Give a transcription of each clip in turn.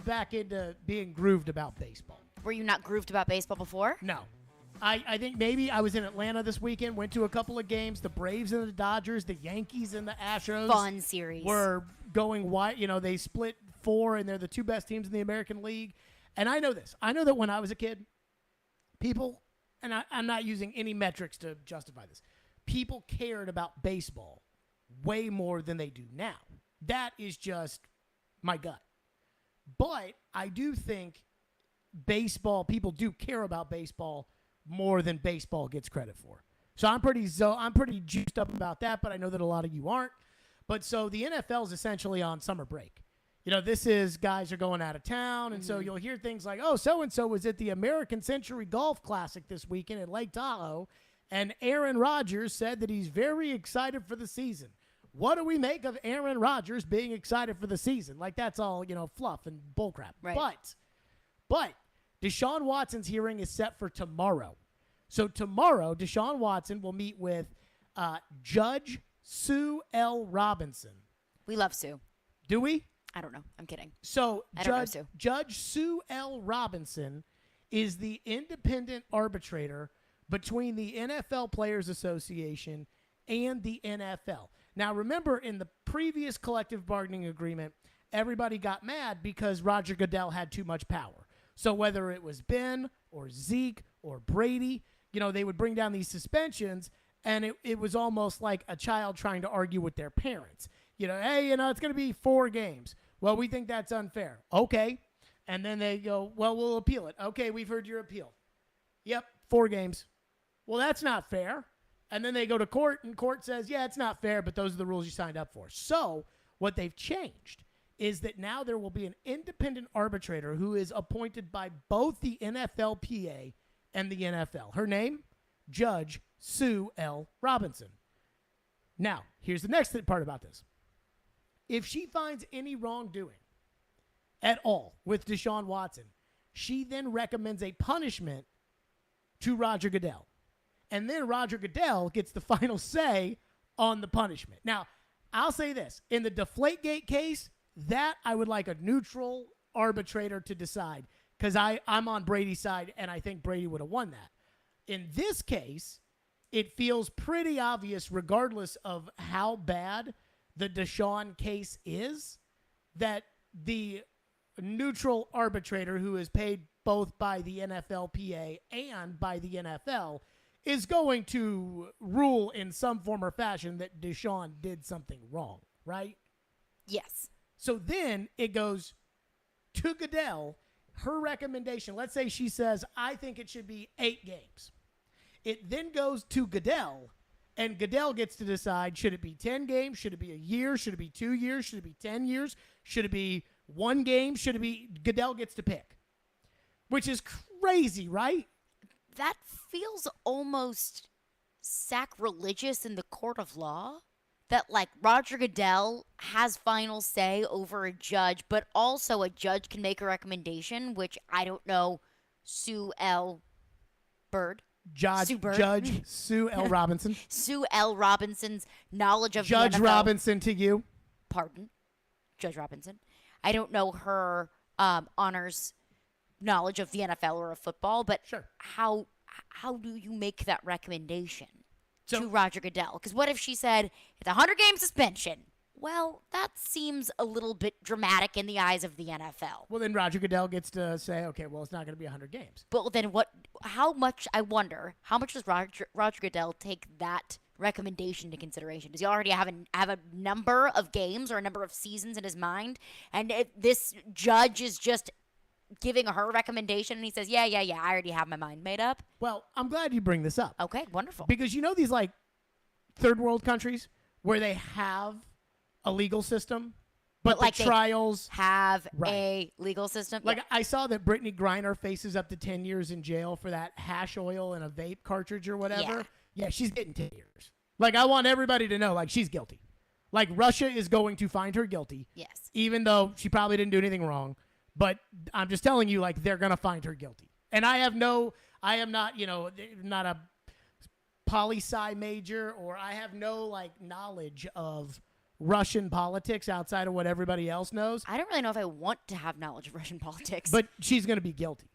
back into being grooved about baseball. Were you not grooved about baseball before? No. I think maybe I was in Atlanta this weekend, went to a couple of games. The Braves and the Dodgers, the Yankees and the Astros. Fun series. Were going wide. You know, they split 4, and they're the 2 best teams in the American League. And I know this. I know that when I was a kid, people, and I'm not using any metrics to justify this, people cared about baseball way more than they do now. That is just my gut. But I do think baseball, people do care about baseball more than baseball gets credit for. So I'm pretty juiced up about that, but I know that a lot of you aren't. But so the NFL is essentially on summer break. You know, this is guys are going out of town, and so you'll hear things like, oh, so-and-so was at the American Century Golf Classic this weekend at Lake Tahoe, and Aaron Rodgers said that he's very excited for the season. What do we make of Aaron Rodgers being excited for the season? Like, that's all, fluff and bullcrap. Right. But Deshaun Watson's hearing is set for tomorrow. So tomorrow, Deshaun Watson will meet with Judge Sue L. Robinson. We love Sue. Do we? I don't know. I'm kidding. So I don't know Sue. Judge Sue L. Robinson is the independent arbitrator between the NFL Players Association and the NFL. Now, remember, in the previous collective bargaining agreement, everybody got mad because Roger Goodell had too much power. So whether it was Ben or Zeke or Brady, they would bring down these suspensions, and it was almost like a child trying to argue with their parents. Hey, it's going to be 4 games. Well, we think that's unfair. Okay. And then they go, well, we'll appeal it. Okay, we've heard your appeal. Yep, 4 games. Well, that's not fair. And then they go to court, and court says, yeah, it's not fair, but those are the rules you signed up for. So what they've changed is that now there will be an independent arbitrator who is appointed by both the NFLPA and the NFL. Her name, Judge Sue L. Robinson. Now, here's the next part about this. If she finds any wrongdoing at all with Deshaun Watson, she then recommends a punishment to Roger Goodell. And then Roger Goodell gets the final say on the punishment. Now, I'll say this. In the Deflategate case, that I would like a neutral arbitrator to decide, because I'm on Brady's side, and I think Brady would have won that. In this case, it feels pretty obvious, regardless of how bad the Deshaun case is, that the neutral arbitrator, who is paid both by the NFLPA and by the NFL, is going to rule in some form or fashion that Deshaun did something wrong, right? Yes. So then it goes to Goodell, her recommendation. Let's say she says, I think it should be 8 games. It then goes to Goodell, and Goodell gets to decide, should it be 10 games? Should it be a year? Should it be 2 years? Should it be 10 years? Should it be 1 game? Should it be, Goodell gets to pick, which is crazy, right? That feels almost sacrilegious in the court of law, that like Roger Goodell has final say over a judge, but also a judge can make a recommendation, which I don't know, Sue L. Bird. Judge Sue L. Robinson. Sue L. Robinson's knowledge of Judge the NFL. Robinson to you. Pardon. Judge Robinson. I don't know her honors knowledge of the NFL or of football, but sure. How do you make that recommendation to Roger Goodell? Because what if she said, it's a 100-game suspension? Well, that seems a little bit dramatic in the eyes of the NFL. Well, then Roger Goodell gets to say, okay, well, it's not going to be 100 games. But then how much does Roger Goodell take that recommendation into consideration? Does he already have a number of games or a number of seasons in his mind? And if this judge is just giving her recommendation and he says, yeah, I already have my mind made up. Well, I'm glad you bring this up. Okay, wonderful. Because these like third world countries where they have a legal system, but like the trials have a legal system. Like I saw that Brittany Griner faces up to 10 years in jail for that hash oil in a vape cartridge or whatever. Yeah, she's getting 10 years. Like, I want everybody to know, like, she's guilty. Like, Russia is going to find her guilty. Yes. Even though she probably didn't do anything wrong. But I'm just telling you, like, they're going to find her guilty. And I am not, not a poli-sci major, or I have no, like, knowledge of Russian politics outside of what everybody else knows. I don't really know if I want to have knowledge of Russian politics. But she's going to be guilty.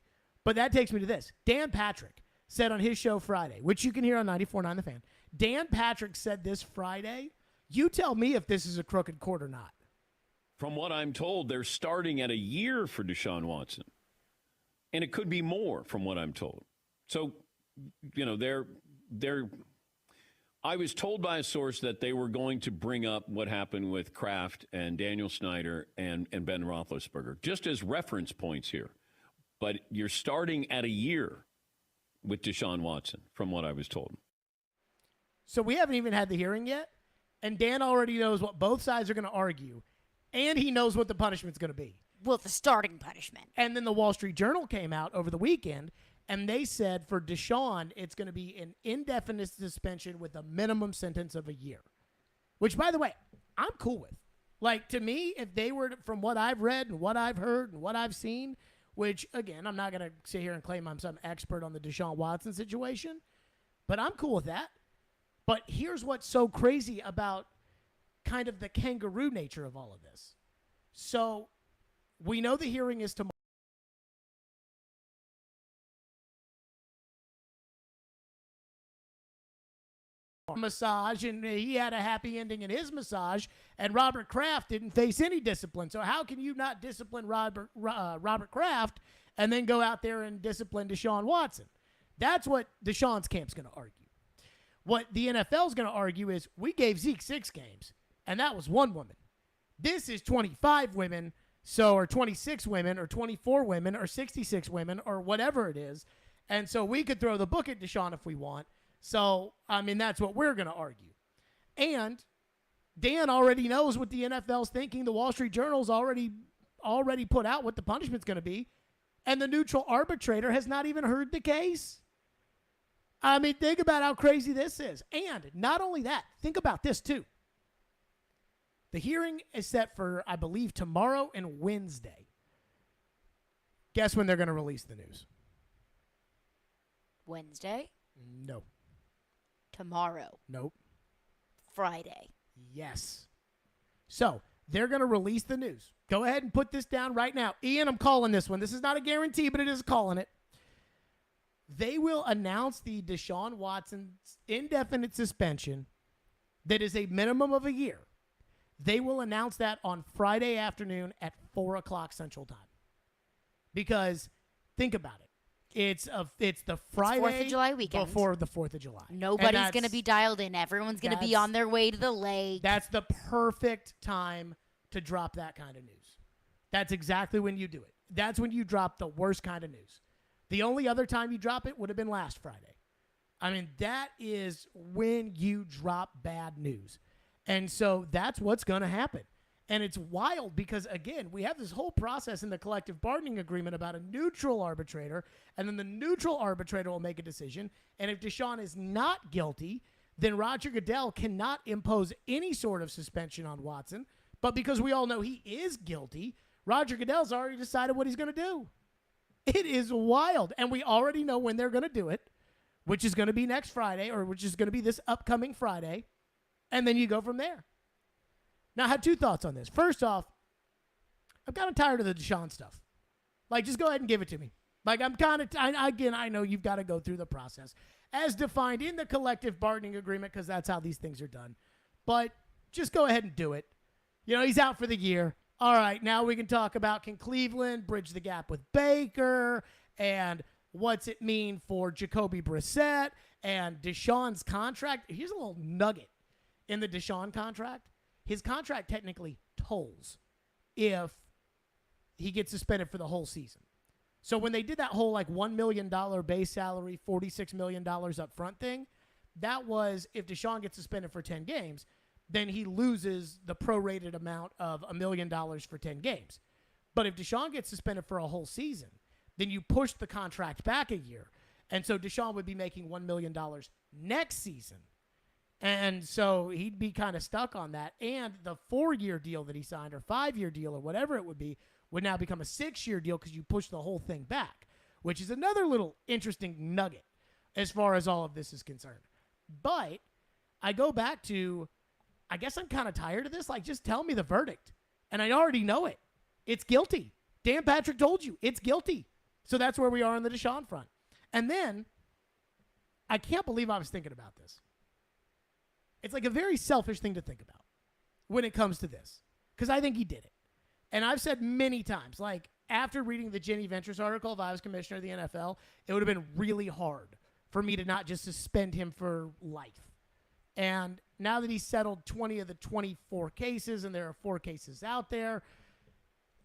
But that takes me to this. Dan Patrick said on his show Friday, which you can hear on 94.9 The Fan. Dan Patrick said this Friday, you tell me if this is a crooked court or not. From what I'm told, they're starting at a year for Deshaun Watson. And it could be more from what I'm told. So, you know, I was told by a source that they were going to bring up what happened with Kraft and Daniel Snyder and Ben Roethlisberger, just as reference points here. But you're starting at a year with Deshaun Watson, from what I was told. So we haven't even had the hearing yet, and Dan already knows what both sides are going to argue, and he knows what the punishment's going to be. Well, the starting punishment. And then the Wall Street Journal came out over the weekend, and they said for Deshaun, it's going to be an indefinite suspension with a minimum sentence of a year. Which, by the way, I'm cool with. Like, to me, if they were, from what I've read and what I've heard and what I've seen, which, again, I'm not going to sit here and claim I'm some expert on the Deshaun Watson situation, but I'm cool with that. But here's what's so crazy about kind of the kangaroo nature of all of this. So we know the hearing is tomorrow. Massage, and he had a happy ending in his massage, and Robert Kraft didn't face any discipline. So how can you not discipline Robert Kraft and then go out there and discipline Deshaun Watson? That's what Deshaun's camp's going to argue. What the NFL's going to argue is we gave Zeke 6 games, and that was one woman. This is 25 women, or 26 women, or 24 women, or 66 women, or whatever it is. And so we could throw the book at Deshaun if we want. So, I mean, that's what we're going to argue. And Dan already knows what the NFL's thinking. The Wall Street Journal's already put out what the punishment's going to be. And the neutral arbitrator has not even heard the case. I mean, think about how crazy this is. And not only that, think about this too. The hearing is set for, I believe, tomorrow and Wednesday. Guess when they're going to release the news? Wednesday? No. Tomorrow? Nope. Friday? Yes. So they're going to release the news. Go ahead and put this down right now. Ian, I'm calling this one. This is not a guarantee, but it is calling it. They will announce the Deshaun Watson's indefinite suspension that is a minimum of a year. They will announce that on Friday afternoon at 4 o'clock Central Time. Because think about it. It's the Friday 4th of July weekend. Before the 4th of July. Nobody's going to be dialed in. Everyone's going to be on their way to the lake. That's the perfect time to drop that kind of news. That's exactly when you do it. That's when you drop the worst kind of news. The only other time you drop it would have been last Friday. I mean, that is when you drop bad news. And so that's what's going to happen. And it's wild because, again, we have this whole process in the collective bargaining agreement about a neutral arbitrator, and then the neutral arbitrator will make a decision. And if Deshaun is not guilty, then Roger Goodell cannot impose any sort of suspension on Watson. But because we all know he is guilty, Roger Goodell's already decided what he's going to do. It is wild. And we already know when they're going to do it, which is going to be next Friday, or which is going to be this upcoming Friday. And then you go from there. Now, I had 2 thoughts on this. First off, I'm kind of tired of the Deshaun stuff. Like, just go ahead and give it to me. Like, I'm kind of, again, I know you've got to go through the process as defined in the collective bargaining agreement because that's how these things are done. But just go ahead and do it. You know, he's out for the year. All right, now we can talk about, can Cleveland bridge the gap with Baker and what's it mean for Jacoby Brissett and Deshaun's contract. Here's a little nugget in the Deshaun contract. His contract technically tolls if he gets suspended for the whole season. So when they did that whole like $1 million base salary, $46 million up front thing, that was if Deshaun gets suspended for 10 games, then he loses the prorated amount of $1 million for 10 games. But if Deshaun gets suspended for a whole season, then you push the contract back a year. And so Deshaun would be making $1 million next season. And so he'd be kind of stuck on that. And the 4-year deal that he signed, or 5-year deal, or whatever it would be, would now become a 6-year deal because you push the whole thing back, which is another little interesting nugget as far as all of this is concerned. But I go back to, I guess I'm kind of tired of this. Like, just tell me the verdict. And I already know it. It's guilty. Dan Patrick told you it's guilty. So that's where we are on the Deshaun front. And then I can't believe I was thinking about this. It's like a very selfish thing to think about when it comes to this, because I think he did it. And I've said many times, like, after reading the Jenny Ventures article, if I was commissioner of the NFL, it would have been really hard for me to not just suspend him for life. And now that he's settled 20 of the 24 cases, and there are 4 cases out there,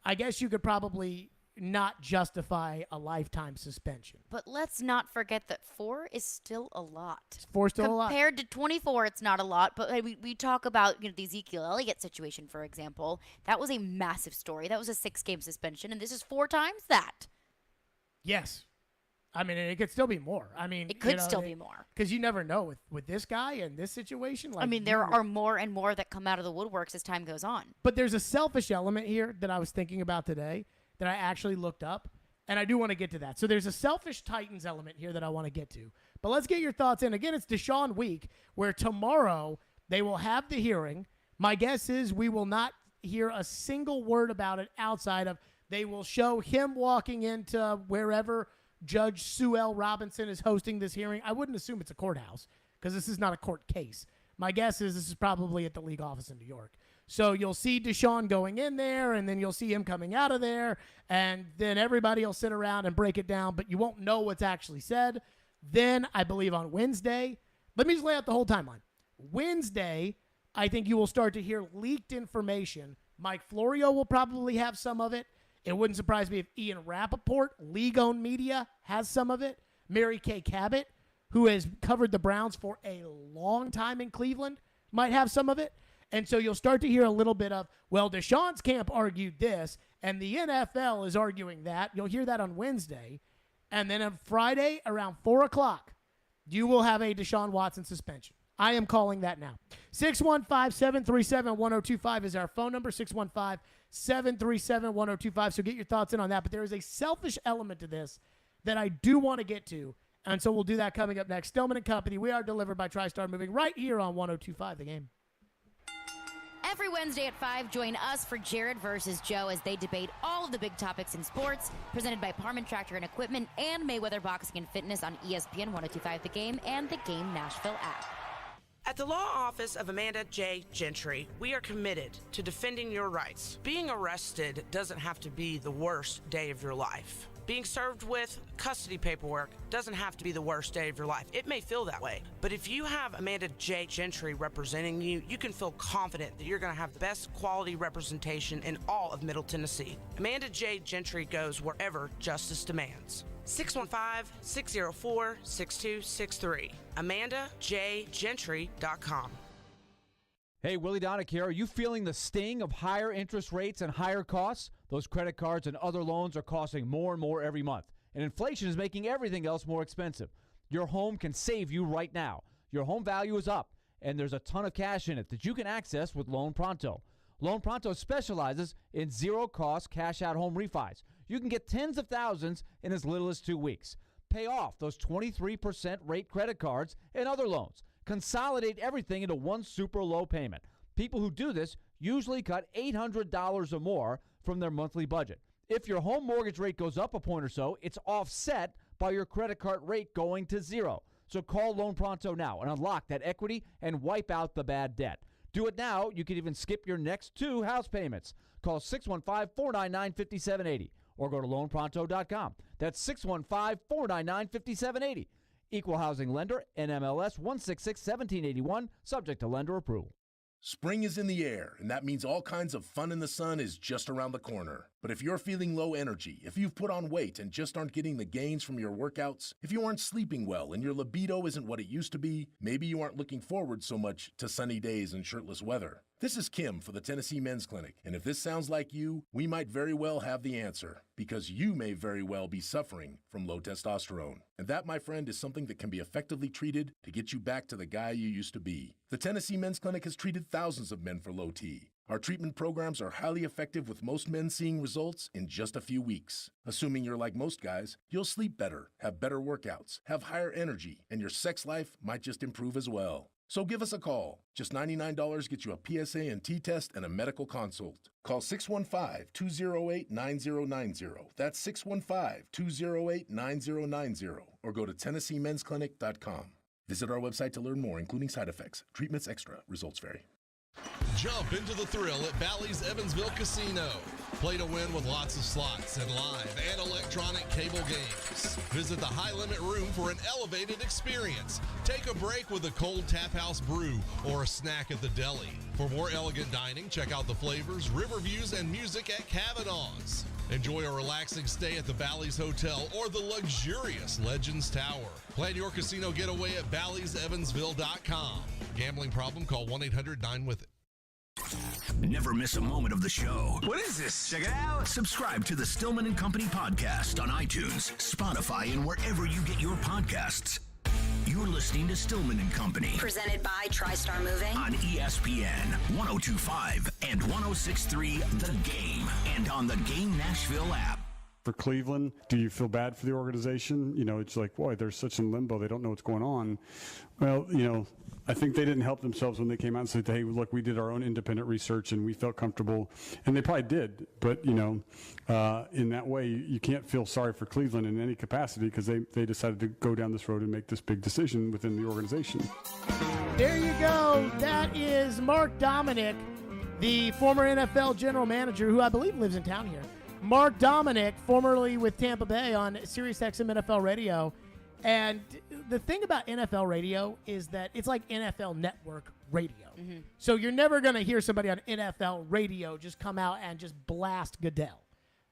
I guess you could probably not justify a lifetime suspension. But let's not forget that 4 is still a lot. 4 still a lot. Compared to 24, it's not a lot. But we talk about the Ezekiel Elliott situation, for example. That was a massive story. That was a 6-game suspension, and this is 4 times that. Yes. I mean, it could still be more. I mean, it could still be more. Because you never know with this guy and this situation. Like, I mean, there are more and more that come out of the woodworks as time goes on. But there's a selfish element here that I was thinking about today that I actually looked up, and I do want to get to that. So there's a selfish Titans element here that I want to get to. But let's get your thoughts in. Again, it's Deshaun week, where tomorrow they will have the hearing. My guess is we will not hear a single word about it outside of they will show him walking into wherever Judge Sue L. Robinson is hosting this hearing. I wouldn't assume it's a courthouse because this is not a court case. My guess is this is probably at the league office in New York. So you'll see Deshaun going in there, and then you'll see him coming out of there, and then everybody will sit around and break it down, but you won't know what's actually said. Then, I believe on Wednesday, let me just lay out the whole timeline. Wednesday, I think you will start to hear leaked information. Mike Florio will probably have some of it. It wouldn't surprise me if Ian Rappaport, league-owned media, has some of it. Mary Kay Cabot, who has covered the Browns for a long time in Cleveland, might have some of it. And so you'll start to hear a little bit of, well, Deshaun's camp argued this, and the NFL is arguing that. You'll hear that on Wednesday. And then on Friday, around 4 o'clock, you will have a Deshaun Watson suspension. I am calling that now. 615-737-1025 is our phone number, 615-737-1025. So get your thoughts in on that. But there is a selfish element to this that I do want to get to. And so we'll do that coming up next. Stillman and Company, we are delivered by TriStar Moving right here on 102.5 The Game. Every Wednesday at 5, join us for Jared versus Joe as they debate all of the big topics in sports, presented by Parman Tractor and Equipment and Mayweather Boxing and Fitness on ESPN 102.5 The Game and the Game Nashville app. At the law office of Amanda J. Gentry, we are committed to defending your rights. Being arrested doesn't have to be the worst day of your life. Being served with custody paperwork doesn't have to be the worst day of your life. It may feel that way, but if you have Amanda J. Gentry representing you, you can feel confident that you're going to have the best quality representation in all of Middle Tennessee. Amanda J. Gentry goes wherever justice demands. 615-604-6263. AmandaJGentry.com. Hey, Willie Donick here. Are you feeling the sting of higher interest rates and higher costs? Those credit cards and other loans are costing more and more every month, and inflation is making everything else more expensive. Your home can save you right now. Your home value is up, and there's a ton of cash in it that you can access with Loan Pronto. Loan Pronto specializes in zero-cost cash-out home refis. You can get tens of thousands in as little as 2 weeks. Pay off those 23% rate credit cards and other loans. Consolidate everything into one super low payment. People who do this usually cut $800 or more from their monthly budget. If your home mortgage rate goes up a point or so, it's offset by your credit card rate going to zero. So call Loan Pronto now and unlock that equity and wipe out the bad debt. Do it now. You can even skip your next 2 house payments. Call 615-499-5780 or go to loanpronto.com. That's 615-499-5780. Equal housing lender, NMLS 166-1781, subject to lender approval. Spring is in the air, and that means all kinds of fun in the sun is just around the corner. But if you're feeling low energy, if you've put on weight and just aren't getting the gains from your workouts, if you aren't sleeping well and your libido isn't what it used to be, maybe you aren't looking forward so much to sunny days and shirtless weather. This is Kim for the Tennessee Men's Clinic, and if this sounds like you, we might very well have the answer, because you may very well be suffering from low testosterone. And that, my friend, is something that can be effectively treated to get you back to the guy you used to be. The Tennessee Men's Clinic has treated thousands of men for low T. Our treatment programs are highly effective, with most men seeing results in just a few weeks. Assuming you're like most guys, you'll sleep better, have better workouts, have higher energy, and your sex life might just improve as well. So give us a call. Just $99 gets you a PSA and T-test and a medical consult. Call 615-208-9090. That's 615-208-9090. Or go to TennesseeMen'sClinic.com. Visit our website to learn more, including side effects. Treatments extra. Results vary. Jump into the thrill at Bally's Evansville Casino. Play to win with lots of slots and live and electronic cable games. Visit the High Limit Room for an elevated experience. Take a break with a cold tap house brew or a snack at the deli. For more elegant dining, check out the flavors, river views, and music at Kavanaugh's. Enjoy a relaxing stay at the Bally's Hotel or the luxurious Legends Tower. Plan your casino getaway at Bally'sEvansville.com. Gambling problem? Call 1-800-9-WITH-IT. Never miss a moment of the show. What is this? Check it out. Subscribe to the Stillman and Company podcast on iTunes, Spotify, and wherever you get your podcasts. You're listening to Stillman and Company. Presented by TriStar Moving. On ESPN 102.5 and 106.3 The Game. And on the Game Nashville app. For Cleveland, do you feel bad for the organization? You know, it's like, boy, they're such in limbo. They don't know what's going on. Well, you know, I think they didn't help themselves when they came out and said, hey, look, we did our own independent research and we felt comfortable. And they probably did. But, you know, in that way, you can't feel sorry for Cleveland in any capacity because they decided to go down this road and make this big decision within the organization. There you go. That is Mark Dominic, the former NFL general manager, who I believe lives in town here. Mark Dominic, formerly with Tampa Bay on SiriusXM NFL Radio. And the thing about NFL radio is that it's like NFL Network radio. Mm-hmm. So you're never going to hear somebody on NFL radio just come out and just blast Goodell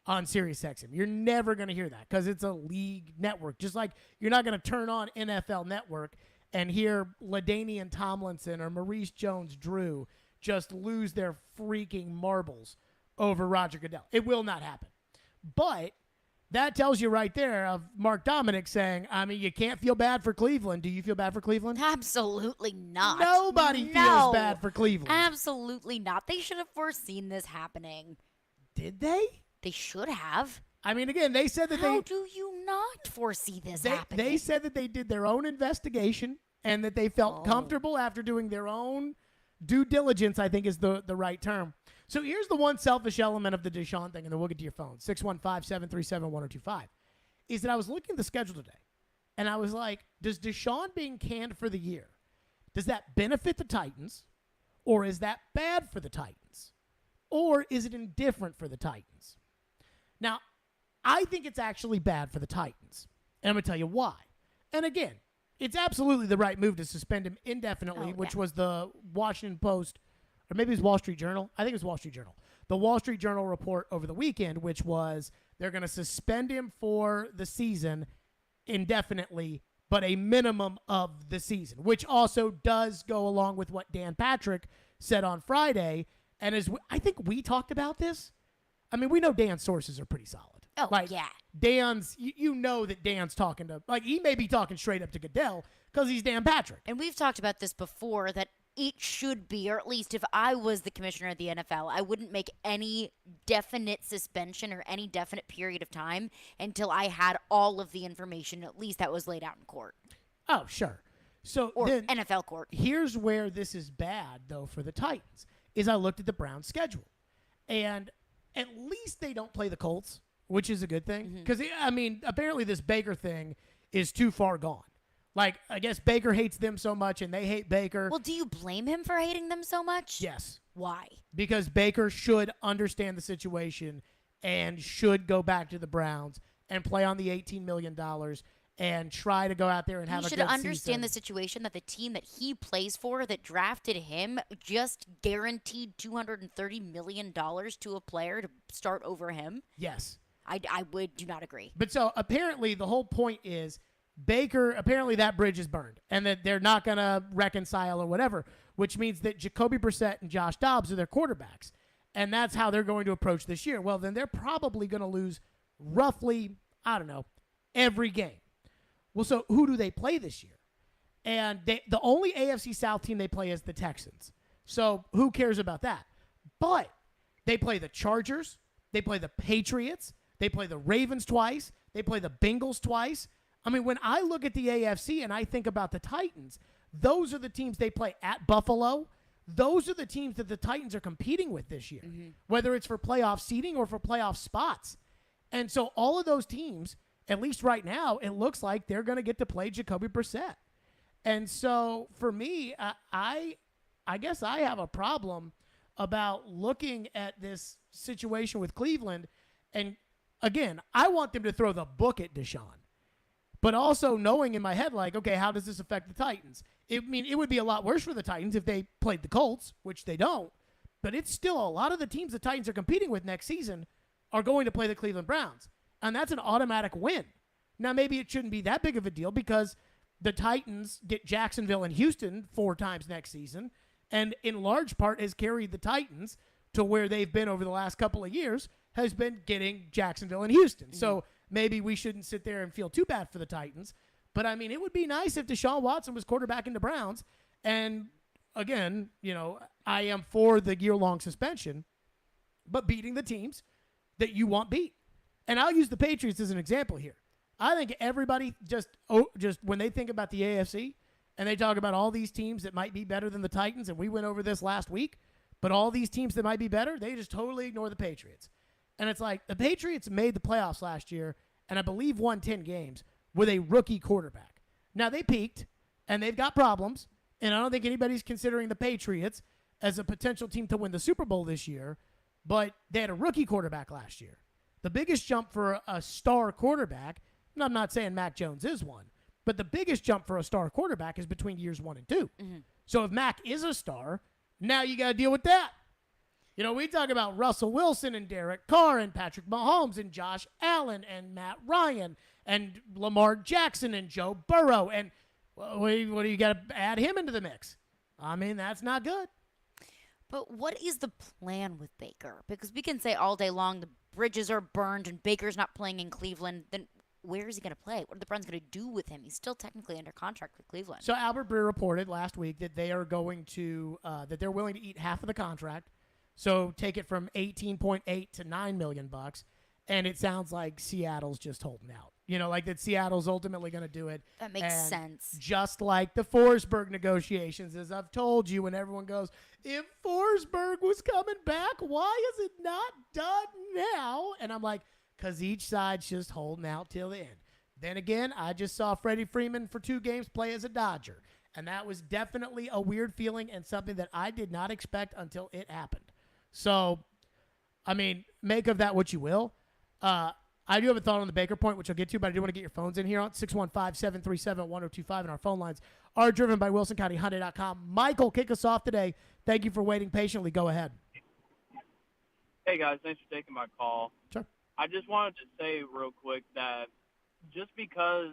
on SiriusXM. You're never going to hear that because it's a league network. Just like you're not going to turn on NFL Network and hear LaDainian Tomlinson or Maurice Jones-Drew just lose their freaking marbles over Roger Goodell. It will not happen. But that tells you right there of Mark Dominic saying, I mean, you can't feel bad for Cleveland. Do you feel bad for Cleveland? Absolutely not. Nobody feels bad for Cleveland. Absolutely not. They should have foreseen this happening. Did they? They should have. I mean, again, they said that How do you not foresee this happening? They said that they did their own investigation and that they felt comfortable after doing their own due diligence, I think is the right term. So here's the one selfish element of the Deshaun thing, and then we'll get to your phone, 615-737-1025, is that I was looking at the schedule today, and I was like, does Deshaun being canned for the year, does that benefit the Titans, or is that bad for the Titans? Or is it indifferent for the Titans? Now, I think it's actually bad for the Titans, and I'm going to tell you why. And again, it's absolutely the right move to suspend him indefinitely, which was the Washington Post, or maybe it was Wall Street Journal. I think it was Wall Street Journal. The Wall Street Journal report over the weekend, which was they're going to suspend him for the season indefinitely, but a minimum of the season, which also does go along with what Dan Patrick said on Friday. And as I think we talked about this, I mean, we know Dan's sources are pretty solid. Oh, like, yeah. Dan's, you know that Dan's talking to, like, he may be talking straight up to Goodell because he's Dan Patrick. And we've talked about this before, that it should be, or at least if I was the commissioner of the NFL, I wouldn't make any definite suspension or any definite period of time until I had all of the information, at least that was laid out in court. Oh, sure. So or then, NFL court. Here's where this is bad, though, for the Titans, is I looked at the Browns' schedule. And at least they don't play the Colts, which is a good thing. Because, I mean, apparently this Baker thing is too far gone. Like, I guess Baker hates them so much, and they hate Baker. Well, do you blame him for hating them so much? Yes. Why? Because Baker should understand the situation and should go back to the Browns and play on the $18 million and try to go out there and have a good season. He should understand the situation that the team that he plays for, that drafted him, just guaranteed $230 million to a player to start over him. Yes. I do not agree. But so apparently the whole point is Baker, apparently that bridge is burned and that they're not going to reconcile or whatever, which means that Jacoby Brissett and Josh Dobbs are their quarterbacks. And that's how they're going to approach this year. Well, then they're probably going to lose roughly, I don't know, every game. Well, so who do they play this year? And the only AFC South team they play is the Texans. So who cares about that? But they play the Chargers. They play the Patriots. They play the Ravens twice. They play the Bengals twice. I mean, when I look at the AFC and I think about the Titans, those are the teams they play at Buffalo. Those are the teams that the Titans are competing with this year, whether it's for playoff seeding or for playoff spots. And so all of those teams, at least right now, it looks like they're going to get to play Jacoby Brissett. And so for me, I guess I have a problem about looking at this situation with Cleveland. And again, I want them to throw the book at Deshaun, but also knowing in my head, like, okay, how does this affect the Titans? It would be a lot worse for the Titans if they played the Colts, which they don't. But it's still a lot of the teams the Titans are competing with next season are going to play the Cleveland Browns. And that's an automatic win. Now, maybe it shouldn't be that big of a deal because the Titans get Jacksonville and Houston 4 times next season, and in large part has carried the Titans to where they've been over the last couple of years, has been getting Jacksonville and Houston. So maybe we shouldn't sit there and feel too bad for the Titans. But, I mean, it would be nice if Deshaun Watson was quarterbacking the Browns. And, again, I am for the year-long suspension, but beating the teams that you want beat. And I'll use the Patriots as an example here. I think everybody just when they think about the AFC and they talk about all these teams that might be better than the Titans, and we went over this last week, but all these teams that might be better, they just totally ignore the Patriots. And it's like the Patriots made the playoffs last year and I believe won 10 games with a rookie quarterback. Now, they peaked, and they've got problems, and I don't think anybody's considering the Patriots as a potential team to win the Super Bowl this year, but they had a rookie quarterback last year. The biggest jump for a star quarterback, and I'm not saying Mac Jones is one, but the biggest jump for a star quarterback is between years 1 and 2. So if Mac is a star, now you got to deal with that. We talk about Russell Wilson and Derek Carr and Patrick Mahomes and Josh Allen and Matt Ryan and Lamar Jackson and Joe Burrow. And what do you got to add him into the mix? I mean, that's not good. But what is the plan with Baker? Because we can say all day long the bridges are burned and Baker's not playing in Cleveland. Then where is he going to play? What are the Browns going to do with him? He's still technically under contract with Cleveland. So Albert Breer reported last week that they are going to that they're willing to eat half of the contract. So take it from 18.8 to $9 million, and it sounds like Seattle's just holding out. Like that Seattle's ultimately going to do it. That makes sense. Just like the Forsberg negotiations, as I've told you, when everyone goes, if Forsberg was coming back, why is it not done now? And I'm like, because each side's just holding out till the end. Then again, I just saw Freddie Freeman for 2 games play as a Dodger, and that was definitely a weird feeling and something that I did not expect until it happened. So, I mean, make of that what you will. I do have a thought on the Baker point, which I'll get to, but I do want to get your phones in here on 615-737-1025, and our phone lines are driven by WilsonCountyHyundai.com. Michael, kick us off today. Thank you for waiting patiently. Go ahead. Hey, guys. Thanks for taking my call. Sure. I just wanted to say real quick that just because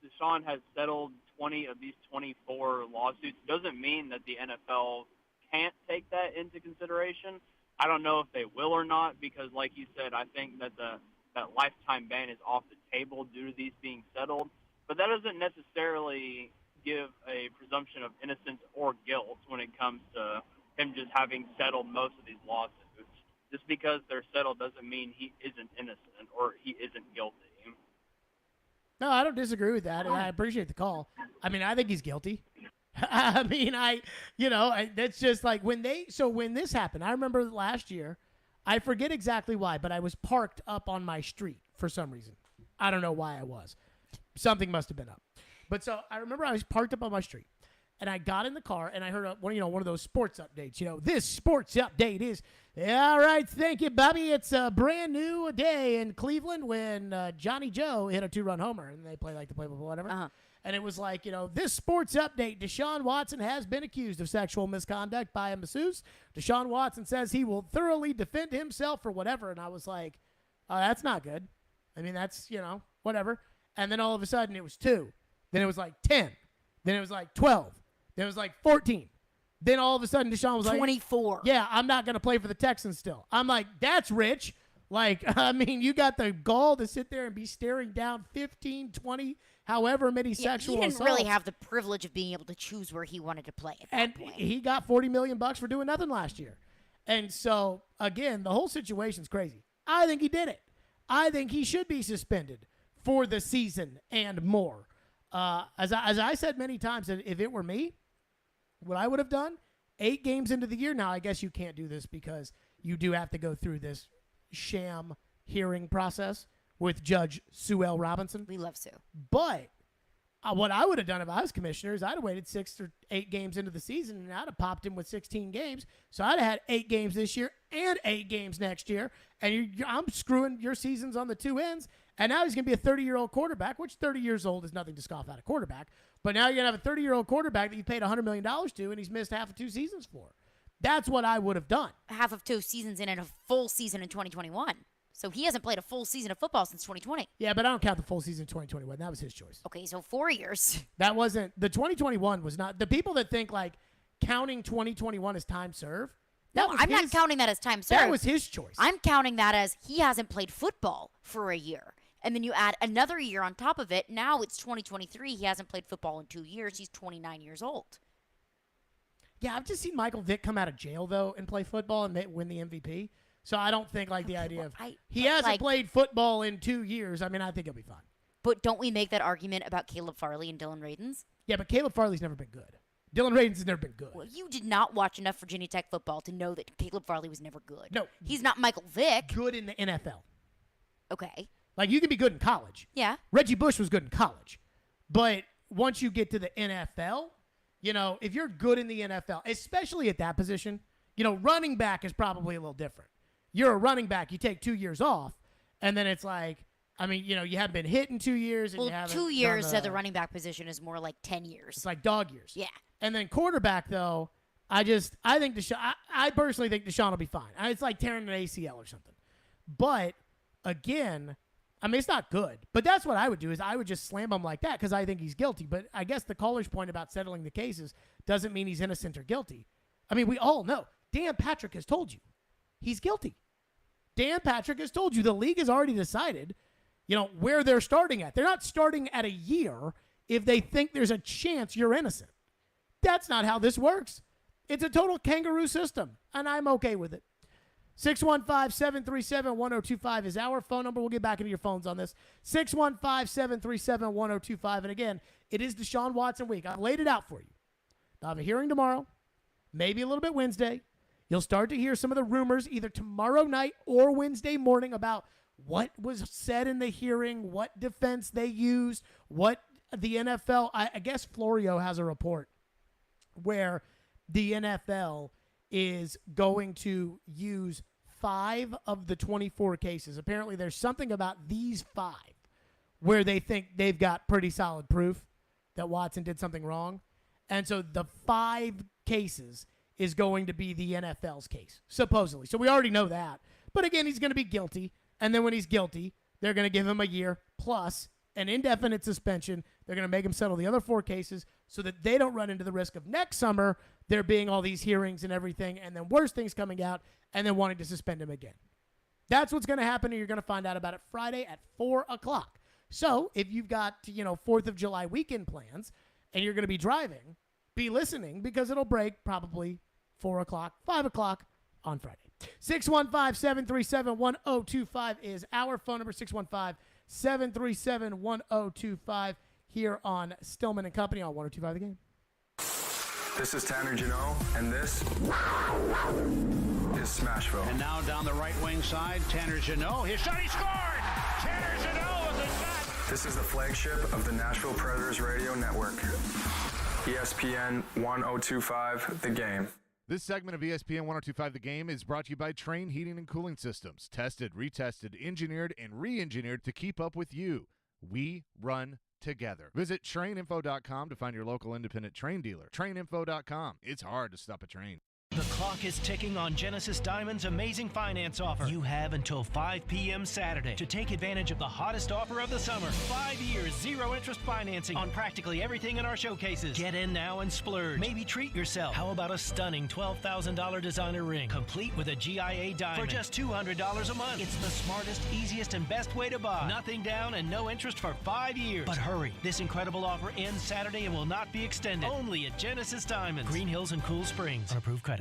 Deshaun has settled 20 of these 24 lawsuits doesn't mean that the NFL can't take that into consideration. I don't know if they will or not because, like you said, I think that that lifetime ban is off the table due to these being settled. But that doesn't necessarily give a presumption of innocence or guilt when it comes to him just having settled most of these lawsuits. Just because they're settled doesn't mean he isn't innocent or he isn't guilty. No, I don't disagree with that, and I appreciate the call. I mean, I think he's guilty. I mean, that's just like when this happened, I remember last year, I forget exactly why, but I was parked up on my street for some reason. I don't know why I was. Something must have been up. But so I remember I was parked up on my street, and I got in the car, and I heard one of those sports updates. This sports update is, all right, thank you, Bobby. It's a brand new day in Cleveland when Johnny Joe hit a 2-run homer, and they play like the play-by-play whatever. Uh-huh. And it was like, this sports update, Deshaun Watson has been accused of sexual misconduct by a masseuse. Deshaun Watson says he will thoroughly defend himself for whatever. And I was like, oh, that's not good. I mean, that's, whatever. And then all of a sudden it was 2. Then it was like 10. Then it was like 12. Then it was like 14. Then all of a sudden Deshaun was 24. Like, yeah, I'm not going to play for the Texans still. I'm like, that's rich. Like, I mean, you got the gall to sit there and be staring down 15, 20, however many sexual assaults. He didn't really have the privilege of being able to choose where he wanted to play at that point. He got $40 million for doing nothing last year. And so, again, the whole situation's crazy. I think he did it. I think he should be suspended for the season and more. As I said many times, that if it were me, what I would have done, 8 games into the year. Now, I guess you can't do this because you do have to go through this sham hearing process with Judge Sue L. Robinson. We love Sue. But what I would have done if I was commissioner is I'd have waited 6 or 8 games into the season, and I'd have popped him with 16 games. So I'd have had 8 games this year and 8 games next year. And I'm screwing your seasons on the 2 ends. And now he's going to be a 30-year-old quarterback, which 30 years old is nothing to scoff at a quarterback. But now you're going to have a 30-year-old quarterback that you paid $100 million to, and he's missed half of 2 seasons for. That's what I would have done. Half of 2 seasons in and a full season in 2021. So he hasn't played a full season of football since 2020. Yeah, but I don't count the full season in 2021. That was his choice. Okay, so 4 years. That wasn't – the 2021 was not – the people that think, like, counting 2021 as time served. No, I'm not counting that as time served. That was his choice. I'm counting that as he hasn't played football for a year. And then you add another year on top of it. Now it's 2023. He hasn't played football in 2 years. He's 29 years old. Yeah, I've just seen Michael Vick come out of jail, though, and play football and win the MVP. So I don't think, like, the idea of he hasn't played football in 2 years. I mean, I think he'll be fine. But don't we make that argument about Caleb Farley and Dylan Radins? Yeah, but Caleb Farley's never been good. Dylan Radins has never been good. Well, you did not watch enough Virginia Tech football to know that Caleb Farley was never good. No. He's not Michael Vick. Good in the NFL. Okay. Like, you can be good in college. Yeah. Reggie Bush was good in college. But once you get to the NFL, you know, if you're good in the NFL, especially at that position, you know, running back is probably a little different. You're a running back. You take 2 years off, and then it's like, I mean, you know, you haven't been hit in 2 years. And well, you haven't 2 years at the running back position is more like 10 years. It's like dog years. Yeah. And then quarterback, though, I think Deshaun, I personally think Deshaun will be fine. It's like tearing an ACL or something. But, again, I mean, it's not good. But that's what I would do is I would just slam him like that because I think he's guilty. But I guess the caller's point about settling the cases doesn't mean he's innocent or guilty. I mean, we all know. Dan Patrick has told you he's guilty. Dan Patrick has told you the league has already decided, you know, where they're starting at. They're not starting at a year if they think there's a chance you're innocent. That's not how this works. It's a total kangaroo system, and I'm okay with it. 615-737-1025 is our phone number. We'll get back into your phones on this. 615-737-1025. And again, it is Deshaun Watson week. I've laid it out for you. I'll have a hearing tomorrow, maybe a little bit Wednesday. You'll start to hear some of the rumors either tomorrow night or Wednesday morning about what was said in the hearing, what defense they used, what the NFL, I guess Florio has a report where the NFL is going to use 5 of the 24 cases. Apparently there's something about these 5 where they think they've got pretty solid proof that Watson did something wrong. And so the 5 cases is going to be the NFL's case, supposedly. So we already know that. But again, he's going to be guilty. And then when he's guilty, they're going to give him a year plus an indefinite suspension. They're going to make him settle the other 4 cases so that they don't run into the risk of next summer there being all these hearings and everything and then worse things coming out and then wanting to suspend him again. That's what's going to happen, and you're going to find out about it Friday at 4 o'clock. So if you've got, 4th of July weekend plans and you're going to be driving, be listening because it'll break probably 4 o'clock, 5 o'clock on Friday. 615-737-1025 is our phone number, 615-737-1025 here on Stillman and Company on 102.5 The Game. This is Tanner Janot, and this is Smashville. And now down the right wing side, Tanner Janot. His shot, he scored! Tanner Janot with a shot! This is the flagship of the Nashville Predators Radio Network. ESPN 1025, The Game. This segment of ESPN 1025 The Game is brought to you by Train Heating and Cooling Systems. Tested, retested, engineered, and re-engineered to keep up with you. We run together. Visit traininfo.com to find your local independent train dealer. Traininfo.com. It's hard to stop a train. The clock is ticking on Genesis Diamond's amazing finance offer. You have until 5 p.m. Saturday to take advantage of the hottest offer of the summer. 5 years, 0 interest financing on practically everything in our showcases. Get in now and splurge. Maybe treat yourself. How about a stunning $12,000 designer ring, complete with a GIA diamond for just $200 a month? It's the smartest, easiest, and best way to buy. Nothing down and no interest for 5 years. But hurry, this incredible offer ends Saturday and will not be extended. Only at Genesis Diamonds, Green Hills and Cool Springs. On approved credit.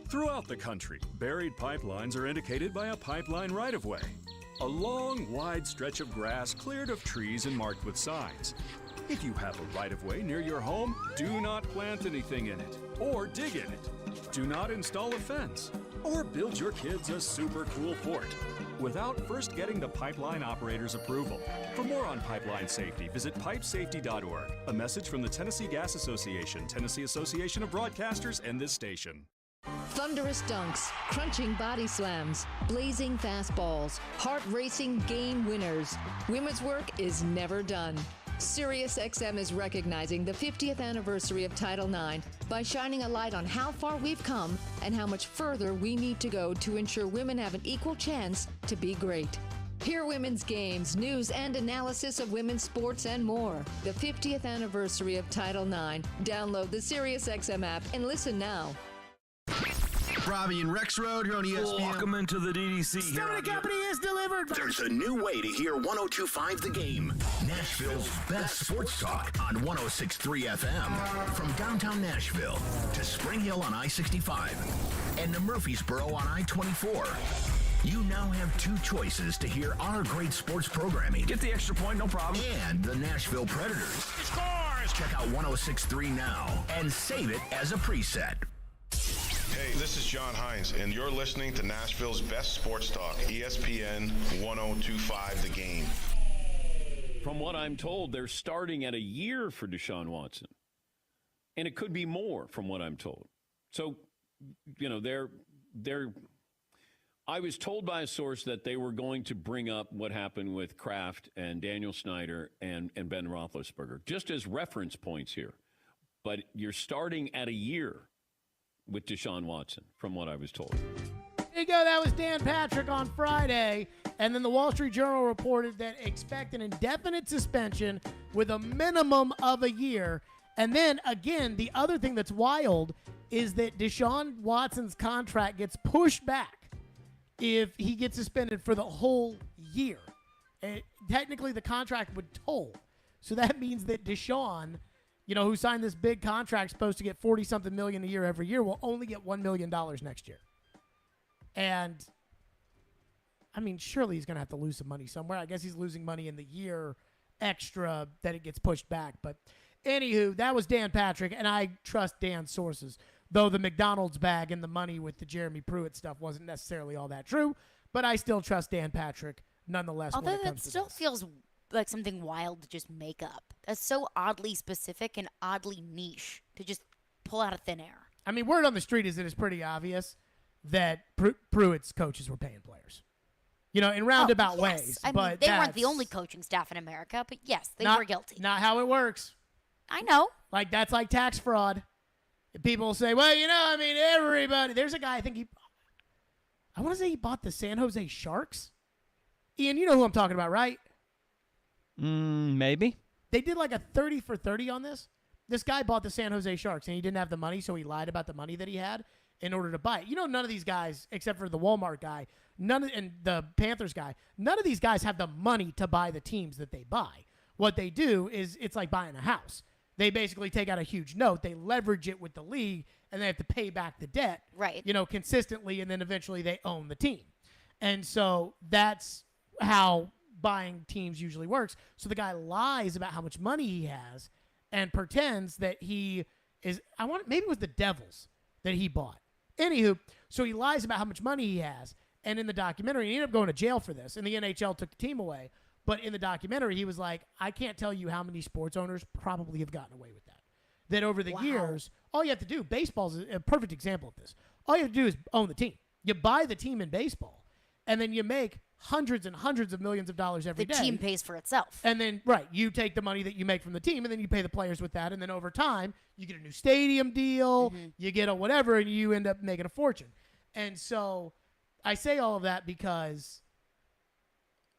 Throughout the country, buried pipelines are indicated by a pipeline right-of-way. A long, wide stretch of grass cleared of trees and marked with signs. If you have a right-of-way near your home, do not plant anything in it or dig in it. Do not install a fence or build your kids a super cool fort without first getting the pipeline operator's approval. For more on pipeline safety, visit pipesafety.org. A message from the Tennessee Gas Association, Tennessee Association of Broadcasters, and this station. Thunderous dunks, crunching body slams, blazing fastballs, heart-racing game winners. Women's work is never done. SiriusXM is recognizing the 50th anniversary of Title IX by shining a light on how far we've come and how much further we need to go to ensure women have an equal chance to be great. Hear women's games, news and analysis of women's sports, and more. The 50th anniversary of Title IX. Download the SiriusXM app and listen now. Robbie and Rex Road here on ESPN. Welcome into the DDC. Stillman Company is delivered. There's a new way to hear 102.5 The Game. Nashville's best sports talk on 106.3 FM. From downtown Nashville to Spring Hill on I-65 and to Murfreesboro on I-24. You now have two choices to hear our great sports programming. Get the extra point, no problem. And the Nashville Predators. Scores! Check out 106.3 now and save it as a preset. Hey, this is John Hines, and you're listening to Nashville's best sports talk, ESPN 102.5 The Game. From what I'm told, they're starting at a year for Deshaun Watson. And it could be more from what I'm told. So, you know, I was told by a source that they were going to bring up what happened with Kraft and Daniel Snyder and Ben Roethlisberger, just as reference points here. But you're starting at a year with Deshaun Watson, from what I was told. There you go. That was Dan Patrick on Friday. And then the Wall Street Journal reported that expect an indefinite suspension with a minimum of a year. And then, again, the other thing that's wild is that Deshaun Watson's contract gets pushed back if he gets suspended for the whole year. Technically, the contract would toll. So that means that Deshaun, you know, who signed this big contract, supposed to get 40-something million a year every year, will only get $1 million next year. And, I mean, surely he's going to have to lose some money somewhere. I guess he's losing money in the year extra that it gets pushed back. But, anywho, that was Dan Patrick, and I trust Dan's sources, though the McDonald's bag and the money with the Jeremy Pruitt stuff wasn't necessarily all that true. But I still trust Dan Patrick nonetheless. Although that still feels like something wild to just make up. That's so oddly specific and oddly niche to just pull out of thin air. I mean, word on the street is that it's pretty obvious that Pruitt's coaches were paying players. You know, in roundabout ways. I mean, they weren't the only coaching staff in America, but yes, they were guilty. Not how it works. I know. Like, that's like tax fraud. People say, well, you know, I mean, everybody. There's a guy, I want to say he bought the San Jose Sharks. Ian, you know who I'm talking about, right? Maybe. They did like a 30 for 30 on this. This guy bought the San Jose Sharks, and he didn't have the money, so he lied about the money that he had in order to buy it. You know, none of these guys, except for the Walmart guy, and the Panthers guy, none of these guys have the money to buy the teams that they buy. What they do is it's like buying a house. They basically take out a huge note, they leverage it with the league, and they have to pay back the debt, right? You know, consistently, and then eventually they own the team. And so that's how buying teams usually works. So the guy lies about how much money he has and pretends that he is, maybe it was the Devils that he bought. Anywho, so he lies about how much money he has. And in the documentary, he ended up going to jail for this, and the NHL took the team away. But in the documentary, he was like, I can't tell you how many sports owners probably have gotten away with that. That over the years, all you have to do, baseball's a perfect example of this. All you have to do is own the team. You buy the team in baseball, and then you make hundreds and hundreds of millions of dollars every day. The team pays for itself. And then, right, you take the money that you make from the team, and then you pay the players with that. And then over time, you get a new stadium deal, you get a whatever, and you end up making a fortune. And so I say all of that because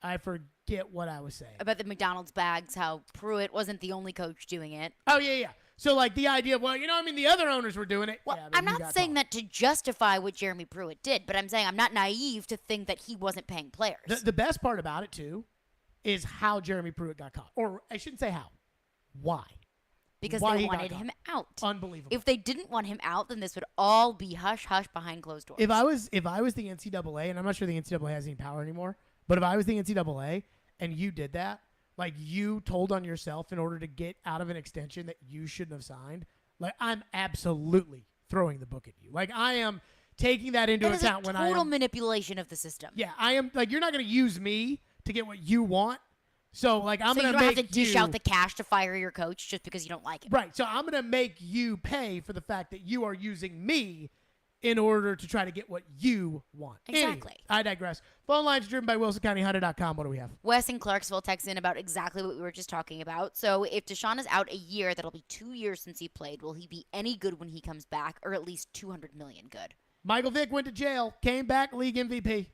I forget what I was saying. About the McDonald's bags, how Pruitt wasn't the only coach doing it. Oh, yeah. So, like, the idea of, well, you know, I mean, the other owners were doing it. Well, yeah, I'm not saying that to justify what Jeremy Pruitt did, but I'm saying I'm not naive to think that he wasn't paying players. The best part about it, too, is how Jeremy Pruitt got caught. Or I shouldn't say how. Why? Because Why they wanted him out. Unbelievable. If they didn't want him out, then this would all be hush-hush behind closed doors. If I was the NCAA, and I'm not sure the NCAA has any power anymore, But if I was the NCAA and you did that, like you told on yourself in order to get out of an extension that you shouldn't have signed, like I'm absolutely throwing the book at you. Like I am taking that into account when I am total manipulation of the system. Yeah, I am like you're not going to use me to get what you want. So like I'm going to to make you don't have to dish out the cash to fire your coach just because you don't like him. Right. So I'm going to make you pay for the fact that you are using me in order to try to get what you want. Exactly. Anyway, I digress. Phone lines driven by WilsonCountyHunter.com. What do we have? Wes in Clarksville texts in about exactly what we were just talking about. So if Deshaun is out a year, that'll be 2 years since he played. Will he be any good when he comes back, or at least $200 million good? Michael Vick went to jail, came back, league MVP.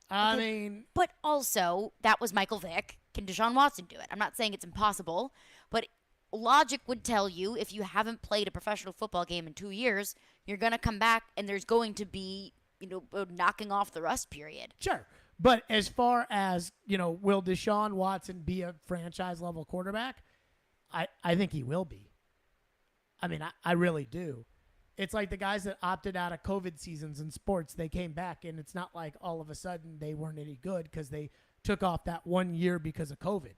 I mean, but also that was Michael Vick. Can Deshaun Watson do it? I'm not saying it's impossible, but logic would tell you if you haven't played a professional football game in 2 years, you're going to come back and there's going to be, a knocking off the rust period. Sure. But as far as, will Deshaun Watson be a franchise level quarterback? I think he will be. I mean, I really do. It's like the guys that opted out of COVID seasons in sports, they came back, and it's not like all of a sudden they weren't any good because they took off that 1 year because of COVID.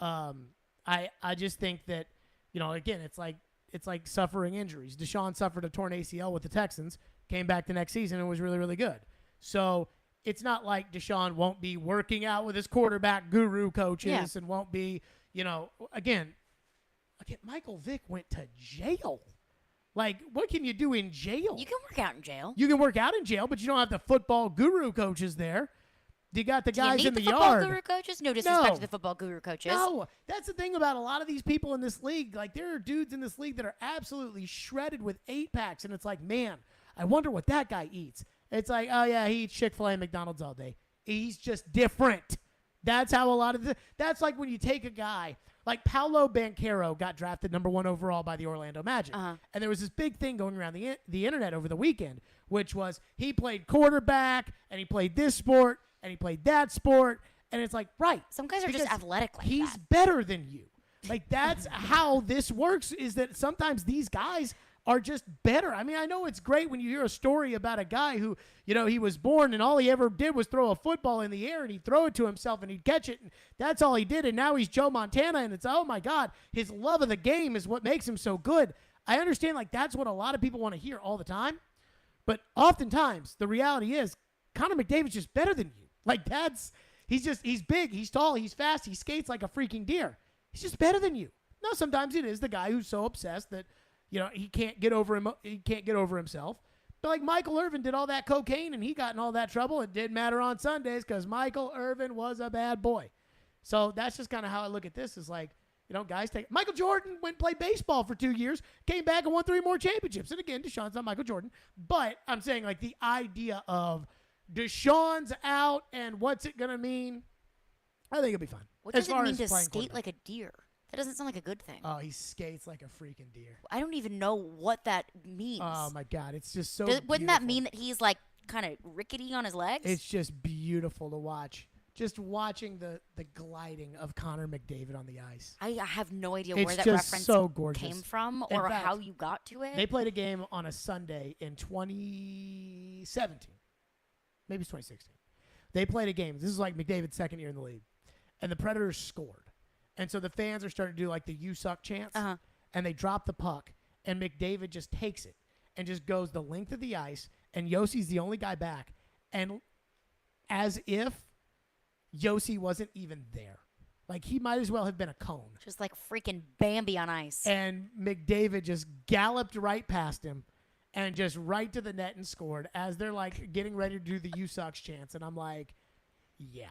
I just think that, again, it's like suffering injuries. Deshaun suffered a torn ACL with the Texans, came back the next season and was really, really good. So it's not like Deshaun won't be working out with his quarterback guru coaches and won't be, again, Michael Vick went to jail. Like, what can you do in jail? You can work out in jail. You can work out in jail, but you don't have the football guru coaches there. You got the guys in the yard. Football guru coaches? No disrespect to the football guru coaches. No, that's the thing about a lot of these people in this league. Like, there are dudes in this league that are absolutely shredded with 8-packs, and it's like, man, I wonder what that guy eats. It's like, oh, yeah, he eats Chick-fil-A and McDonald's all day. He's just different. That's how a lot of that's like when you take a guy like Paolo Banchero got drafted number 1 overall by the Orlando Magic. And there was this big thing going around the internet over the weekend, which was he played quarterback and he played this sport and he played that sport. And it's like, right. Some guys are just athletic like he's that. better than you. Like, that's how this works, is that sometimes these guys are just better. I mean, I know it's great when you hear a story about a guy who, he was born and all he ever did was throw a football in the air and he'd throw it to himself and he'd catch it. And that's all he did. And now he's Joe Montana and it's, oh my God, his love of the game is what makes him so good. I understand, like, that's what a lot of people want to hear all the time. But oftentimes the reality is Connor McDavid's just better than you. Like, he's big, he's tall, he's fast, he skates like a freaking deer. He's just better than you. Now, sometimes it is the guy who's so obsessed that, he can't get over him. He can't get over himself. But like Michael Irvin did all that cocaine and he got in all that trouble. It didn't matter on Sundays because Michael Irvin was a bad boy. So that's just kind of how I look at this. Is like, guys take Michael Jordan went and played baseball for 2 years, came back and won 3 more championships. And again, Deshaun's not Michael Jordan, but I'm saying like the idea of Deshaun's out and what's it gonna mean? I think it'll be fine. What does it mean to skate like a deer? That doesn't sound like a good thing. Oh, he skates like a freaking deer. I don't even know what that means. Oh, my God. It's just so Wouldn't that mean that he's, like, kind of rickety on his legs? It's just beautiful to watch. Just watching the gliding of Connor McDavid on the ice. I have no idea it's where that just reference so gorgeous. came from In or fact, how you got to it. They played a game on a Sunday in 2017. Maybe it's 2016. They played a game. This is like McDavid's second year in the league. And the Predators scored. And so the fans are starting to do like the "you suck" chants, and they drop the puck, and McDavid just takes it and just goes the length of the ice, and Yossi's the only guy back, and as if Yossi wasn't even there. Like, he might as well have been a cone. Just like freaking Bambi on ice. And McDavid just galloped right past him and just right to the net and scored as they're like getting ready to do the "you sucks" chants, and I'm like, yeah.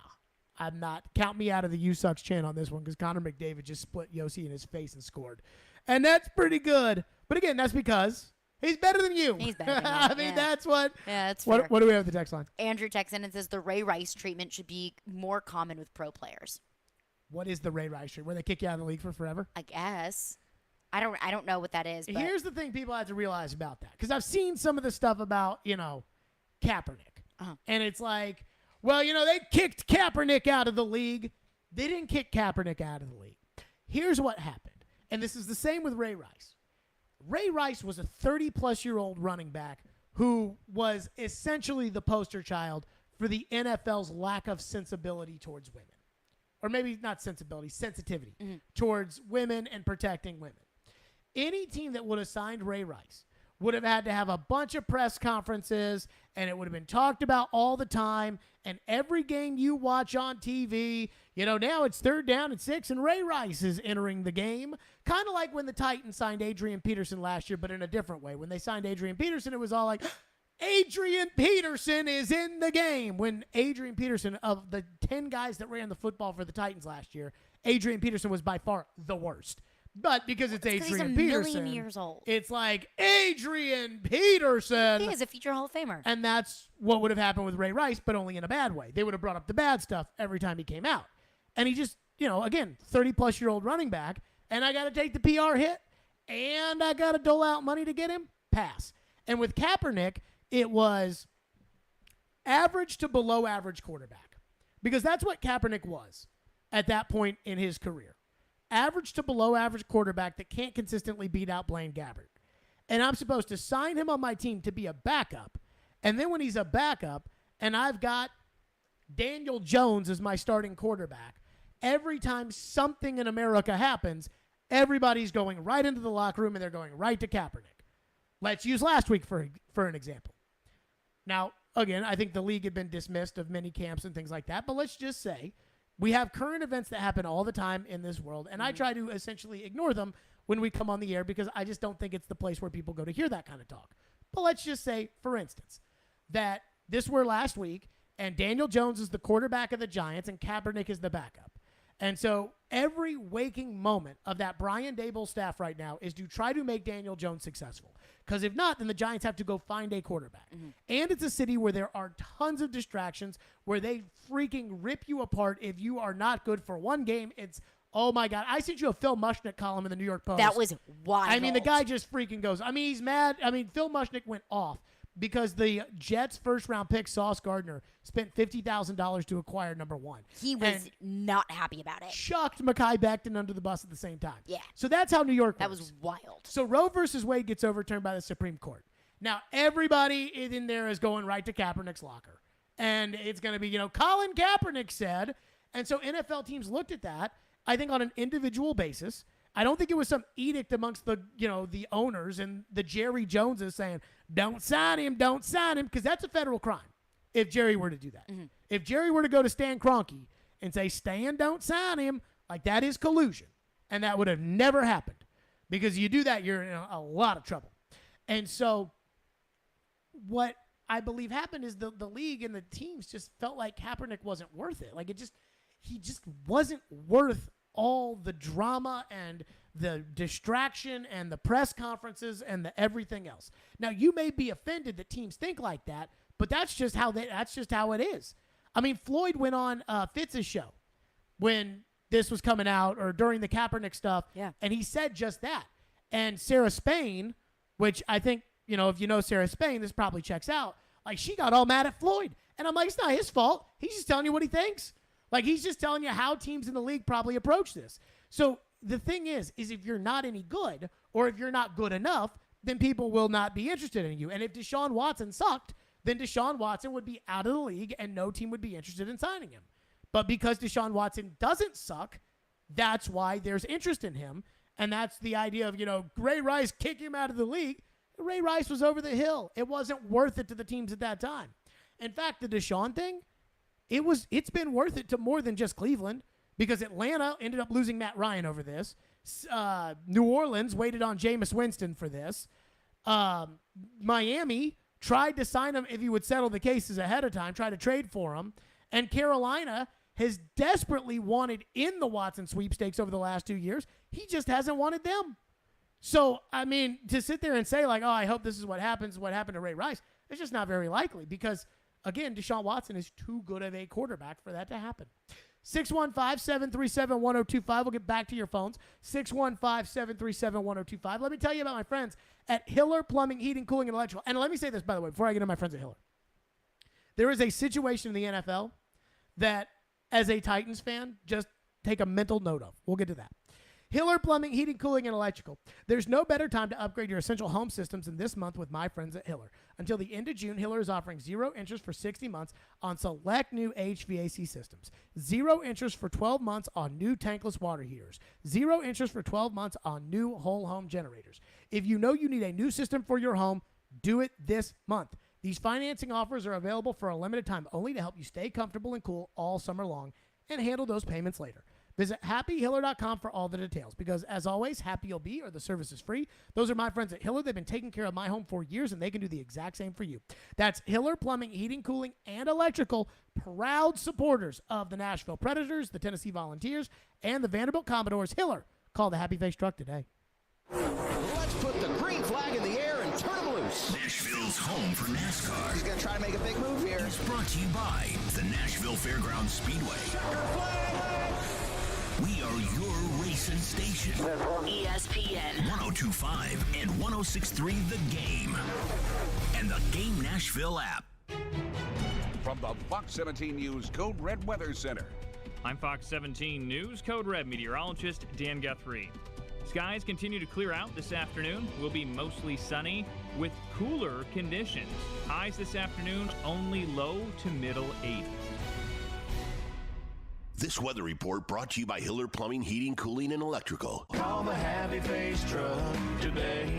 I'm not. Count me out of the "you sucks" chant on this one because Connor McDavid just split Yossi in his face and scored. And that's pretty good. But again, that's because he's better than you. He's better than you. I mean, that's what. Yeah, that's what, fair. What do we have at the text line? Andrew texts in and says the Ray Rice treatment should be more common with pro players. What is the Ray Rice treatment? Where they kick you out of the league for forever? I guess. I don't know what that is. But here's the thing people have to realize about that. Because I've seen some of the stuff about, Kaepernick. And it's like, well, they kicked Kaepernick out of the league. They didn't kick Kaepernick out of the league. Here's what happened. And this is the same with Ray Rice. Ray Rice was a 30-plus-year-old running back who was essentially the poster child for the NFL's lack of sensibility towards women. Or maybe not sensibility, sensitivity towards women and protecting women. Any team that would have signed Ray Rice would have had to have a bunch of press conferences, and it would have been talked about all the time. And every game you watch on TV, now it's 3rd down and 6, and Ray Rice is entering the game. Kind of like when the Titans signed Adrian Peterson last year, but in a different way. When they signed Adrian Peterson, it was all like, Adrian Peterson is in the game. When Adrian Peterson, of the 10 guys that ran the football for the Titans last year, Adrian Peterson was by far the worst. But because it's Adrian Peterson, he's a million years old. It's like Adrian Peterson. He is a future Hall of Famer. And that's what would have happened with Ray Rice, but only in a bad way. They would have brought up the bad stuff every time he came out. And he just, again, 30-plus-year-old running back, and I got to take the PR hit, and I got to dole out money to get him? Pass. And with Kaepernick, it was average to below average quarterback. Because that's what Kaepernick was at that point in his career. Average to below average quarterback that can't consistently beat out Blaine Gabbert. And I'm supposed to sign him on my team to be a backup. And then when he's a backup and I've got Daniel Jones as my starting quarterback, every time something in America happens, everybody's going right into the locker room and they're going right to Kaepernick. Let's use last week for an example. Now, again, I think the league had been dismissed of mini camps and things like that, but let's just say we have current events that happen all the time in this world, and I try to essentially ignore them when we come on the air because I just don't think it's the place where people go to hear that kind of talk. But let's just say, for instance, that this were last week, and Daniel Jones is the quarterback of the Giants, and Kaepernick is the backup. And so every waking moment of that Brian Daboll staff right now is to try to make Daniel Jones successful. Because if not, then the Giants have to go find a quarterback. And it's a city where there are tons of distractions, where they freaking rip you apart if you are not good for one game. It's, oh my God. I sent you a Phil Mushnick column in the New York Post. That was wild. I mean, the guy just freaking goes. I mean, he's mad. I mean, Phil Mushnick went off because the Jets' first-round pick, Sauce Gardner, spent $50,000 to acquire number 1. He was not happy about it. Chucked Mekhi Becton under the bus at the same time. Yeah. So that's how New York works. That was wild. So Roe versus Wade gets overturned by the Supreme Court. Now, everybody in there is going right to Kaepernick's locker. And it's going to be, Colin Kaepernick said. And so NFL teams looked at that, I think, on an individual basis. I don't think it was some edict amongst the, the owners and the Jerry Joneses saying, don't sign him, because that's a federal crime if Jerry were to do that. If Jerry were to go to Stan Kroenke and say, Stan, don't sign him, like that is collusion. And that would have never happened because you do that, you're in a lot of trouble. And so what I believe happened is the league and the teams just felt like Kaepernick wasn't worth it. Like he just wasn't worth all the drama and the distraction and the press conferences and the everything else. Now, you may be offended that teams think like that, but that's just how it is. I mean, Floyd went on Fitz's show when this was coming out or during the Kaepernick stuff, and he said just that. And Sarah Spain, which I think, if you know Sarah Spain, this probably checks out. Like, she got all mad at Floyd. And I'm like, it's not his fault. He's just telling you what he thinks. Like, he's just telling you how teams in the league probably approach this. So the thing is if you're not any good or if you're not good enough, then people will not be interested in you. And if Deshaun Watson sucked, then Deshaun Watson would be out of the league and no team would be interested in signing him. But because Deshaun Watson doesn't suck, that's why there's interest in him. And that's the idea of, Ray Rice kick him out of the league. Ray Rice was over the hill. It wasn't worth it to the teams at that time. In fact, the Deshaun thing, it's been worth it to more than just Cleveland because Atlanta ended up losing Matt Ryan over this. New Orleans waited on Jameis Winston for this. Miami tried to sign him if he would settle the cases ahead of time, tried to trade for him. And Carolina has desperately wanted in the Watson sweepstakes over the last 2 years. He just hasn't wanted them. So, I mean, to sit there and say, like, oh, I hope this is what happens, what happened to Ray Rice, it's just not very likely because, again, Deshaun Watson is too good of a quarterback for that to happen. 615-737-1025. We'll get back to your phones. 615-737-1025. Let me tell you about my friends at Hiller Plumbing, Heating, Cooling, and Electrical. And let me say this, by the way, before I get to my friends at Hiller. There is a situation in the NFL that, as a Titans fan, just take a mental note of. We'll get to that. Hiller Plumbing, Heating, Cooling, and Electrical. There's no better time to upgrade your essential home systems than this month with my friends at Hiller. Until the end of June, Hiller is offering 0 interest for 60 months on select new HVAC systems. 0 interest for 12 months on new tankless water heaters. 0 interest for 12 months on new whole home generators. If you know you need a new system for your home, do it this month. These financing offers are available for a limited time only to help you stay comfortable and cool all summer long and handle those payments later. Visit happyhiller.com for all the details because, as always, happy you'll be or the service is free. Those are my friends at Hiller. They've been taking care of my home for years, and they can do the exact same for you. That's Hiller Plumbing, Heating, Cooling, and Electrical, proud supporters of the Nashville Predators, the Tennessee Volunteers, and the Vanderbilt Commodores. Hiller, call the Happy Face Truck today. Let's put the green flag in the air and turn them loose. Nashville's home for NASCAR. He's going to try to make a big move here. Is brought to you by the Nashville Fairgrounds Speedway. We are your racing station. ESPN 102.5 and 106.3 The Game. And the Game Nashville app. From the Fox 17 News Code Red Weather Center. I'm Fox 17 News Code Red meteorologist Dan Guthrie. Skies continue to clear out this afternoon. Will be mostly sunny with cooler conditions. Highs this afternoon only low to middle 80s. This weather report brought to you by Hiller Plumbing, Heating, Cooling, and Electrical. Call the Happy Face Truck today.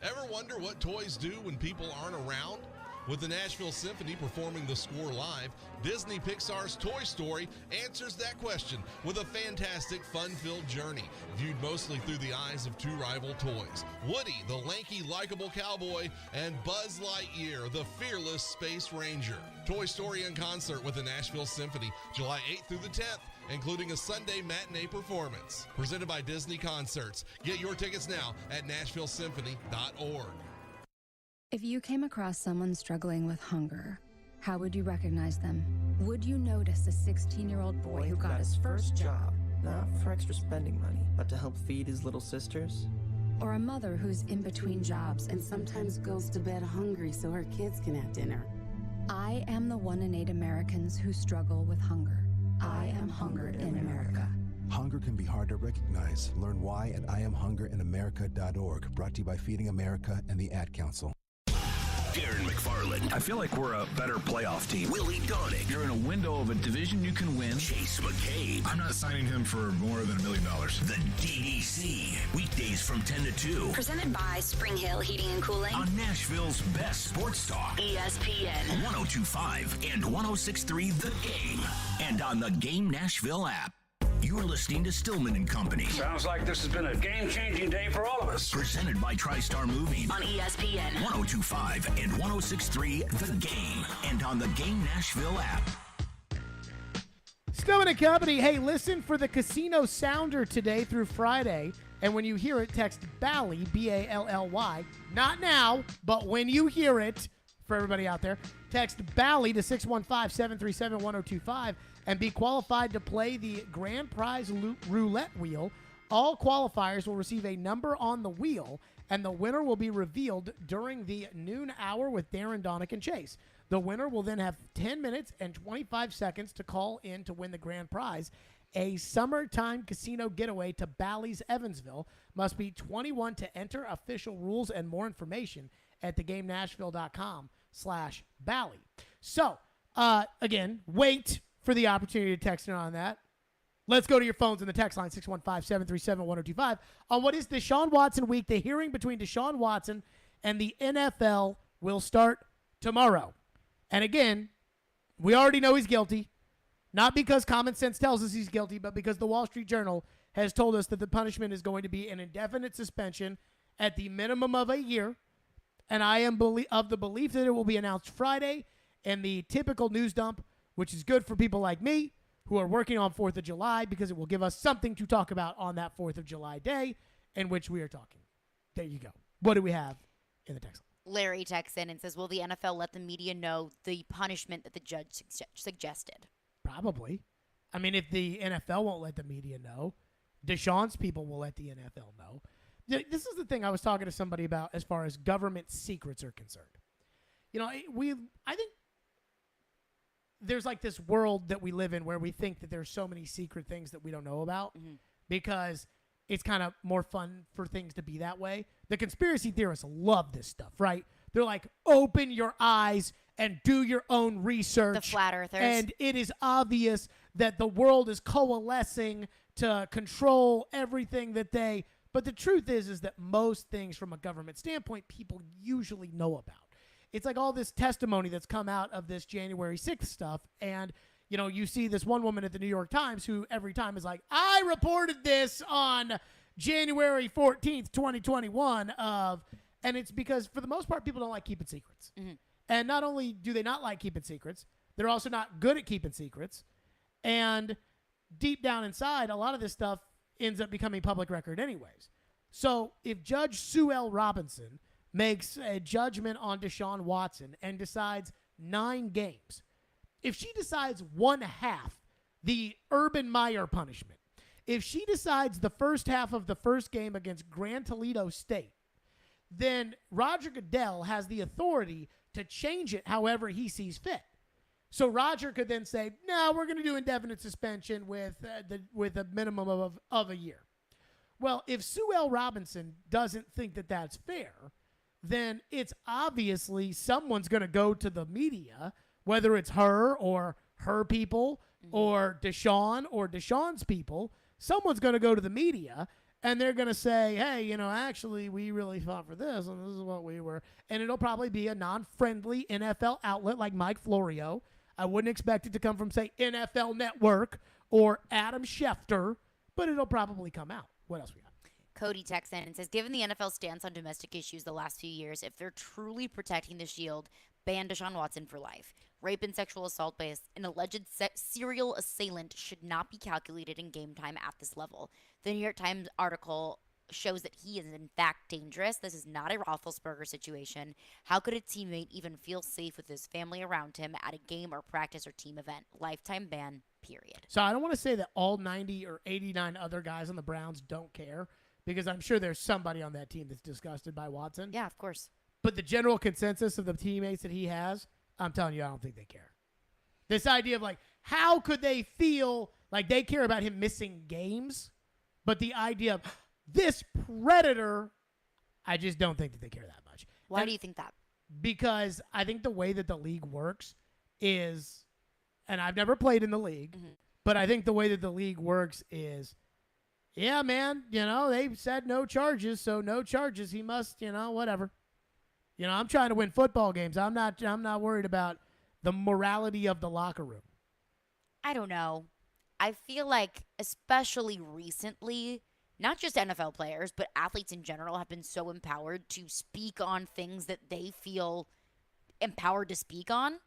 Ever wonder what toys do when people aren't around? With the Nashville Symphony performing the score live, Disney Pixar's Toy Story answers that question with a fantastic, fun-filled journey, viewed mostly through the eyes of two rival toys. Woody, the lanky, likable cowboy, and Buzz Lightyear, the fearless Space Ranger. Toy Story in concert with the Nashville Symphony, July 8th through the 10th, including a Sunday matinee performance. Presented by Disney Concerts. Get your tickets now at NashvilleSymphony.org. If you came across someone struggling with hunger, how would you recognize them? Would you notice a 16-year-old boy who got his first job? Not for extra spending money, but to help feed his little sisters? Or a mother who's in between jobs and sometimes goes to bed hungry so her kids can have dinner? I am the 1 in 8 Americans who struggle with hunger. I am hungered in America. Hunger can be hard to recognize. Learn why at IamHungeringAmerica.org. Brought to you by Feeding America and the Ad Council. Darren McFarland. I feel like we're a better playoff team. Willie Donick. You're in a window of a division you can win. Chase McCabe. I'm not signing him for more than $1 million. The DDC. Weekdays from 10 to 2. Presented by Spring Hill Heating and Cooling. On Nashville's best sports talk. ESPN 102.5 and 106.3 The Game. And on the Game Nashville app. You're listening to Stillman and Company. Sounds like this has been a game-changing day for all of us. Presented by TriStar Moving. on ESPN 102.5 and 106.3 The Game. And on the Game Nashville app. Stillman and Company, hey, listen for the Casino Sounder today through Friday. And when you hear it, text Bally, B-A-L-L-Y. Not now, but when you hear it, for everybody out there, text Bally to 615-737-1025 and be qualified to play the grand prize roulette wheel. All qualifiers will receive a number on the wheel, and the winner will be revealed during the noon hour with Darren, Donick, and Chase. The winner will then have 10 minutes and 25 seconds to call in to win the grand prize, a summertime casino getaway to Bally's Evansville. Must be 21 to enter. Official rules and more information at thegamenashville.com/Bally. So, again, wait for the opportunity to text in on that. Let's go to your phones in the text line, 615-737-1025. On what is Deshaun Watson week, the hearing between Deshaun Watson and the NFL will start tomorrow. And again, we already know he's guilty. Not because common sense tells us he's guilty, but because the Wall Street Journal has told us that the punishment is going to be an indefinite suspension at the minimum of a year. And I am of the belief that it will be announced Friday in the typical news dump, which is good for people like me who are working on 4th of July because it will give us something to talk about on that 4th of July day in which we are talking. There you go. What do we have in the text? Larry texts in and says, will the NFL let the media know the punishment that the judge suggested? Probably. I mean, if the NFL won't let the media know, Deshaun's people will let the NFL know. This is the thing I was talking to somebody about as far as government secrets are concerned. You know, I think there's like this world that we live in where we think that there's so many secret things that we don't know about. Mm-hmm. because it's kind of more fun for things to be that way. The conspiracy theorists love this stuff, right? They're like, open your eyes and do your own research. The flat earthers. And it is obvious that the world is coalescing to control everything that they... But the truth is that most things from a government standpoint, people usually know about. It's like all this testimony that's come out of this January 6th stuff. And, you know, you see this one woman at the New York Times who every time is like, I reported this on January 14th, 2021 and it's because for the most part, people don't like keeping secrets. Mm-hmm. And not only do they not like keeping secrets, they're also not good at keeping secrets. And deep down inside, a lot of this stuff ends up becoming public record anyways. So if Judge Sue L. Robinson makes a judgment on Deshaun Watson and decides 9 games, if she decides 1/2 the Urban Meyer punishment, if she decides the first half of the first game against Grand Toledo State, then Roger Goodell has the authority to change it however he sees fit. So Roger could then say, no, we're going to do indefinite suspension with a minimum of a year. Well, if Sue L. Robinson doesn't think that that's fair, then it's obviously someone's going to go to the media, whether it's her or her people or Deshaun or Deshaun's people. Someone's going to go to the media and they're going to say, hey, you know, actually, we really fought for this, and this is what we were. And it'll probably be a non-friendly NFL outlet like Mike Florio. I wouldn't expect it to come from, say, NFL Network or Adam Schefter, but it'll probably come out. What else we got? Cody texts in and says, given the NFL's stance on domestic issues the last few years, if they're truly protecting the shield, ban Deshaun Watson for life. Rape and sexual assault by an alleged serial assailant should not be calculated in game time at this level. The New York Times article shows that he is in fact dangerous. This is not a Roethlisberger situation. How could a teammate even feel safe with his family around him at a game or practice or team event? Lifetime ban, period. So I don't want to say that all 90 or 89 other guys on the Browns don't care, because I'm sure there's somebody on that team that's disgusted by Watson. Yeah, of course. But the general consensus of the teammates that he has, I'm telling you, I don't think they care. This idea of like, how could they feel like they care about him missing games? But the idea of this predator, I just don't think that they care that much. Why do you think that? Because I think the way that the league works is, and I've never played in the league, but I think the way that the league works is, yeah, man, you know, they said no charges, so no charges. He must, you know, whatever. You know, I'm trying to win football games. I'm not worried about the morality of the locker room. I don't know. I feel like, especially recently, not just NFL players, but athletes in general have been so empowered to speak on things that they feel empowered to speak on.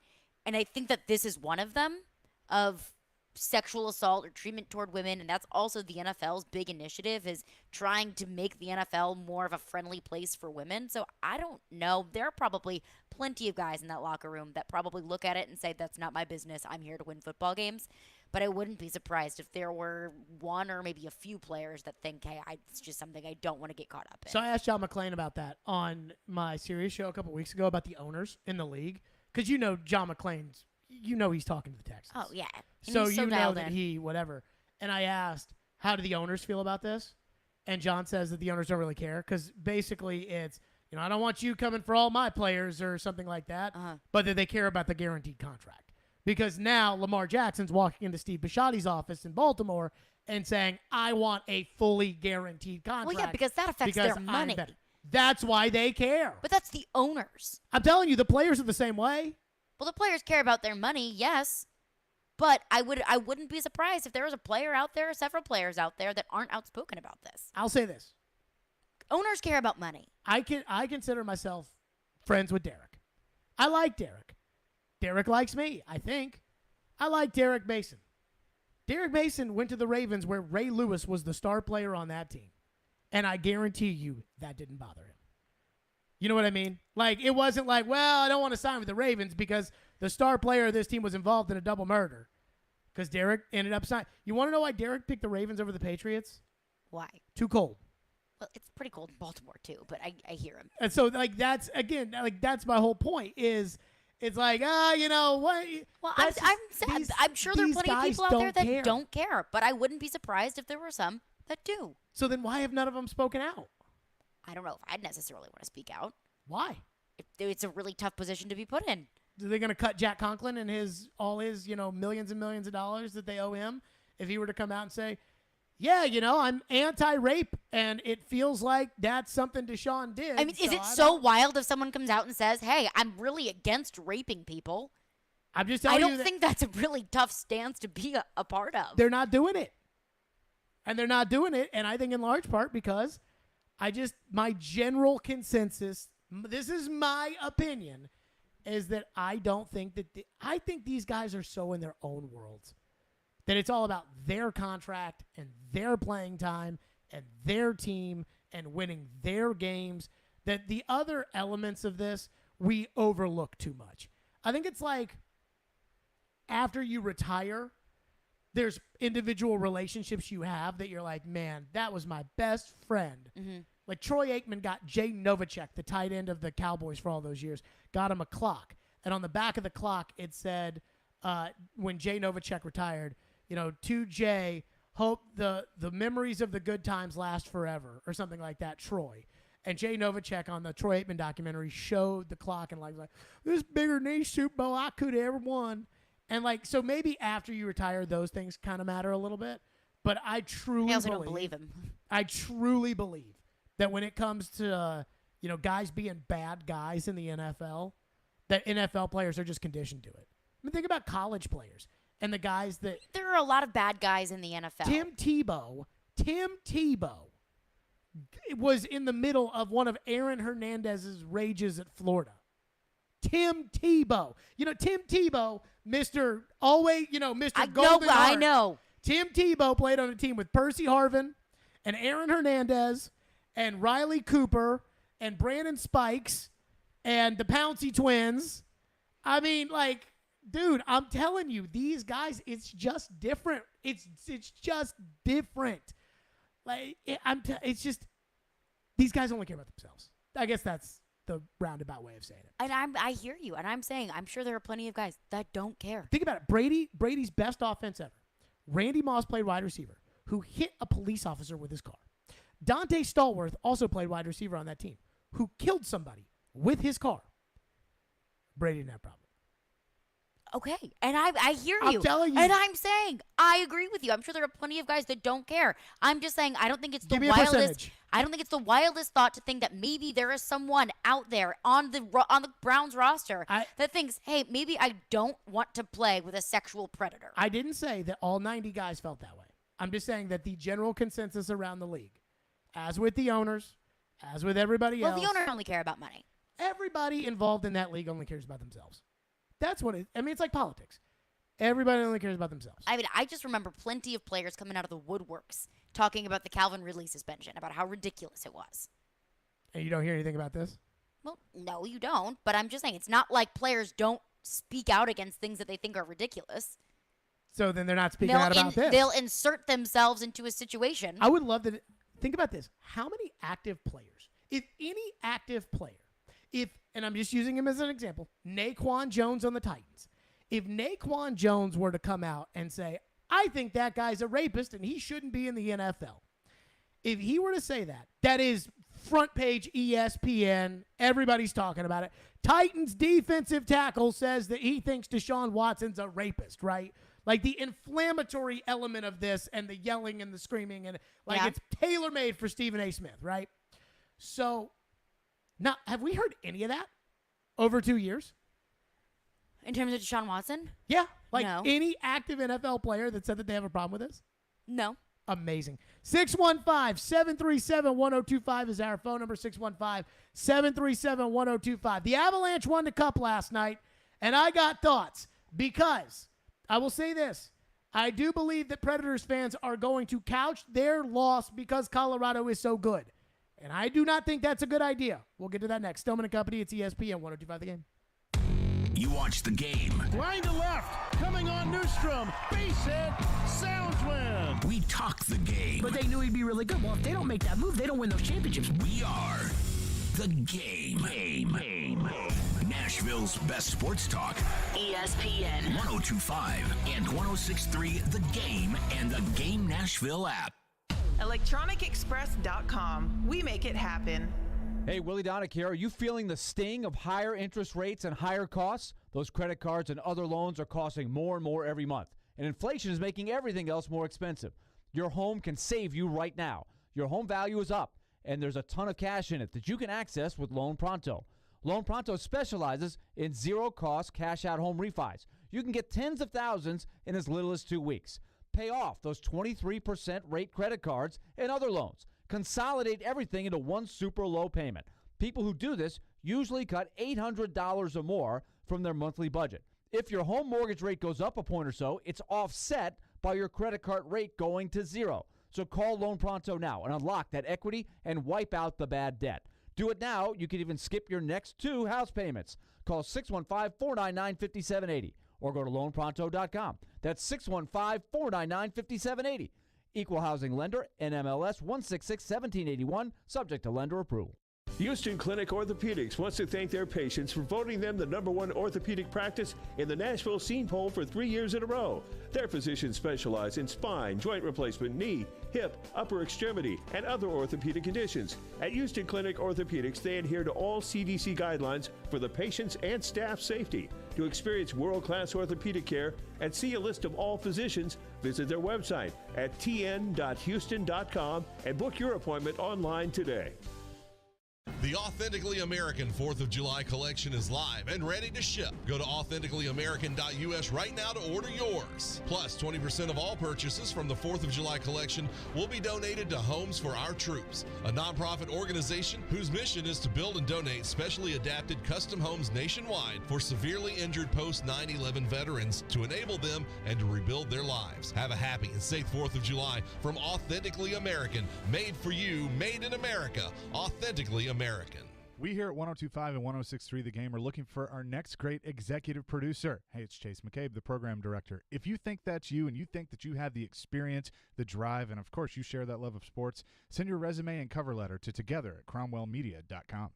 And I think that this is one of them, of sexual assault or treatment toward women. And that's also the NFL's big initiative, is trying to make the NFL more of a friendly place for women. So I don't know. There are probably plenty of guys in that locker room that probably look at it and say, that's not my business. I'm here to win football games. But I wouldn't be surprised if there were one or maybe a few players that think, hey, it's just something I don't want to get caught up in. So I asked John McClain about that on my Sirius show a couple weeks ago about the owners in the league. Because you know John McClain's, you know he's talking to the Texans. Oh, yeah. And So he's you know dialed that in. he, whatever. And I asked, how do the owners feel about this? And John says that the owners don't really care because basically it's, you know, I don't want you coming for all my players or something like that, but that they care about the guaranteed contract. Because now Lamar Jackson's walking into Steve Bisciotti's office in Baltimore and saying, I want a fully guaranteed contract. Well, yeah, because that affects their I'm money. better. That's why they care. But that's the owners. I'm telling you, the players are the same way. Well, the players care about their money, yes. But I wouldn't be surprised if there was a player out there, or several players out there that aren't outspoken about this. I'll say this. Owners care about money. I consider myself friends with Derek. I like Derek. Derek likes me, I think. I like Derek Mason. Derek Mason went to the Ravens where Ray Lewis was the star player on that team. And I guarantee you that didn't bother him. You know what I mean? Like, it wasn't like, well, I don't want to sign with the Ravens because the star player of this team was involved in a double murder. Because Derek ended up signing. You want to know why Derek picked the Ravens over the Patriots? Why? Too cold. Well, it's pretty cold in Baltimore, too, but I hear him. And so, like, that's, again, like, that's my whole point is, it's like, you know, what? Well, I'm sure there are plenty of people out there that don't care, but I wouldn't be surprised if there were some that do. So then why have none of them spoken out? I don't know if I'd necessarily want to speak out. Why? It's a really tough position to be put in. Are they going to cut Jack Conklin and all his millions and millions of dollars that they owe him if he were to come out and say, yeah, I'm anti-rape, and it feels like that's something Deshaun did. I mean, is it so wild if someone comes out and says, hey, I'm really against raping people? I'm just telling you. I don't think that's a really tough stance to be a part of. They're not doing it. And they're not doing it, and I think in large part because my general consensus, this is my opinion, is that I don't think that I think these guys are so in their own worlds that it's all about their contract and their playing time and their team and winning their games, that the other elements of this we overlook too much. I think it's like after you retire, there's individual relationships you have that you're like, man, that was my best friend. Mm-hmm. Like Troy Aikman got Jay Novacek, the tight end of the Cowboys for all those years, got him a clock. And on the back of the clock, it said, when Jay Novacek retired, to Jay, hope the memories of the good times last forever, or something like that, Troy. And Jay Novacek on the Troy Aikman documentary showed the clock and like this bigger than any Super Bowl I could have ever won. And so maybe after you retire, those things kind of matter a little bit. But I also don't believe him. I truly believe that when it comes to guys being bad guys in the NFL, that NFL players are just conditioned to it. I mean, think about college players and the guys that there are a lot of bad guys in the NFL. Tim Tebow was in the middle of one of Aaron Hernandez's rages at Florida. Tim Tebow. Tim Tebow, Mr. Always, Mr. Golden Heart. I know. Tim Tebow played on a team with Percy Harvin and Aaron Hernandez and Riley Cooper and Brandon Spikes and the Pouncey twins. I mean, dude, I'm telling you, these guys, it's just different. It's just different. It's just these guys only care about themselves. I guess that's the roundabout way of saying it. And I hear you, and I'm saying I'm sure there are plenty of guys that don't care. Think about it. Brady's best offense ever. Randy Moss played wide receiver, who hit a police officer with his car. Dante Stallworth also played wide receiver on that team, who killed somebody with his car. Brady didn't have a problem. Okay, and I hear you. I'm telling you. And I'm saying I agree with you. I'm sure there are plenty of guys that don't care. I'm just saying I don't think it's the wildest. I don't think it's the wildest thought to think that maybe there is someone out there on the Browns roster that thinks, hey, maybe I don't want to play with a sexual predator. I didn't say that all 90 guys felt that way. I'm just saying that the general consensus around the league, as with the owners, as with everybody else. Well, the owners only care about money. Everybody involved in that league only cares about themselves. That's what it's like politics. Everybody only cares about themselves. I mean, I just remember plenty of players coming out of the woodworks talking about the Calvin Ridley suspension, about how ridiculous it was. And you don't hear anything about this? Well, no, you don't. But I'm just saying, it's not like players don't speak out against things that they think are ridiculous. So then they're not speaking out about this. They'll insert themselves into a situation. I would love to think about this. How many active players, if any active player, and I'm just using him as an example, Naquan Jones on the Titans. If Naquan Jones were to come out and say, I think that guy's a rapist and he shouldn't be in the NFL. If he were to say that is front page ESPN. Everybody's talking about it. Titans defensive tackle says that he thinks Deshaun Watson's a rapist, right? Like the inflammatory element of this and the yelling and the screaming and it's tailor-made for Stephen A. Smith, right? So now, have we heard any of that over 2 years? In terms of Deshaun Watson? Yeah. No. Any active NFL player that said that they have a problem with this? No. Amazing. 615-737-1025 is our phone number, 615-737-1025. The Avalanche won the Cup last night, and I got thoughts because I will say this. I do believe that Predators fans are going to couch their loss because Colorado is so good. And I do not think that's a good idea. We'll get to that next. Stillman & Company, it's ESPN 102.5 The Game. You watch the game. Line to left, coming on Newstrom. Base hit, Soundsman. We talk the game. But they knew he'd be really good. Well, if they don't make that move, they don't win those championships. We are the game. Nashville's best sports talk. ESPN 102.5 and 106.3 The Game and the Game Nashville app. ElectronicExpress.com. We make it happen. Hey, Willie Donick here. Are you feeling the sting of higher interest rates and higher costs? Those credit cards and other loans are costing more and more every month, and inflation is making everything else more expensive. Your home can save you right now. Your home value is up, and there's a ton of cash in it that you can access with Loan Pronto. Loan Pronto specializes in zero-cost cash-out home refis. You can get tens of thousands in as little as 2 weeks. Pay off those 23% rate credit cards and other loans. Consolidate everything into one super low payment. People who do this usually cut $800 or more from their monthly budget. If your home mortgage rate goes up a point or so, it's offset by your credit card rate going to zero. So call Loan Pronto now and unlock that equity and wipe out the bad debt. Do it now. You can even skip your next 2 house payments. Call 615-499-5780 or go to loanpronto.com. That's 615-499-5780. Equal housing lender, NMLS 166-1781, subject to lender approval. Houston Clinic Orthopedics wants to thank their patients for voting them the #1 orthopedic practice in the Nashville Scene Poll for 3 years in a row. Their physicians specialize in spine, joint replacement, knee, hip, upper extremity, and other orthopedic conditions. At Houston Clinic Orthopedics, they adhere to all CDC guidelines for the patient's and staff safety. To experience world-class orthopedic care and see a list of all physicians, visit their website at tn.houston.com and book your appointment online today. The Authentically American 4th of July collection is live and ready to ship. Go to authenticallyamerican.us right now to order yours. Plus, 20% of all purchases from the 4th of July collection will be donated to Homes for Our Troops, a nonprofit organization whose mission is to build and donate specially adapted custom homes nationwide for severely injured post-9/11 veterans to enable them and to rebuild their lives. Have a happy and safe 4th of July from Authentically American. Made for you, made in America. Authentically American. We here at 102.5 and 106.3 The Game are looking for our next great executive producer. Hey, it's Chase McCabe, the program director. If you think that's you and you think that you have the experience, the drive, and of course you share that love of sports, send your resume and cover letter to together@cromwellmedia.com.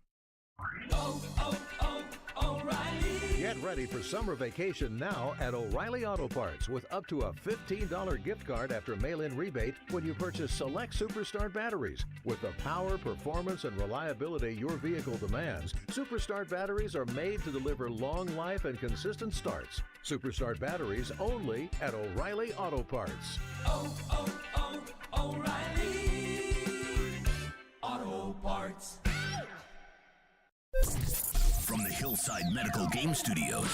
O'Reilly. Get ready for summer vacation now at O'Reilly Auto Parts with up to a $15 gift card after mail-in rebate when you purchase select Superstart batteries. With the power, performance, and reliability your vehicle demands, Superstart batteries are made to deliver long life and consistent starts. Superstart batteries only at O'Reilly Auto Parts. O'Reilly Auto Parts. From the Hillside Medical Game Studios,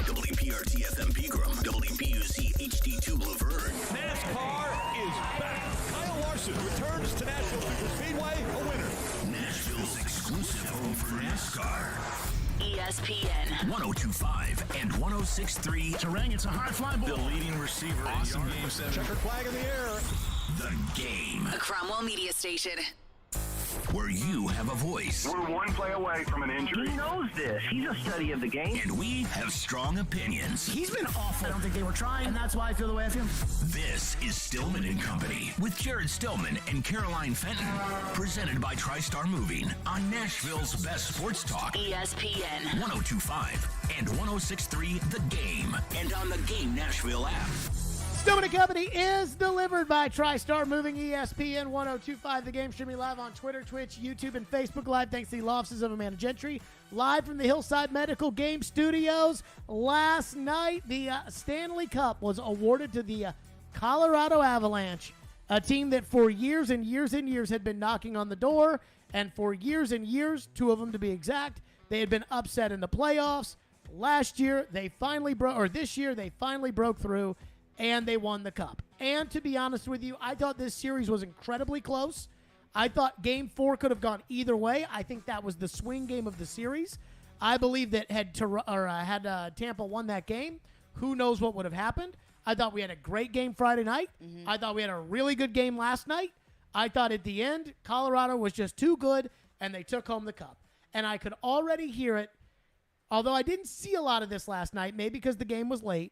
WPRT FM Pegram, WPUC HD2 Laverne. NASCAR is back. Kyle Larson returns to Nashville Superspeedway a winner. Nashville's exclusive home for NASCAR. ESPN 102.5 and 106.3. Terang, it's a high fly ball. The leading receiver. Awesome Game 7. Checkered flag in the air. The Game. A Cromwell Media Station. Where you have a voice. We're one play away from an injury. He knows this. He's a study of the game. And we have strong opinions. He's been awful. I don't think they were trying, and that's why I feel the way I feel. This is Stillman and Company with Jared Stillman and Caroline Fenton. Presented by TriStar Moving on Nashville's best sports talk. ESPN 102.5 and 106.3 The Game. And on the Game Nashville app. Stillman & Company is delivered by TriStar Moving, ESPN 102.5. The Game streaming live on Twitter, Twitch, YouTube, and Facebook Live. Thanks to the law offices of Amanda Gentry. Live from the Hillside Medical Game Studios. Last night, the Stanley Cup was awarded to the Colorado Avalanche, a team that for years and years and years had been knocking on the door, and for years and years, 2 of them to be exact, they had been upset in the playoffs. Last year, they finally this year, they finally broke through, and they won the cup. And to be honest with you, I thought this series was incredibly close. I thought Game 4 could have gone either way. I think that was the swing game of the series. I believe that had Tampa won that game, who knows what would have happened. I thought we had a great game Friday night. Mm-hmm. I thought we had a really good game last night. I thought at the end, Colorado was just too good, and they took home the cup. And I could already hear it, although I didn't see a lot of this last night, maybe because the game was late.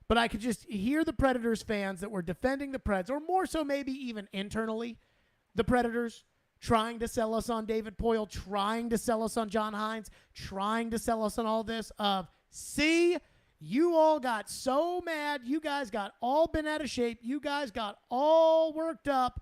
But I could just hear the Predators fans that were defending the Preds, or more so maybe even internally, the Predators trying to sell us on David Poile, trying to sell us on John Hines, trying to sell us on all this of, see, you all got so mad. You guys got all bent out of shape. You guys got all worked up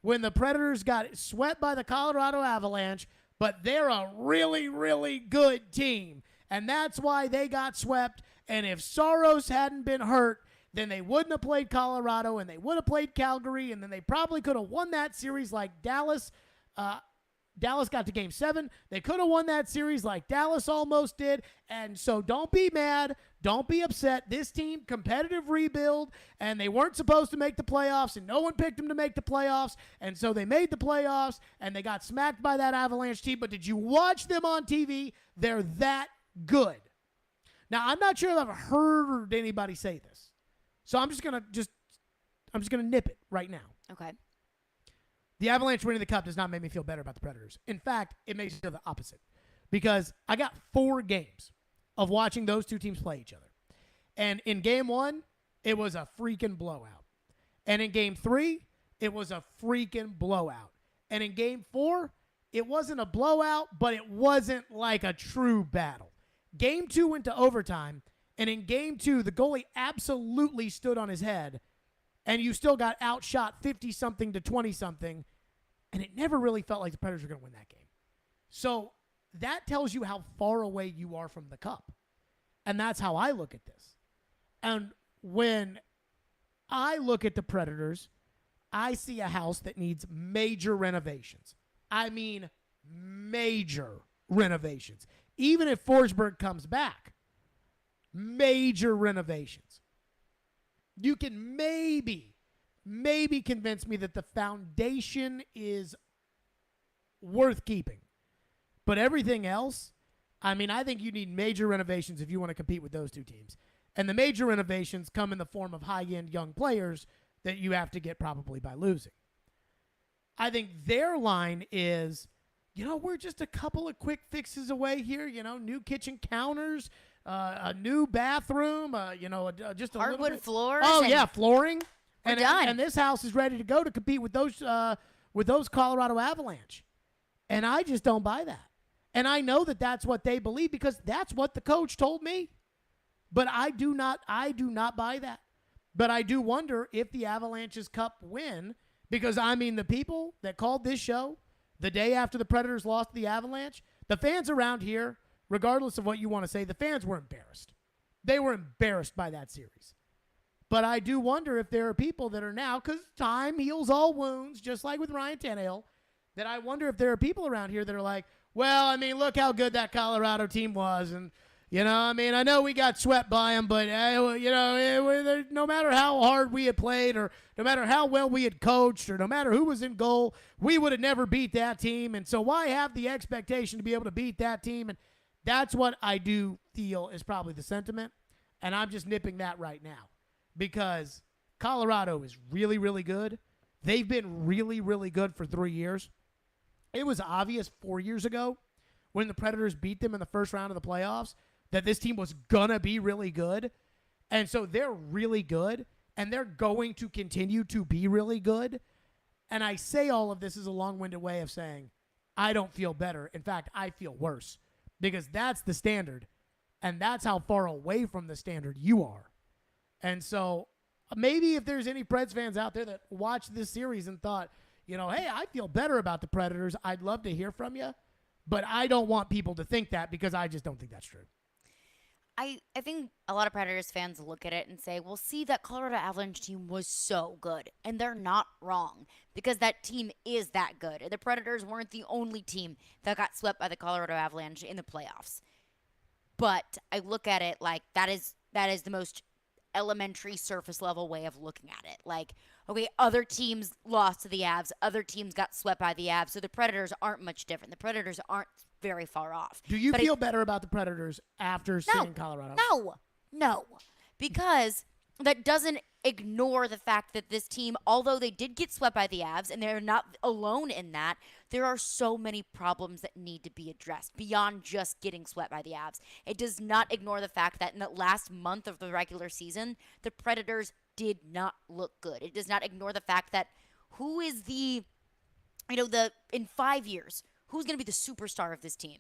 when the Predators got swept by the Colorado Avalanche, but they're a really, really good team. And that's why they got swept. And if Soros hadn't been hurt, then they wouldn't have played Colorado, and they would have played Calgary, and then they probably could have won that series like Dallas. Dallas got to Game 7. They could have won that series like Dallas almost did. And so don't be mad. Don't be upset. This team, competitive rebuild, and they weren't supposed to make the playoffs, and no one picked them to make the playoffs. And so they made the playoffs, and they got smacked by that Avalanche team. But did you watch them on TV? They're that good. Now, I'm not sure if I've heard anybody say this. So I'm just gonna nip it right now. Okay. The Avalanche winning the Cup does not make me feel better about the Predators. In fact, it makes me feel the opposite. Because I got 4 games of watching those two teams play each other. And in Game 1, it was a freaking blowout. And in Game 3, it was a freaking blowout. And in Game 4, it wasn't a blowout, but it wasn't like a true battle. Game 2 went to overtime. And in Game 2, the goalie absolutely stood on his head, and you still got outshot 50-something to 20-something, and it never really felt like the Predators were going to win that game. So that tells you how far away you are from the Cup, and that's how I look at this. And when I look at the Predators, I see a house that needs major renovations. I mean major renovations. Even if Forsberg comes back, major renovations. You can maybe convince me that the foundation is worth keeping. But everything else, I mean, I think you need major renovations if you want to compete with those two teams. And the major renovations come in the form of high-end young players that you have to get probably by losing. I think their line is, we're just a couple of quick fixes away here, new kitchen counters, a new bathroom, just a hardwood little bit. floors. Oh yeah, flooring. We're done. And this house is ready to go to compete with those Colorado Avalanche. And I just don't buy that. And I know that that's what they believe because that's what the coach told me. But I do not buy that. But I do wonder if the Avalanche's Cup win, because I mean the people that called this show the day after the Predators lost to the Avalanche, the fans around here, regardless of what you want to say, the fans were embarrassed. They were embarrassed by that series. But I do wonder if there are people that are now, because time heals all wounds, just like with Ryan Tannehill, that I wonder if there are people around here that are like, well, I mean, look how good that Colorado team was. And, I know we got swept by them, but, no matter how hard we had played or no matter how well we had coached or no matter who was in goal, we would have never beat that team. And so why have the expectation to be able to beat that team? And that's what I do feel is probably the sentiment, and I'm just nipping that right now because Colorado is really, really good. They've been really, really good for 3 years. It was obvious 4 years ago when the Predators beat them in the first round of the playoffs that this team was going to be really good, and so they're really good, and they're going to continue to be really good. And I say all of this as a long-winded way of saying I don't feel better. In fact, I feel worse. Because that's the standard, and that's how far away from the standard you are. And so maybe if there's any Preds fans out there that watched this series and thought, hey, I feel better about the Predators, I'd love to hear from you. But I don't want people to think that because I just don't think that's true. I think a lot of Predators fans look at it and say, well, see, that Colorado Avalanche team was so good. And they're not wrong because that team is that good. The Predators weren't the only team that got swept by the Colorado Avalanche in the playoffs. But I look at it like that is the most elementary surface level way of looking at it. Like, okay, other teams lost to the Avs. Other teams got swept by the Avs. So the Predators aren't much different. The Predators aren't very far off. Do you feel better about the Predators after seeing Colorado? No. Because that doesn't ignore the fact that this team, although they did get swept by the Avs, and they're not alone in that, there are so many problems that need to be addressed beyond just getting swept by the Avs. It does not ignore the fact that in the last month of the regular season, the Predators did not look good. It does not ignore the fact that who is in 5 years, who's going to be the superstar of this team?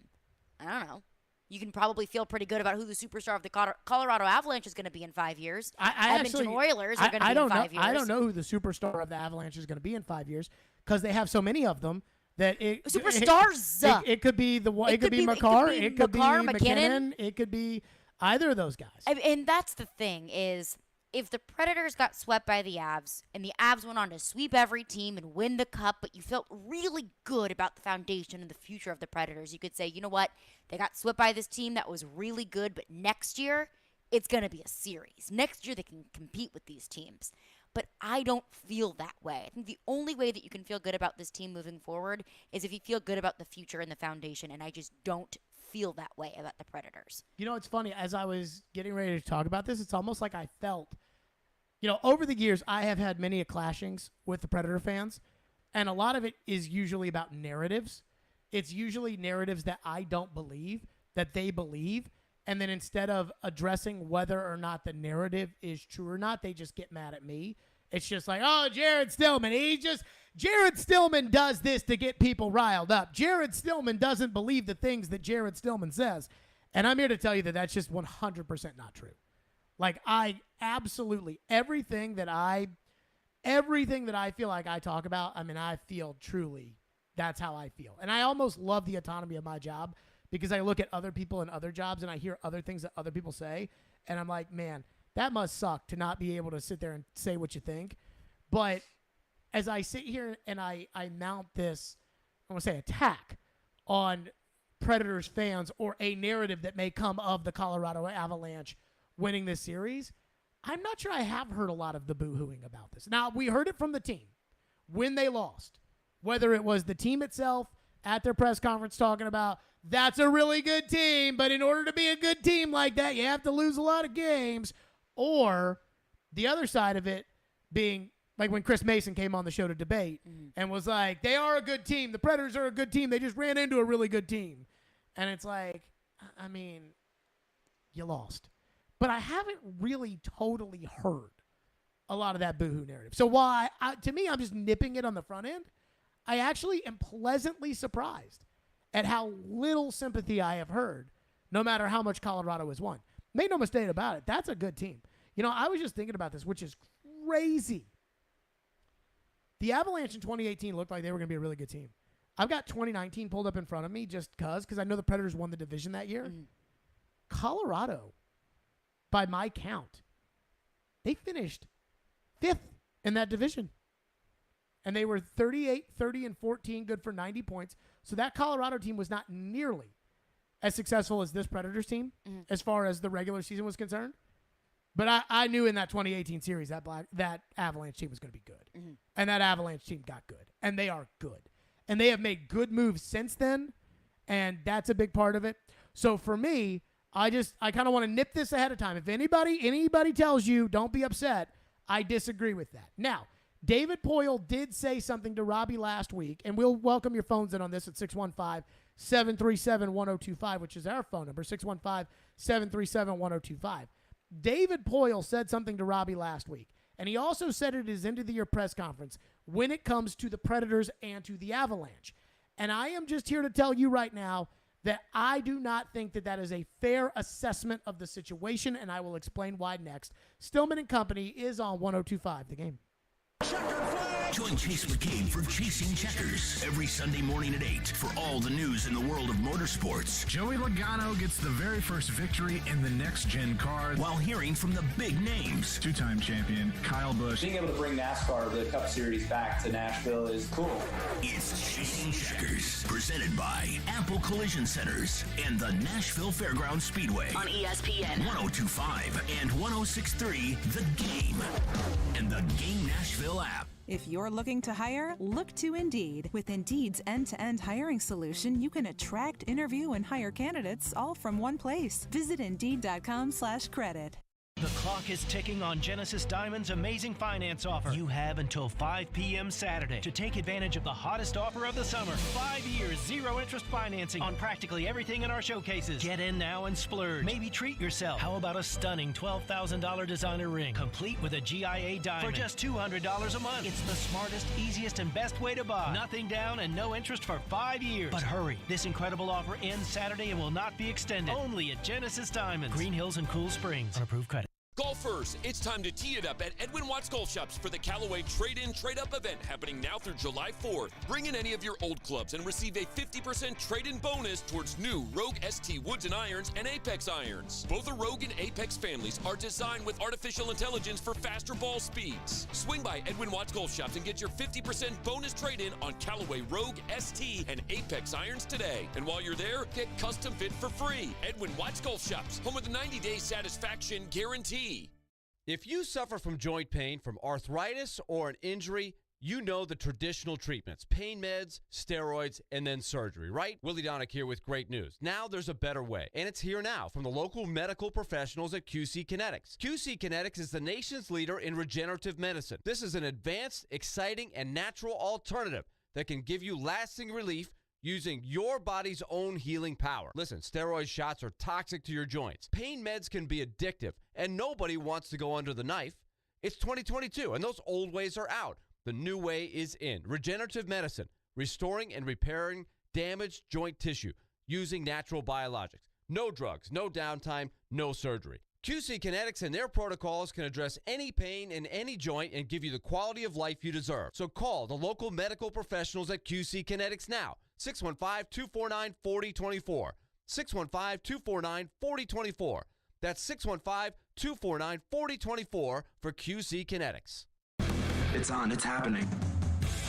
I don't know. you can probably feel pretty good about who the superstar of the Colorado Avalanche is going to be in 5 years. I Edmonton actually, Oilers are going to be in 5 years. I don't know who the superstar of the Avalanche is going to be in 5 years because they have so many of them that superstars. It could be it could be Makar, it could be McKinnon. It could be either of those guys. And that's the thing is, if the Predators got swept by the Avs and the Avs went on to sweep every team and win the cup, but you felt really good about the foundation and the future of the Predators, you could say, you know what? They got swept by this team that was really good, but next year it's going to be a series. Next year they can compete with these teams. But I don't feel that way. I think the only way that you can feel good about this team moving forward is if you feel good about the future and the foundation, and I just don't feel that way about the Predators. You know, it's funny. As I was getting ready to talk about this, it's almost like I felt, over the years, I have had many clashings with the Predator fans, and a lot of it is usually about narratives. It's usually narratives that I don't believe, that they believe, and then instead of addressing whether or not the narrative is true or not, they just get mad at me. It's just like, oh, Jared Stillman, Jared Stillman does this to get people riled up. Jared Stillman doesn't believe the things that Jared Stillman says. And I'm here to tell you that that's just 100% not true. Like, I absolutely, everything that I feel like I talk about, I mean, I feel truly that's how I feel. And I almost love the autonomy of my job because I look at other people in other jobs and I hear other things that other people say. And I'm like, man, that must suck to not be able to sit there and say what you think. But as I sit here and I mount this, I want to say attack on Predators fans or a narrative that may come of the Colorado Avalanche winning this series, I'm not sure I have heard a lot of the boo-hooing about this. Now, we heard it from the team when they lost, whether it was the team itself at their press conference talking about, that's a really good team, but in order to be a good team like that, you have to lose a lot of games. Or the other side of it being like when Chris Mason came on the show to debate and was like, they are a good team. The Predators are a good team. They just ran into a really good team. And it's like, I mean, you lost. But I haven't really totally heard a lot of that boohoo narrative. So to me, I'm just nipping it on the front end. I actually am pleasantly surprised at how little sympathy I have heard, no matter how much Colorado has won. Make no mistake about it. That's a good team. I was just thinking about this, which is crazy. The Avalanche in 2018 looked like they were going to be a really good team. I've got 2019 pulled up in front of me just because I know the Predators won the division that year. Colorado, by my count, they finished 5th in that division. And they were 38, 30, and 14, good for 90 points. So that Colorado team was not nearly as successful as this Predators team as far as the regular season was concerned. But I knew in that 2018 series that Avalanche team was going to be good. And that Avalanche team got good. And they are good. And they have made good moves since then. And that's a big part of it. So for me, I kind of want to nip this ahead of time. If anybody tells you, don't be upset, I disagree with that. Now, David Poyle did say something to Robbie last week, and we'll welcome your phones in on this at 615-737-1025, which is our phone number, 615-737-1025. David Poyle said something to Robbie last week, and he also said it at his end-of-the-year press conference when it comes to the Predators and to the Avalanche. And I am just here to tell you right now that I do not think that is a fair assessment of the situation, and I will explain why next. Stillman and Company is on 102.5 The Game. Join Chase McCabe for Chasing Checkers every Sunday morning at 8 for all the news in the world of motorsports. Joey Logano gets the very first victory in the next-gen car while hearing from the big names. Two-time champion Kyle Busch. Being able to bring NASCAR, the Cup Series, back to Nashville is cool. It's Chasing Checkers, presented by Apple Collision Centers and the Nashville Fairgrounds Speedway. On ESPN 102.5 and 106.3 The Game. And the Game Nashville app. If you're looking to hire, look to Indeed. With Indeed's end-to-end hiring solution, you can attract, interview, and hire candidates all from one place. Visit Indeed.com/credit. The clock is ticking on Genesis Diamond's amazing finance offer. You have until 5 p.m. Saturday to take advantage of the hottest offer of the summer. 5 years, 0 interest financing on practically everything in our showcases. Get in now and splurge. Maybe treat yourself. How about a stunning $12,000 designer ring, complete with a GIA diamond for just $200 a month? It's the smartest, easiest, and best way to buy. Nothing down and no interest for 5 years. But hurry, this incredible offer ends Saturday and will not be extended. Only at Genesis Diamonds, Green Hills and Cool Springs. On approved credit. Golfers, it's time to tee it up at Edwin Watts Golf Shops for the Callaway Trade-In Trade-Up event happening now through July 4th. Bring in any of your old clubs and receive a 50% trade-in bonus towards new Rogue ST Woods and Irons and Apex Irons. Both the Rogue and Apex families are designed with artificial intelligence for faster ball speeds. Swing by Edwin Watts Golf Shops and get your 50% bonus trade-in on Callaway Rogue, ST, and Apex Irons today. And while you're there, get custom fit for free. Edwin Watts Golf Shops, home of the 90-day satisfaction guarantee. If you suffer from joint pain, from arthritis, or an injury, you know the traditional treatments: pain meds, steroids, and then surgery, right? Willie Donick here with great news. Now there's a better way, and it's here now from the local medical professionals at QC Kinetics. QC Kinetics is the nation's leader in regenerative medicine. This is an advanced, exciting, and natural alternative that can give you lasting relief using your body's own healing power. Listen, steroid shots are toxic to your joints. Pain meds can be addictive, and nobody wants to go under the knife. It's 2022, and those old ways are out. The new way is in. Regenerative medicine, restoring and repairing damaged joint tissue using natural biologics. No drugs, no downtime, no surgery. QC Kinetics and their protocols can address any pain in any joint and give you the quality of life you deserve. So call the local medical professionals at QC Kinetics now. 615-249-4024. 615-249-4024. That's 615-249-4024 for QC Kinetics. It's on. It's happening.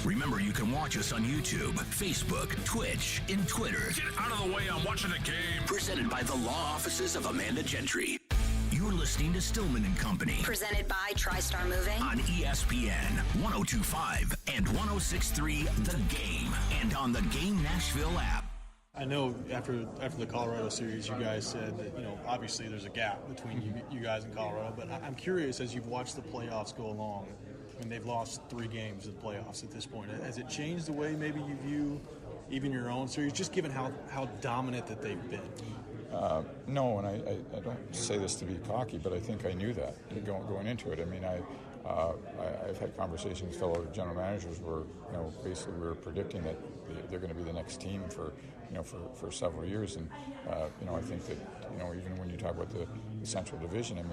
Remember, you can watch us on YouTube, Facebook, Twitch, and Twitter. Get out of the way. I'm watching the game. Presented by the law offices of Amanda Gentry. You're listening to Stillman and Company. Presented by TriStar Moving. On ESPN 102.5 and 106.3 The Game. And on the Game Nashville app. I know after the Colorado series, you guys said that, obviously there's a gap between you guys and Colorado, but I'm curious, as you've watched the playoffs go along, they've lost 3 games in the playoffs at this point. Has it changed the way maybe you view even your own series, just given how dominant that they've been? No, and I don't say this to be cocky, but I think I knew that going into it. I've had conversations with fellow general managers where, basically we were predicting that they're going to be the next team for several years. And, I think that, even when you talk about the Central Division, in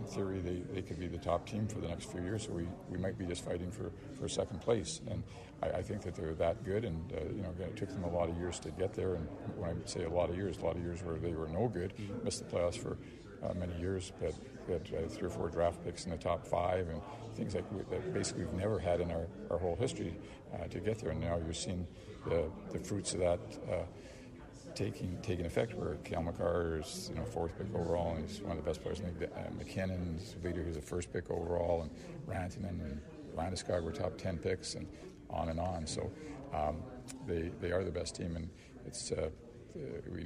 theory, they could be the top team for the next few years. So we might be just fighting for second place. And I think that they're that good. And, again, it took them a lot of years to get there. And when I say a lot of years where they were no good, missed the playoffs for many years, but had 3 or 4 draft picks in the top 5 and things that basically we've never had in our whole history to get there. And now you're seeing the fruits of that taking effect, where Cale Makar is 4th pick overall, and he's one of the best players in the league. McKinnon's leader, who's the 1st pick overall, and Rantanen and Landeskog were top 10 picks, and on and on. So they are the best team, and it's we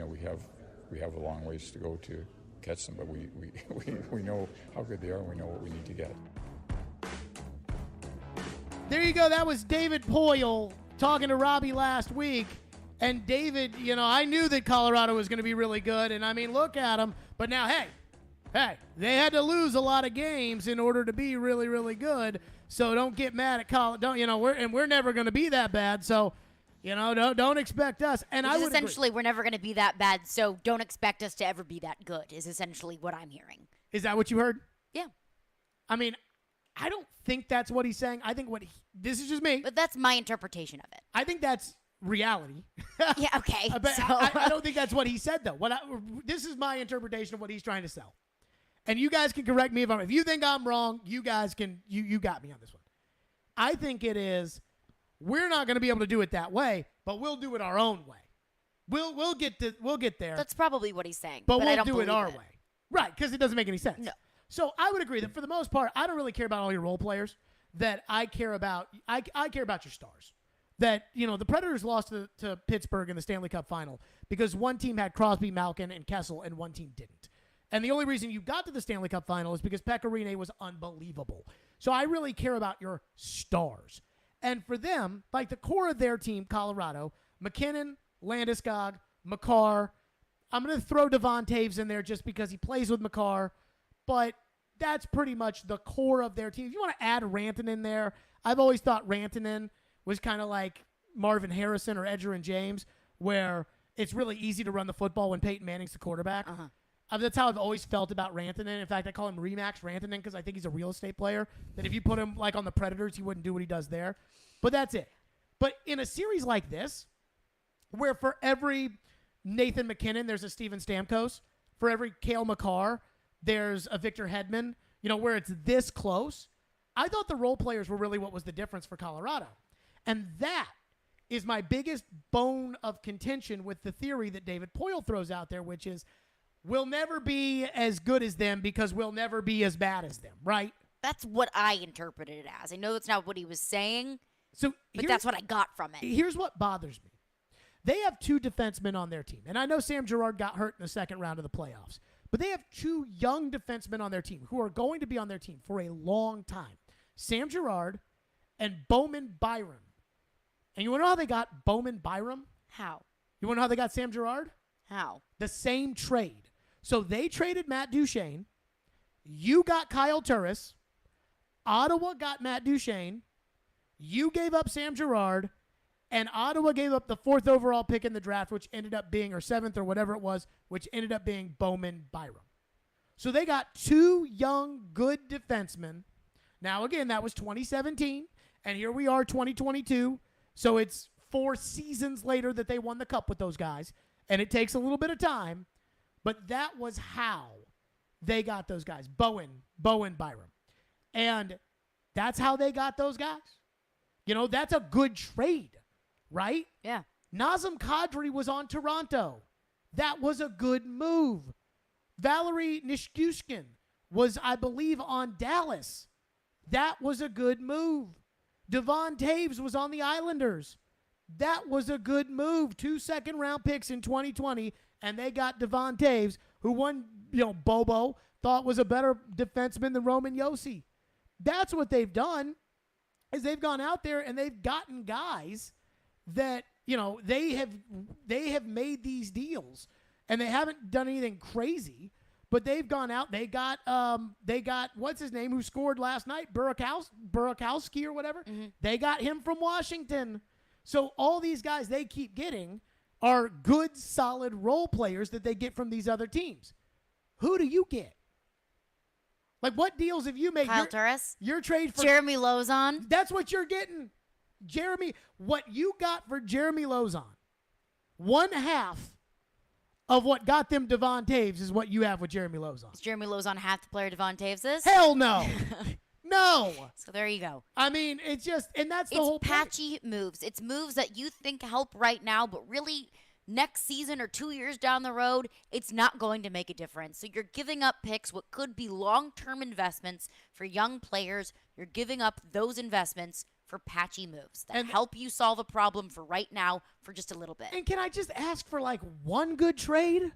have a long ways to go to catch them, but we know how good they are, and we know what we need to get. There you go. That was David Poyle talking to Robbie last week. And David, I knew that Colorado was going to be really good. And, look at them. But now, hey, they had to lose a lot of games in order to be really, really good. So don't get mad at Colorado. We're never going to be that bad. So, don't expect us. And I would essentially, we're never going to be that bad. So don't expect us to ever be that good is essentially what I'm hearing. Is that what you heard? Yeah. I don't think that's what he's saying. I think this is just me. But that's my interpretation of it. I think that's reality. Yeah, okay. But I don't think that's what he said, though. This is my interpretation of what he's trying to sell. And you guys can correct me if you think I'm wrong, you guys can, you got me on this one. I think it is, we're not going to be able to do it that way, but we'll do it our own way. We'll get there. That's probably what he's saying. But we'll I don't do it our way. Right, because it doesn't make any sense. No. So I would agree that for the most part, I don't really care about all your role players. That I care about, I care about your stars. That, the Predators lost to Pittsburgh in the Stanley Cup final because one team had Crosby, Malkin, and Kessel, and one team didn't. And the only reason you got to the Stanley Cup final is because Pekka Rinne was unbelievable. So I really care about your stars. And for them, like the core of their team, Colorado, McKinnon, Landeskog, Makar. I'm going to throw Devon Taves in there just because he plays with Makar. But that's pretty much the core of their team. If you want to add Rantanen in there, I've always thought Rantanen was kind of like Marvin Harrison or Edgerrin James, where it's really easy to run the football when Peyton Manning's the quarterback. That's how I've always felt about Rantanen. In fact, I call him Remax Rantanen because I think he's a real estate player, that if you put him like on the Predators, he wouldn't do what he does there. But that's it. But in a series like this, where for every Nathan McKinnon, there's a Steven Stamkos. For every Cale Makar, there's a Victor Hedman. Where it's this close, I thought the role players were really what was the difference for Colorado. And that is my biggest bone of contention with the theory that David Poyle throws out there, which is we'll never be as good as them because we'll never be as bad as them, right? That's what I interpreted it as. I know that's not what he was saying, but that's what I got from it. Here's what bothers me. They have 2 defensemen on their team. And I know Sam Girard got hurt in the second round of the playoffs. But they have 2 young defensemen on their team who are going to be on their team for a long time. Sam Girard and Bowman Byram. And you want to know how they got Bowman Byram? How? You want to know how they got Sam Girard? How? The same trade. So they traded Matt Duchene. You got Kyle Turris. Ottawa got Matt Duchene. You gave up Sam Girard. And Ottawa gave up the 4th overall pick in the draft, which ended up being, or 7th or whatever it was, which ended up being Bowman Byram. So they got 2 young, good defensemen. Now, again, that was 2017. And here we are, 2022. So it's 4 seasons later that they won the cup with those guys. And it takes a little bit of time. But that was how they got those guys. Bowen Byram. And that's how they got those guys. That's a good trade, right? Yeah. Nazem Kadri was on Toronto. That was a good move. Valerie Nichushkin was, I believe, on Dallas. That was a good move. Devon Taves was on the Islanders. That was a good move. 2 second-round picks in 2020, and they got Devon Taves, who one, Bobo thought was a better defenseman than Roman Josi. That's what they've done, is they've gone out there and they've gotten guys that, they have made these deals, and they haven't done anything crazy, but they've gone out. They got what's his name who scored last night, Burakovsky or whatever. Mm-hmm. They got him from Washington. So all these guys they keep getting are good, solid role players that they get from these other teams. Who do you get? Like, what deals have you made? Kyle Turris. Your trade for Jeremy Lozon. That's what you're getting. What you got for Jeremy Lozon, 1/2 of what got them Devon Taves is what you have with Jeremy Lozon. Is Jeremy Lozon half the player Devon Taves is? Hell no. No. So there you go. I mean, it's just, and that's the whole point. It's patchy moves. It's moves that you think help right now, but really next season or 2 years down the road, it's not going to make a difference. So you're giving up picks, what could be long-term investments for young players. You're giving up those investments for patchy moves that help you solve a problem for right now for just a little bit. And can I just ask for like one good trade?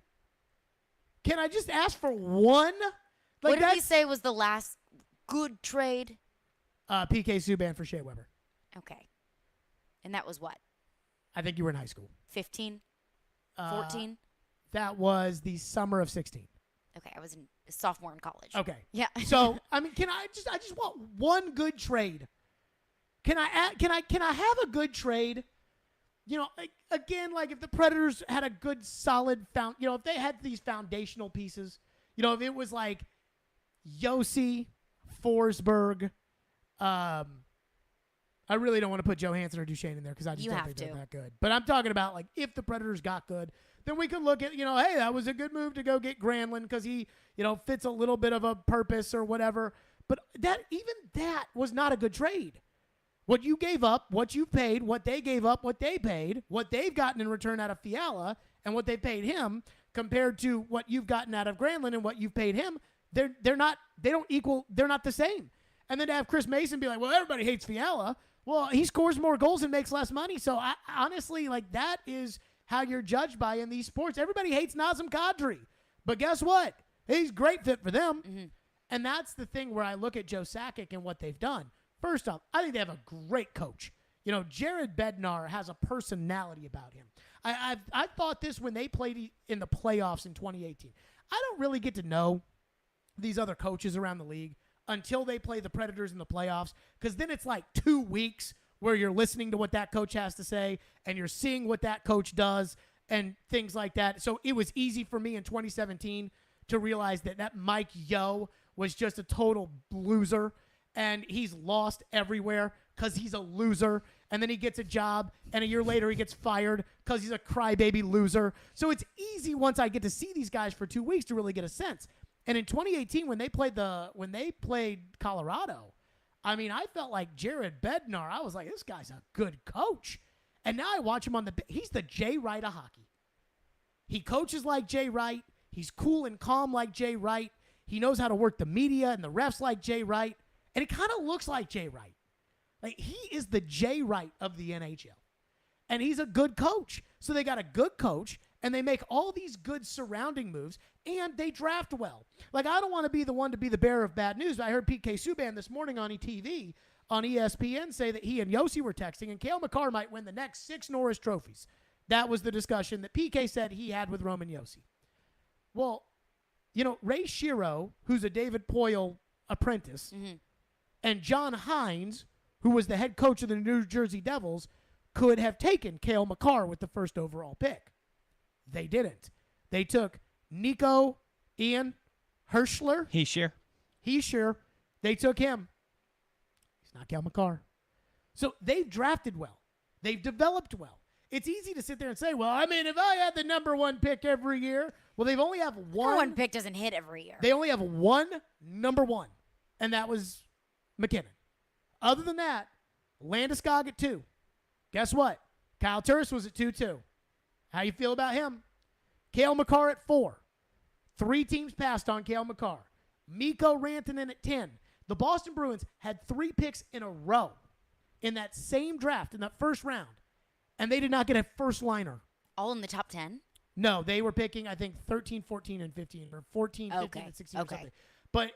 Can I just ask for one? Like, what did we say was the last good trade? PK Subban for Shea Weber. Okay. And that was what? I think you were in high school. 15? 14? That was the summer of 16. Okay, I was a sophomore in college. Okay. Yeah. So, I mean, I just want one good trade. Can I have a good trade? Again, like if the Predators had a good solid if they had these foundational pieces, if it was like Josi, Forsberg, I really don't want to put Johansson or Duchene in there because I just don't think they're that good. But I'm talking about like if the Predators got good, then we could look at, hey, that was a good move to go get Granlund because he, fits a little bit of a purpose or whatever. But that was not a good trade. What you gave up, what you paid, what they gave up, what they paid, what they've gotten in return out of Fiala, and what they paid him compared to what you've gotten out of Granlund and what you've paid him, they're not the same. And then to have Chris Mason be like, well, everybody hates Fiala. Well, he scores more goals and makes less money. So I honestly, like, that is how you're judged by in these sports. Everybody hates Nazem Kadri. But guess what? He's a great fit for them. And that's the thing where I look at Joe Sakic and what they've done. First off, I think they have a great coach. You know, Jared Bednar has a personality about him. I thought this when they played in the playoffs in 2018. I don't really get to know these other coaches around the league until they play the Predators in the playoffs, because then it's like 2 weeks where you're listening to what that coach has to say and you're seeing what that coach does and things like that. So it was easy for me in 2017 to realize that Mike Yeo was just a total loser, and he's lost everywhere because he's a loser. And then he gets a job, and a year later he gets fired because he's a crybaby loser. So it's easy once I get to see these guys for 2 weeks to really get a sense. And in 2018, when they played Colorado, I mean, I felt like Jared Bednar. I was like, this guy's a good coach. And now I watch him he's the Jay Wright of hockey. He coaches like Jay Wright. He's cool and calm like Jay Wright. He knows how to work the media and the refs like Jay Wright. And it kind of looks like Jay Wright. Like, he is the Jay Wright of the NHL. And he's a good coach. So they got a good coach, and they make all these good surrounding moves, and they draft well. Like, I don't want to be the one to be the bearer of bad news, but I heard PK Subban this morning on ETV on ESPN say that he and Yossi were texting, and Cale Makar might win the next 6 Norris trophies. That was the discussion that PK said he had with Roman Yossi. Well, you know, Ray Shero, who's a David Poile apprentice, and John Hines, who was the head coach of the New Jersey Devils, could have taken Cale Makar with the first overall pick. They didn't. They took Nico Ian Hirschler. Heischer. They took him. He's not Cale Makar. So they've drafted well. They've developed well. It's easy to sit there and say, well, I mean, if I had the number 1 pick every year, well, they've only have one. Number 1 pick doesn't hit every year. They only have one number 1, and that was McKinnon. Other than that, Landeskog at 2. Guess what? Kyle Turris was at 2 too. How you feel about him? Cale Makar at 4. 3 teams passed on Cale Makar. Mikko Rantanen at 10. The Boston Bruins had 3 picks in a row in that same draft, in that first round, and they did not get a first liner. All in the top 10? No, they were picking, I think, 13, 14, and 15, or 14, 15, and 16 or something. But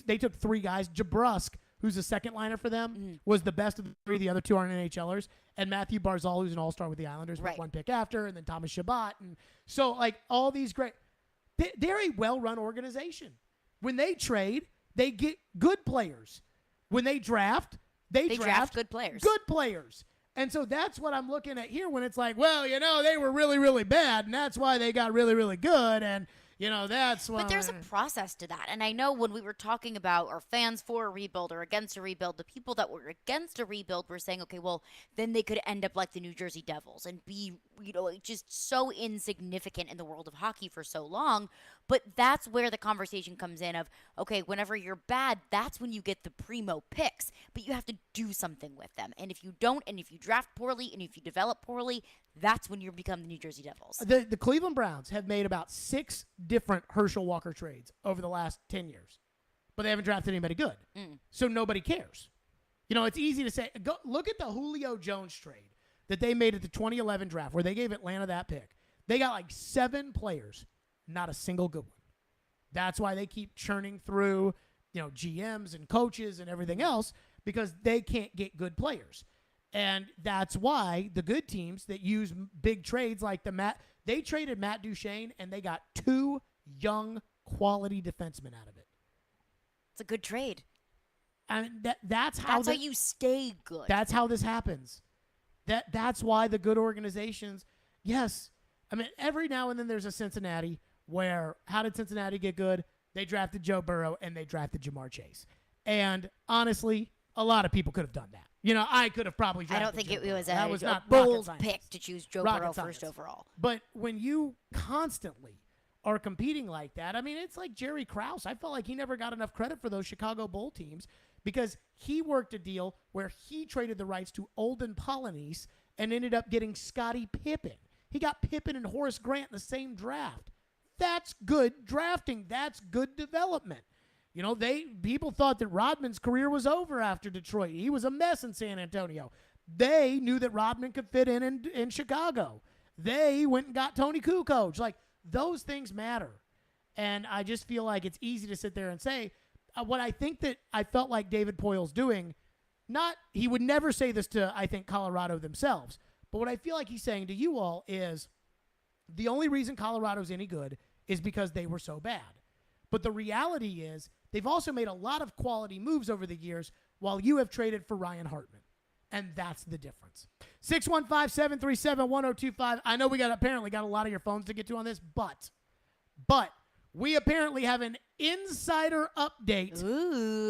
they took 3 guys. Jabrusk, who's a second liner for them, was the best of the 3. The other 2 aren't NHLers. And Matthew Barzal, who's an all-star with the Islanders, with 1 pick after, and then Thomas Chabot. And so, like, all these great – they're a well-run organization. When they trade, they get good players. When they draft, they draft good players. Good players. And so that's what I'm looking at here when it's like, well, you know, they were really, really bad, and that's why they got really, really good, and, you know, that's why. But there's a process to that. And I know when we were talking about are fans for a rebuild or against a rebuild, the people that were against a rebuild were saying, okay, well, then they could end up like the New Jersey Devils and be, you know, just so insignificant in the world of hockey for so long. But that's where the conversation comes in of, okay, whenever you're bad, that's when you get the primo picks. But you have to do something with them. And if you don't, and if you draft poorly, and if you develop poorly, that's when you become the New Jersey Devils. The Cleveland Browns have made about 6 different Herschel Walker trades over the last 10 years. But they haven't drafted anybody good. So nobody cares. You know, it's easy to say, go look at the Julio Jones trade that they made at the 2011 draft where they gave Atlanta that pick. They got like 7 players. Not a single good one. That's why they keep churning through, you know, GMs and coaches and everything else, because they can't get good players. And that's why the good teams that use big trades like they traded Matt Duchene and they got 2 young quality defensemen out of it. It's a good trade. And that's how you stay good. That's how this happens. That's why the good organizations, yes. I mean, every now and then there's a Cincinnati where, how did Cincinnati get good? They drafted Joe Burrow and they drafted Jamar Chase. And honestly, a lot of people could have done that. You know, I could have probably drafted I don't think Joe it was Burrow. a bold pick to choose Joe Burrow first overall. But when you constantly are competing like that, I mean, it's like Jerry Krause. I felt like he never got enough credit for those Chicago Bull teams because he worked a deal where he traded the rights to Olden Polynice and ended up getting Scottie Pippen. He got Pippen and Horace Grant in the same draft. That's good drafting. That's good development. You know, people thought that Rodman's career was over after Detroit. He was a mess in San Antonio. They knew that Rodman could fit in Chicago. They went and got Tony Kukoc. Like, those things matter. And I just feel like it's easy to sit there and say what I think that I felt like David Poyle's doing. He would never say this to, I think, Colorado themselves. But what I feel like he's saying to you all is the only reason Colorado's any good is because they were so bad. But the reality is they've also made a lot of quality moves over the years while you have traded for Ryan Hartman. And that's the difference. 615-737-1025. I know we apparently got a lot of your phones to get to on this, but we apparently have an insider update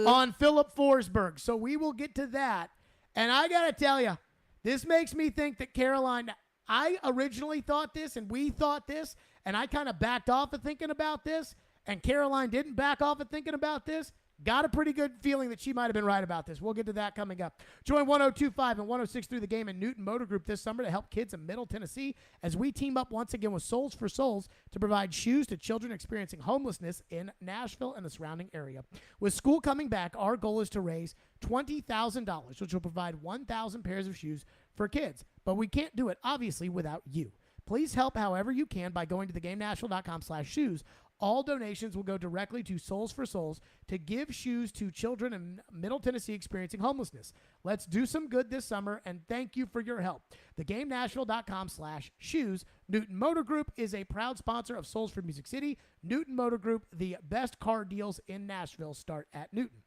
on Philip Forsberg. So we will get to that. And I got to tell you, this makes me think that Carolina, I originally thought this and we thought this, and I kind of backed off of thinking about this, and Caroline didn't back off of thinking about this. Got a pretty good feeling that she might have been right about this. We'll get to that coming up. Join 102.5 and 106.3 The Game in Newton Motor Group this summer to help kids in Middle Tennessee as we team up once again with Souls for Souls to provide shoes to children experiencing homelessness in Nashville and the surrounding area. With school coming back, our goal is to raise $20,000, which will provide 1,000 pairs of shoes for kids. But we can't do it, obviously, without you. Please help however you can by going to theGameNashville.com/shoes. All donations will go directly to Souls for Souls to give shoes to children in Middle Tennessee experiencing homelessness. Let's do some good this summer, and thank you for your help. TheGameNashville.com/shoes. Newton Motor Group is a proud sponsor of Souls for Music City. Newton Motor Group, the best car deals in Nashville start at Newton.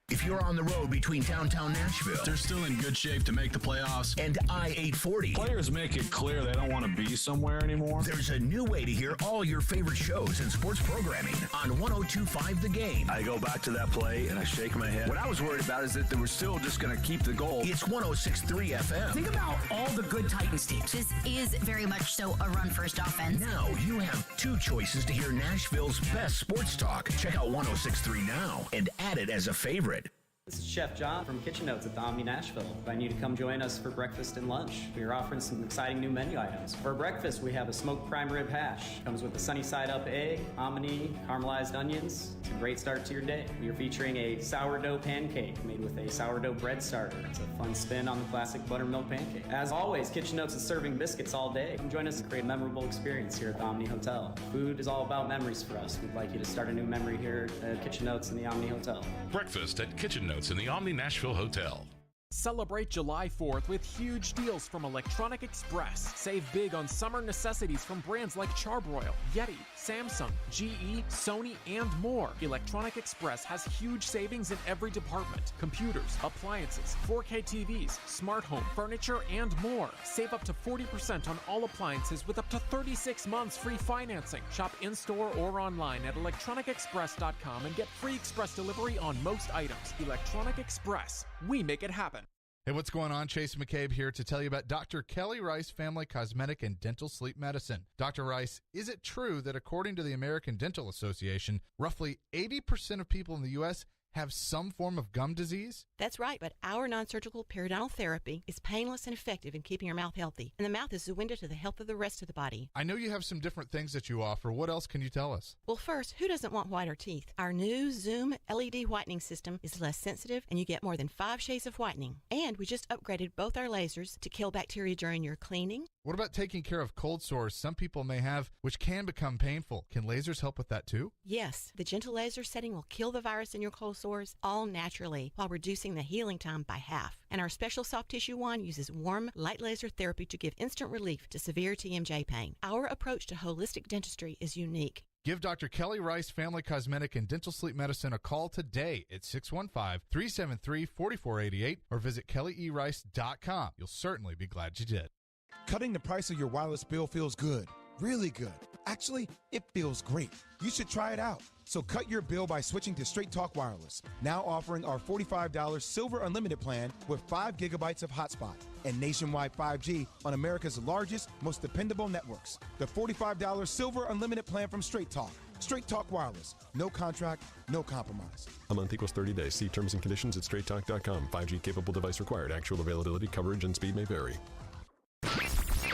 If you're on the road between downtown Nashville, They're still in good shape to make the playoffs. and I-840, Players make it clear they don't want to be somewhere anymore. there's a new way to hear all your favorite shows and sports programming on 102.5 The Game. I go back to that play and I shake my head. What I was worried about is that they were still just going to keep the goal. It's 106.3 FM. Think about all the good Titans teams. This is very much so a run-first offense. Now you have two choices to hear Nashville's best sports talk. Check out 106.3 now and add it as a favorite. This is Chef John from Kitchen Notes at the Omni Nashville. Inviting you to come join us for breakfast and lunch. We are offering some exciting new menu items. For breakfast, we have a smoked prime rib hash. Comes with a sunny side up egg, hominy, caramelized onions. It's a great start to your day. We are featuring a sourdough pancake made with a sourdough bread starter. It's a fun spin on the classic buttermilk pancake. As always, Kitchen Notes is serving biscuits all day. Come join us and create a memorable experience here at the Omni Hotel. Food is all about memories for us. We'd like you to start a new memory here at Kitchen Notes in the Omni Hotel. Breakfast at Kitchen Notes in the Omni Nashville Hotel. Celebrate July 4th with huge deals from Electronic Express. Save big on summer necessities from brands like Charbroil, Yeti, Samsung, GE, Sony, and more. Electronic Express has huge savings in every department. Computers, appliances, 4K TVs, smart home, furniture, and more. Save up to 40% on all appliances with up to 36 months free financing. Shop in-store or online at electronicexpress.com and get free express delivery on most items. Electronic Express. We make it happen. Hey, what's going on? Chase McCabe here to tell you about Dr. Kelly Rice Family Cosmetic and Dental Sleep Medicine. Dr. Rice, is it true that according to the American Dental Association, roughly 80% of people in the U.S. have some form of gum disease? That's right, but our non-surgical periodontal therapy is painless and effective in keeping your mouth healthy. And the mouth is the window to the health of the rest of the body. I know you have some different things that you offer. What else can you tell us? Well, first, who doesn't want whiter teeth? Our new Zoom LED whitening system is less sensitive, and you get more than 5 shades of whitening. And we just upgraded both our lasers to kill bacteria during your cleaning. What about taking care of cold sores some people may have, which can become painful? Can lasers help with that too? Yes, the gentle laser setting will kill the virus in your cold sores all naturally while reducing the healing time by half. And our special soft tissue wand uses warm, light laser therapy to give instant relief to severe TMJ pain. Our approach to holistic dentistry is unique. Give Dr. Kelly Rice Family Cosmetic and Dental Sleep Medicine a call today at 615-373-4488 or visit kellyerice.com. You'll certainly be glad you did. Cutting the price of your wireless bill feels good, really good. Actually, it feels great. You should try it out. So cut your bill by switching to Straight Talk Wireless, now offering our $45 Silver Unlimited plan with 5 gigabytes of hotspot and nationwide 5G on America's largest, most dependable networks. The $45 Silver Unlimited plan from Straight Talk. Straight Talk Wireless. No contract, no compromise. A month equals 30 days. See terms and conditions at straighttalk.com. 5G capable device required. Actual availability, coverage, and speed may vary.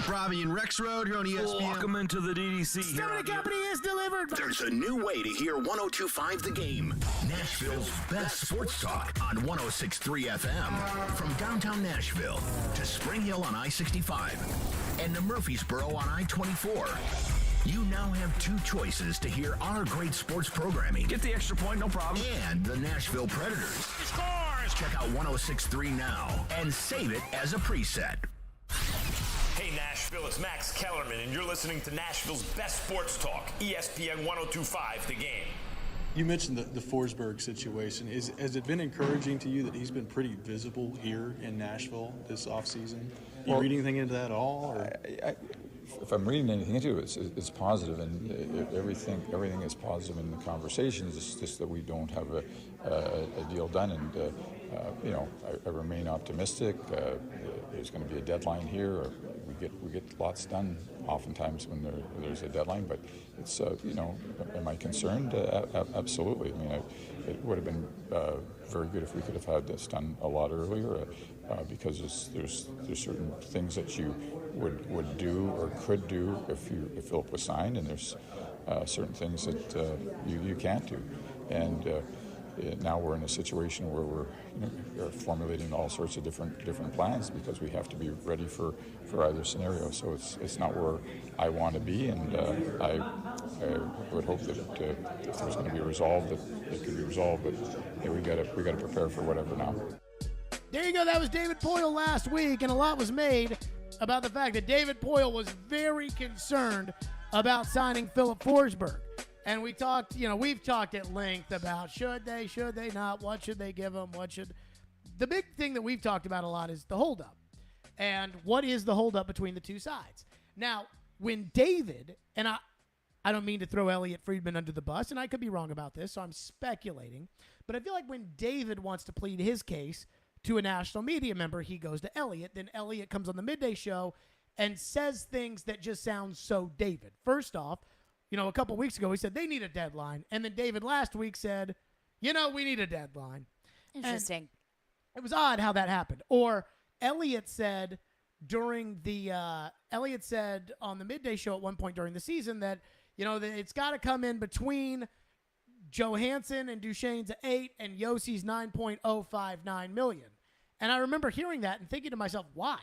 Robbie and Rex Road here on ESPN. Welcome into the DDC. Stillman Company is delivered. There's a new way to hear 102.5 The Game. Nashville's best sports talk on 106.3 FM. From downtown Nashville to Spring Hill on I-65 and to Murfreesboro on I-24. You now have two choices to hear our great sports programming. Get the extra point, no problem. And the Nashville Predators. Scores! Check out 106.3 now and save it as a preset. Hey Nashville, it's Max Kellerman, and you're listening to Nashville's best sports talk, ESPN 102.5 The Game. You mentioned the Forsberg situation. Has it been encouraging to you that he's been pretty visible here in Nashville this offseason? You read anything into that at all? Or? If I'm reading anything into it, it's positive, and everything is positive in the conversations. It's just that we don't have a deal done, and I remain optimistic. There's going to be a deadline here. We get lots done oftentimes when there's a deadline, but it's am I concerned? Absolutely. I mean, it would have been very good if we could have had this done a lot earlier, because there's certain things that you would do or could do if Philip was signed, and there's certain things that you can't do, and now we're in a situation where we're formulating all sorts of different plans because we have to be ready for either scenario. So it's not where I want to be, and I would hope that if there's going to be resolved, that it can be resolved. But we got to prepare for whatever now. There you go. That was David Poile last week, and a lot was made about the fact that David Poile was very concerned about signing Philip Forsberg. And we've talked at length about should they not, what should they give him, the big thing that we've talked about a lot is the holdup. And what is the holdup between the two sides? Now, when David, and I don't mean to throw Elliot Friedman under the bus, and I could be wrong about this, so I'm speculating, but I feel like when David wants to plead his case to a national media member, he goes to Elliot, then Elliot comes on the midday show and says things that just sound so David. First off, a couple weeks ago, he said they need a deadline. And then David last week said, we need a deadline. Interesting. And it was odd how that happened. Or Elliot said on the midday show at one point during the season that, that it's got to come in between Johansson and Duchesne's 8 and Yossi's $9.059 million. And I remember hearing that and thinking to myself, why?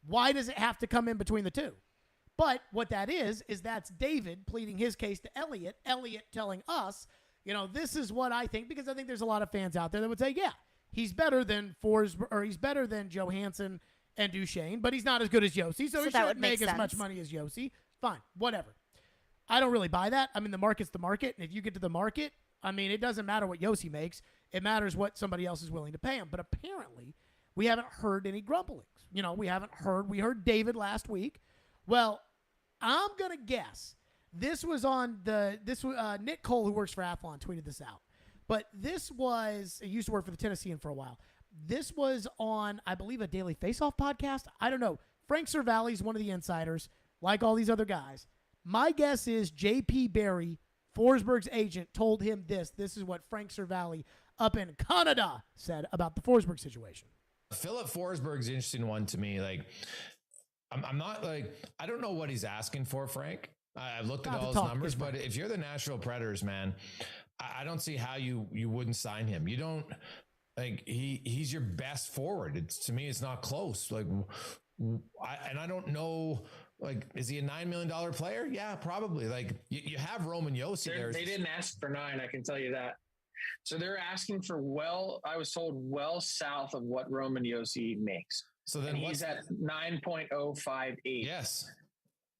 Why does it have to come in between the two? But what that is that's David pleading his case to Elliot, Elliot telling us, this is what I think, because I think there's a lot of fans out there that would say, yeah, he's better than Forsberg, or he's better than Johansson and Duchesne, but he's not as good as Yossi, so he shouldn't make as much money as Yossi. Fine, whatever. I don't really buy that. I mean, the market's the market, and if you get to the market, I mean, it doesn't matter what Yossi makes. It matters what somebody else is willing to pay him. But apparently, we haven't heard any grumblings. We heard David last week. Well, I'm going to guess this was on Nick Cole, who works for Athlon, tweeted this out. But he used to work for the Tennessean for a while. This was on, I believe, a Daily Faceoff podcast. I don't know. Frank Cervalli's one of the insiders, like all these other guys. My guess is J.P. Barry, Forsberg's agent, told him this. This is what Frank Cervalli up in Canada said about the Forsberg situation. Philip Forsberg's an interesting one to me. I'm not I don't know what he's asking for, Frank. I've looked at all his numbers, but if you're the Nashville Predators, man, I don't see how you wouldn't sign him. You don't he's your best forward. To me, it's not close. I don't know. Is he a $9 million player? Yeah, probably. You have Roman Josi there. They didn't ask for 9, I can tell you that. So they're asking for I was told well south of what Roman Josi makes. So then he's at 9.058. Yes.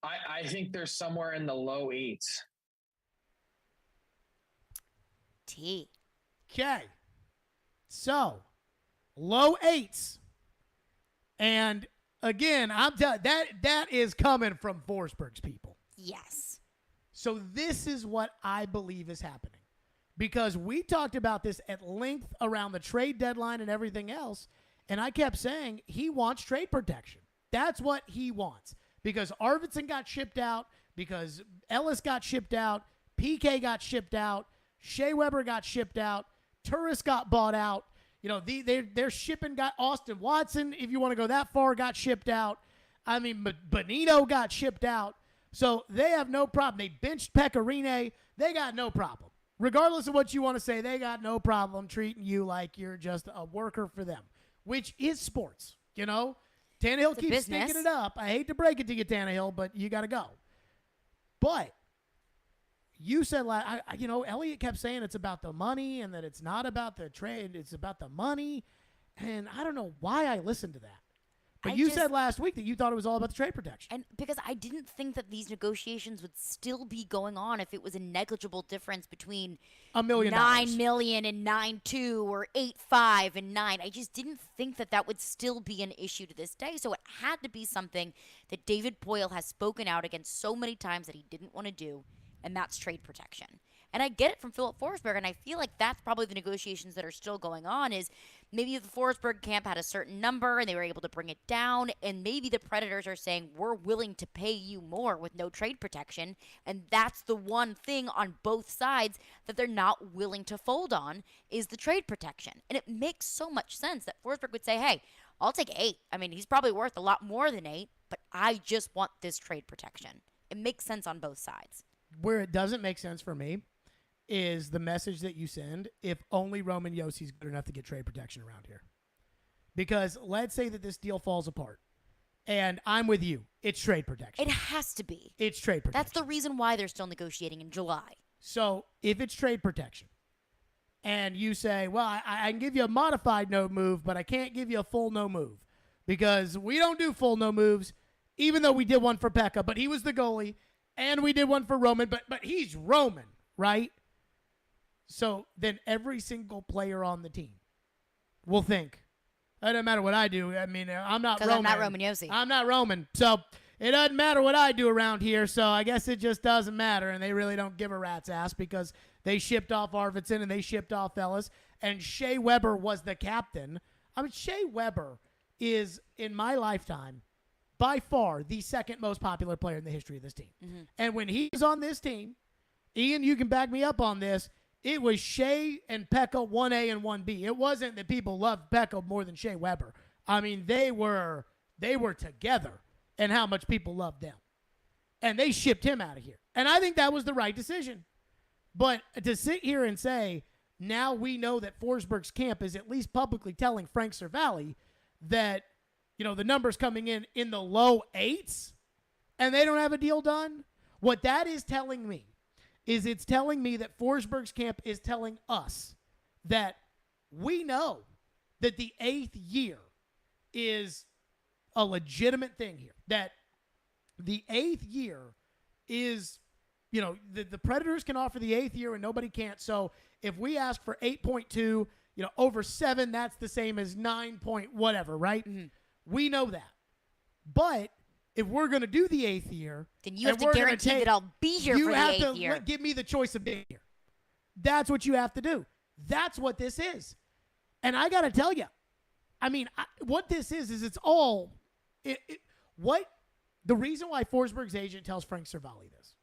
I think they're somewhere in the low 8s. Okay. So, low 8s. And again, I'm telling that is coming from Forsberg's people. Yes. So this is what I believe is happening. Because we talked about this at length around the trade deadline and everything else. And I kept saying he wants trade protection. That's what he wants. Because Arvidsson got shipped out, because Ellis got shipped out, PK got shipped out, Shea Weber got shipped out, Turris got bought out. They're shipping got Austin Watson, if you want to go that far, got shipped out. I mean, Bonino got shipped out. So they have no problem. They benched Pecorine. They got no problem. Regardless of what you want to say, they got no problem treating you like you're just a worker for them. Which is sports, Tannehill keeps stinking it up. I hate to break it to you, Tannehill, but you got to go. But you said, Elliott kept saying it's about the money and that it's not about the trade. It's about the money. And I don't know why I listened to that. But you said last week that you thought it was all about the trade protection. And because I didn't think that these negotiations would still be going on if it was a negligible difference between $1 million, $9 million and 9.2 or 8.5 and 9. I just didn't think that would still be an issue to this day. So it had to be something that David Poile has spoken out against so many times that he didn't want to do, and that's trade protection. And I get it from Philip Forsberg, and I feel like that's probably the negotiations that are still going on is maybe the Forsberg camp had a certain number and they were able to bring it down, and maybe the Predators are saying, we're willing to pay you more with no trade protection, and that's the one thing on both sides that they're not willing to fold on is the trade protection. And it makes so much sense that Forsberg would say, hey, I'll take 8. I mean, he's probably worth a lot more than 8, but I just want this trade protection. It makes sense on both sides. Where it doesn't make sense for me is the message that you send if only Roman Yossi's good enough to get trade protection around here. Because let's say that this deal falls apart, and I'm with you. It's trade protection. It has to be. It's trade protection. That's the reason why they're still negotiating in July. So if it's trade protection, and you say, well, I can give you a modified no move, but I can't give you a full no move, because we don't do full no moves, even though we did one for Pekka, but he was the goalie, and we did one for Roman, but he's Roman, right? So then every single player on the team will think, it doesn't matter what I do. I mean, I'm not Roman. I'm not Roman Josi. I'm not Roman. So it doesn't matter what I do around here. So I guess it just doesn't matter. And they really don't give a rat's ass because they shipped off Arvidsson and they shipped off Ellis. And Shea Weber was the captain. I mean, Shea Weber is, in my lifetime, by far the second most popular player in the history of this team. Mm-hmm. And when he was on this team, Ian, you can back me up on this, it was Shea and Pekka 1A and 1B. It wasn't that people loved Pekka more than Shea Weber. I mean, they were together and how much people loved them. And they shipped him out of here. And I think that was the right decision. But to sit here and say, now we know that Forsberg's camp is at least publicly telling Frank Cervalli that, the numbers coming in the low 8s and they don't have a deal done. What that is telling me is it's telling me that Forsberg's camp is telling us that we know that the 8th year is a legitimate thing here. That the 8th year is, the Predators can offer the 8th year and nobody can't. So if we ask for 8.2, over 7, that's the same as 9 point whatever, right? Mm-hmm. We know that. But if we're going to do the 8th year, then you have to guarantee that I'll be here for the 8th year. You have to give me the choice of being here. That's what you have to do. That's what this is. And I got to tell you, what this is it's all the reason why Forsberg's agent tells Frank Cervalli this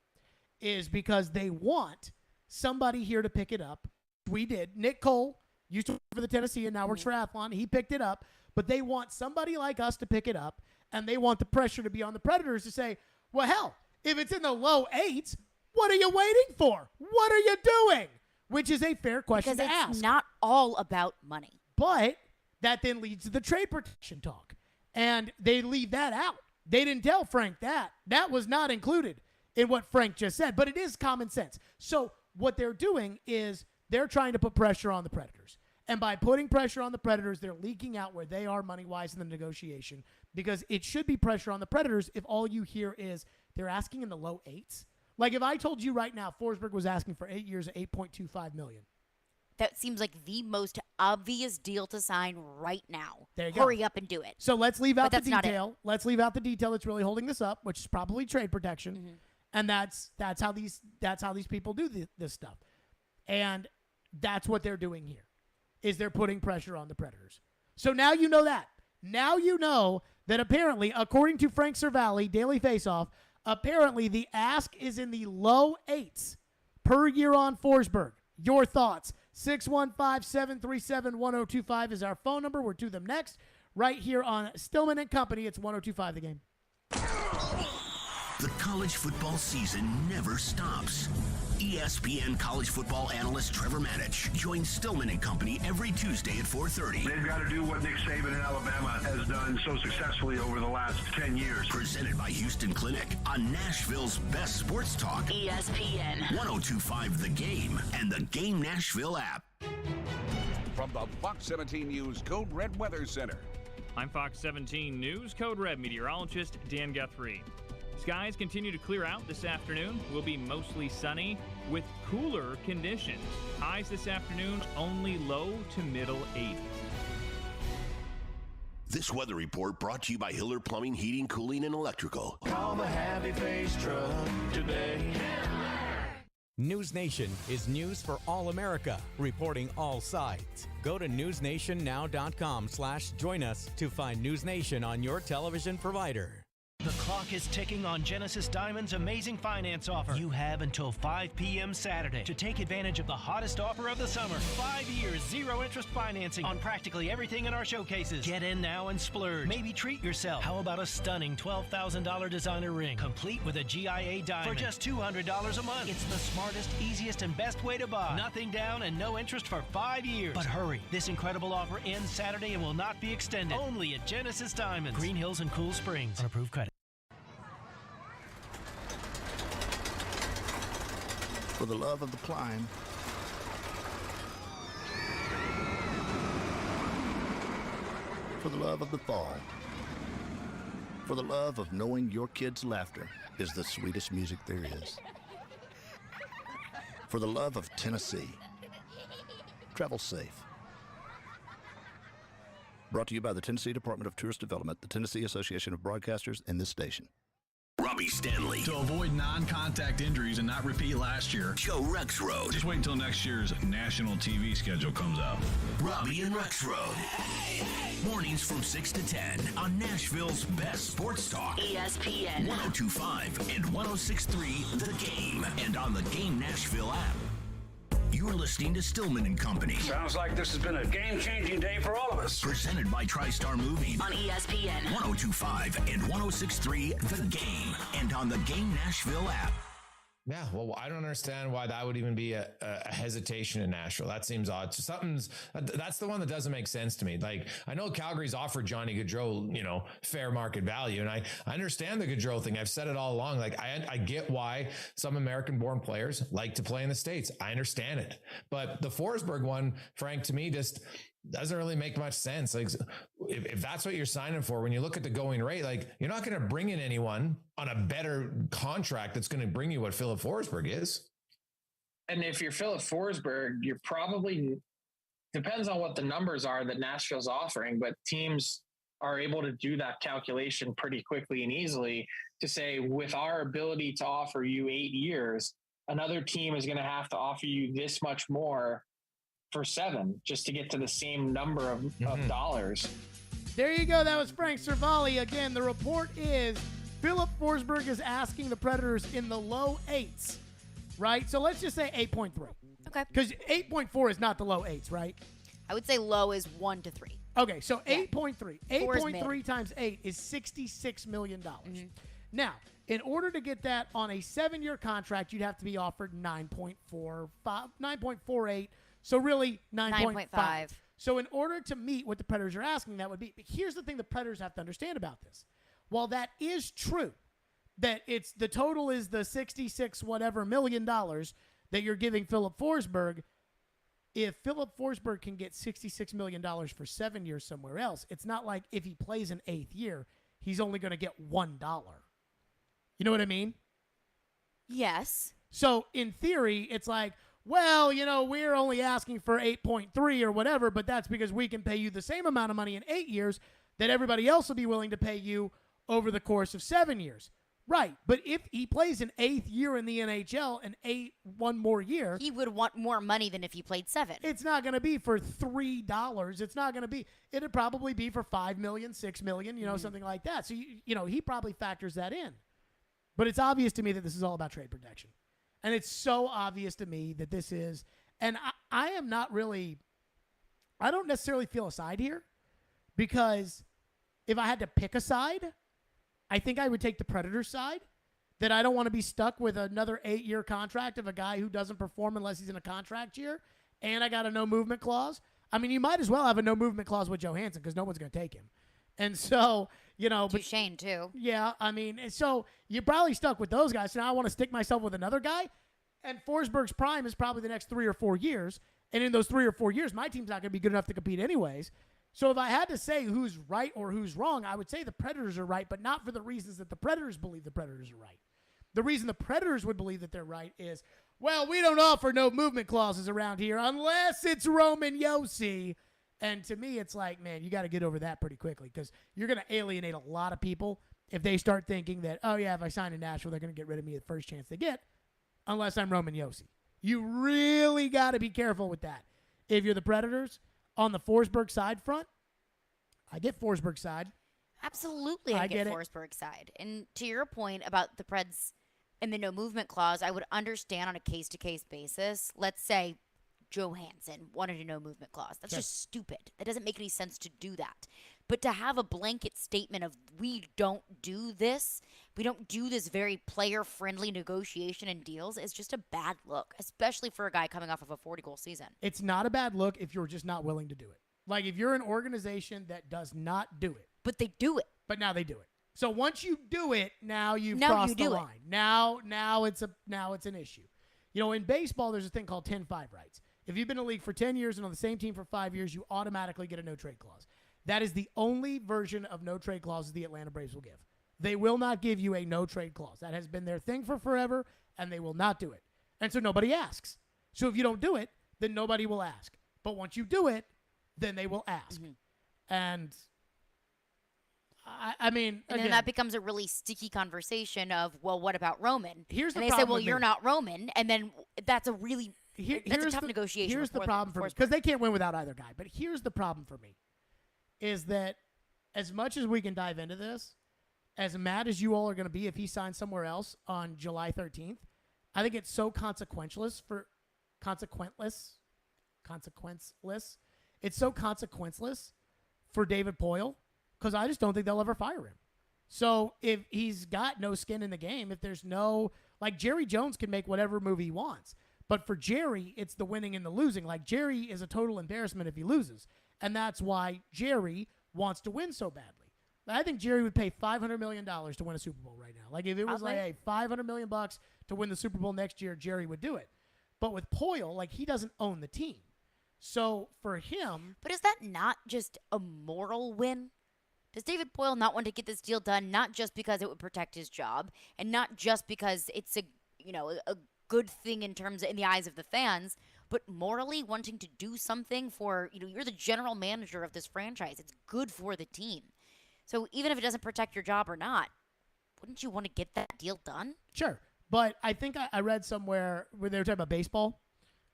is because they want somebody here to pick it up. We did. Nick Cole used to work for the Tennessee and now works for Athlon. He picked it up. But they want somebody like us to pick it up, and they want the pressure to be on the Predators to say, well, hell, if it's in the low 8s, what are you waiting for? What are you doing? Which is a fair question to ask. Because it's not all about money. But that then leads to the trade protection talk. And they leave that out. They didn't tell Frank that. That was not included in what Frank just said. But it is common sense. So what they're doing is they're trying to put pressure on the Predators. And by putting pressure on the Predators, they're leaking out where they are money-wise in the negotiation because it should be pressure on the Predators if all you hear is they're asking in the low 8s. Like if I told you right now Forsberg was asking for 8 years at $8.25 million. That seems like the most obvious deal to sign right now. There you go. Hurry up and do it. So let's leave out the detail. Let's leave out the detail that's really holding this up, which is probably trade protection. Mm-hmm. And that's how these people do this stuff. And that's what they're doing here. Is they're putting pressure on the Predators. So now you know that. Now you know that apparently, according to Frank Cervalli, Daily Faceoff, apparently the ask is in the low 8s per year on Forsberg. Your thoughts. 615-737-1025 is our phone number. We're to them next right here on Stillman and Company. It's 1025 The Game. The college football season never stops. ESPN college football analyst Trevor Manich joins Stillman and Company every Tuesday at 4:30. They've got to do what Nick Saban in Alabama has done so successfully over the last 10 years. Presented by Houston Clinic on Nashville's best sports talk. ESPN 102.5 The Game and the Game Nashville app. From the Fox 17 News Code Red Weather Center. I'm Fox 17 News Code Red meteorologist Dan Guthrie. Skies continue to clear out this afternoon. Will be mostly sunny with cooler conditions. Highs this afternoon only low to middle 80s. This weather report brought to you by Hiller Plumbing, Heating, Cooling, and Electrical. Call the Happy Face Truck today. News Nation is news for all America, reporting all sides. Go to newsnationnow.com/join us to find News Nation on your television provider. The clock is ticking on Genesis Diamond's amazing finance offer. You have until 5 p.m. Saturday to take advantage of the hottest offer of the summer. 5 years, zero interest financing on practically everything in our showcases. Get in now and splurge. Maybe treat yourself. How about a stunning $12,000 designer ring, complete with a GIA diamond for just $200 a month? It's the smartest, easiest, and best way to buy. Nothing down and no interest for 5 years. But hurry, this incredible offer ends Saturday and will not be extended. Only at Genesis Diamonds, Green Hills and Cool Springs. On approved credit. For the love of the climb, for the love of the fall, for the love of knowing your kids' laughter is the sweetest music there is, for the love of Tennessee. Travel safe. Brought to you by the Tennessee Department of Tourist Development, the Tennessee Association of Broadcasters, and this station. Robbie Stanley. To avoid non-contact injuries and not repeat last year, Joe Rexrode. Just wait until next year's national TV schedule comes out. Robbie and Rexrode. Mornings from 6 to 10 on Nashville's best sports talk. ESPN 102.5 and 106.3 The Game and on the Game Nashville app. You're listening to Stillman and Company. Sounds like this has been a game-changing day for all of us. Presented by TriStar Moving on ESPN 102.5 and 106.3 The Game and on the Game Nashville app. Yeah, well, I don't understand why that would even be a hesitation in Nashville. That seems odd. That's the one that doesn't make sense to me. Like, I know Calgary's offered Johnny Gaudreau, fair market value. And I understand the Gaudreau thing. I've said it all along. Like, I get why some American-born players like to play in the States. I understand it. But the Forsberg one, Frank, to me, just doesn't really make much sense. Like, if that's what you're signing for, when you look at the going rate, like, you're not going to bring in anyone on a better contract that's going to bring you what Philip Forsberg is. And if you're Philip Forsberg, you're probably, depends on what the numbers are that Nashville's offering, but teams are able to do that calculation pretty quickly and easily to say, with our ability to offer you 8 years, another team is going to have to offer you this much more for 7 just to get to the same number of dollars. There you go. That was Frank Cervalli. Again, the report is Philip Forsberg is asking the Predators in the low 8s, right? So let's just say 8.3. Okay. Because 8.4 is not the low 8s, right? I would say low is 1 to 3. Okay, so Yeah. 8.3. 4 is 8.3 times 8 is $66 million. Now, in order to get that on a 7-year contract, you'd have to be offered 9.48. So really 9.5. So in order to meet what the Predators are asking, that would be. But here's the thing the Predators have to understand about this. While that is true, that it's the total is the 66 whatever million dollars that you're giving Philip Forsberg, if Philip Forsberg can get $66 million for 7 years somewhere else, it's not like if he plays an 8th year, he's only going to get $1. You know what I mean? Yes. So in theory, it's like, well, we're only asking for 8.3 or whatever, but that's because we can pay you the same amount of money in 8 years that everybody else will be willing to pay you over the course of 7 years. Right. But if he plays an 8th year in the NHL and one more year, he would want more money than if he played 7. It's not going to be for $3. It's not going to be, it'd probably be for $5 million, $6 million, something like that. So, he probably factors that in. But it's obvious to me that this is all about trade protection. And it's so obvious to me that this is, and I am not really, I don't necessarily feel a side here, because if I had to pick a side, I think I would take the Predators side, that I don't want to be stuck with another 8-year contract of a guy who doesn't perform unless he's in a contract year, and I got a no movement clause. I mean, you might as well have a no movement clause with Johansson because no one's going to take him. And so, You know, but Shane too. Yeah, I mean, so you're probably stuck with those guys. So now I want to stick myself with another guy, and Forsberg's prime is probably the next 3 or 4 years. And in those 3 or 4 years, my team's not going to be good enough to compete anyways. So if I had to say who's right or who's wrong, I would say the Predators are right, but not for the reasons that the Predators believe the Predators are right. The reason the Predators would believe that they're right is, well, we don't offer no movement clauses around here unless it's Roman Josi. And to me, it's like, man, you got to get over that pretty quickly because you're going to alienate a lot of people if they start thinking that, oh, yeah, if I sign in Nashville, they're going to get rid of me the first chance they get unless I'm Roman Josi. You really got to be careful with that. If you're the Predators on the Forsberg side front, I get Forsberg side. Absolutely, I get Forsberg side. And to your point about the Preds and the no movement clause, I would understand on a case-to-case basis. Let's say Johansson wanted a no movement clause. That's just stupid. That doesn't make any sense to do that. But to have a blanket statement of we don't do this very player-friendly negotiation and deals is just a bad look, especially for a guy coming off of a 40-goal season. It's not a bad look if you're just not willing to do it. Like if you're an organization that does not do it. But they do it. But now they do it. So once you do it, now you've crossed the line. Now it's an issue. You know, in baseball, there's a thing called 10-5 rights. If you've been in the league for 10 years and on the same team for 5 years, you automatically get a no-trade clause. That is the only version of no-trade clauses the Atlanta Braves will give. They will not give you a no-trade clause. That has been their thing for forever, and they will not do it. And so nobody asks. So if you don't do it, then nobody will ask. But once you do it, then they will ask. Mm-hmm. And I mean, and then that becomes a really sticky conversation of, well, what about Roman? Here's the and they problem say, well, with you're me. not Roman, and then that's a really that's a tough negotiation. Here's the problem for me, because they can't win without either guy. But here's the problem for me, is that as much as we can dive into this, as mad as you all are going to be if he signs somewhere else on July 13th, I think it's so consequenceless. It's so consequenceless for David Poile, because I just don't think they'll ever fire him. So if he's got no skin in the game, if there's no, like Jerry Jones can make whatever move he wants. But for Jerry, it's the winning and the losing. Like Jerry is a total embarrassment if he loses. And that's why Jerry wants to win so badly. I think Jerry would pay $500 million to win a Super Bowl right now. Like if it was like, hey, $500 million to win the Super Bowl next year, Jerry would do it. But with Poile, like he doesn't own the team. So for him. But is that not just a moral win? Does David Poile not want to get this deal done, not just because it would protect his job, and not just because it's a good thing in the eyes of the fans, but morally wanting to do something for, you're the general manager of this franchise. It's good for the team. So even if it doesn't protect your job or not, wouldn't you want to get that deal done? Sure. But I think I read somewhere where they were talking about baseball,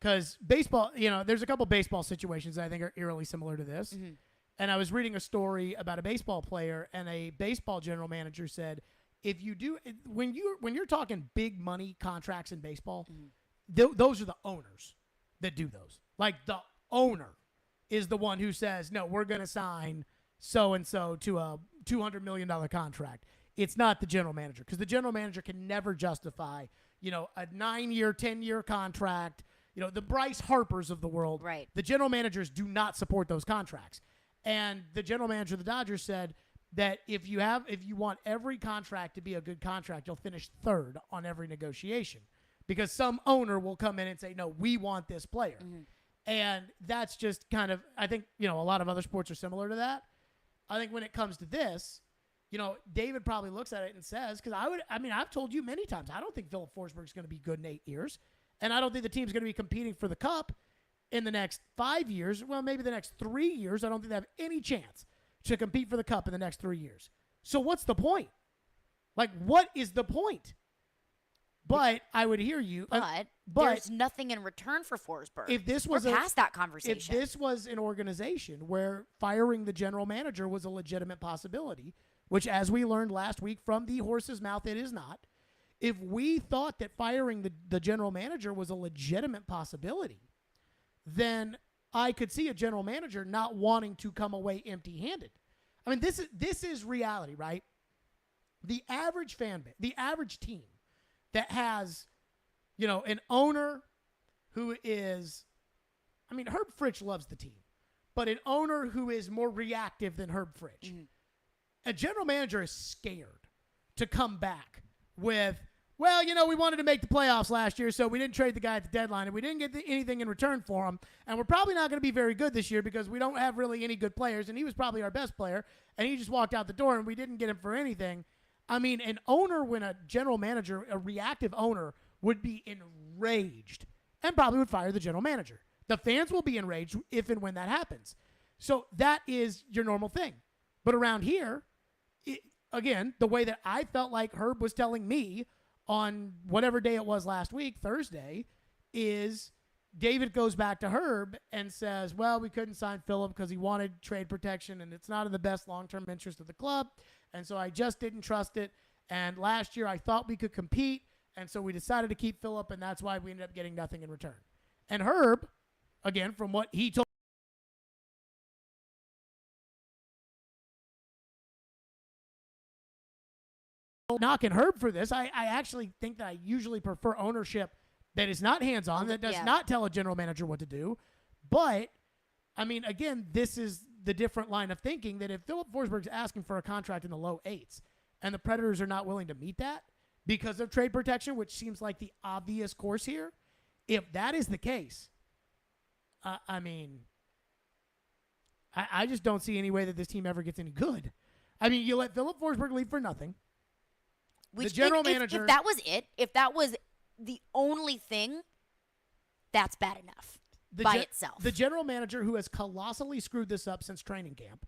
because baseball, there's a couple baseball situations that I think are eerily similar to this. Mm-hmm. And I was reading a story about a baseball player, and a baseball general manager said, if you do, when you're talking big money contracts in baseball, mm-hmm. Those are the owners that do those. Like the owner is the one who says, no, we're going to sign so-and-so to a $200 million contract. It's not the general manager, because the general manager can never justify, a 9-year, 10-year contract, the Bryce Harpers of the world. Right. The general managers do not support those contracts. And the general manager of the Dodgers said that if you want every contract to be a good contract, you'll finish third on every negotiation, because some owner will come in and say, no, we want this player. Mm-hmm. And that's just kind of, I think, a lot of other sports are similar to that. I think when it comes to this, David probably looks at it and says, because I've told you many times, I don't think Philip Forsberg is going to be good in 8 years. And I don't think the team's going to be competing for the cup in the next 5 years. Well, maybe the next 3 years. I don't think they have any chance to compete for the cup in the next 3 years. So what's the point? Like, what is the point? But I would hear you. But there's nothing in return for Forsberg. If this was We're past that conversation. If this was an organization where firing the general manager was a legitimate possibility, which, as we learned last week from the horse's mouth, it is not. If we thought that firing the general manager was a legitimate possibility, then I could see a general manager not wanting to come away empty-handed. I mean, this is reality, right? The average fan base, the average team that has, an owner who is, Herb Fritch loves the team, but an owner who is more reactive than Herb Fritch. Mm-hmm. a general manager is scared to come back with, well, we wanted to make the playoffs last year, so we didn't trade the guy at the deadline, and we didn't get anything in return for him, and we're probably not going to be very good this year because we don't have really any good players, and he was probably our best player, and he just walked out the door, and we didn't get him for anything. I mean, an owner, when a general manager, a reactive owner, would be enraged and probably would fire the general manager. The fans will be enraged if and when that happens. So that is your normal thing. But around here, again, the way that I felt like Herb was telling me on whatever day it was last week, Thursday, is David goes back to Herb and says, well, we couldn't sign Phillip because he wanted trade protection, and it's not in the best long-term interest of the club, and so I just didn't trust it. And last year I thought we could compete, and so we decided to keep Phillip, and that's why we ended up getting nothing in return. And Herb, again, from what he told knocking Herb for this, I actually think that I usually prefer ownership that is not hands-on, that does not tell a general manager what to do. But, I mean, again, this is the different line of thinking, that if Phillip Forsberg's asking for a contract in the low 8s and the Predators are not willing to meet that because of trade protection, which seems like the obvious course here, if that is the case, I mean, I just don't see any way that this team ever gets any good. I mean, you let Phillip Forsberg leave for nothing. The general manager. If that was it, if that was the only thing, that's bad enough by itself. The general manager who has colossally screwed this up since training camp.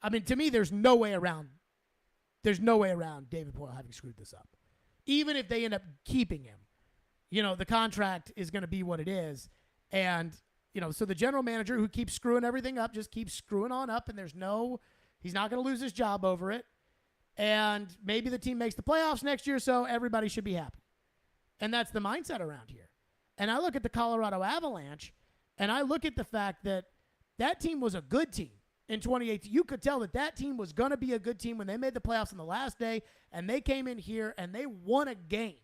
I mean, to me, there's no way around David Poile having screwed this up. Even if they end up keeping him, the contract is going to be what it is. And, so the general manager who keeps screwing everything up just keeps screwing on up, and he's not going to lose his job over it. And maybe the team makes the playoffs next year, so everybody should be happy. And that's the mindset around here. And I look at the Colorado Avalanche, and I look at the fact that that team was a good team in 2018. You could tell that team was going to be a good team when they made the playoffs on the last day, and they came in here and they won a game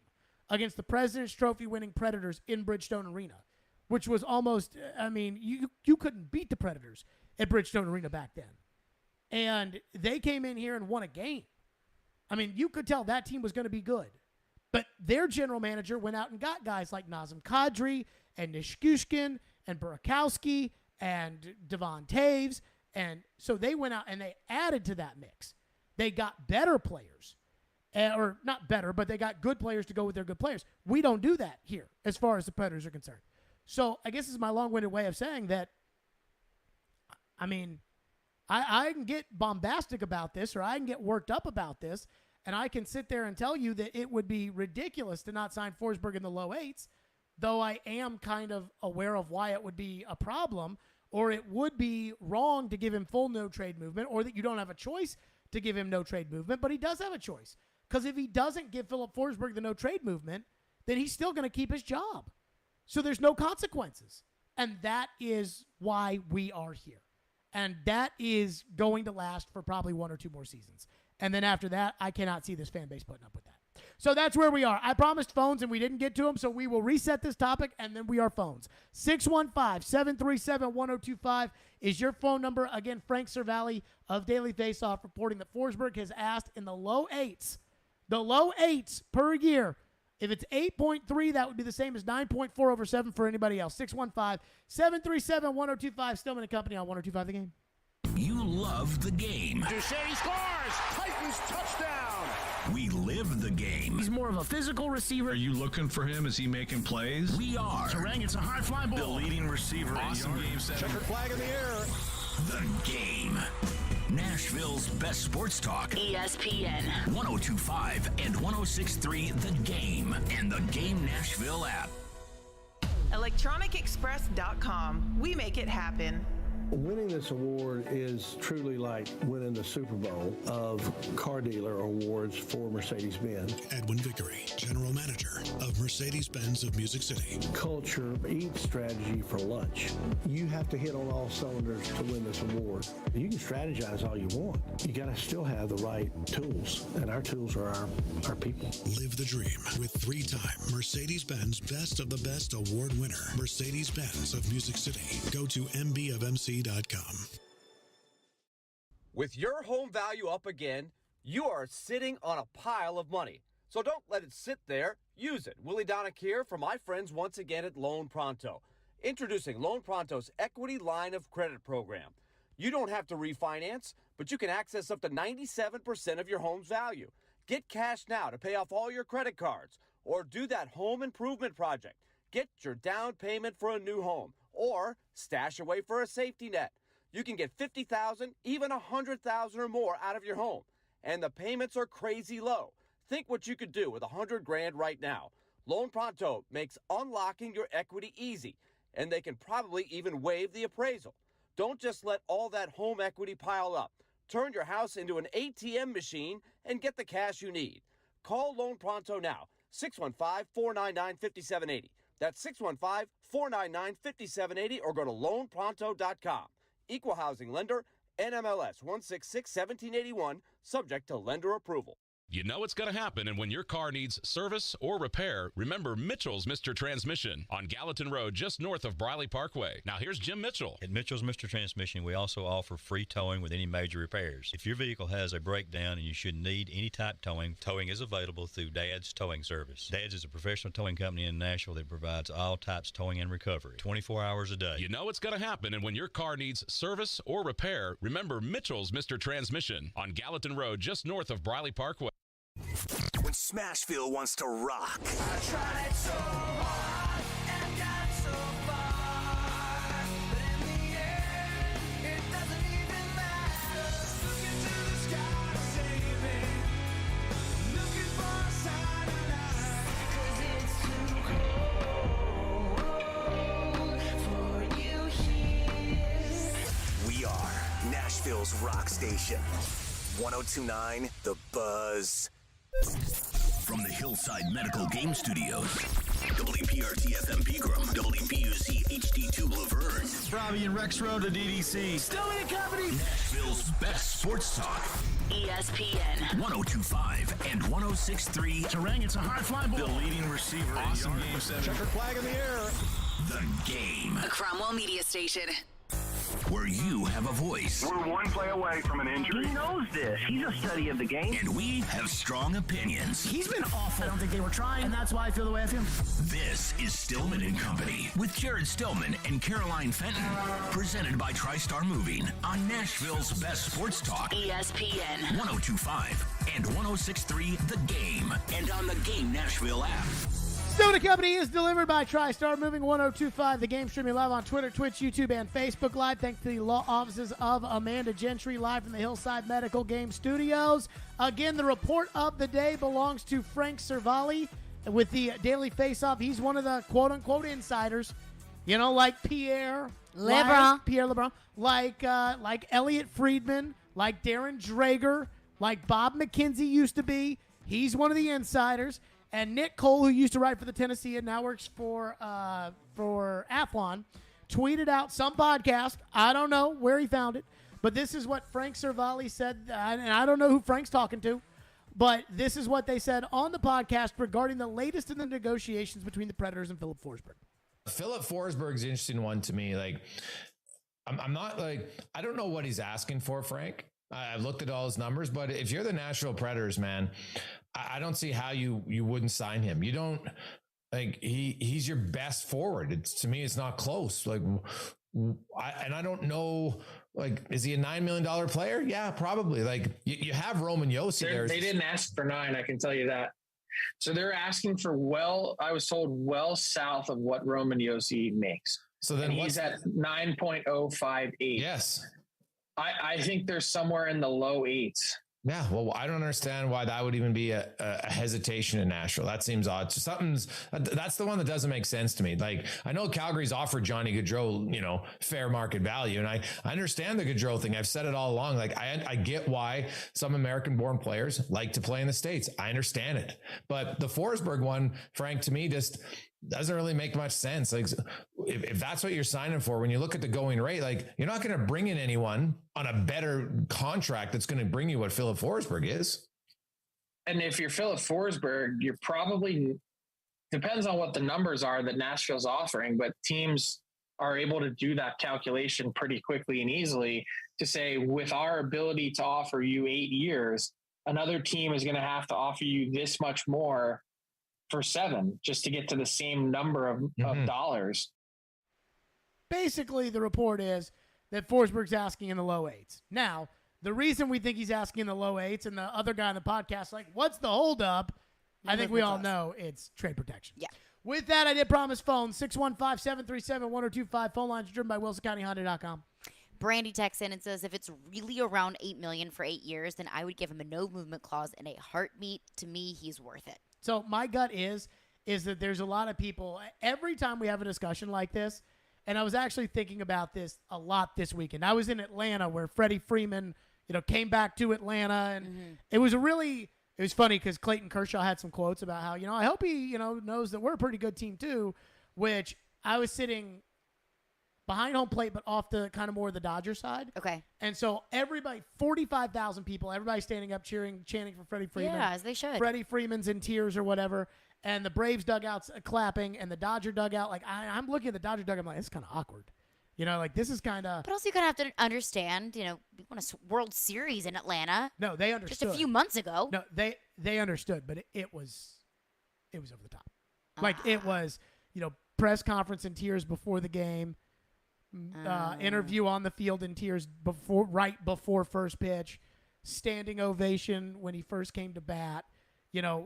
against the President's Trophy winning Predators in Bridgestone Arena, which was almost, I mean, you couldn't beat the Predators at Bridgestone Arena back then. And they came in here and won a game. I mean, you could tell that team was going to be good. But their general manager went out and got guys like Nazem Kadri and Nichushkin and Burakovsky and Devon Taves. And so they went out and they added to that mix. They got better players. Or not better, but they got good players to go with their good players. We don't do that here as far as the Predators are concerned. So I guess this is my long-winded way of saying that, I mean, I can get bombastic about this, or I can get worked up about this, and I can sit there and tell you that it would be ridiculous to not sign Forsberg in the low 8s, though I am kind of aware of why it would be a problem, or it would be wrong to give him full no-trade movement, or that you don't have a choice to give him no-trade movement, but he does have a choice. Because if he doesn't give Phillip Forsberg the no-trade movement, then he's still going to keep his job. So there's no consequences. And that is why we are here. And that is going to last for probably 1 or 2 more seasons. And then after that, I cannot see this fan base putting up with that. So that's where we are. I promised phones, and we didn't get to them, so we will reset this topic, and then we are phones. 615-737-1025 is your phone number. Again, Frank Cervalli of Daily Faceoff reporting that Forsberg has asked in the low 8s per year. If it's 8.3, that would be the same as 9.4 over 7 for anybody else. 615-737-1025. Stillman and Company on 1025 The Game. You love the game. Duchesne scores! Titans touchdown! We live the game. He's more of a physical receiver. Are you looking for him? Is he making plays? We are. Terang, it's a high fly ball. The leading receiver. Awesome game set. Checkered flag in the air. The Game. Nashville's best sports talk. ESPN 1025 and 1063 The Game and the Game Nashville app. ElectronicExpress.com. We make it happen. Winning this award is truly like winning the Super Bowl of car dealer awards for Mercedes-Benz. Edwin Vickery, General Manager of Mercedes-Benz of Music City. Culture eats strategy for lunch. You have to hit on all cylinders to win this award. You can strategize all you want. You got to still have the right tools, and our tools are our people. Live the dream with 3-time Mercedes-Benz Best of the Best award winner, Mercedes-Benz of Music City. Go to mbofmc.com. With your home value up again, you are sitting on a pile of money. So don't let it sit there. Use it. Willie Donick here for my friends once again at Loan Pronto. Introducing Loan Pronto's Equity Line of Credit program. You don't have to refinance, but you can access up to 97% of your home's value. Get cash now to pay off all your credit cards or do that home improvement project. Get your down payment for a new home or stash away for a safety net. You can get $50,000, even $100,000 or more out of your home. And the payments are crazy low. Think what you could do with $100,000 right now. Loan Pronto makes unlocking your equity easy, and they can probably even waive the appraisal. Don't just let all that home equity pile up. Turn your house into an ATM machine and get the cash you need. Call Loan Pronto now, 615-499-5780. That's 615-499-5780 or go to loanpronto.com. Equal housing lender, NMLS 166-1781, subject to lender approval. You know it's going to happen, and when your car needs service or repair, remember Mitchell's Mr. Transmission on Gallatin Road, just north of Briley Parkway. Now here's Jim Mitchell. At Mitchell's Mr. Transmission, we also offer free towing with any major repairs. If your vehicle has a breakdown and you should need any type towing, towing is available through Dad's Towing Service. Dad's is a professional towing company in Nashville that provides all types of towing and recovery, 24 hours a day. You know it's going to happen, and when your car needs service or repair, remember Mitchell's Mr. Transmission on Gallatin Road, just north of Briley Parkway. When Smashville wants to rock. I tried so hard and got so far, but in the end, it doesn't even matter. Looking to the sky to save me, looking for a sign of life, 'cause it's too cold for you here. We are Nashville's rock station. 102.9 The Buzz. From the Hillside Medical Game Studios, WPRT-FM Pegram, WPUC HD2 Laverne. Robbie and Rex Road to DDC. Stillman and Company. Nashville's best sports talk. ESPN 102.5 and 106.3. Terang, it's a high fly ball. The leading receiver. Awesome game 7. Checker flag in the air. The Game. A Cromwell media station. Where you have a voice. We're one play away from an injury. He knows this. He's a study of the game. And we have strong opinions. He's been awful. I don't think they were trying, and that's why I feel the way I feel. This is Stillman and Company with Jared Stillman and Caroline Fenton. Presented by TriStar Moving on Nashville's best sports talk. ESPN 102.5 and 106.3 The Game. And on the Game Nashville app. Stillman and Company is delivered by TriStar Moving 102.5. The Game streaming live on Twitter, Twitch, YouTube, and Facebook Live. Thanks to the law offices of Amanda Gentry, live from the Hillside Medical Game Studios. Again, the report of the day belongs to Frank Cervalli with the Daily Faceoff. He's one of the quote-unquote insiders. You know, like Pierre LeBrun, like Elliot Friedman, like Darren Drager, like Bob McKenzie used to be. He's one of the insiders. And Nick Cole, who used to write for the Tennessee and now works for Athlon, tweeted out some podcast. I don't know where he found it, but this is what Frank Cervalli said. And I don't know who Frank's talking to, but this is what they said on the podcast regarding the latest in the negotiations between the Predators and Philip Forsberg. Philip Forsberg's an interesting one to me. Like, I'm not like, I don't know what he's asking for, Frank. I've looked at all his numbers, but if you're the Nashville Predators, man, I don't see how you wouldn't sign him. You don't, like, he's your best forward. To me, it's not close. Like, I don't know, like, is he a $9 million player? Yeah, probably. Like, you have Roman Josi there. They didn't ask for 9, I can tell you that. So they're asking for I was told well south of what Roman Josi makes. So then he's at 9.058. Yes. I think they're somewhere in the low 8s. Yeah, well, I don't understand why that would even be a hesitation in Nashville. That seems odd. That's the one that doesn't make sense to me. Like, I know Calgary's offered Johnny Gaudreau, fair market value, and I understand the Gaudreau thing. I've said it all along. Like, I get why some American-born players like to play in the States. I understand it, but the Forsberg one, Frank, to me, just doesn't really make much sense. Like, if that's what you're signing for, when you look at the going rate, like, you're not going to bring in anyone on a better contract that's going to bring you what Philip Forsberg is. And if you're Philip Forsberg, you're probably, depends on what the numbers are that Nashville's offering, but teams are able to do that calculation pretty quickly and easily to say, with our ability to offer you 8 years, another team is going to have to offer you this much more for 7 just to get to the same number of dollars. Basically, the report is that Forsberg's asking in the low 8s. Now, the reason we think he's asking in the low 8s, and the other guy on the podcast like, what's the holdup? I think we all know it's trade protection. Yeah. With that, I did promise phone, 615-737-1025. Phone lines driven by WilsonCountyHonda.com. Brandy texts in and says, if it's really around $8 million for 8 years, then I would give him a no movement clause and a heartbeat. To me, he's worth it. So my gut is that there's a lot of people, every time we have a discussion like this, and I was actually thinking about this a lot this weekend. I was in Atlanta where Freddie Freeman, came back to Atlanta, and it was funny because Clayton Kershaw had some quotes about how, I hope he, knows that we're a pretty good team too, which I was sitting behind home plate, but off the kind of more the Dodger side. Okay. And so everybody, 45,000 people, everybody standing up, cheering, chanting for Freddie Freeman. Yeah, as they should. Freddie Freeman's in tears or whatever. And the Braves dugouts clapping, and the Dodger dugout, I'm looking at the Dodger dugout, I'm like, it's kind of awkward. This is kind of. But also, you kind of have to understand, we won a World Series in Atlanta. No, they understood. Just a few months ago. No, they understood, but it was over the top. It was, press conference in tears before the game, interview on the field in tears right before first pitch, standing ovation when he first came to bat.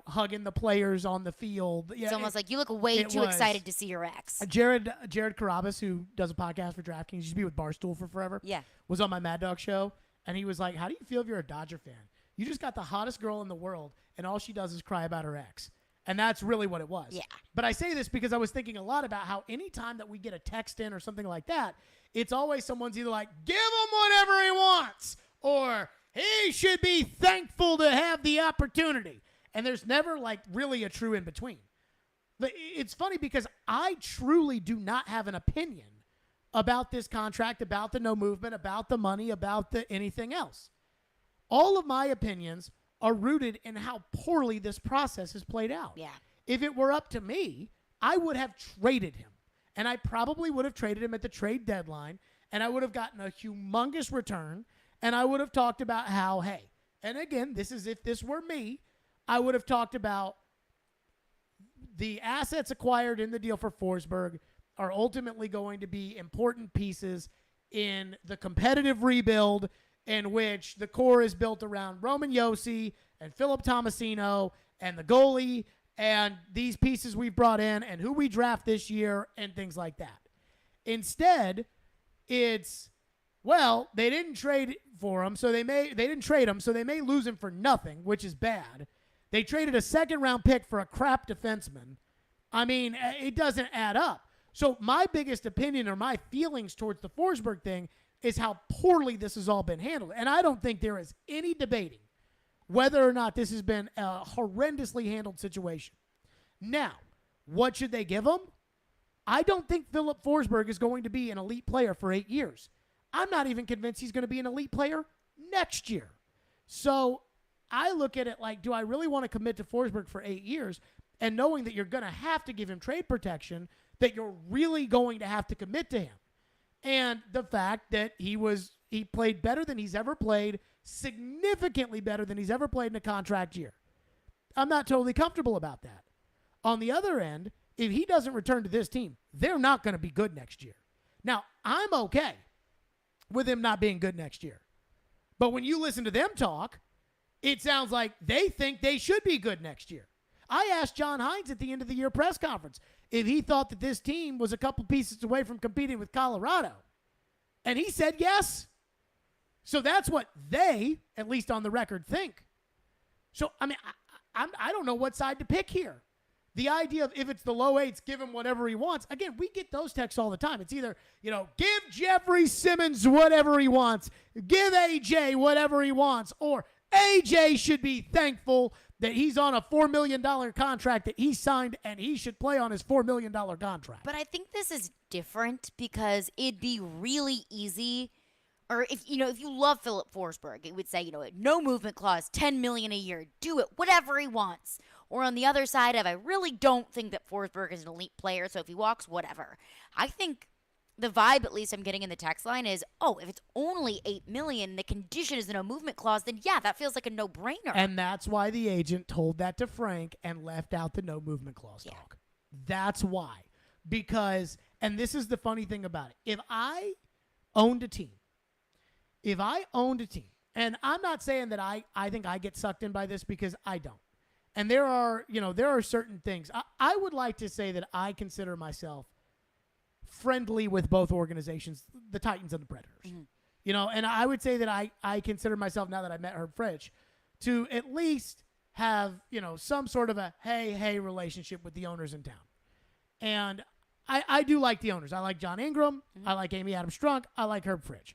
Hugging the players on the field. It's almost like you look way too excited to see your ex. Jared Carabas, who does a podcast for DraftKings, used to be with Barstool for forever. Yeah. Was on my Mad Dog show, and he was like, how do you feel if you're a Dodger fan? You just got the hottest girl in the world, and all she does is cry about her ex. And that's really what it was. Yeah. But I say this because I was thinking a lot about how any time that we get a text in or something like that, it's always someone's either like, give him whatever he wants, or he should be thankful to have the opportunity. And there's never, really a true in-between. It's funny because I truly do not have an opinion about this contract, about the no movement, about the money, about the anything else. All of my opinions are rooted in how poorly this process has played out. Yeah. If it were up to me, I would have traded him. And I probably would have traded him at the trade deadline, and I would have gotten a humongous return, and I would have talked about how, hey, and again, this is if this were me, I would have talked about the assets acquired in the deal for Forsberg are ultimately going to be important pieces in the competitive rebuild in which the core is built around Roman Josi and Philip Tomasino and the goalie and these pieces we've brought in and who we draft this year and things like that. Instead, it's, well, they didn't trade for him, so they didn't trade him, so they may lose him for nothing, which is bad. They traded a second-round pick for a crap defenseman. I mean, it doesn't add up. So my biggest opinion or my feelings towards the Forsberg thing is how poorly this has all been handled. And I don't think there is any debating whether or not this has been a horrendously handled situation. Now, what should they give him? I don't think Philip Forsberg is going to be an elite player for 8 years. I'm not even convinced he's going to be an elite player next year. So I look at it like, do I really want to commit to Forsberg for 8 years? And knowing that you're going to have to give him trade protection, that you're really going to have to commit to him. And the fact that he played better than he's ever played, significantly better than he's ever played in a contract year. I'm not totally comfortable about that. On the other end, if he doesn't return to this team, they're not going to be good next year. Now, I'm okay with him not being good next year. But when you listen to them talk, it sounds like they think they should be good next year. I asked John Hines at the end of the year press conference if he thought that this team was a couple pieces away from competing with Colorado. And he said yes. So that's what they, at least on the record, think. So, I mean, I don't know what side to pick here. The idea of if it's the low 8s, give him whatever he wants. Again, we get those texts all the time. It's either, give Jeffrey Simmons whatever he wants, give AJ whatever he wants, or AJ should be thankful that he's on a $4 million contract that he signed and he should play on his $4 million contract. But I think this is different because it'd be really easy, or if you love Philip Forsberg, it would say, no movement clause, $10 million a year, do it, whatever he wants. Or on the other side of, I really don't think that Forsberg is an elite player, so if he walks, whatever. I think the vibe, at least I'm getting in the text line, is, oh, if it's only $8 million, the condition is the no movement clause, then yeah, that feels like a no-brainer. And that's why the agent told that to Frank and left out the no movement clause talk. That's why. Because, and this is the funny thing about it, if I owned a team, and I'm not saying that I think I get sucked in by this, because I don't. And there are certain things. I would like to say that I consider myself friendly with both organizations, the Titans and the Predators. Mm-hmm. And I would say that I consider myself, now that I met Herb Fritch, to at least have, some sort of a hey relationship with the owners in town. And I do like the owners. I like John Ingram. Mm-hmm. I like Amy Adams Strunk. I like Herb Fritch.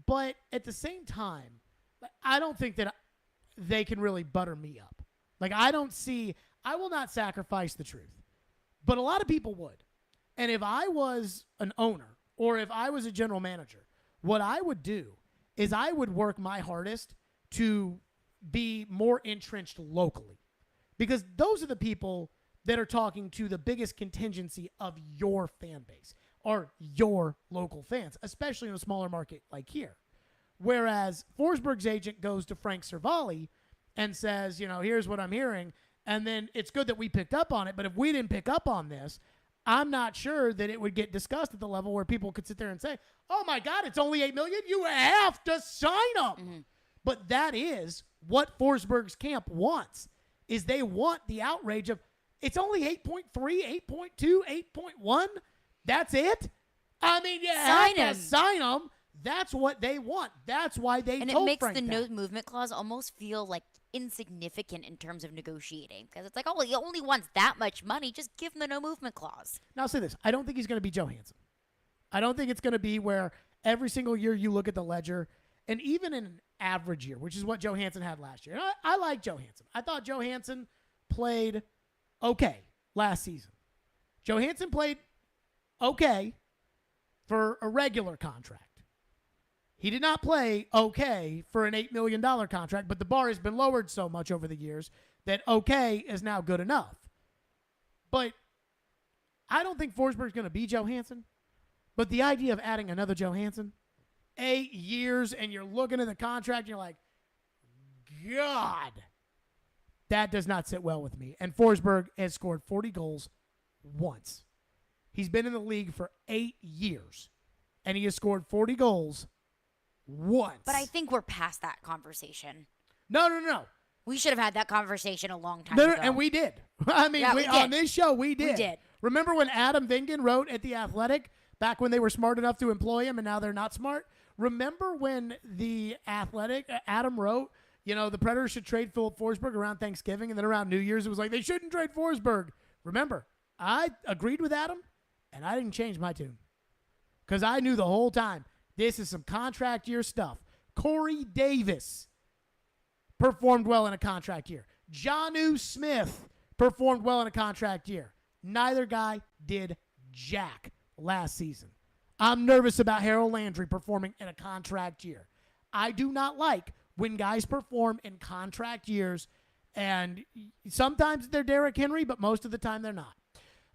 But at the same time, I don't think that they can really butter me up. I will not sacrifice the truth. But a lot of people would. And if I was an owner, or if I was a general manager, what I would do is I would work my hardest to be more entrenched locally. Because those are the people that are talking to the biggest contingency of your fan base, or your local fans, especially in a smaller market like here. Whereas Forsberg's agent goes to Frank Cervalli and says, here's what I'm hearing, and then it's good that we picked up on it, but if we didn't pick up on this, I'm not sure that it would get discussed at the level where people could sit there and say, oh my God, it's only $8 million. You have to sign them. Mm-hmm. But that is what Forsberg's camp wants, is they want the outrage of, it's only 8.3, 8.2, 8.1. That's it. I mean, you have to sign them. That's what they want. That's why they and told it makes Frank the that. no movement clause almost feel like insignificant in terms of negotiating, because it's like, oh, well, he only wants that much money. Just give him the no movement clause. Now, I'll say this. I don't think he's going to be Johansson. I don't think it's going to be where every single year you look at the ledger, and even in an average year, which is what Johansson had last year. And I like Johansson. I thought Johansson played okay last season. Johansson played okay for a regular contract. He did not play okay for an $8 million contract, but the bar has been lowered so much over the years that okay is now good enough. But I don't think Forsberg's going to be Johansson. But the idea of adding another Johansson, 8 years, and you're looking at the contract, and you're like, God, that does not sit well with me. And Forsberg has scored 40 goals once. He's been in the league for 8 years, and he has scored 40 goals once. But I think we're past that conversation. No. We should have had that conversation a long time ago. And we did. I mean, we did. On this show, we did. We did. Remember when Adam Vingan wrote at The Athletic, back when they were smart enough to employ him and now they're not smart? Remember when The Athletic, Adam wrote, the Predators should trade Philip Forsberg around Thanksgiving, and then around New Year's it was like, they shouldn't trade Forsberg. Remember, I agreed with Adam, and I didn't change my tune. Because I knew the whole time, this is some contract year stuff. Corey Davis performed well in a contract year. Jonnu Smith performed well in a contract year. Neither guy did jack last season. I'm nervous about Harold Landry performing in a contract year. I do not like when guys perform in contract years, and sometimes they're Derrick Henry, but most of the time they're not.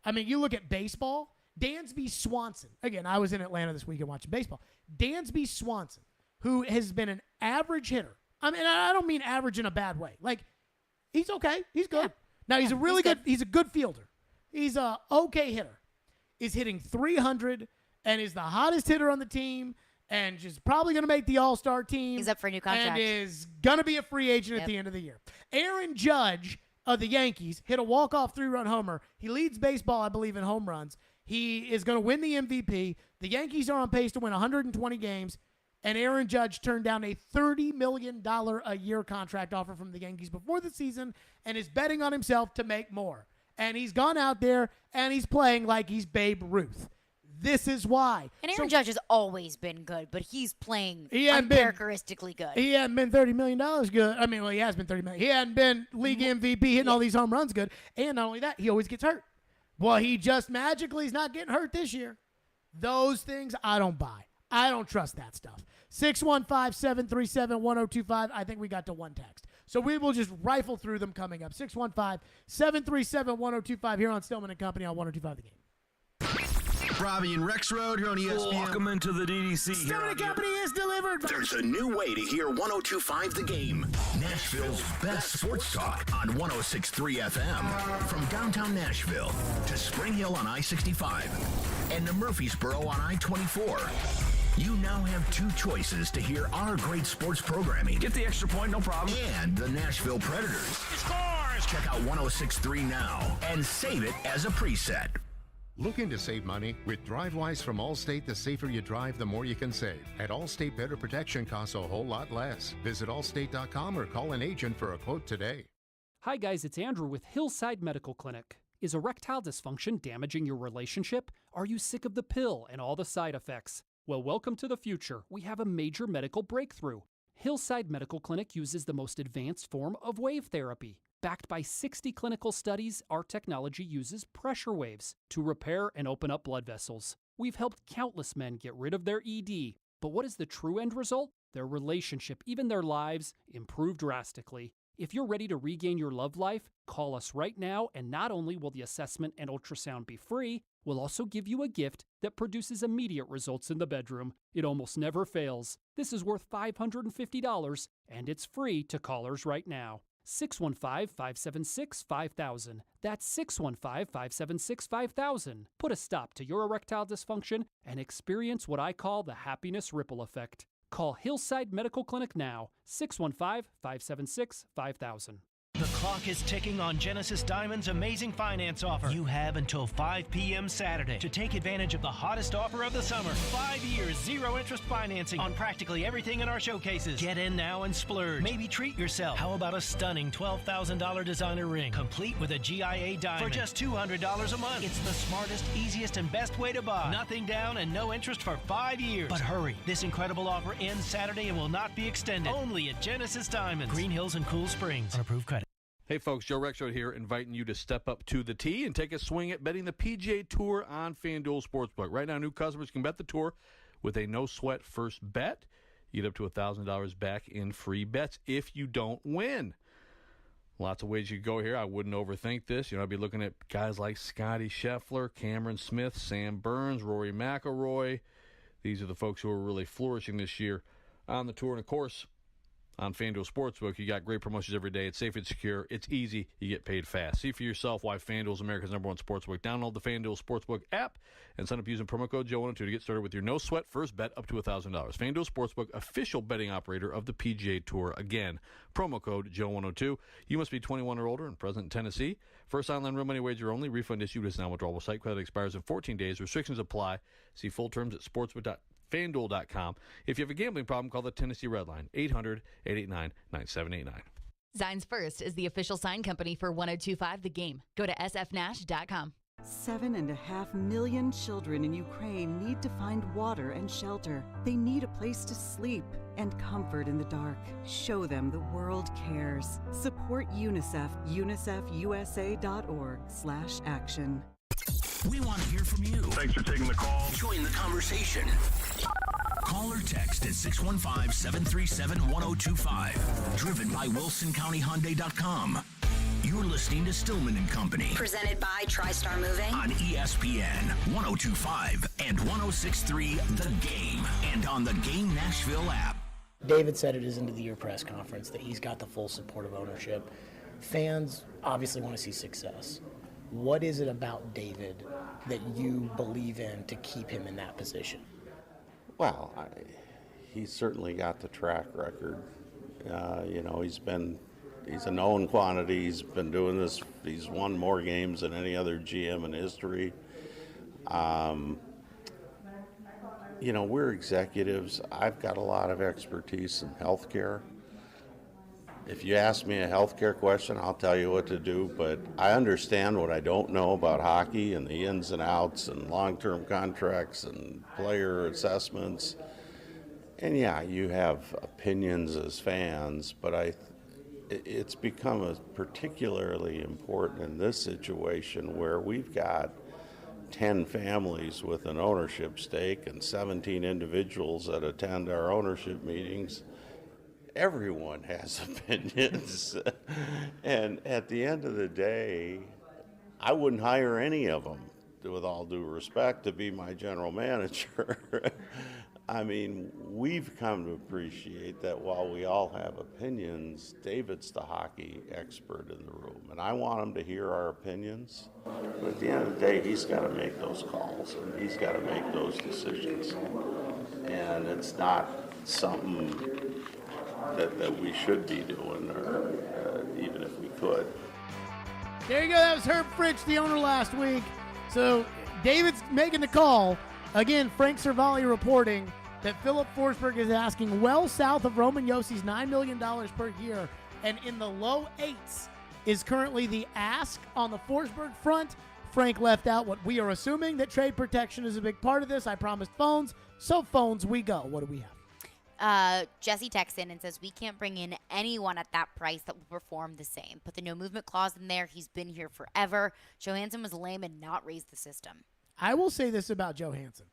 I mean, you look at baseball, Dansby Swanson. Again, I was in Atlanta this weekend watching baseball. Dansby Swanson, who has been an average hitter. I mean, I don't mean average in a bad way. Like, he's okay. He's good. Yeah. Now, he's a really good. He's a good fielder. He's a okay hitter. Is hitting 300 and is the hottest hitter on the team and just probably going to make the All-Star team. He's up for a new contract. And is going to be a free agent at the end of the year. Aaron Judge of the Yankees hit a walk-off 3-run homer. He leads baseball, I believe, in home runs. He is going to win the MVP. The Yankees are on pace to win 120 games. And Aaron Judge turned down a $30 million a year contract offer from the Yankees before the season and is betting on himself to make more. And he's gone out there and he's playing like he's Babe Ruth. This is why. And Aaron Judge has always been good, but he's playing uncharacteristically good. He hadn't been $30 million good. I mean, well, he has been $30 million. He hadn't been league MVP hitting all these home runs good. And not only that, he always gets hurt. Well, he just magically is not getting hurt this year. Those things I don't buy. I don't trust that stuff. 615-737-1025. I think we got to one text. So we will just rifle through them coming up. 615-737-1025 here on Stillman & Company on 1025 The Game. Robbie and Rex Road here on ESPN. Welcome into the DDC. Stillman Company is delivered. There's a new way to hear 102.5 The Game. Nashville's best sports talk on 106.3 FM. From downtown Nashville to Spring Hill on I-65 and to Murfreesboro on I-24. You now have two choices to hear our great sports programming. Get the extra point, no problem. And the Nashville Predators. Scores! Check out 106.3 now and save it as a preset. Looking to save money? With DriveWise from Allstate, the safer you drive, the more you can save. At Allstate, better protection costs a whole lot less. Visit allstate.com or call an agent for a quote today. Hi guys, it's Andrew with Hillside Medical Clinic. Is erectile dysfunction damaging your relationship? Are you sick of the pill and all the side effects? Well, welcome to the future. We have a major medical breakthrough. Hillside Medical Clinic uses the most advanced form of wave therapy. Backed by 60 clinical studies, our technology uses pressure waves to repair and open up blood vessels. We've helped countless men get rid of their ED. But what is the true end result? Their relationship, even their lives, improve drastically. If you're ready to regain your love life, call us right now, and not only will the assessment and ultrasound be free, we'll also give you a gift that produces immediate results in the bedroom. It almost never fails. This is worth $550, and it's free to callers right now. 615-576-5000. That's 615-576-5000. Put a stop to your erectile dysfunction and experience what I call the happiness ripple effect. Call Hillside Medical Clinic now, 615-576-5000. The clock is ticking on Genesis Diamond's amazing finance offer. You have until 5 p.m. Saturday to take advantage of the hottest offer of the summer. 5 years, zero interest financing on practically everything in our showcases. Get in now and splurge. Maybe treat yourself. How about a stunning $12,000 designer ring, complete with a GIA diamond for just $200 a month? It's the smartest, easiest, and best way to buy. Nothing down and no interest for 5 years. But hurry, this incredible offer ends Saturday and will not be extended. Only at Genesis Diamonds, Green Hills and Cool Springs. On approved credit. Hey folks, Joe Rexroad here, inviting you to step up to the tee and take a swing at betting the PGA Tour on FanDuel Sportsbook. Right now, new customers can bet the tour with a no-sweat first bet. You get up to $1,000 back in free bets if you don't win. Lots of ways you could go here. I wouldn't overthink this. I'd be looking at guys like Scotty Scheffler, Cameron Smith, Sam Burns, Rory McIlroy. These are the folks who are really flourishing this year on the tour. And, of course, on FanDuel Sportsbook, you got great promotions every day. It's safe and secure. It's easy. You get paid fast. See for yourself why FanDuel is America's #1 sportsbook. Download the FanDuel Sportsbook app and sign up using promo code Joe102 to get started with your no-sweat first bet up to $1,000. FanDuel Sportsbook, official betting operator of the PGA Tour. Again, promo code Joe102. You must be 21 or older and present in Tennessee. First online real money wager only. Refund issued is non-withdrawable site. Credit expires in 14 days. Restrictions apply. See full terms at sportsbook.fanduel.com. If you have a gambling problem, call the Tennessee Red Line, 800-889-9789. Signs First is the official sign company for 102.5 The Game. Go to sfnash.com. 7.5 million children in Ukraine need to find water and shelter. They need a place to sleep and comfort in the dark. Show them the world cares. Support UNICEF, unicefusa.org/action. We want to hear from you. Thanks for taking the call. Join the conversation. Call or text at 615-737-1025. Driven by WilsonCountyHyundai.com. You're listening to Stillman and Company. Presented by TriStar Moving. On ESPN 102.5 and 106.3 The Game. And on the Game Nashville app. David said at his end-of-the-year press conference that he's got the full support of ownership. Fans obviously want to see success. What is it about David that you believe in to keep him in that position? Well, he's certainly got the track record. He's a known quantity. He's been doing this. He's won more games than any other GM in history. We're executives. I've got a lot of expertise in healthcare. If you ask me a healthcare question, I'll tell you what to do, but I understand what I don't know about hockey and the ins and outs and long-term contracts and player assessments. And yeah, you have opinions as fans, but it's become particularly important in this situation where we've got 10 families with an ownership stake and 17 individuals that attend our ownership meetings. Everyone has opinions. And at the end of the day, I wouldn't hire any of them with all due respect, to be my general manager. I mean, we've come to appreciate that while we all have opinions, David's the hockey expert in the room, and I want him to hear our opinions. But at the end of the day, he's got to make those calls, and he's got to make those decisions. And it's not something that we should be doing, or even if we could. There you go. That was Herb Fritch, the owner, last week. So David's making the call. Again, Frank Cervalli reporting that Philip Forsberg is asking well south of Roman Yossi's $9 million per year, and in the low eights is currently the ask on the Forsberg front. Frank left out what we are assuming, that trade protection is a big part of this. I promised phones, so phones we go. What do we have? Jesse texts in and says, we can't bring in anyone at that price that will perform the same. Put the no movement clause in there. He's been here forever. Johansson was lame and not raised the system. I will say this about Johansson.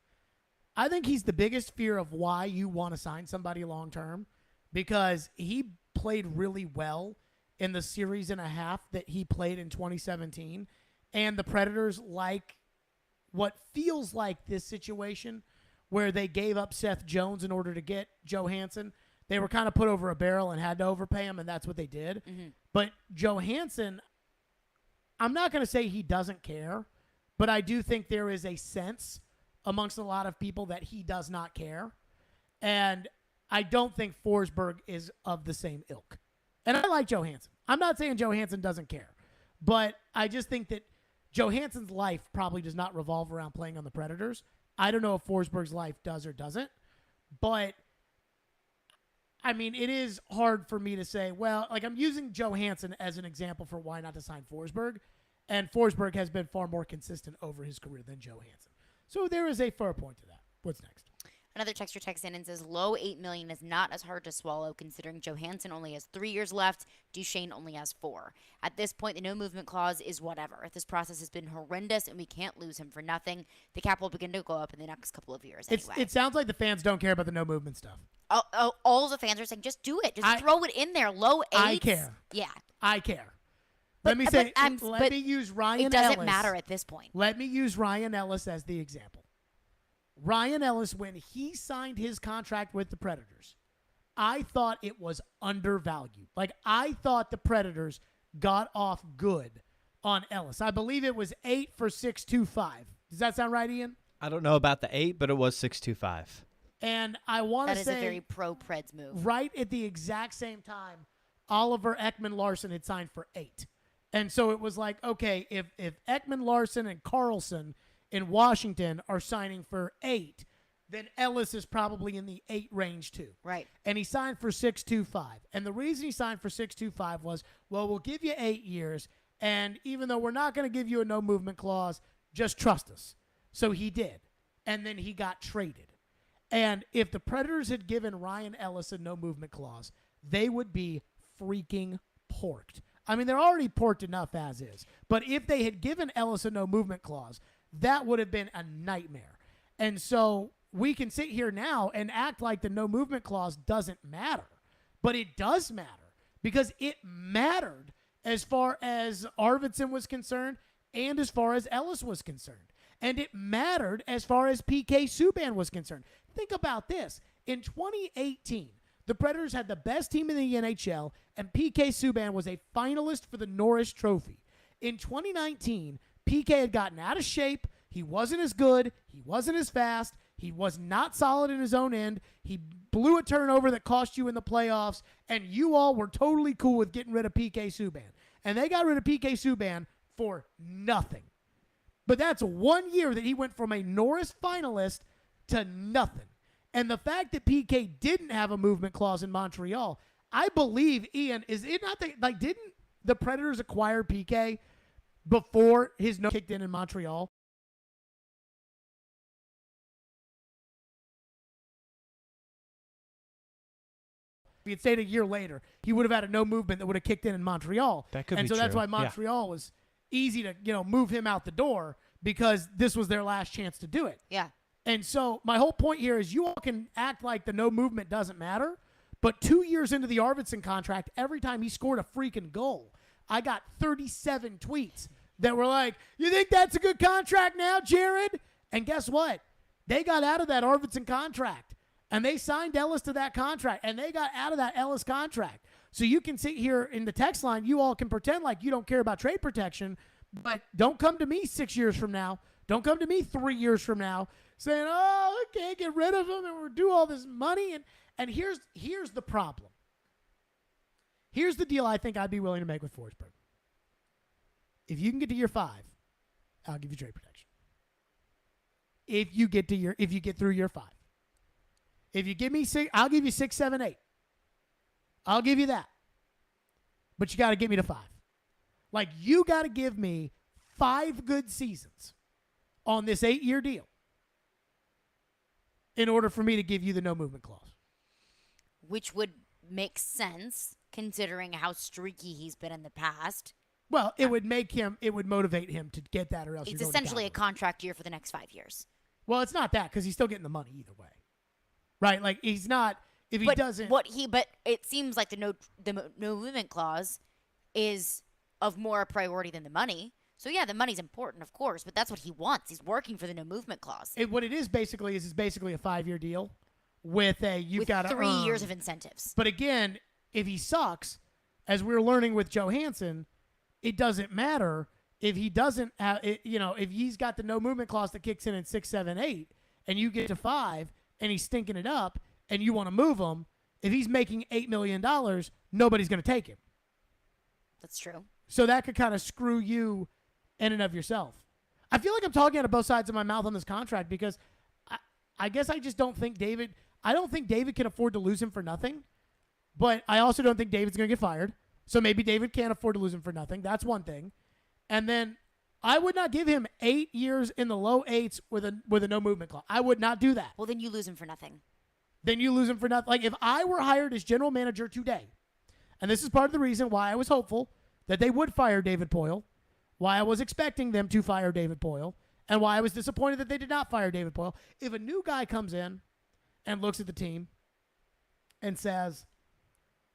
I think he's the biggest fear of why you want to sign somebody long term, because he played really well in the series and a half that he played in 2017. And the Predators like what feels like this situation where they gave up Seth Jones in order to get Johansson. They were kind of put over a barrel and had to overpay him, and that's what they did. Mm-hmm. But Johansson, I'm not going to say he doesn't care, but I do think there is a sense amongst a lot of people that he does not care. And I don't think Forsberg is of the same ilk. And I like Johansson. I'm not saying Johansson doesn't care, but I just think that Johansson's life probably does not revolve around playing on the Predators. I don't know if Forsberg's life does or doesn't, but I mean, it is hard for me to say, well, like I'm using Johansson as an example for why not to sign Forsberg, and Forsberg has been far more consistent over his career than Johansson. So there is a fair point to that. What's next? Another texter texts in and says, low $8 million is not as hard to swallow considering Johansson only has 3 years left. Duchesne only has 4. At this point, the no movement clause is whatever. This process has been horrendous and we can't lose him for nothing. The cap will begin to go up in the next couple of years anyway. It sounds like the fans don't care about the no movement stuff. All the fans are saying, just do it. Just throw it in there. Low 8. I care. Yeah. I care. Let me use Ryan Ellis. It doesn't matter at this point. Let me use Ryan Ellis as the example. Ryan Ellis, when he signed his contract with the Predators, I thought it was undervalued. Like, I thought the Predators got off good on Ellis. I believe it was 8 for $625. Does that sound right, Ian? I don't know about the 8, but it was $625. And I want to say that is a very pro-Preds move. Right at the exact same time, Oliver Ekman-Larsson had signed for 8. And so it was like, okay, if Ekman-Larsson and Carlson in Washington are signing for 8, then Ellis is probably in the 8 range too. Right. And he signed for $625. And the reason he signed for $625 was, well, we'll give you 8 years, and even though we're not going to give you a no movement clause, just trust us. So he did. And then he got traded. And if the Predators had given Ryan Ellis a no movement clause, they would be freaking porked. I mean, they're already porked enough as is. But if they had given Ellis a no movement clause, that would have been a nightmare. And so we can sit here now and act like the no movement clause doesn't matter. But it does matter, because it mattered as far as Arvidsson was concerned and as far as Ellis was concerned. And it mattered as far as PK Subban was concerned. Think about this. In 2018, the Predators had the best team in the NHL, and PK Subban was a finalist for the Norris Trophy. In 2019, PK had gotten out of shape. He wasn't as good. He wasn't as fast. He was not solid in his own end. He blew a turnover that cost you in the playoffs, and you all were totally cool with getting rid of PK Subban. And they got rid of PK Subban for nothing. But that's 1 year that he went from a Norris finalist to nothing. And the fact that PK didn't have a movement clause in Montreal, I believe, Ian, is it not that, like, didn't the Predators acquire PK before his no kicked in Montreal? If he had stayed a year later, he would have had a no movement that would have kicked in Montreal. That could and be so true. that's why Montreal was easy to, move him out the door, because this was their last chance to do it. Yeah. And so my whole point here is you all can act like the no movement doesn't matter, but 2 years into the Arvidsson contract, every time he scored a freaking goal, I got 37 tweets that were like, you think that's a good contract now, Jared? And guess what? They got out of that Arvidsson contract, and they signed Ellis to that contract, and they got out of that Ellis contract. So you can sit here in the text line. You all can pretend like you don't care about trade protection, but don't come to me 6 years from now. Don't come to me 3 years from now saying, oh, I can't get rid of him, and we're due all this money. And here's the problem. Here's the deal I think I'd be willing to make with Forsberg. If you can get to year 5, I'll give you trade protection. If you get through year 5. If you give me 6, I'll give you 6, 7, 8. I'll give you that. But you got to get me to 5. Like, you got to give me 5 good seasons on this 8-year deal in order for me to give you the no movement clause. Which would make sense considering how streaky he's been in the past. Well, it would motivate him to get that, or else It's you're going essentially to a contract year for the next 5 years. Well, it's not that, because he's still getting the money either way. Right? Like, he's not, if he doesn't. But it seems like the no movement clause is of more priority than the money. So, yeah, the money's important, of course, but that's what he wants. He's working for the no movement clause. What it is basically is basically a 5-year deal with you've got 3 years of incentives. But again, if he sucks, as we're learning with Johansson, it doesn't matter if he doesn't have, if he's got the no movement clause that kicks in 6, 7, 8, and you get to 5 and he's stinking it up and you want to move him, if he's making $8 million, nobody's going to take him. That's true. So that could kind of screw you in and of yourself. I feel like I'm talking out of both sides of my mouth on this contract because I guess I just don't think David can afford to lose him for nothing, but I also don't think David's going to get fired. So maybe David can't afford to lose him for nothing. That's one thing. And then I would not give him 8 years in the low 8s with a no movement clause. I would not do that. Well, then you lose him for nothing. Like, if I were hired as general manager today, and this is part of the reason why I was hopeful that they would fire David Poile, why I was expecting them to fire David Poile, and why I was disappointed that they did not fire David Poile. If a new guy comes in and looks at the team and says,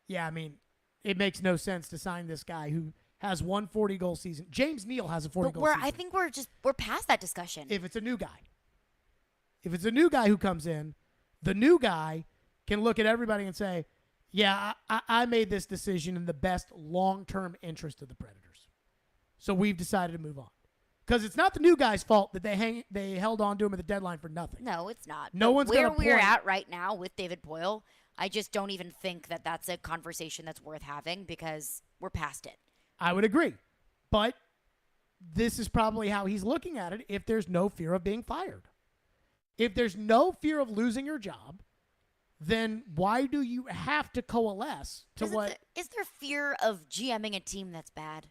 yeah, I mean, it makes no sense to sign this guy who has one 40-goal season. James Neal has a 40-goal season. I think we're past that discussion. If it's a new guy who comes in, the new guy can look at everybody and say, yeah, I made this decision in the best long-term interest of the Predators. So we've decided to move on. Because it's not the new guy's fault that they held on to him at the deadline for nothing. No, it's not. No one's going to where we're at right now with David Poile, I just don't even think that that's a conversation that's worth having because we're past it. I would agree. But this is probably how he's looking at it if there's no fear of being fired. If there's no fear of losing your job, then why do you have to coalesce to Is there fear of GMing a team that's bad?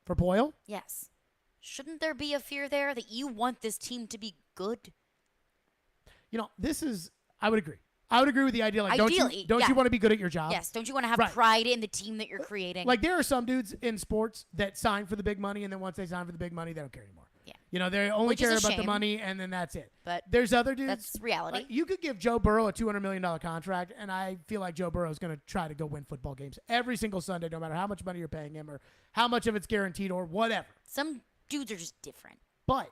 For Poile? Yes. Shouldn't there be a fear there that you want this team to be good? I would agree. I would agree with the idea. Like, ideally, don't you want to be good at your job? Yes. Don't you want to have pride in the team that you're creating? Like, there are some dudes in sports that sign for the big money, and then once they sign for the big money, they don't care anymore. Yeah. They only care about the money, and then that's it. But there's other dudes. That's reality. Like, you could give Joe Burrow a $200 million contract, and I feel like Joe Burrow is going to try to go win football games every single Sunday, no matter how much money you're paying him or how much of it's guaranteed or whatever. Some dudes are just different. But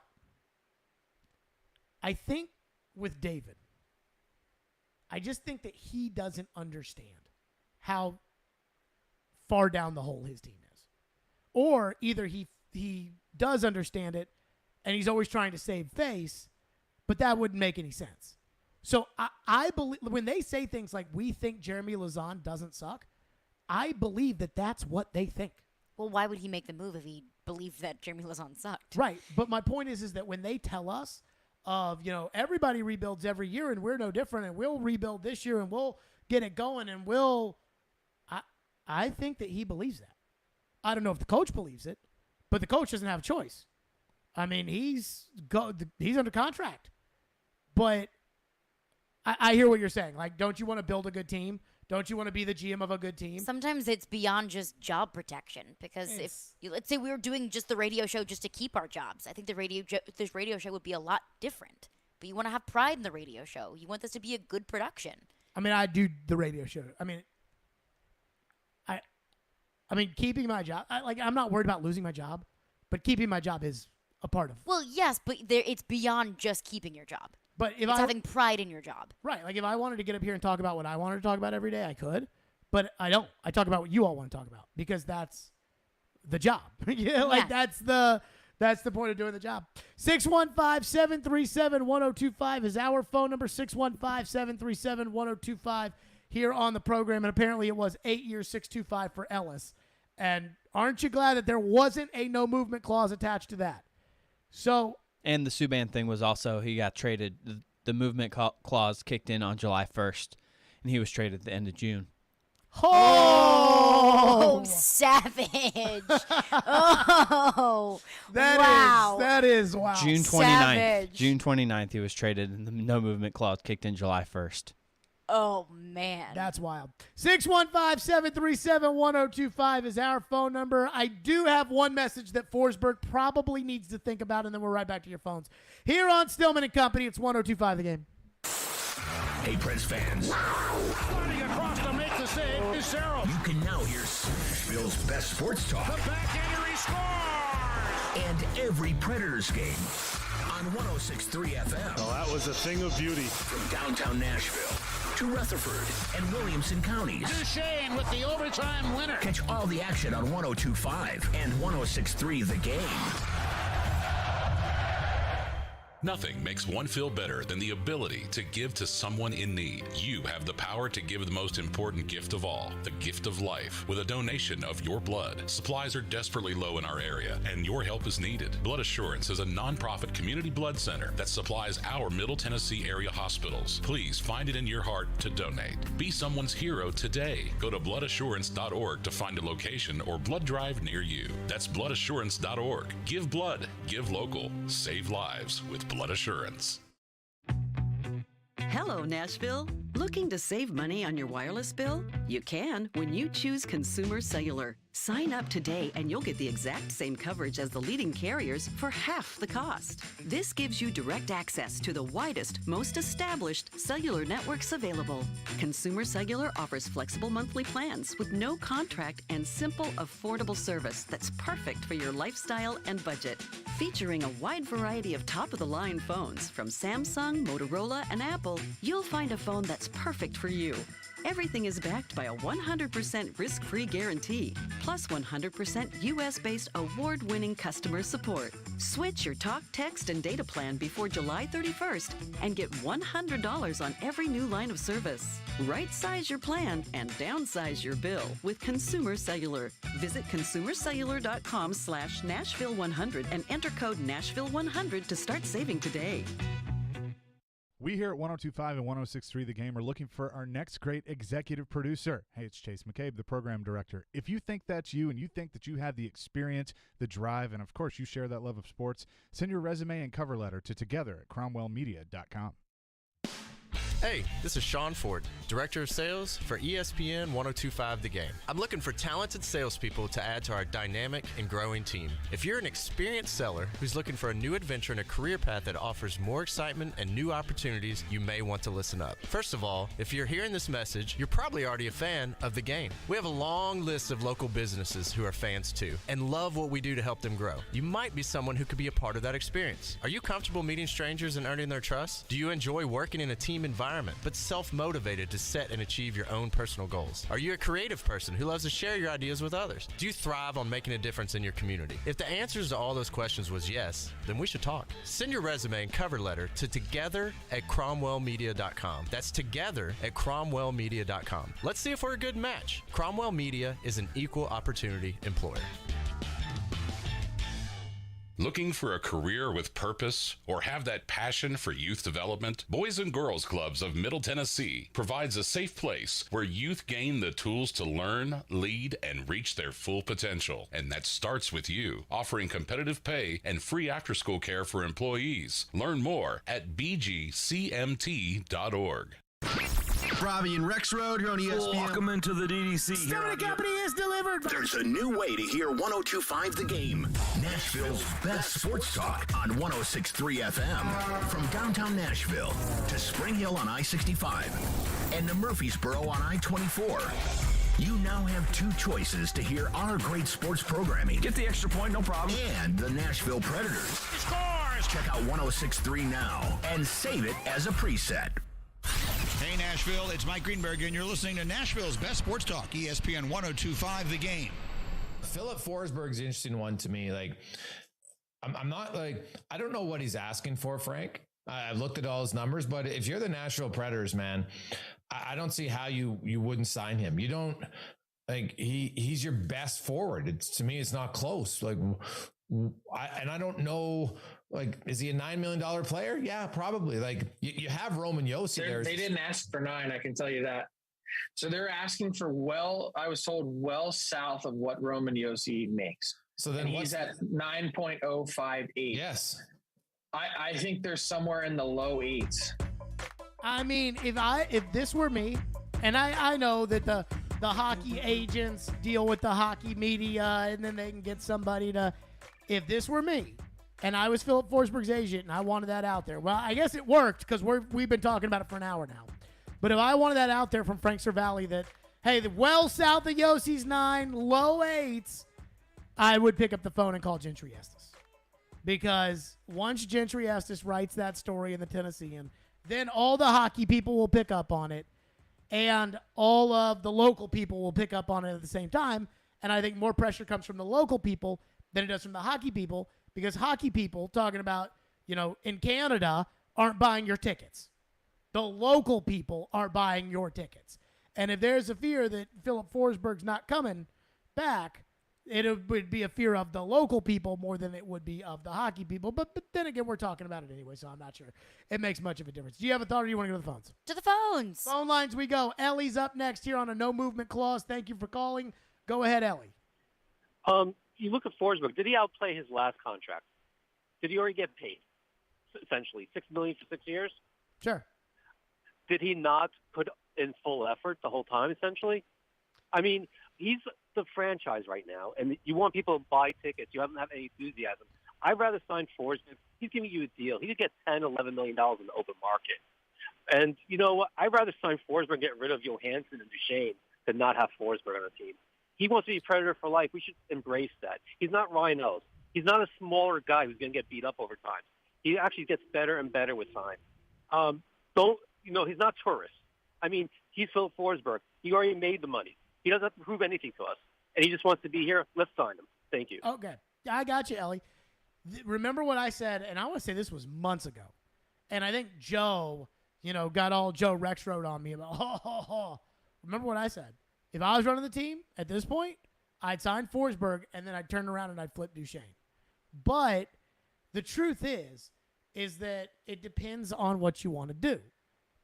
I think with David, I just think that he doesn't understand how far down the hole his team is. Or either he does understand it and he's always trying to save face, but that wouldn't make any sense. So I believe when they say things like, we think Jeremy Lauzon doesn't suck, I believe that that's what they think. Well, why would he make the move if he believed that Jeremy Lauzon sucked? Right. But my point is that when they tell us of, everybody rebuilds every year and we're no different and we'll rebuild this year and we'll get it going and I think that he believes that. I don't know if the coach believes it, but the coach doesn't have a choice. I mean, he's under contract. But I hear what you're saying. Like, don't you want to build a good team? Don't you want to be the GM of a good team? Sometimes it's beyond just job protection because let's say we were doing just the radio show just to keep our jobs, I think this radio show would be a lot different. But you want to have pride in the radio show. You want this to be a good production. I mean, I do the radio show. I mean, keeping my job. I'm not worried about losing my job, But keeping my job is a part of. Well, yes, but it's beyond just keeping your job. But if it's having pride in your job. Right. Like if I wanted to get up here and talk about what I wanted to talk about every day, I could. But I don't. I talk about what you all want to talk about because that's the job. That's the point of doing the job. 615-737-1025 is our phone number. 615-737-1025 here on the program. And apparently it was 8 years, 625 for Ellis. And aren't you glad that there wasn't a no movement clause attached to that? So. And the Subban thing was also he got traded. The movement clause kicked in on July 1st, and he was traded at the end of June. Oh, savage. Oh, that is wow. June 29th. Savage. June 29th, he was traded, and the no movement clause kicked in July 1st. Oh, man. That's wild. 615-737-1025 is our phone number. I do have one message that Forsberg probably needs to think about, and then we're right back to your phones. Here on Stillman and Company, it's 1025 The Game. Hey, Preds fans. Sliding across to make the save is Sarah. You can now hear Nashville's best sports talk. The backhander, he scores! And every Predators game on 106.3 FM. Oh, that was a thing of beauty. From downtown Nashville to Rutherford and Williamson counties. Duchesne with the overtime winner. Catch all the action on 102.5 and 106.3 The Game. Nothing makes one feel better than the ability to give to someone in need. You have the power to give the most important gift of all, the gift of life, with a donation of your blood. Supplies are desperately low in our area, and your help is needed. Blood Assurance is a nonprofit community blood center that supplies our Middle Tennessee area hospitals. Please find it in your heart to donate. Be someone's hero today. Go to bloodassurance.org to find a location or blood drive near you. That's bloodassurance.org. Give blood, give local, save lives with Blood Assurance. Hello, Nashville. Looking to save money on your wireless bill? You can when you choose Consumer Cellular. Sign up today and you'll get the exact same coverage as the leading carriers for half the cost. This gives you direct access to the widest, most established cellular networks available. Consumer Cellular offers flexible monthly plans with no contract and simple, affordable service that's perfect for your lifestyle and budget. Featuring a wide variety of top-of-the-line phones from Samsung, Motorola, and Apple, you'll find a phone that's perfect for you. Everything is backed by a 100% risk-free guarantee, plus 100% U.S.-based award-winning customer support. Switch your talk, text, and data plan before July 31st and get $100 on every new line of service. Right-size your plan and downsize your bill with Consumer Cellular. Visit consumercellular.com/Nashville100 and enter code Nashville100 to start saving today. We here at 102.5 and 106.3 The Game are looking for our next great executive producer. Hey, it's Chase McCabe, the program director. If you think that's you and you think that you have the experience, the drive, and of course you share that love of sports, send your resume and cover letter to together@cromwellmedia.com. Hey, this is Sean Ford, Director of Sales for ESPN 102.5 The Game. I'm looking for talented salespeople to add to our dynamic and growing team. If you're an experienced seller who's looking for a new adventure and a career path that offers more excitement and new opportunities, you may want to listen up. First of all, if you're hearing this message, you're probably already a fan of The Game. We have a long list of local businesses who are fans too and love what we do to help them grow. You might be someone who could be a part of that experience. Are you comfortable meeting strangers and earning their trust? Do you enjoy working in a team environment, but self-motivated to set and achieve your own personal goals? Are you a creative person who loves to share your ideas with others? Do you thrive on making a difference in your community? If the answers to all those questions was yes, then we should talk. Send your resume and cover letter to together@cromwellmedia.com. That's together@cromwellmedia.com. Let's see if we're a good match. Cromwell Media is an equal opportunity employer. Looking for a career with purpose or have that passion for youth development? Boys and Girls Clubs of Middle Tennessee provides a safe place where youth gain the tools to learn, lead, and reach their full potential. And that starts with you, offering competitive pay and free after-school care for employees. Learn more at bgcmt.org. Robbie and Rex Road here on ESPN. Welcome into the DDC. Stillman and Company is delivered. There's a new way to hear 102.5 The Game. Nashville's best sports talk on 106.3 FM. From downtown Nashville to Spring Hill on I-65 and to Murfreesboro on I-24. You now have two choices to hear our great sports programming. Get the extra point, no problem. And the Nashville Predators. He scores! Check out 106.3 now and save it as a preset. Hey, Nashville, it's Mike Greenberg, and you're listening to Nashville's best sports talk, ESPN 102.5 The Game. Philip Forsberg's an interesting one to me. Like, I'm not like, I don't know what he's asking for, Frank. I've looked at all his numbers, but if you're the Nashville Predators, man, I don't see how you wouldn't sign him. You don't, like, he's your best forward. To me, it's not close. Like, I don't know, like, is he a $9 million player? Yeah, probably. Like, you have Roman Josi there. They didn't ask for 9, I can tell you that. So they're asking for I was told well south of what Roman Josi makes. So then he's at 9.058. Yes. I think they're somewhere in the low 8s. I mean, if this were me, and I know that the hockey agents deal with the hockey media, and then they can get somebody to. If this were me, and I was Philip Forsberg's agent, and I wanted that out there, well, I guess it worked because we've been talking about it for an hour now. But if I wanted that out there from Frank Cervalli that, hey, the well south of Yossi's 9, low 8s, I would pick up the phone and call Gentry Estes. Because once Gentry Estes writes that story in the Tennessean, then all the hockey people will pick up on it, and all of the local people will pick up on it at the same time. And I think more pressure comes from the local people than it does from the hockey people, because hockey people talking about, in Canada aren't buying your tickets. The local people are buying your tickets. And if there's a fear that Philip Forsberg's not coming back, it would be a fear of the local people more than it would be of the hockey people. But then again, we're talking about it anyway, so I'm not sure it makes much of a difference. Do you have a thought, or do you want to go to the phones? To the phones. Phone lines we go. Ellie's up next here on a no movement clause. Thank you for calling. Go ahead, Ellie. You look at Forsberg. Did he outplay his last contract? Did he already get paid? Essentially, $6 million for 6 years. Sure. Did he not put in full effort the whole time? Essentially, I mean, he's the franchise right now, and you want people to buy tickets. You haven't have any enthusiasm. I'd rather sign Forsberg. He's giving you a deal. He could get $10, $11 million in the open market. And you know what? I'd rather sign Forsberg and get rid of Johansson and Duchesne than not have Forsberg on the team. He wants to be a Predator for life. We should embrace that. He's not Ryan Ellis. He's not a smaller guy who's going to get beat up over time. He actually gets better and better with time. He's not tourist. I mean, he's Philip Forsberg. He already made the money. He doesn't have to prove anything to us. And he just wants to be here. Let's sign him. Thank you. Okay. I got you, Ellie. Remember what I said, and I want to say this was months ago. And I think Joe, got all Joe Rexroad on me about, Remember what I said? If I was running the team at this point, I'd sign Forsberg, and then I'd turn around and I'd flip Duchesne. But the truth is that it depends on what you want to do.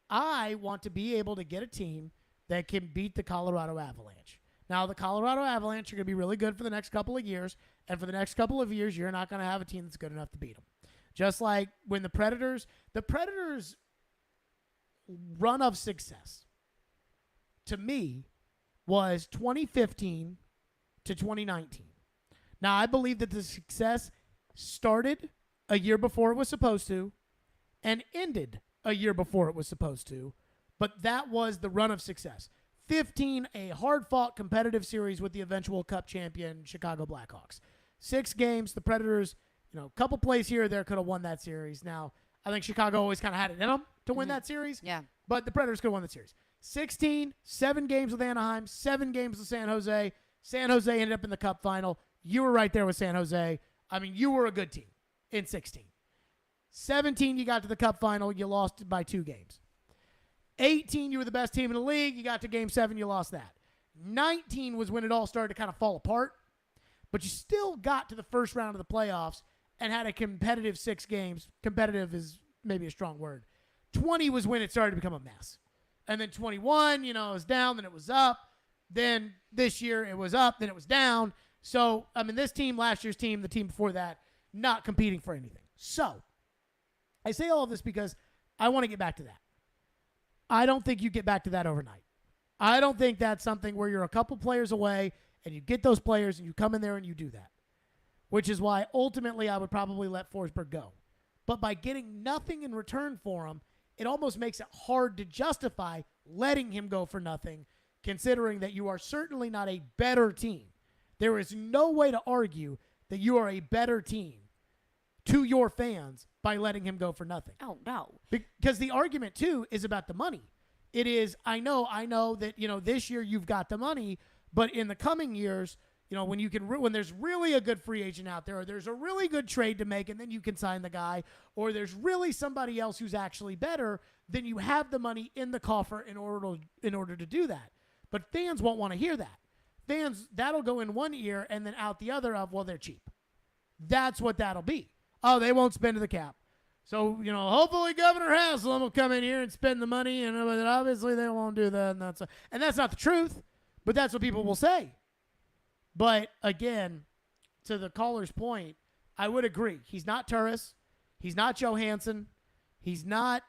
I want to be able to get a team that can beat the Colorado Avalanche. Now, the Colorado Avalanche are going to be really good for the next couple of years, and for the next couple of years, you're not going to have a team that's good enough to beat them. Just like when the Predators run of success, to me, was 2015 to 2019. Now, I believe that the success started a year before it was supposed to and ended a year before it was supposed to, but that was the run of success. 15, a hard-fought competitive series with the eventual Cup champion Chicago Blackhawks. 6 games, the Predators, a couple plays here or there could have won that series. Now, I think Chicago always kind of had it in them to win that series. Yeah. But the Predators could have won the series. 16, 7 games with Anaheim, 7 games with San Jose. San Jose ended up in the Cup final. You were right there with San Jose. I mean, you were a good team in 16. 17, you got to the Cup final. You lost by 2 games. 18, you were the best team in the league. You got to Game 7, you lost that. 19 was when it all started to kind of fall apart. But you still got to the first round of the playoffs and had a competitive 6 games. Competitive is maybe a strong word. 20 was when it started to become a mess. And then 21, it was down, then it was up. Then this year it was up, then it was down. So, I mean, this team, last year's team, the team before that, not competing for anything. So, I say all of this because I want to get back to that. I don't think you get back to that overnight. I don't think that's something where you're a couple players away and you get those players and you come in there and you do that. Which is why ultimately I would probably let Forsberg go. But by getting nothing in return for him, it almost makes it hard to justify letting him go for nothing considering that you are certainly not a better team. There is no way to argue that you are a better team to your fans by letting him go for nothing. Oh, no. Because the argument, too, is about the money. It is, I know that, this year you've got the money, but in the coming years, when there's really a good free agent out there, or there's a really good trade to make, and then you can sign the guy, or there's really somebody else who's actually better, then you have the money in the coffer in order to do that. But fans won't want to hear that. Fans, that'll go in one ear and then out the other of, well, they're cheap. That's what that'll be. Oh, they won't spend to the cap. So, hopefully Governor Haslam will come in here and spend the money, and obviously they won't do that. And that's not the truth, but that's what people will say. But, again, to the caller's point, I would agree. He's not Turris. He's not Johansson. He's not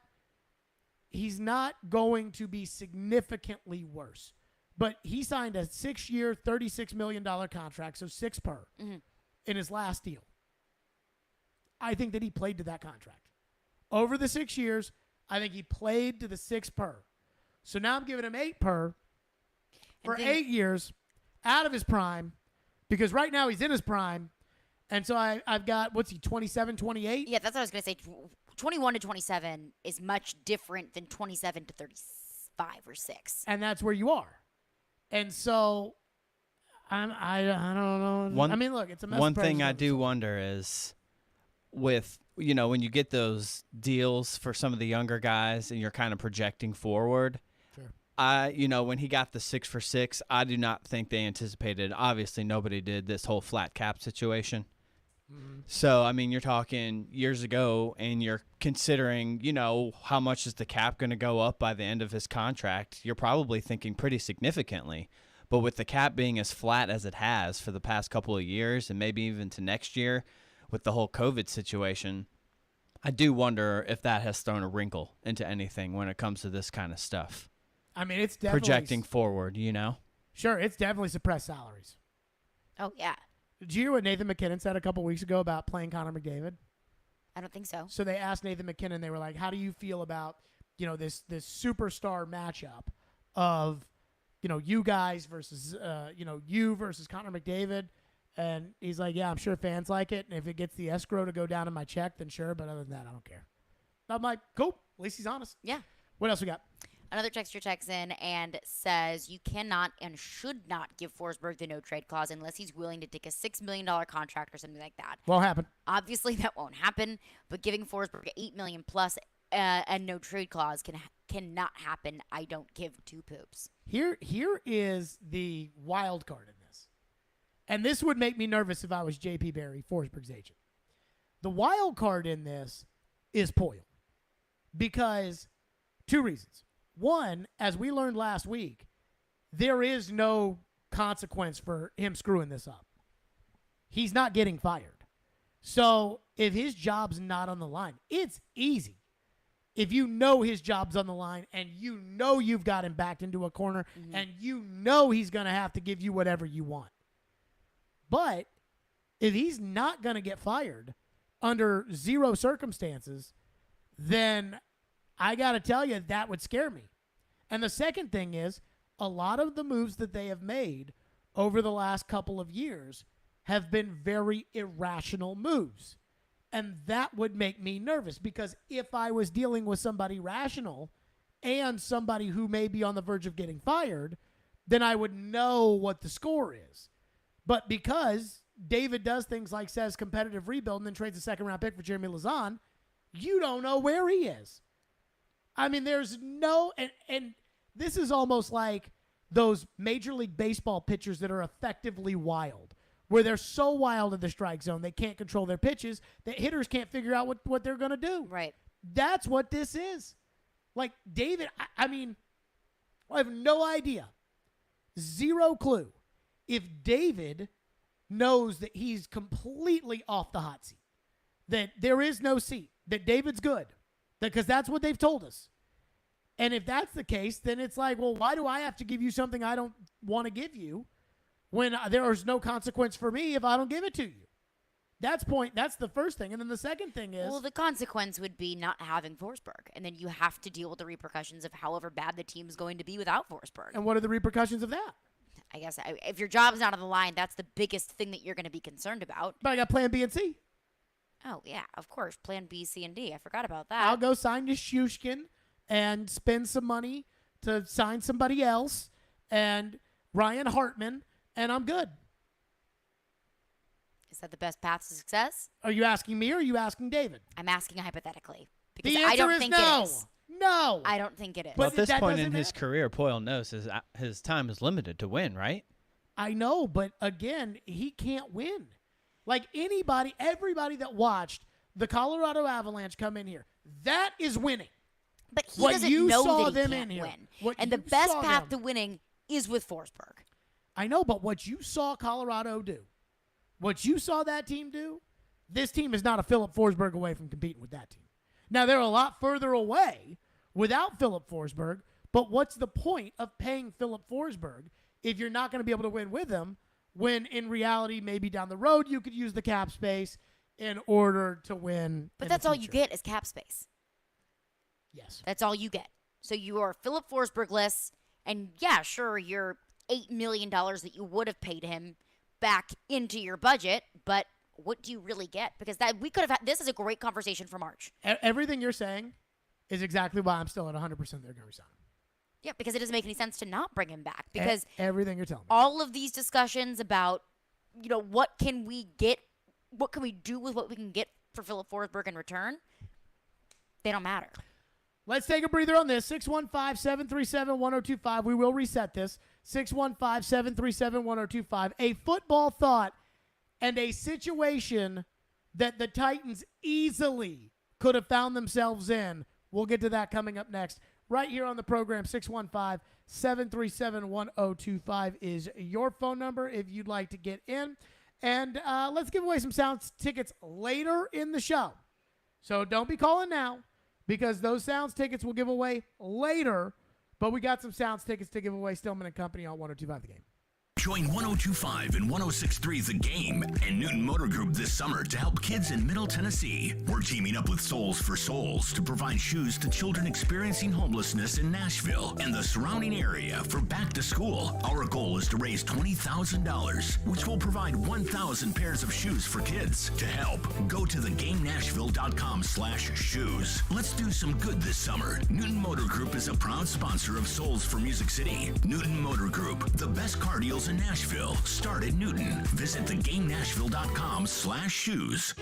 going to be significantly worse. But he signed a 6-year, $36 million contract, so $6 per, in his last deal. I think that he played to that contract. Over the 6 years, I think he played to the $6 per. So now I'm giving him $8 per for 8 years out of his prime, because right now he's in his prime. And so I've got, 27, 28? Yeah, that's what I was going to say. 21 to 27 is much different than 27 to 35 or 6. And that's where you are. And so I don't know. Look, it's a mess. One thing I do wonder is with, when you get those deals for some of the younger guys and you're kind of projecting forward, sure. When he got the 6 for 6, I do not think they anticipated, obviously nobody did, this whole flat cap situation. Mm-hmm. So, you're talking years ago, and you're considering, how much is the cap going to go up by the end of his contract? You're probably thinking pretty significantly. But with the cap being as flat as it has for the past couple of years, and maybe even to next year with the whole COVID situation, I do wonder if that has thrown a wrinkle into anything when it comes to this kind of stuff. It's definitely projecting forward, Sure, it's definitely suppressed salaries. Oh, yeah. Did you hear what Nathan McKinnon said a couple weeks ago about playing Connor McDavid? I don't think so. So they asked Nathan McKinnon, they were like, how do you feel about, this superstar matchup of, you guys versus, you versus Connor McDavid? And he's like, yeah, I'm sure fans like it. And if it gets the escrow to go down in my check, then sure. But other than that, I don't care. I'm like, cool. At least he's honest. Yeah. What else we got? Another texter checks in and says you cannot and should not give Forsberg the no-trade clause unless he's willing to take a $6 million contract or something like that. Won't happen. Obviously, that won't happen, but giving Forsberg $8 million plus a no-trade clause cannot happen. I don't give two poops. Here is the wild card in this. And this would make me nervous if I was J.P. Barry, Forsberg's agent. The wild card in this is Poyle. Because 2 reasons. One, as we learned last week, there is no consequence for him screwing this up. He's not getting fired. So if his job's not on the line, it's easy. If you know his job's on the line and you know you've got him backed into a corner and you know he's going to have to give you whatever you want. But if he's not going to get fired under zero circumstances, then I got to tell you, that would scare me. And the second thing is, a lot of the moves that they have made over the last couple of years have been very irrational moves. And that would make me nervous, because if I was dealing with somebody rational and somebody who may be on the verge of getting fired, then I would know what the score is. But because David does things like says competitive rebuild and then trades a second-round pick for Jeremy Lauzon, you don't know where he is. There's no, and this is almost like those Major League Baseball pitchers that are effectively wild, where they're so wild in the strike zone they can't control their pitches that hitters can't figure out what they're going to do. Right. That's what this is. Like David, I have no idea, zero clue, if David knows that he's completely off the hot seat, that there is no seat, that David's good. Because that's what they've told us. And if that's the case, then it's like, well, why do I have to give you something I don't want to give you when there is no consequence for me if I don't give it to you? That's the first thing. And then the second thing is... Well, the consequence would be not having Forsberg. And then you have to deal with the repercussions of however bad the team is going to be without Forsberg. And what are the repercussions of that? I guess if your job's not on the line, that's the biggest thing that you're going to be concerned about. But I got plan B and C. Oh, yeah, of course. Plan B, C, and D. I forgot about that. I'll go sign Nichushkin and spend some money to sign somebody else and Ryan Hartman, and I'm good. Is that the best path to success? Are you asking me or are you asking David? I'm asking hypothetically. Because The answer I don't is think no. it is. No. I don't think it is. Well, at this that point in doesn't his career, Poyle knows his time is limited to win, right? I know, but again, he can't win. Like everybody that watched the Colorado Avalanche come in here, that is winning. But he What doesn't you know saw that he them can't in here. win. What And the you best saw path them- to winning is with Forsberg. I know, but what you saw Colorado do, what you saw that team do, this team is not a Philip Forsberg away from competing with that team. Now, they're a lot further away without Philip Forsberg, but what's the point of paying Philip Forsberg if you're not going to be able to win with him when in reality maybe down the road you could use the cap space in order to win? But that's all you get is cap space. Yes. That's all you get. So you are Philip Forsberg-less, and yeah, sure, you're $8 million that you would have paid him back into your budget, but what do you really get? Because that we could have had, this is a great conversation for March. Everything you're saying is exactly why I'm still at 100% they're going to resign. Yeah, because it doesn't make any sense to not bring him back. Because everything you're telling me. All of these discussions about, what can we get, what can we do with what we can get for Philip Forsberg in return, they don't matter. Let's take a breather on this. 615-737-1025. We will reset this. 615-737-1025. A football thought and a situation that the Titans easily could have found themselves in. We'll get to that coming up next. Right here on the program, 615-737-1025 is your phone number if you'd like to get in. And let's give away some Sounds tickets later in the show. So don't be calling now, because those Sounds tickets we'll give away later. But we got some Sounds tickets to give away. Stillman and Company on 102.5 The Game. Join 102.5 and 106.3 The Game and Newton Motor Group this summer to help kids in Middle Tennessee. We're teaming up with Souls for Souls to provide shoes to children experiencing homelessness in Nashville and the surrounding area for back to school. Our goal is to raise $20,000, which will provide 1,000 pairs of shoes for kids. To help, go to thegamenashville.com/shoes. Let's do some good this summer. Newton Motor Group is a proud sponsor of Souls for Music City. Newton Motor Group, the best car deals in Nashville. Start at Newton. Visit thegamenashville.com/shoes.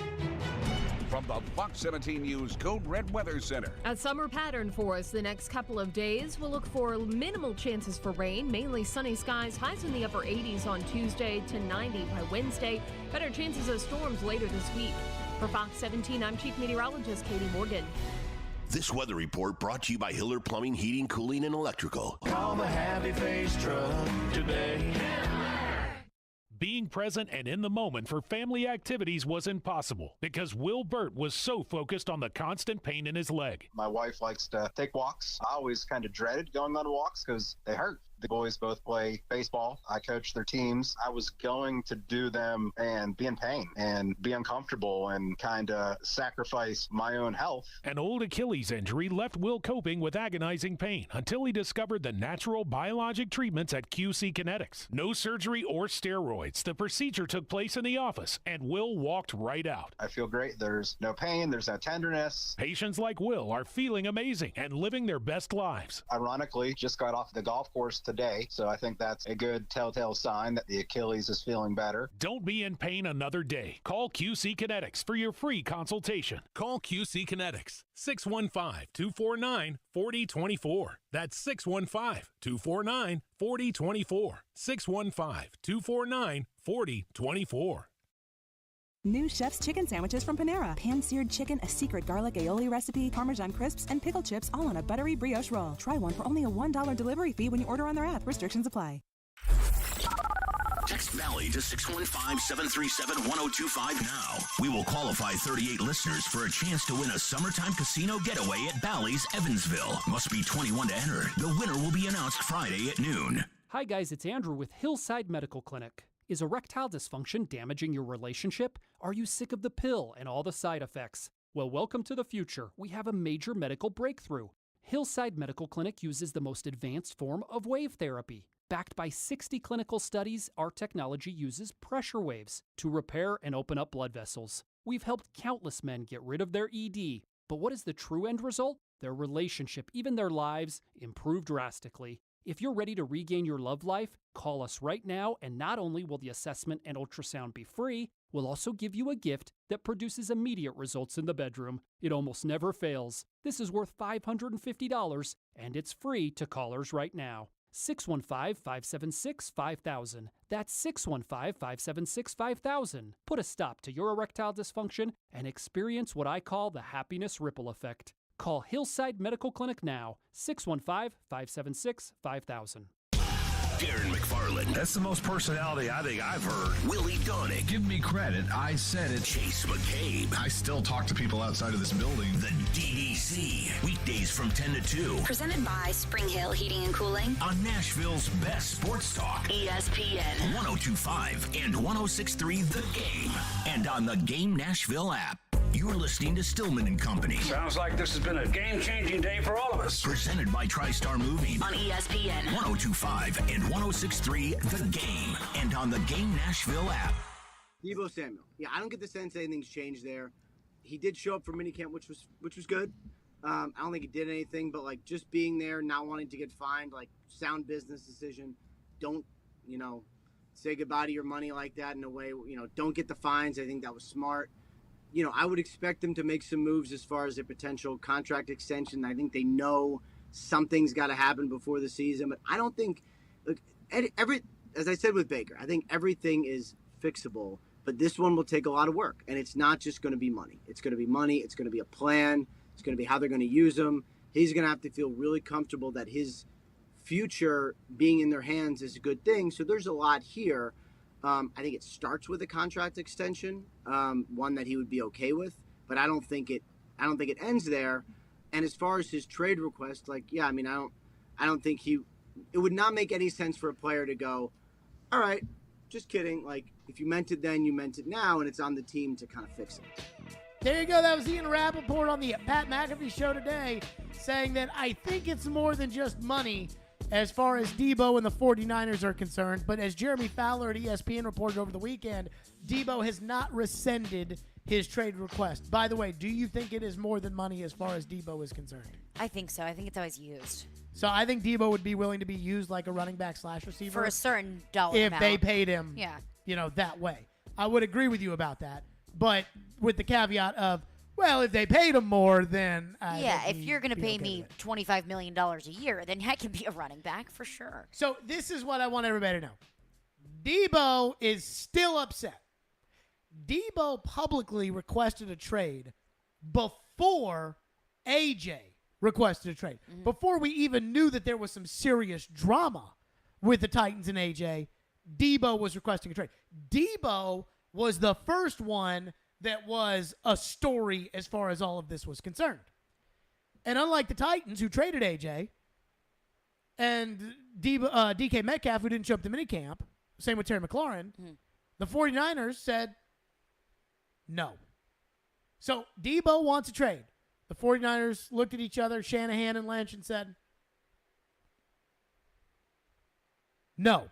From the Fox 17 News Code Red Weather Center. A summer pattern for us the next couple of days. We'll look for minimal chances for rain, mainly sunny skies, highs in the upper 80s on Tuesday to 90 by Wednesday. Better chances of storms later this week. For Fox 17, I'm Chief Meteorologist Katie Morgan. This weather report brought to you by Hiller Plumbing, Heating, Cooling, and Electrical. Call the Happy Face Truck today. Being present and in the moment for family activities was impossible because Will Burt was so focused on the constant pain in his leg. My wife likes to take walks. I always kind of dreaded going on walks because they hurt. The boys both play baseball. I coach their teams. I was going to do them and be in pain and be uncomfortable and kind of sacrifice my own health. An old Achilles injury left Will coping with agonizing pain until he discovered the natural biologic treatments at QC Kinetics. No surgery or steroids. The procedure took place in the office, and Will walked right out. I feel great. There's no pain. There's no tenderness. Patients like Will are feeling amazing and living their best lives. Ironically, just got off the golf course today, so I think that's a good telltale sign that the Achilles is feeling better. Don't be in pain another day. Call QC Kinetics for your free consultation. Call QC Kinetics, 615-249-4024. That's 615-249-4024. 615-249-4024. New Chef's Chicken Sandwiches from Panera. Pan-seared chicken, a secret garlic aioli recipe, Parmesan crisps, and pickle chips all on a buttery brioche roll. Try one for only a $1 delivery fee when you order on their app. Restrictions apply. Text Valley to 615-737-1025 now. We will qualify 38 listeners for a chance to win a summertime casino getaway at Bally's Evansville. Must be 21 to enter. The winner will be announced Friday at noon. Hi guys, it's Andrew with Hillside Medical Clinic. Is erectile dysfunction damaging your relationship? Are you sick of the pill and all the side effects? Well, welcome to the future. We have a major medical breakthrough. Hillside Medical Clinic uses the most advanced form of wave therapy. Backed by 60 clinical studies, our technology uses pressure waves to repair and open up blood vessels. We've helped countless men get rid of their ED. But what is the true end result? Their relationship, even their lives, improve drastically. If you're ready to regain your love life, call us right now, and not only will the assessment and ultrasound be free, we'll also give you a gift that produces immediate results in the bedroom. It almost never fails. This is worth $550, and it's free to callers right now. 615-576-5000. That's 615-576-5000. Put a stop to your erectile dysfunction and experience what I call the happiness ripple effect. Call Hillside Medical Clinic now, 615-576-5000. Darren McFarland. That's the most personality I think I've heard. Willie Donick. Give me credit. I said it. Chase McCabe. I still talk to people outside of this building. The DDC. Weekdays from 10 to 2. Presented by Spring Hill Heating and Cooling. On Nashville's best sports talk. ESPN. 102.5 and 106.3 The Game. And on the Game Nashville app. You're listening to Stillman and Company. Sounds like this has been a game-changing day for all of us. Presented by TriStar Moving. On ESPN. 102.5 and 106.3 The Game. And on the Game Nashville app. Deebo Samuel. Yeah, I don't get the sense anything's changed there. He did show up for minicamp, which was good. I don't think he did anything, but like just being there, not wanting to get fined, like sound business decision. Don't, say goodbye to your money like that in a way, don't get the fines. I think that was smart. I would expect them to make some moves as far as a potential contract extension. I think they know something's got to happen before the season, but I don't think, as I said with Baker, I think everything is fixable, but this one will take a lot of work, and it's not just going to be money. It's going to be money. It's going to be a plan. It's going to be how they're going to use him. He's going to have to feel really comfortable that his future being in their hands is a good thing. So there's a lot here. I think it starts with a contract extension, one that he would be okay with, but I don't think it ends there. And as far as his trade request, I don't think it would not make any sense for a player to go, all right, just kidding. Like if you meant it then, you meant it now, and it's on the team to kind of fix it. There you go. That was Ian Rappaport on the Pat McAfee show today, saying that I think it's more than just money as far as Deebo and the 49ers are concerned. But as Jeremy Fowler at ESPN reported over the weekend, Deebo has not rescinded his trade request. By the way, do you think it is more than money as far as Deebo is concerned? I think so. I think it's always used. So I think Deebo would be willing to be used like a running back / receiver. For a certain dollar if amount. they paid him, yeah, that way. I would agree with you about that. But with the caveat of, well, if they paid him more, then if you're going to pay me $25 million a year, then I can be a running back for sure. So this is what I want everybody to know. Deebo is still upset. Deebo publicly requested a trade before AJ requested a trade. Mm-hmm. Before we even knew that there was some serious drama with the Titans and AJ, Deebo was requesting a trade. Deebo was the first one that was a story as far as all of this was concerned. And unlike the Titans, who traded AJ, and DK Metcalf, who didn't show up to minicamp, same with Terry McLaurin, the 49ers said no. So Deebo wants a trade. The 49ers looked at each other, Shanahan and Lynch, and said no.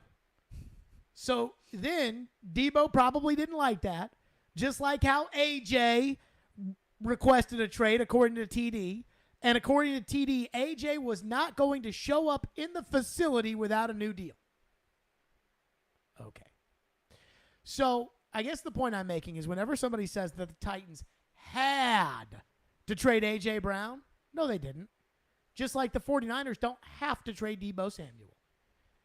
So then Deebo probably didn't like that. Just like how AJ requested a trade, according to TD. And according to TD, AJ was not going to show up in the facility without a new deal. Okay. So I guess the point I'm making is whenever somebody says that the Titans had to trade AJ Brown, no, they didn't. Just like the 49ers don't have to trade Deebo Samuel.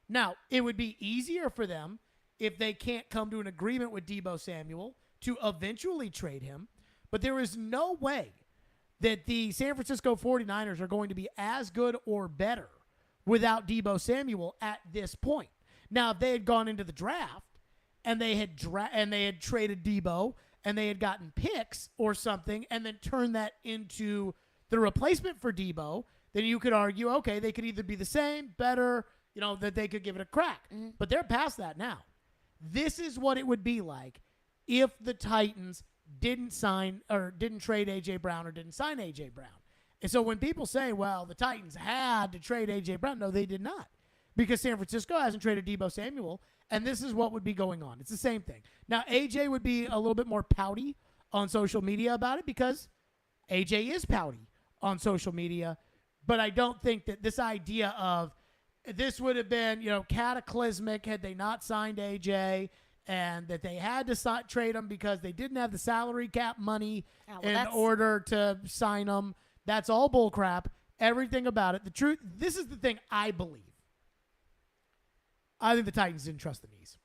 Now, it would be easier for them if they can't come to an agreement with Deebo Samuel to eventually trade him, but there is no way that the San Francisco 49ers are going to be as good or better without Deebo Samuel at this point. Now, if they had gone into the draft and they had traded Deebo and they had gotten picks or something and then turned that into the replacement for Deebo, then you could argue, okay, they could either be the same, better, that they could give it a crack. Mm-hmm. But they're past that now. This is what it would be like if the Titans didn't trade A.J. Brown or didn't sign A.J. Brown. And so when people say, well, the Titans had to trade A.J. Brown, no, they did not. Because San Francisco hasn't traded Deebo Samuel, and this is what would be going on. It's the same thing. Now, A.J. would be a little bit more pouty on social media about it because A.J. is pouty on social media. But I don't think that this idea of this would have been, cataclysmic had they not signed A.J., and that they had to trade him because they didn't have the salary cap money in order to sign him. That's all bullcrap. Everything about it. The truth, this is the thing I believe. I think the Titans didn't trust the knees.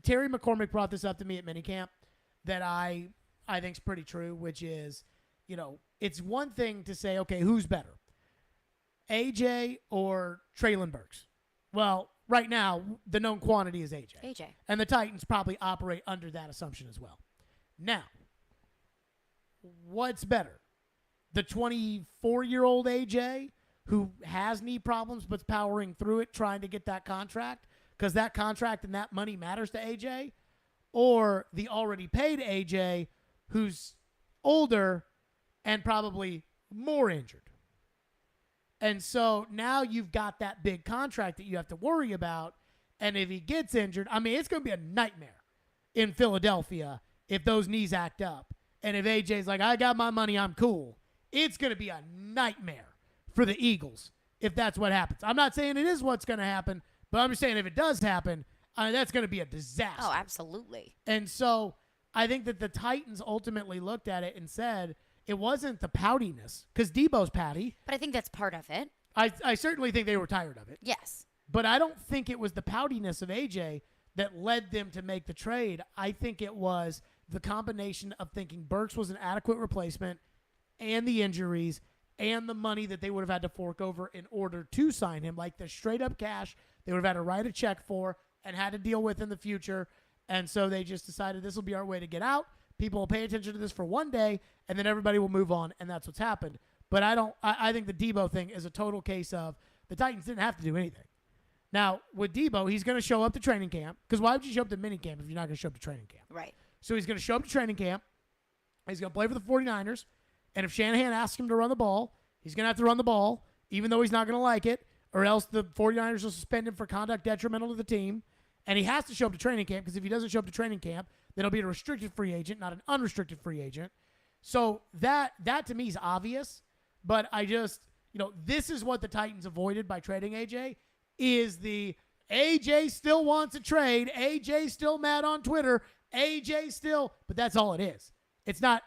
Terry McCormick brought this up to me at minicamp that I think is pretty true, which is, it's one thing to say, okay, who's better, A.J. or Treylon Burks? Well, right now, the known quantity is A.J. A.J. And the Titans probably operate under that assumption as well. Now, what's better? The 24-year-old A.J., who has knee problems but's powering through it, trying to get that contract, because that contract and that money matters to A.J., or the already paid A.J., who's older and probably more injured. And so now you've got that big contract that you have to worry about. And if he gets injured, it's going to be a nightmare in Philadelphia if those knees act up. And if AJ's like, I got my money, I'm cool. It's going to be a nightmare for the Eagles if that's what happens. I'm not saying it is what's going to happen, but I'm just saying if it does happen, that's going to be a disaster. Oh, absolutely. And so I think that the Titans ultimately looked at it and said, it wasn't the poutiness, because Debo's pouty. But I think that's part of it. I certainly think they were tired of it. Yes. But I don't think it was the poutiness of AJ that led them to make the trade. I think it was the combination of thinking Burks was an adequate replacement and the injuries and the money that they would have had to fork over in order to sign him, like the straight-up cash they would have had to write a check for and had to deal with in the future. And so they just decided this will be our way to get out. People will pay attention to this for one day, and then everybody will move on, and that's what's happened. But I think the Debo thing is a total case of the Titans didn't have to do anything. Now, with Debo, he's going to show up to training camp, because why would you show up to minicamp if you're not going to show up to training camp? Right. So he's going to show up to training camp. He's going to play for the 49ers, and if Shanahan asks him to run the ball, he's going to have to run the ball, even though he's not going to like it, or else the 49ers will suspend him for conduct detrimental to the team. And he has to show up to training camp, because if he doesn't show up to training camp, then he'll be a restricted free agent, not an unrestricted free agent. So that to me is obvious, but I just, this is what the Titans avoided by trading AJ, is the AJ still wants a trade, AJ still mad on Twitter, AJ still, but that's all it is. It's not.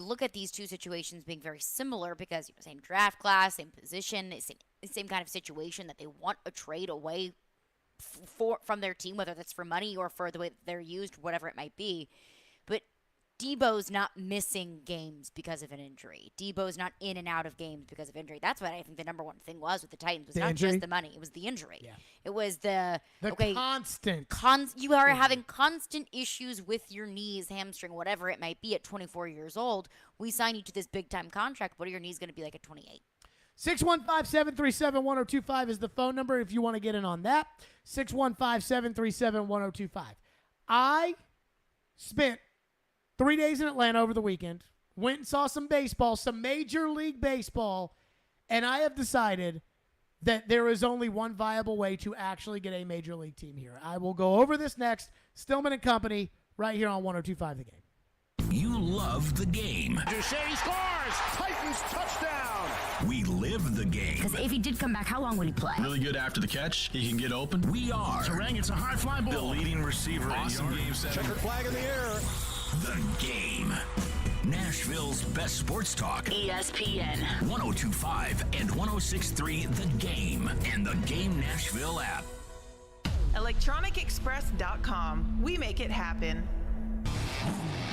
Look at these two situations being very similar because same draft class, same position, same kind of situation that they want a trade away from their team, whether that's for money or for the way they're used, whatever it might be. But Debo's not missing games because of an injury. Debo's not in and out of games because of injury. That's what I think the number one thing was with the Titans was not just the money. It was the injury. Yeah. It was the constant. You are having constant issues with your knees, hamstring, whatever it might be at 24 years old. We sign you to this big-time contract. What are your knees going to be like at 28? 615-737-1025 is the phone number if you want to get in on that. 615-737-1025. I spent 3 days in Atlanta over the weekend, went and saw some baseball, some Major League Baseball, and I have decided that there is only one viable way to actually get a Major League team here. I will go over this next. Stillman and Company, right here on 102.5 The Game. You love the game. Duchesne scores! Titans touchdown! We live the game. Because if he did come back, how long would he play? Really good after the catch. He can get open. We are. Terang, it's a high fly ball. The leading receiver. Awesome game 7. Checker flag in the air. The Game. Nashville's best sports talk. ESPN 102.5 and 106.3 The Game and the Game Nashville app. ElectronicExpress.com. We make it happen.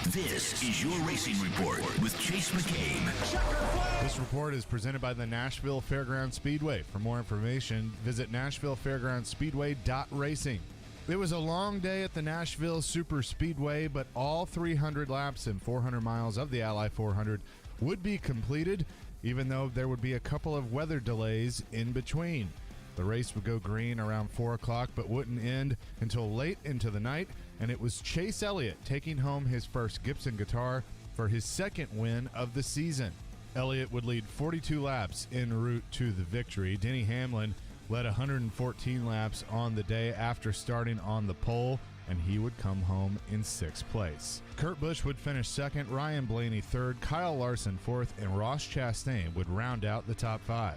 This is your Racing Report with Chase McCabe. This report is presented by the Nashville Fairgrounds Speedway. For more information, visit NashvilleFairgroundsSpeedway.racing. It was a long day at the Nashville Super Speedway, but all 300 laps and 400 miles of the Ally 400 would be completed. even though there would be a couple of weather delays in between. The race would go green around 4 o'clock, but wouldn't end until late into the night, and it was Chase Elliott taking home his first Gibson guitar for his second win of the season. Elliott would lead 42 laps en route to the victory. Denny Hamlin led 114 laps on the day after starting on the pole, and he would come home in 6th place. Kurt Busch would finish 2nd, Ryan Blaney 3rd, Kyle Larson 4th, and Ross Chastain would round out the top 5.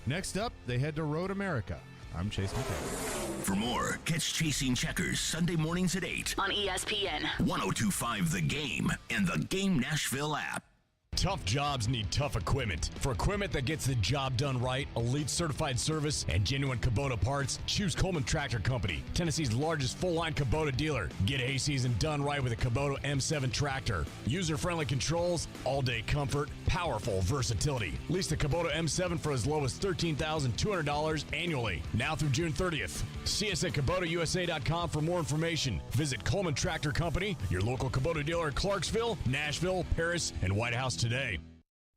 Next up, they head to Road America. I'm Chase McKay. For more, catch Chasing Checkers Sunday mornings at 8 on ESPN 102.5 The Game and the Game Nashville app. Tough jobs need tough equipment. For equipment that gets the job done right, elite certified service, and genuine Kubota parts, choose Coleman Tractor Company, Tennessee's largest full-line Kubota dealer. Get hay season done right with a Kubota M7 tractor. User-friendly controls, all-day comfort, powerful versatility. Lease the Kubota M7 for as low as $13,200 annually, now through June 30th. See us at KubotaUSA.com for more information. Visit Coleman Tractor Company, your local Kubota dealer in Clarksville, Nashville, Paris, and White House today.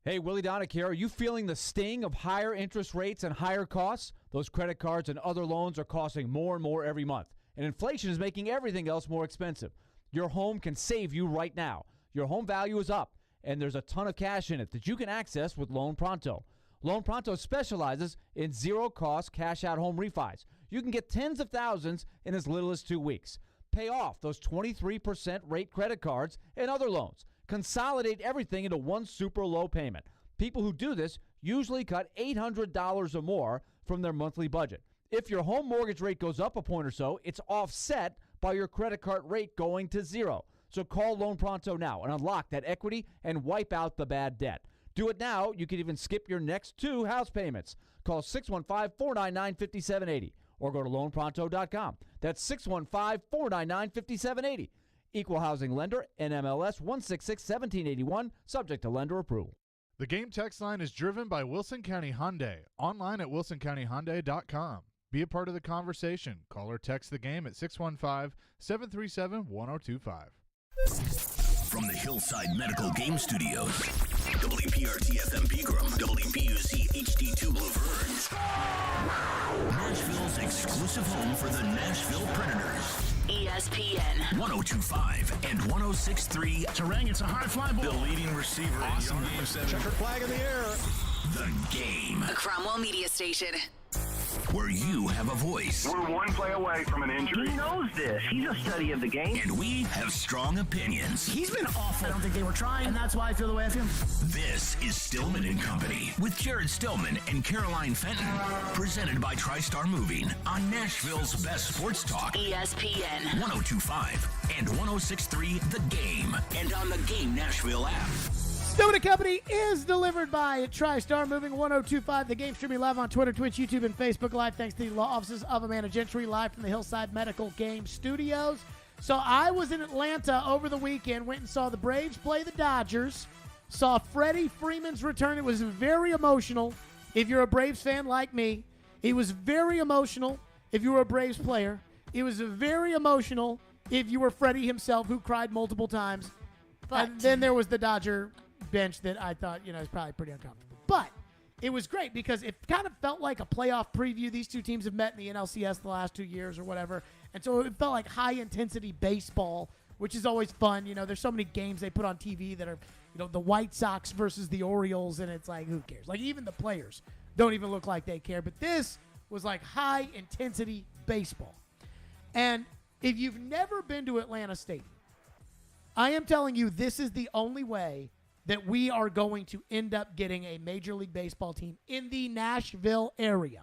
Hey, Willie Donick here. Are you feeling the sting of higher interest rates and higher costs? Those credit cards and other loans are costing more and more every month, and inflation is making everything else more expensive. Your home can save you right now. Your home value is up, and there's a ton of cash in it that you can access with Loan Pronto. Loan Pronto specializes in zero-cost cash-out home refis. You can get tens of thousands in as little as 2 weeks. Pay off those 23% rate credit cards and other loans. Consolidate everything into one super low payment. People who do this usually cut $800 or more from their monthly budget. If your home mortgage rate goes up a point or so, it's offset by your credit card rate going to zero. So call Loan Pronto now and unlock that equity and wipe out the bad debt. Do it now. You can even skip your next 2 house payments. Call 615-499-5780 or go to loanpronto.com. That's 615-499-5780. Equal housing lender, NMLS 1661781, subject to lender approval. The Game text line is driven by Wilson County Hyundai, online at wilsoncountyhyundai.com. Be a part of the conversation. Call or text the Game at 615-737-1025. From the Hillside Medical Game Studios, WPRT-FM Pegram, WPUC HD2 Laverne, Nashville's exclusive home for the Nashville Predators. ESPN 102.5 and 106.3. Terang, it's a high fly ball. The leading receiver. Awesome game 7. Checkered flag in the air. The Game. a Cromwell media station. Where you have a voice. We're one play away from an injury. He knows this. He's a study of the game. And we have strong opinions. He's been awful. I don't think they were trying, and that's why I feel the way I feel. This is Stillman and Company with Jared Stillman and Caroline Fenton. Presented by TriStar Moving on Nashville's best sports talk. ESPN 102.5 and 106.3 The Game. And on the Game Nashville app. Stillman & Company is delivered by TriStar Moving 102.5. The Game streaming live on Twitter, Twitch, YouTube, and Facebook Live. Thanks to the law offices of Amanda Gentry, live from the Hillside Medical Game Studios. So I was in Atlanta over the weekend, went and saw the Braves play the Dodgers, saw Freddie Freeman's return. It was very emotional if you're a Braves fan like me. It was very emotional if you were a Braves player. It was very emotional if you were Freddie himself, who cried multiple times. But and then there was the Dodger bench that I thought, is probably pretty uncomfortable. But it was great because it kind of felt like a playoff preview. These two teams have met in the NLCS the last 2 years or whatever. And so it felt like high-intensity baseball, which is always fun. There's so many games they put on TV that are, the White Sox versus the Orioles, and it's like, who cares? Like, even the players don't even look like they care. But this was like high-intensity baseball. And if you've never been to Atlanta Stadium, I am telling you, this is the only way that we are going to end up getting a Major League Baseball team in the Nashville area.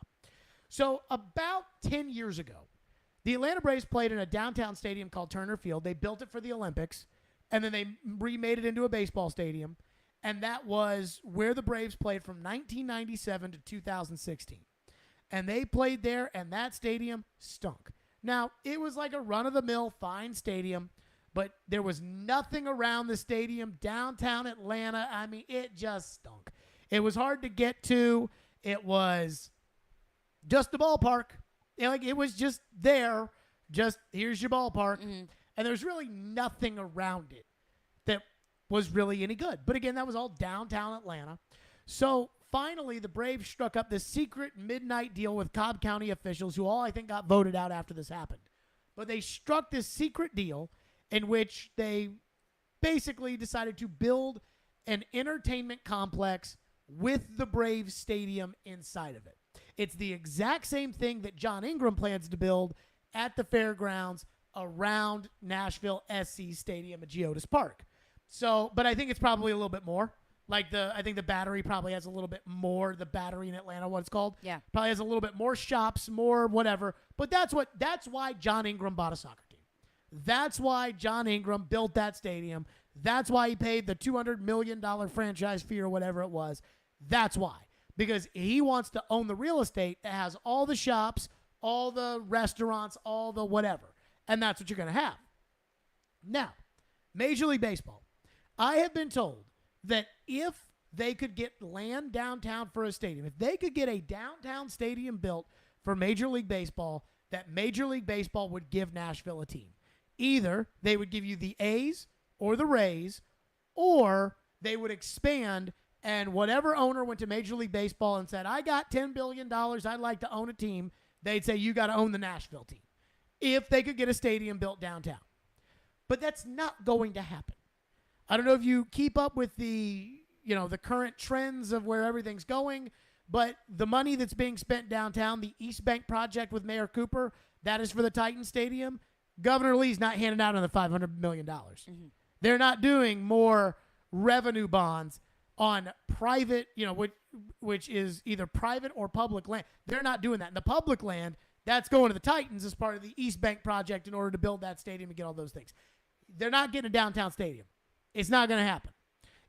So about 10 years ago, the Atlanta Braves played in a downtown stadium called Turner Field. They built it for the Olympics, and then they remade it into a baseball stadium, and that was where the Braves played from 1997 to 2016. And they played there, and that stadium stunk. Now, it was like a run-of-the-mill fine stadium, but there was nothing around the stadium, downtown Atlanta. I mean, it just stunk. It was hard to get to. It was just a ballpark. It was just there. Just, here's your ballpark. Mm-hmm. And there's really nothing around it that was really any good. But again, that was all downtown Atlanta. So finally, the Braves struck up this secret midnight deal with Cobb County officials who all, I think, got voted out after this happened. But they struck this secret deal in which they basically decided to build an entertainment complex with the Braves stadium inside of it. It's the exact same thing that John Ingram plans to build at the fairgrounds around Nashville SC Stadium at Geodis Park. So, but I think it's probably a little bit more. I think the Battery probably has a little bit more. The Battery in Atlanta, what it's called, probably has a little bit more shops, more whatever. But that's why John Ingram bought a soccer team. That's why John Ingram built that stadium. That's why he paid the $200 million franchise fee or whatever it was. That's why. Because he wants to own the real estate that has all the shops, all the restaurants, all the whatever. And that's what you're going to have. Now, Major League Baseball. I have been told that if they could get land downtown for a stadium, if they could get a downtown stadium built for Major League Baseball, that Major League Baseball would give Nashville a team. Either they would give you the A's or the Rays, or they would expand, and whatever owner went to Major League Baseball and said, I got $10 billion, I'd like to own a team, they'd say, you got to own the Nashville team. If they could get a stadium built downtown. But that's not going to happen. I don't know if you keep up with the current trends of where everything's going, but the money that's being spent downtown, the East Bank project with Mayor Cooper, that is for the Titan Stadium. Governor Lee's not handing out another $500 million. Mm-hmm. They're not doing more revenue bonds on private, which is either private or public land. They're not doing that. And the public land, that's going to the Titans as part of the East Bank project in order to build that stadium and get all those things. They're not getting a downtown stadium. It's not going to happen.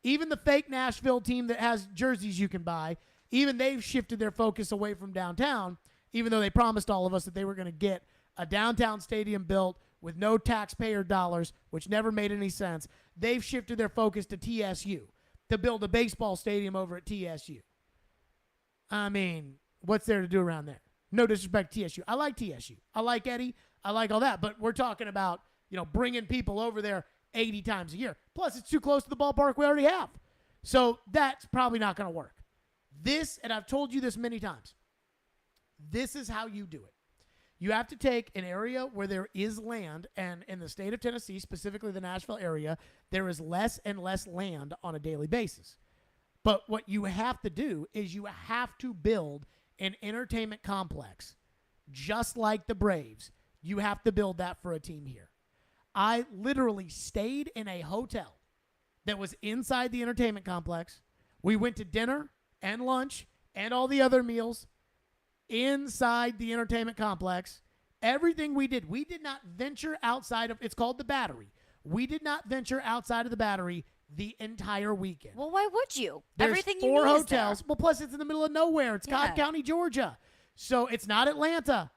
Even the fake Nashville team that has jerseys you can buy, even they've shifted their focus away from downtown, even though they promised all of us that they were going to get a downtown stadium built with no taxpayer dollars, which never made any sense. They've shifted their focus to TSU, to build a baseball stadium over at TSU. I mean, what's there to do around there? No disrespect to TSU. I like TSU. I like Eddie. I like all that. But we're talking about, bringing people over there 80 times a year. Plus, it's too close to the ballpark we already have. So that's probably not going to work. This, and I've told you this many times, this is how you do it. You have to take an area where there is land, and in the state of Tennessee, specifically the Nashville area, there is less and less land on a daily basis. But what you have to do is you have to build an entertainment complex, just like the Braves. You have to build that for a team here. I literally stayed in a hotel that was inside the entertainment complex. We went to dinner and lunch and all the other meals inside the entertainment complex. Everything we did not venture outside of, it's called the Battery. We did not venture outside of the Battery the entire weekend. Well, why would you? There's Everything you 4 need hotels. is there. Well, plus it's in the middle of nowhere. It's Cobb County, Georgia. So it's not Atlanta.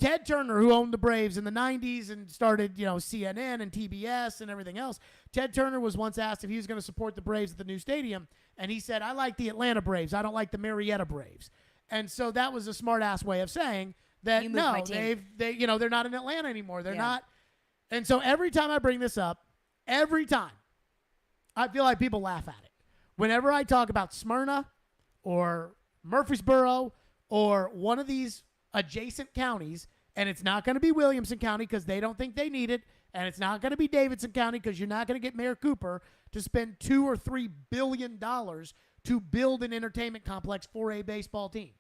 Ted Turner, who owned the Braves in the 90s and started, CNN and TBS and everything else, Ted Turner was once asked if he was going to support the Braves at the new stadium, and he said, I like the Atlanta Braves. I don't like the Marietta Braves. And so that was a smart-ass way of saying that, no, they're not in Atlanta anymore. They're not. And so every time I bring this up, every time, I feel like people laugh at it. Whenever I talk about Smyrna or Murfreesboro or one of these adjacent counties, and it's not going to be Williamson County because they don't think they need it, and it's not going to be Davidson County because you're not going to get Mayor Cooper to spend $2 or $3 billion to build an entertainment complex for a baseball team.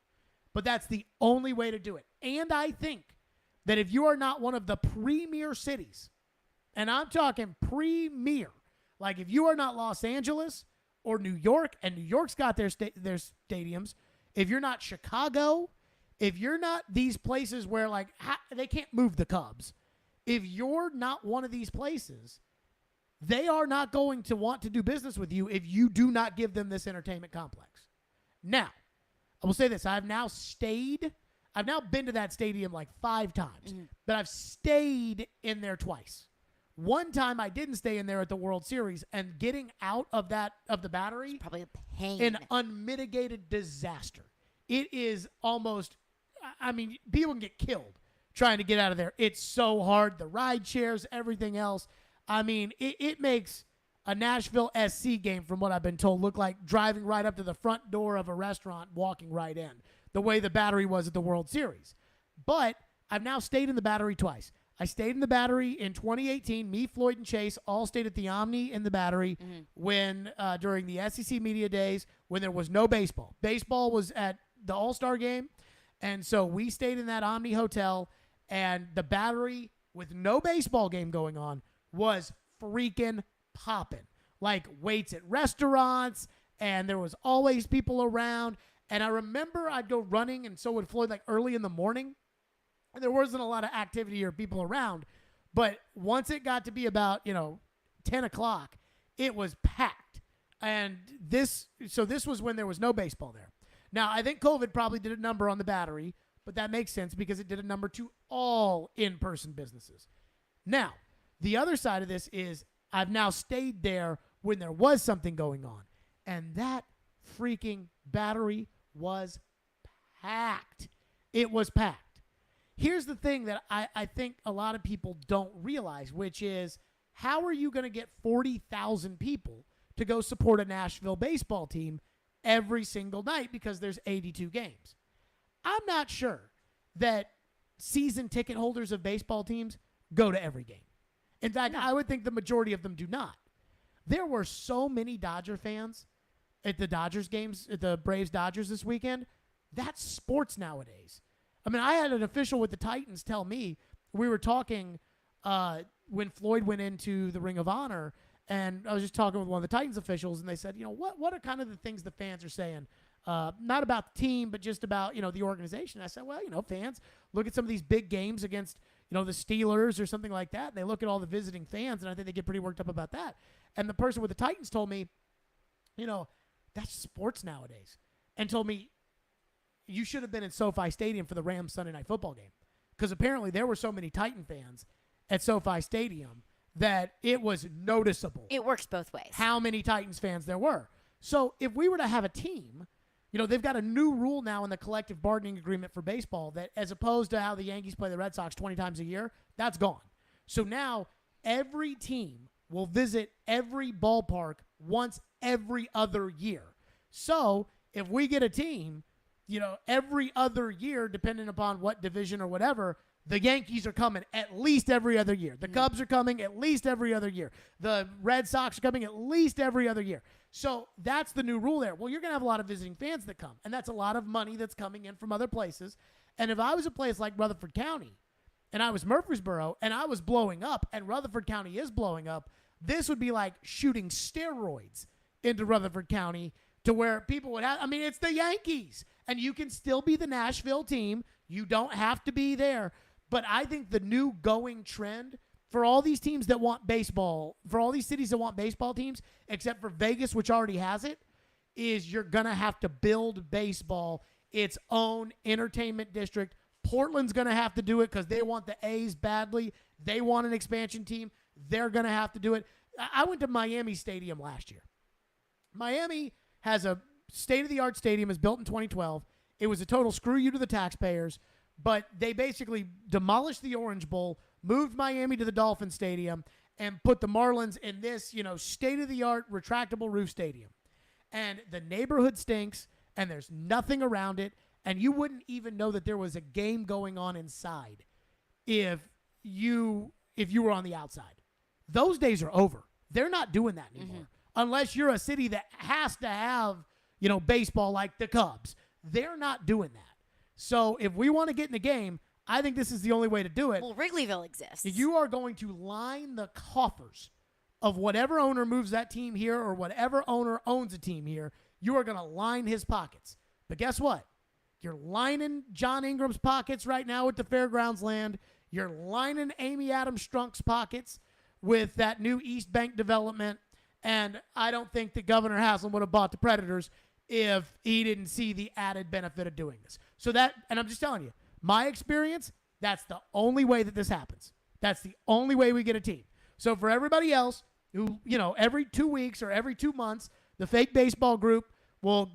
But that's the only way to do it. And I think that if you are not one of the premier cities, and I'm talking premier, like if you are not Los Angeles or New York, and New York's got their stadiums, if you're not Chicago, if you're not these places where they can't move the Cubs, if you're not one of these places, they are not going to want to do business with you if you do not give them this entertainment complex. Now, I will say this. I've now been to that stadium 5 times, but I've stayed in there twice. One time I didn't stay in there at the World Series, and getting out of the Battery, it's probably a pain. An unmitigated disaster. It is almost, people can get killed trying to get out of there. It's so hard. The ride shares, everything else. It makes a Nashville SC game, from what I've been told, looked like driving right up to the front door of a restaurant, walking right in, the way the Battery was at the World Series. But I've now stayed in the Battery twice. I stayed in the Battery in 2018. Me, Floyd, and Chase all stayed at the Omni in the Battery when during the SEC Media Days when there was no baseball. Baseball was at the All-Star Game, and so we stayed in that Omni Hotel, and the Battery, with no baseball game going on, was freaking popping. Like waits at restaurants, and there was always people around. And I remember I'd go running, and so would Floyd, like early in the morning. And there wasn't a lot of activity or people around. But once it got to be about, 10 o'clock, it was packed. And this was when there was no baseball there. Now, I think COVID probably did a number on the Battery, but that makes sense because it did a number to all in-person businesses. Now, the other side of this is I've now stayed there when there was something going on. And that freaking Battery was packed. It was packed. Here's the thing that I think a lot of people don't realize, which is how are you going to get 40,000 people to go support a Nashville baseball team every single night because there's 82 games? I'm not sure that season ticket holders of baseball teams go to every game. In fact, I would think the majority of them do not. There were so many Dodger fans at the Dodgers games, at the Braves-Dodgers this weekend. That's sports nowadays. I mean, I had an official with the Titans tell me, we were talking when Floyd went into the Ring of Honor, and I was just talking with one of the Titans officials, and they said, what are kind of the things the fans are saying? Not about the team, but just about, the organization. I said, well, fans look at some of these big games against, the Steelers or something like that, and they look at all the visiting fans, and I think they get pretty worked up about that. And the person with the Titans told me, that's sports nowadays, and told me, you should have been in SoFi Stadium for the Rams Sunday Night Football game, because apparently there were so many Titan fans at SoFi Stadium that it was noticeable. It works both ways. How many Titans fans there were. So if we were to have a team, they've got a new rule now in the collective bargaining agreement for baseball that, as opposed to how the Yankees play the Red Sox 20 times a year, that's gone. So now every team will visit every ballpark once every other year. So if we get a team, every other year, depending upon what division or whatever, the Yankees are coming at least every other year. The Cubs are coming at least every other year. The Red Sox are coming at least every other year. So that's the new rule there. Well, you're going to have a lot of visiting fans that come, and that's a lot of money that's coming in from other places. And if I was a place like Rutherford County, and I was Murfreesboro, and I was blowing up, and Rutherford County is blowing up, this would be like shooting steroids into Rutherford County to where people would have, it's the Yankees. And you can still be the Nashville team. You don't have to be there. But I think the new going trend for all these teams that want baseball, for all these cities that want baseball teams, except for Vegas, which already has it, is you're going to have to build baseball its own entertainment district. Portland's going to have to do it because they want the A's badly. They want an expansion team. They're going to have to do it. I went to Miami Stadium last year. Miami has a state-of-the-art stadium, is built in 2012. It was a total screw you to the taxpayers, but they basically demolished the Orange Bowl, moved Miami to the Dolphin Stadium, and put the Marlins in this, state-of-the-art retractable roof stadium. And the neighborhood stinks, and there's nothing around it, and you wouldn't even know that there was a game going on inside if you were on the outside. Those days are over. They're not doing that anymore. Unless you're a city that has to have, baseball like the Cubs. They're not doing that. So if we want to get in the game, I think this is the only way to do it. Well, Wrigleyville exists. You are going to line the coffers of whatever owner moves that team here or whatever owner owns a team here. You are going to line his pockets. But guess what? You're lining John Ingram's pockets right now with the fairgrounds land. You're lining Amy Adams Strunk's pockets with that new East Bank development. And I don't think that Governor Haslam would have bought the Predators if he didn't see the added benefit of doing this. So that, and I'm just telling you, my experience, that's the only way that this happens. That's the only way we get a team. So for everybody else who, every 2 weeks or every 2 months, the fake baseball group will,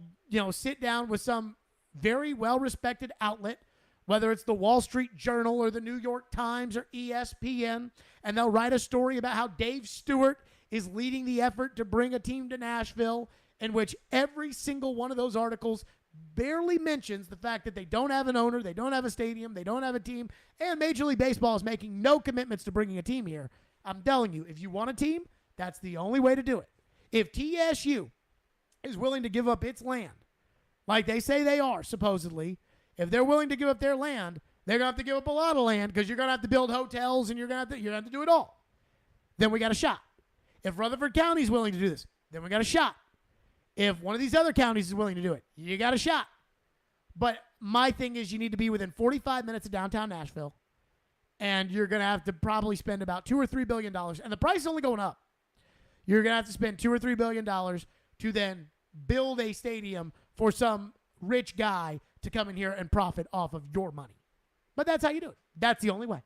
sit down with some very well-respected outlet, whether it's the Wall Street Journal or the New York Times or ESPN, and they'll write a story about how Dave Stewart is leading the effort to bring a team to Nashville, in which every single one of those articles barely mentions the fact that they don't have an owner, they don't have a stadium, they don't have a team, and Major League Baseball is making no commitments to bringing a team here. I'm telling you, if you want a team, that's the only way to do it. If TSU is willing to give up its land, like they say they are, supposedly, if they're willing to give up their land, they're going to have to give up a lot of land because you're going to have to build hotels and you're going to have to do it all. Then we got a shot. If Rutherford County is willing to do this, then we got a shot. If one of these other counties is willing to do it, you got a shot. But my thing is you need to be within 45 minutes of downtown Nashville, and you're going to have to probably spend about $2 or $3 billion, and the price is only going up. You're going to have to spend $2 or $3 billion to then build a stadium for some rich guy to come in here and profit off of your money. But that's how you do it. That's the only way.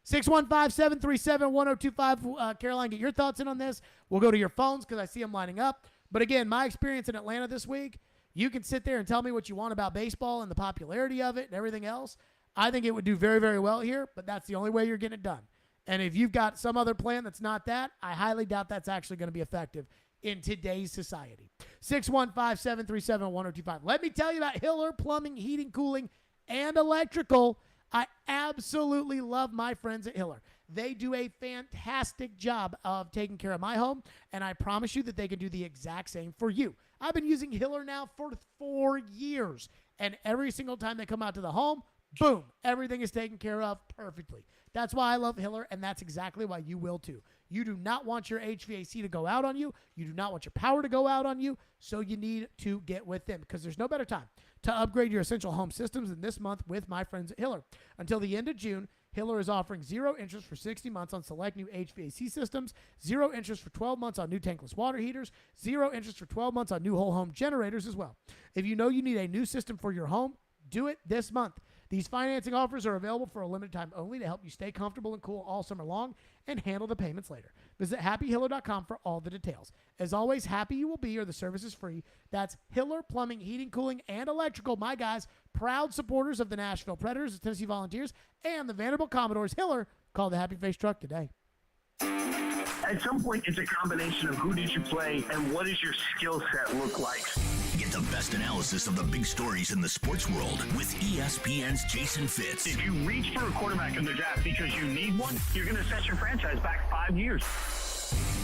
615-737-1025. Caroline, get your thoughts in on this. We'll go to your phones because I see them lining up. But again, my experience in Atlanta this week, you can sit there and tell me what you want about baseball and the popularity of it and everything else. I think it would do very, very well here, but that's the only way you're getting it done. And if you've got some other plan that's not that, I highly doubt that's actually going to be effective in today's society. 615-737-1025. Let me tell you about Hiller Plumbing, Heating, Cooling, and Electrical. I absolutely love my friends at Hiller. They do a fantastic job of taking care of my home, and I promise you that they can do the exact same for you. I've been using Hiller now for 4 years, and every single time they come out to the home, boom, everything is taken care of perfectly. That's why I love Hiller, and that's exactly why you will too. You do not want your HVAC to go out on you. You do not want your power to go out on you, so you need to get with them because there's no better time to upgrade your essential home systems than this month with my friends at Hiller. Until the end of June, Hiller is offering 0 interest for 60 months on select new HVAC systems, 0 interest for 12 months on new tankless water heaters, 0 interest for 12 months on new whole home generators as well. If you know you need a new system for your home, do it this month. These financing offers are available for a limited time only to help you stay comfortable and cool all summer long and handle the payments later. Visit happyhiller.com for all the details. As always, happy you will be or the service is free. That's Hiller Plumbing, Heating, Cooling, and Electrical. My guys, proud supporters of the Nashville Predators, the Tennessee Volunteers, and the Vanderbilt Commodores. Hiller, call the Happy Face Truck today. At some point, it's a combination of who did you play and what does your skill set look like. Get the best analysis of the big stories in the sports world with ESPN's Jason Fitz. If you reach for a quarterback in the draft because you need one, you're going to set your franchise back 5 years.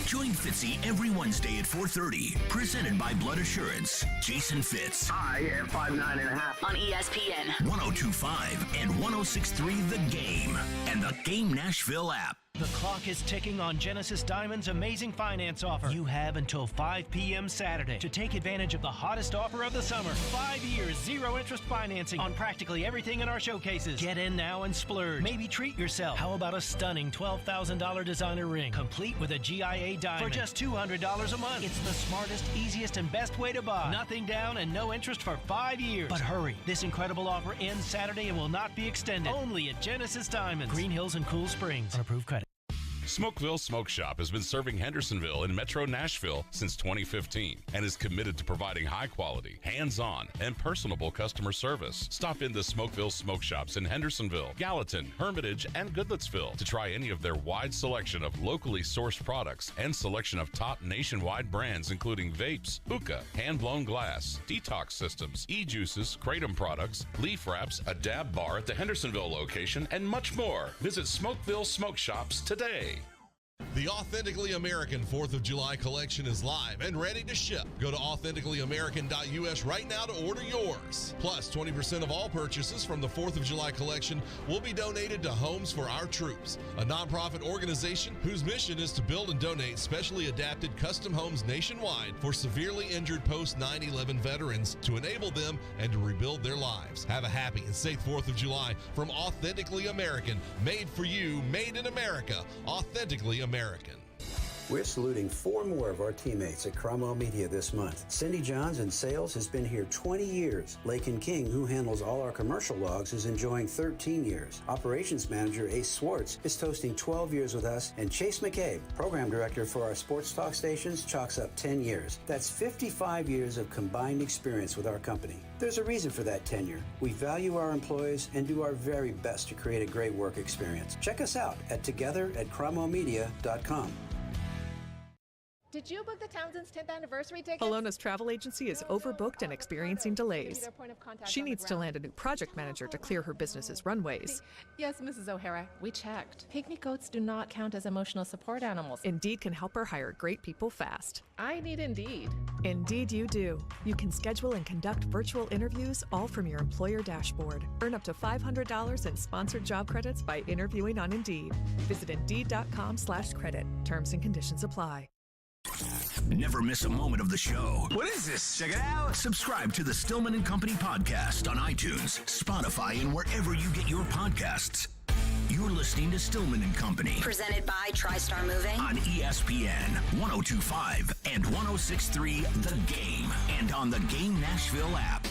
Join Fitzy every Wednesday at 4:30. Presented by Blood Assurance. Jason Fitz. I am 5'9.5" on ESPN 102.5 and 106.3 The Game and the Game Nashville app. The clock is ticking on Genesis Diamond's amazing finance offer. You have until 5 p.m. Saturday to take advantage of the hottest offer of the summer. 5 years, 0 interest financing on practically everything in our showcases. Get in now and splurge. Maybe treat yourself. How about a stunning $12,000 designer ring, complete with a GIA diamond for just $200 a month? It's the smartest, easiest, and best way to buy. Nothing down and no interest for 5 years. But hurry, this incredible offer ends Saturday and will not be extended. Only at Genesis Diamonds, Green Hills and Cool Springs. On approved credit. Smokeville Smoke Shop has been serving Hendersonville and Metro Nashville since 2015 and is committed to providing high-quality, hands-on, and personable customer service. Stop in the Smokeville Smoke Shops in Hendersonville, Gallatin, Hermitage, and Goodlettsville to try any of their wide selection of locally sourced products and selection of top nationwide brands including vapes, hookah, hand-blown glass, detox systems, e-juices, kratom products, leaf wraps, a dab bar at the Hendersonville location, and much more. Visit Smokeville Smoke Shops today. The Authentically American 4th of July collection is live and ready to ship. Go to authenticallyamerican.us right now to order yours. Plus, 20% of all purchases from the 4th of July collection will be donated to Homes for Our Troops, a nonprofit organization whose mission is to build and donate specially adapted custom homes nationwide for severely injured post 9/11 veterans to enable them and to rebuild their lives. Have a happy and safe 4th of July from Authentically American. Made for you, made in America. Authentically American. We're saluting 4 more of our teammates at Cromwell Media this month. Cindy Johns in sales has been here 20 years. Lakin King, who handles all our commercial logs, is enjoying 13 years. Operations Manager Ace Swartz is toasting 12 years with us. And Chase McCabe, Program Director for our Sportstalk stations, chalks up 10 years. That's 55 years of combined experience with our company. There's a reason for that tenure. We value our employees and do our very best to create a great work experience. Check us out at together@cromwellmedia.com. Did you book the Townsend's 10th anniversary ticket? Alona's travel agency is overbooked and experiencing delays. She needs to land a new project manager to clear her business's runways. Yes, Mrs. O'Hara, we checked. Pygmy goats do not count as emotional support animals. Indeed can help her hire great people fast. I need Indeed. Indeed you do. You can schedule and conduct virtual interviews all from your employer dashboard. Earn up to $500 in sponsored job credits by interviewing on Indeed. Visit Indeed.com/credit. Terms and conditions apply. Never miss a moment of the show. What is this? Check it out. Subscribe to the Stillman and Company podcast on iTunes, Spotify, and wherever you get your podcasts. You're listening to Stillman and Company. Presented by TriStar Moving. On ESPN 102.5 and 106.3 The Game. And on the Game Nashville app.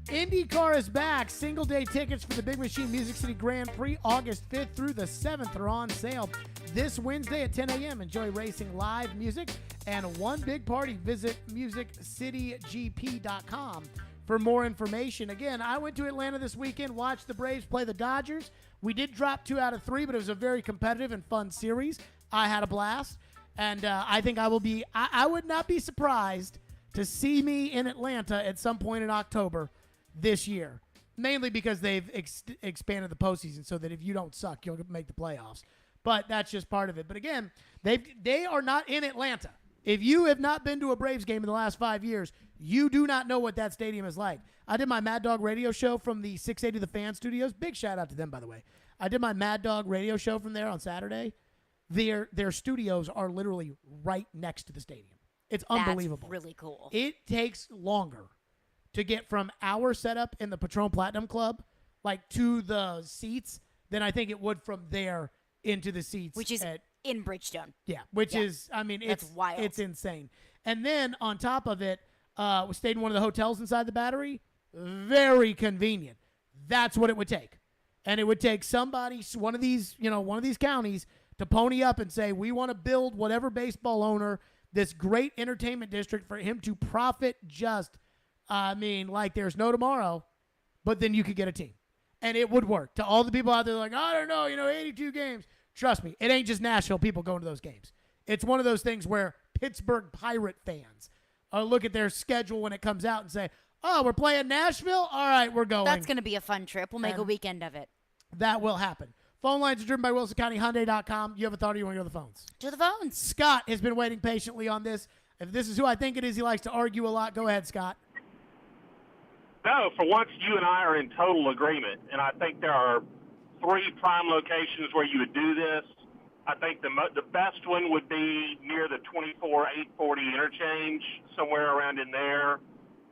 IndyCar is back. Single-day tickets for the Big Machine Music City Grand Prix August 5th through the 7th are on sale this Wednesday at 10 a.m. Enjoy racing live music and one big party. Visit musiccitygp.com for more information. Again, I went to Atlanta this weekend, watched the Braves play the Dodgers. We did drop 2 out of 3, but it was a very competitive and fun series. I had a blast, and I think I will be – I would not be surprised to see me in Atlanta at some point in October this year, mainly because they've expanded the postseason so that if you don't suck, you'll make the playoffs. But that's just part of it. But again, they are not in Atlanta. If you have not been to a Braves game in the last 5 years, you do not know what that stadium is like. I did my Mad Dog radio show from the 680 The Fan Studios. Big shout out to them, by the way. I did my Mad Dog radio show from there on Saturday. Their studios are literally right next to the stadium. It's unbelievable. That's really cool. It takes longer to get from our setup in the Patron Platinum Club, like to the seats, than I think it would from there into the seats. Which is in Bridgestone. Yeah, which is, I mean, That's wild. It's insane. And then on top of it, we stayed in one of the hotels inside the Battery. Very convenient. That's what it would take. And it would take somebody, one of these counties, to pony up and say, we want to build whatever baseball owner this great entertainment district for him to profit just, like there's no tomorrow, but then you could get a team. And it would work. To all the people out there like, I don't know, 82 games. Trust me, it ain't just Nashville people going to those games. It's one of those things where Pittsburgh Pirate fans look at their schedule when it comes out and say, oh, we're playing Nashville? All right, we're going. That's going to be a fun trip. We'll make a weekend of it. That will happen. Phone lines are driven by WilsonCountyHyundai.com. You have a thought or you want to go to the phones? To the phones. Scott has been waiting patiently on this. If this is who I think it is, he likes to argue a lot. Go ahead, Scott. No, for once, you and I are in total agreement, and I think there are 3 prime locations where you would do this. I think the best one would be near the 24-840 interchange, somewhere around in there.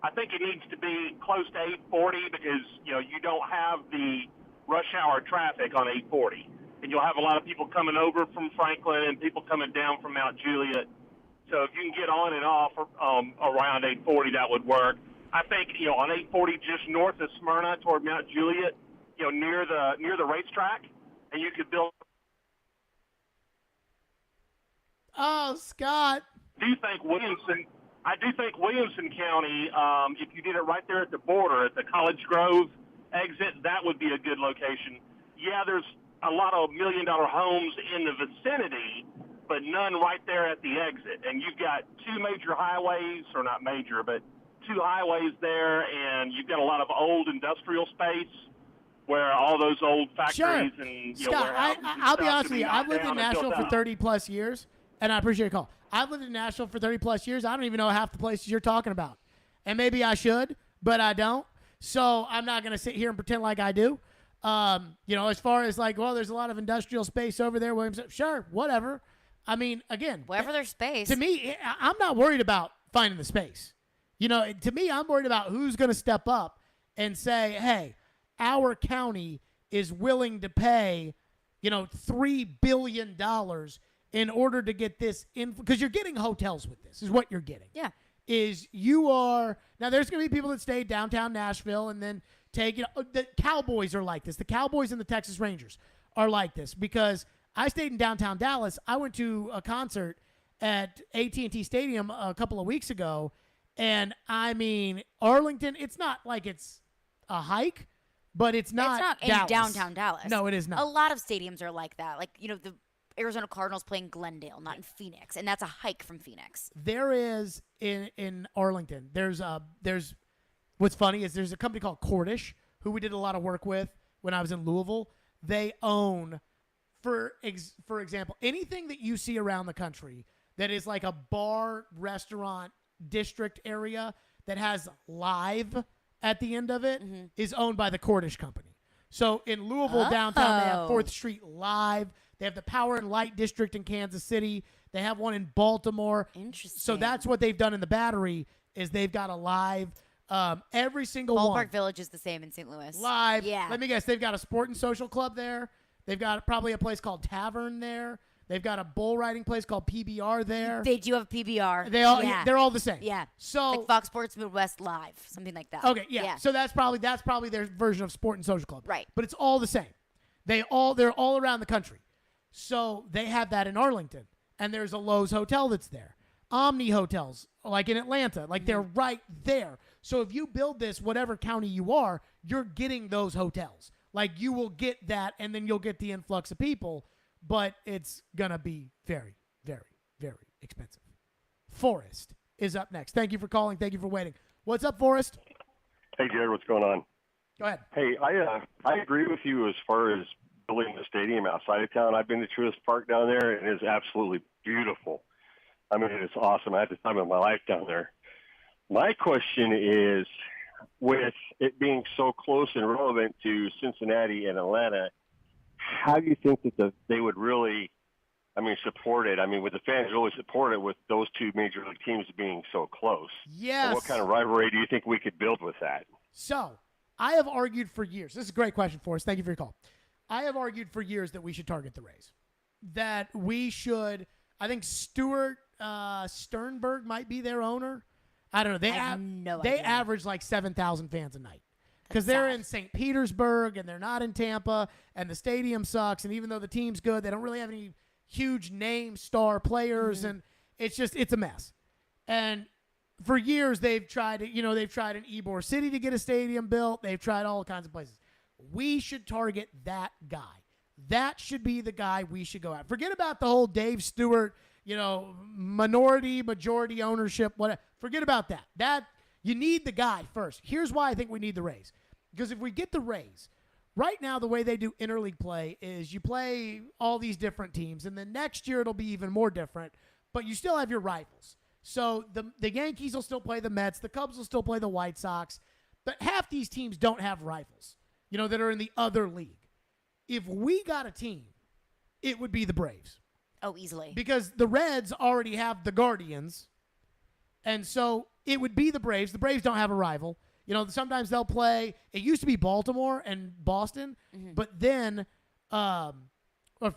I think it needs to be close to 840 because, you don't have the rush hour traffic on 840. And you'll have a lot of people coming over from Franklin and people coming down from Mount Juliet. So if you can get on and off around 840, that would work. I think, on 840 just north of Smyrna toward Mount Juliet, near the racetrack, and you could build. Oh, Scott. I do think Williamson County, if you did it right there at the border, at the College Grove exit, that would be a good location. Yeah, there's a lot of $1 million homes in the vicinity, but none right there at the exit. And you've got 2 major highways, or not major, but 2 highways there, and you've got a lot of old industrial space where all those old factories and Scott, I'll be honest with you. I've lived in Nashville for 30-plus years, and I appreciate your call. I've lived in Nashville for 30-plus years. I don't even know half the places you're talking about. And maybe I should, but I don't. So I'm not going to sit here and pretend like I do. As far as there's a lot of industrial space over there, Williams, sure, whatever. I mean, again. Wherever there's space. To me, I'm not worried about finding the space. To me, I'm worried about who's going to step up and say, hey, our county is willing to pay, $3 billion in order to get this in. Because you're getting hotels with this, is what you're getting. Yeah. Now there's going to be people that stay downtown Nashville and then take, the Cowboys are like this. The Cowboys and the Texas Rangers are like this because I stayed in downtown Dallas. I went to a concert at AT&T Stadium a couple of weeks ago. And, Arlington, it's not like it's a hike, but it's not in downtown Dallas. No, it is not. A lot of stadiums are like that. Like, the Arizona Cardinals play in Glendale, not in Phoenix, and that's a hike from Phoenix. There is in Arlington. There's what's funny is there's a company called Cordish who we did a lot of work with when I was in Louisville. They own, for example, anything that you see around the country that is like a bar, restaurant, district area that has live at the end of it is owned by the Cordish company. So in Louisville downtown, they have 4th Street Live. They have the Power and Light District in Kansas City. They have one in Baltimore. Interesting. So that's what they've done in the Battery is they've got a live every single one. Ballpark Village is the same in St. Louis. Live. Yeah. Let me guess. They've got a sport and social club there. They've got probably a place called Tavern there. They've got a bull riding place called PBR there. They do have a PBR. They're all the same. Yeah. So like Fox Sports Midwest Live, something like that. Okay, yeah. So that's probably their version of sport and social club. Right. But it's all the same. They're all around the country. So they have that in Arlington. And there's a Lowe's hotel that's there. Omni hotels, like in Atlanta, like they're right there. So if you build this, whatever county you are, you're getting those hotels. Like you will get that, and then you'll get the influx of people. But it's going to be very, very, very expensive. Forrest is up next. Thank you for calling. Thank you for waiting. What's up, Forrest? Hey, Jared, what's going on? Go ahead. Hey, I agree with you as far as building the stadium outside of town. I've been to Truist Park down there, and it is absolutely beautiful. I mean, it's awesome. I had the time of my life down there. My question is, with it being so close and relevant to Cincinnati and Atlanta, how do you think that they would really, support it? Would the fans really support it with those two major league teams being so close? Yes. And what kind of rivalry do you think we could build with that? So, I have argued for years. This is a great question for us. Thank you for your call. I have argued for years that we should target the Rays. That we should, I think Stuart Sternberg might be their owner. I don't know. They average like 7,000 fans a night. Because they're in St. Petersburg, and they're not in Tampa, and the stadium sucks, and even though the team's good, they don't really have any huge name star players, and it's a mess. And for years, they've tried an Ybor City to get a stadium built. They've tried all kinds of places. We should target that guy. That should be the guy we should go at. Forget about the whole Dave Stewart, majority ownership, whatever. Forget about that. You need the guy first. Here's why I think we need the Rays. Because if we get the Rays, right now the way they do interleague play is you play all these different teams, and then next year it'll be even more different, but you still have your rivals. So the Yankees will still play the Mets, the Cubs will still play the White Sox, but half these teams don't have rivals, that are in the other league. If we got a team, it would be the Braves. Oh, easily. Because the Reds already have the Guardians, and so it would be the Braves. The Braves don't have a rival. Sometimes they'll play. It used to be Baltimore and Boston, but then or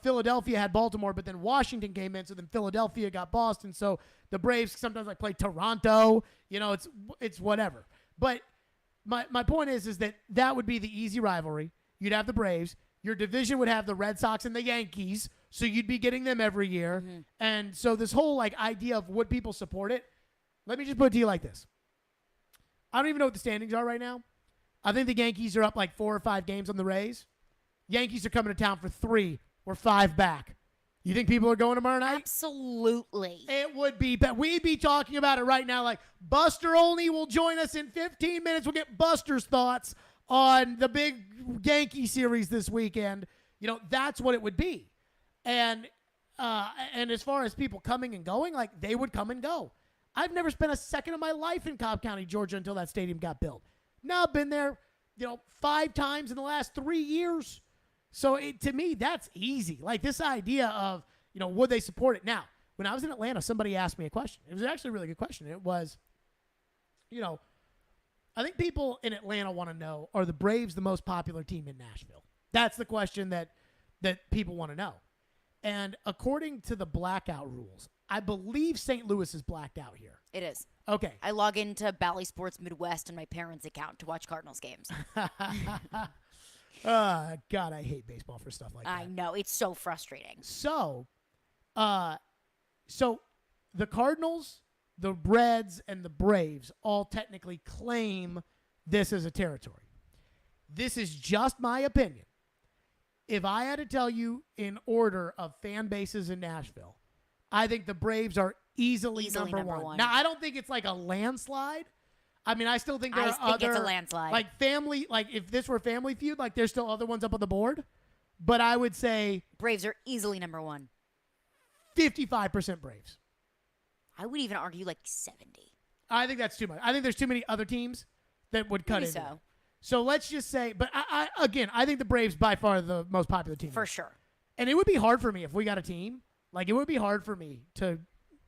Philadelphia had Baltimore, but then Washington came in, so then Philadelphia got Boston. So the Braves sometimes play Toronto. It's whatever. But my point is that would be the easy rivalry. You'd have the Braves. Your division would have the Red Sox and the Yankees, so you'd be getting them every year. And so this whole idea of would people support it, let me just put it to you like this. I don't even know what the standings are right now. I think the Yankees are up 4 or 5 games on the Rays. Yankees are coming to town for 3. We're 5 back. You think people are going tomorrow night? Absolutely. It would be, but we'd be talking about it right now. Buster Olney will join us in 15 minutes. We'll get Buster's thoughts on the big Yankee series this weekend. That's what it would be. And as far as people coming and going, they would come and go. I've never spent a second of my life in Cobb County, Georgia, until that stadium got built. Now I've been there, 5 times in the last 3 years. So to me, that's easy. This idea of, would they support it? Now, when I was in Atlanta, somebody asked me a question. It was actually a really good question. It was, I think people in Atlanta want to know, are the Braves the most popular team in Nashville? That's the question that people want to know. And according to the blackout rules, I believe St. Louis is blacked out here. It is. Okay. I log into Bally Sports Midwest on my parents' account to watch Cardinals games. God, I hate baseball for stuff like that. I know. It's so frustrating. So the Cardinals, the Reds, and the Braves all technically claim this as a territory. This is just my opinion. if I had to tell you in order of fan bases in Nashville, I think the Braves are easily number one. Now, I don't think it's like a landslide. I mean, I still think there are other. It's a landslide. Like family, like if this were Family Feud, like there's still other ones up on the board. But I would say Braves are easily number one. 55% Braves. I would even argue like 70. I think that's too much. I think there's too many other teams that would cut Maybe into so. it. So let's just say, but I think the Braves by far are the most popular team. For sure. And it would be hard for me if we got a team. Like, it would be hard for me to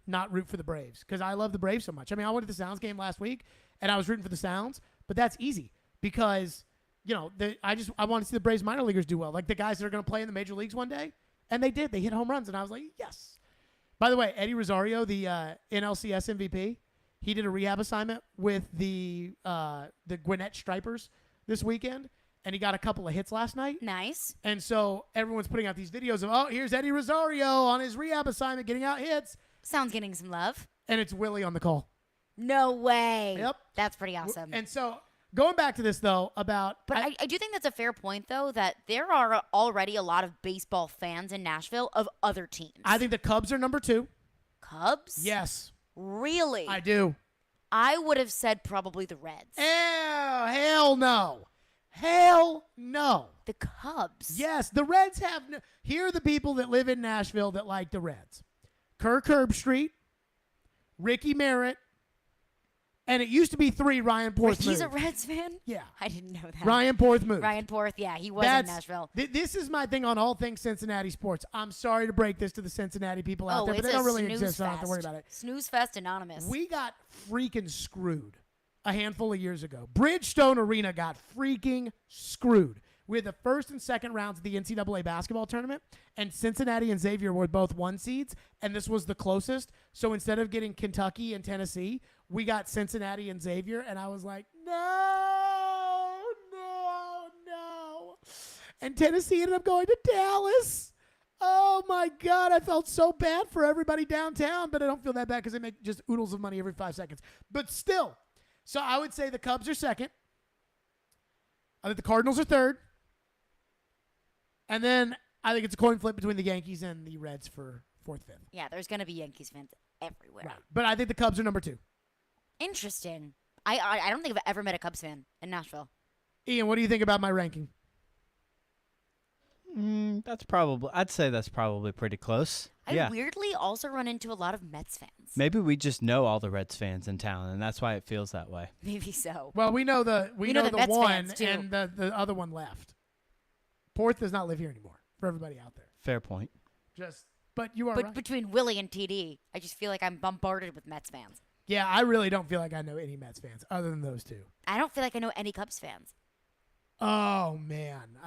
not root for the Braves because I love the Braves so much. I mean, I went to the Sounds game last week, and I was rooting for the Sounds, but that's easy because, you know, I want to see the Braves minor leaguers do well. Like, the guys that are going to play in the major leagues one day, and they did. They hit home runs, and I was like, yes. By the way, Eddie Rosario, the NLCS MVP, he did a rehab assignment with the Gwinnett Stripers this weekend, and he got a couple of hits last night. Nice. And so everyone's putting out these videos of, oh, here's Eddie Rosario on his rehab assignment getting out hits. Sounds getting some love. And it's Willie on the call. No way. Yep. That's pretty awesome. And so going back to this, though, about... But I do think that's a fair point, though, that there are already a lot of baseball fans in Nashville of other teams. I think the Cubs are number 2. Cubs? Yes. Really? I do. I would have said probably the Reds. Hell no. Hell no. The Cubs. Yes, the Reds have... Here are the people that live in Nashville that like the Reds. Kirk Herbstreit, Ricky Merritt, and it used to be 3, Ryan Porthmood. He's a Reds fan? Yeah. I didn't know that. Ryan Porthmood. Ryan Porth, yeah, he was in Nashville. This is my thing on all things Cincinnati sports. I'm sorry to break this to the Cincinnati people out there, but they don't really exist, so I don't have to worry about it. Snooze Fest Anonymous. We got freaking screwed a handful of years ago. Bridgestone Arena got freaking screwed. We had the first and second rounds of the NCAA basketball tournament, and Cincinnati and Xavier were both 1 seeds, and this was the closest. So instead of getting Kentucky and Tennessee, we got Cincinnati and Xavier, and I was like, no. And Tennessee ended up going to Dallas. Oh, my God. I felt so bad for everybody downtown, but I don't feel that bad because they make just oodles of money every 5 seconds. But still, so I would say the Cubs are second. I think the Cardinals are third. And then I think it's a coin flip between the Yankees and the Reds for 4th, 5th. Yeah, there's going to be Yankees fans everywhere. Right. But I think the Cubs are number 2. Interesting. I don't think I've ever met a Cubs fan in Nashville. Ian, what do you think about my ranking? I'd say that's probably pretty close. I weirdly also run into a lot of Mets fans. Maybe we just know all the Reds fans in town, and that's why it feels that way. Maybe so. Well, we know the Mets one, fans, too. and the other one left. Porth does not live here anymore, for everybody out there. Fair point. But you are But right. between Willie and TD, I just feel like I'm bombarded with Mets fans. Yeah, I really don't feel like I know any Mets fans other than those 2. I don't feel like I know any Cubs fans. Oh, man.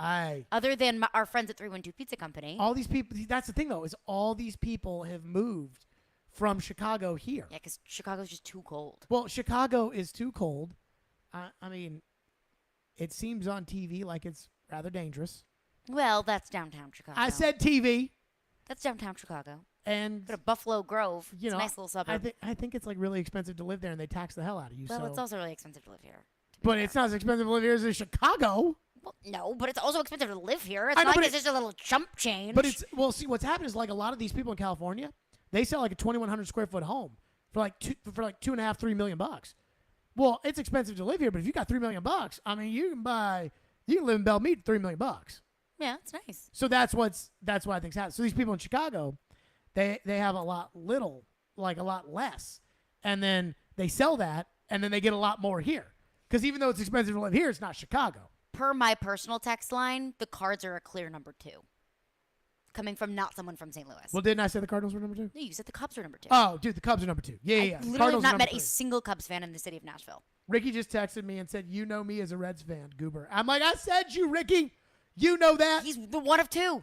Other than our friends at 312 Pizza Company. All these people, that's the thing, though, is all these people have moved from Chicago here. Yeah, because Chicago's just too cold. Well, Chicago is too cold. I mean, it seems on TV like it's rather dangerous. Well, that's downtown Chicago. I said TV. That's downtown Chicago. And go to Buffalo Grove. You It's know, a nice little suburb. I think it's like really expensive to live there, and they tax the hell out of you. Well, so. it's also really expensive to live here. But it's not as expensive to live here as in Chicago. Well, no, but it's also expensive to live here. It's I know, not but like it's just a little chump change. But it's see what's happened is like a lot of these people in California, they sell like a 2,100 square foot home for like $2.5-3 million. Well, it's expensive to live here, but if you got $3 million, I mean, you can live in Belle Meade for $3 million. Yeah, it's nice. So that's why I think it's happening. So these people in Chicago, they have a lot less, and then they sell that, and then they get a lot more here. Because even though it's expensive to live here, it's not Chicago. Per my personal text line, the Cards are a clear number 2. Coming from not someone from St. Louis. Well, didn't I say the Cardinals were number 2? No, you said the Cubs were number 2. Oh, dude, the Cubs are number 2. Yeah. I literally Cardinals have not met number a 3. single Cubs fan in the city of Nashville. Ricky just texted me and said, "You know me as a Reds fan, Goober." I'm like, I said you, Ricky. You know that. He's the one of 2.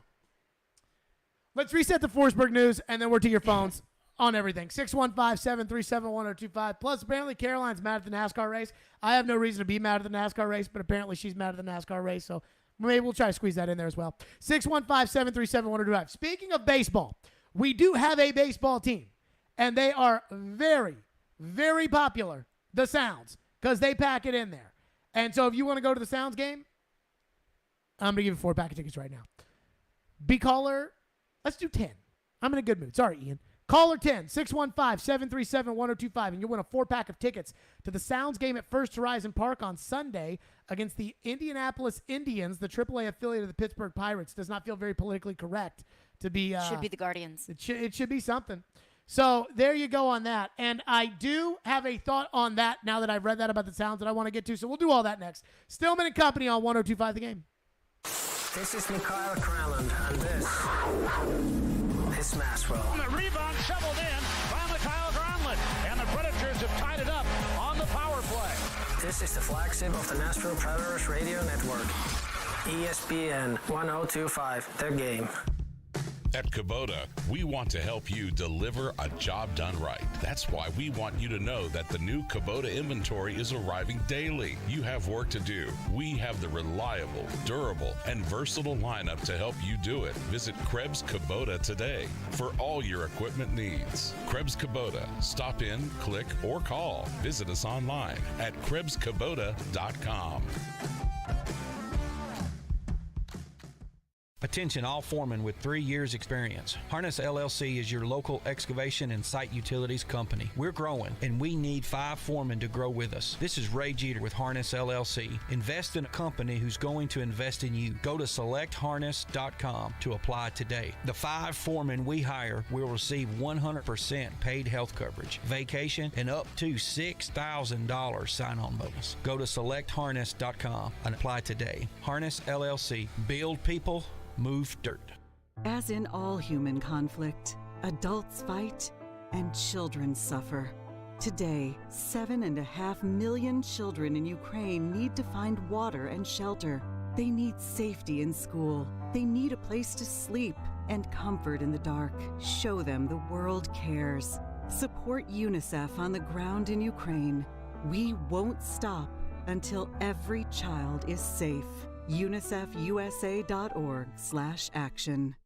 Let's reset the Forsberg news, and then we're to your phones on everything. 615-737-1025. Plus, apparently Caroline's mad at the NASCAR race. I have no reason to be mad at the NASCAR race, but apparently she's mad at the NASCAR race, so maybe we'll try to squeeze that in there as well. 615-737-1025. Speaking of baseball, we do have a baseball team, and they are very, very popular, the Sounds, because they pack it in there. And so if you want to go to the Sounds game, I'm going to give you 4 pack of tickets right now. Be caller. Let's do 10. I'm in a good mood. Sorry, Ian. Caller 10, 615-737-1025, and you'll win a 4-pack of tickets to the Sounds game at First Horizon Park on Sunday against the Indianapolis Indians, the AAA affiliate of the Pittsburgh Pirates. Does not feel very politically correct to be. Should be the Guardians. It should be something. So there you go on that. And I do have a thought on that now that I've read that about the Sounds that I want to get to. So we'll do all that next. Stillman and Company on 102.5 The Game. This is Mikhail Kraland, and this is Nashville. The rebound shoveled in by Mikhail Granlund, and the Predators have tied it up on the power play. This is the flagship of the Nashville Predators Radio Network. ESPN 1025, The Game. At Kubota, we want to help you deliver a job done right. That's why we want you to know that the new Kubota inventory is arriving daily. You have work to do. We have the reliable, durable, and versatile lineup to help you do it. Visit Krebs Kubota today for all your equipment needs. Krebs Kubota. Stop in, click, or call. Visit us online at KrebsKubota.com. Attention all foremen with 3 years experience. Harness LLC is your local excavation and site utilities company. We're growing and we need 5 foremen to grow with us. This is Ray Jeter with Harness LLC. Invest in a company who's going to invest in you. Go to selectharness.com to apply today. The 5 foremen we hire will receive 100% paid health coverage, vacation, and up to $6,000 sign-on bonus. Go to selectharness.com and apply today. Harness LLC. Build people, move dirt. As in all human conflict, adults fight and children suffer. Today, 7.5 million children in Ukraine need to find water and shelter. They need safety in school. They need a place to sleep and comfort in the dark. Show them the world cares. Support UNICEF on the ground in Ukraine. We won't stop until every child is safe. UNICEFUSA.org/action.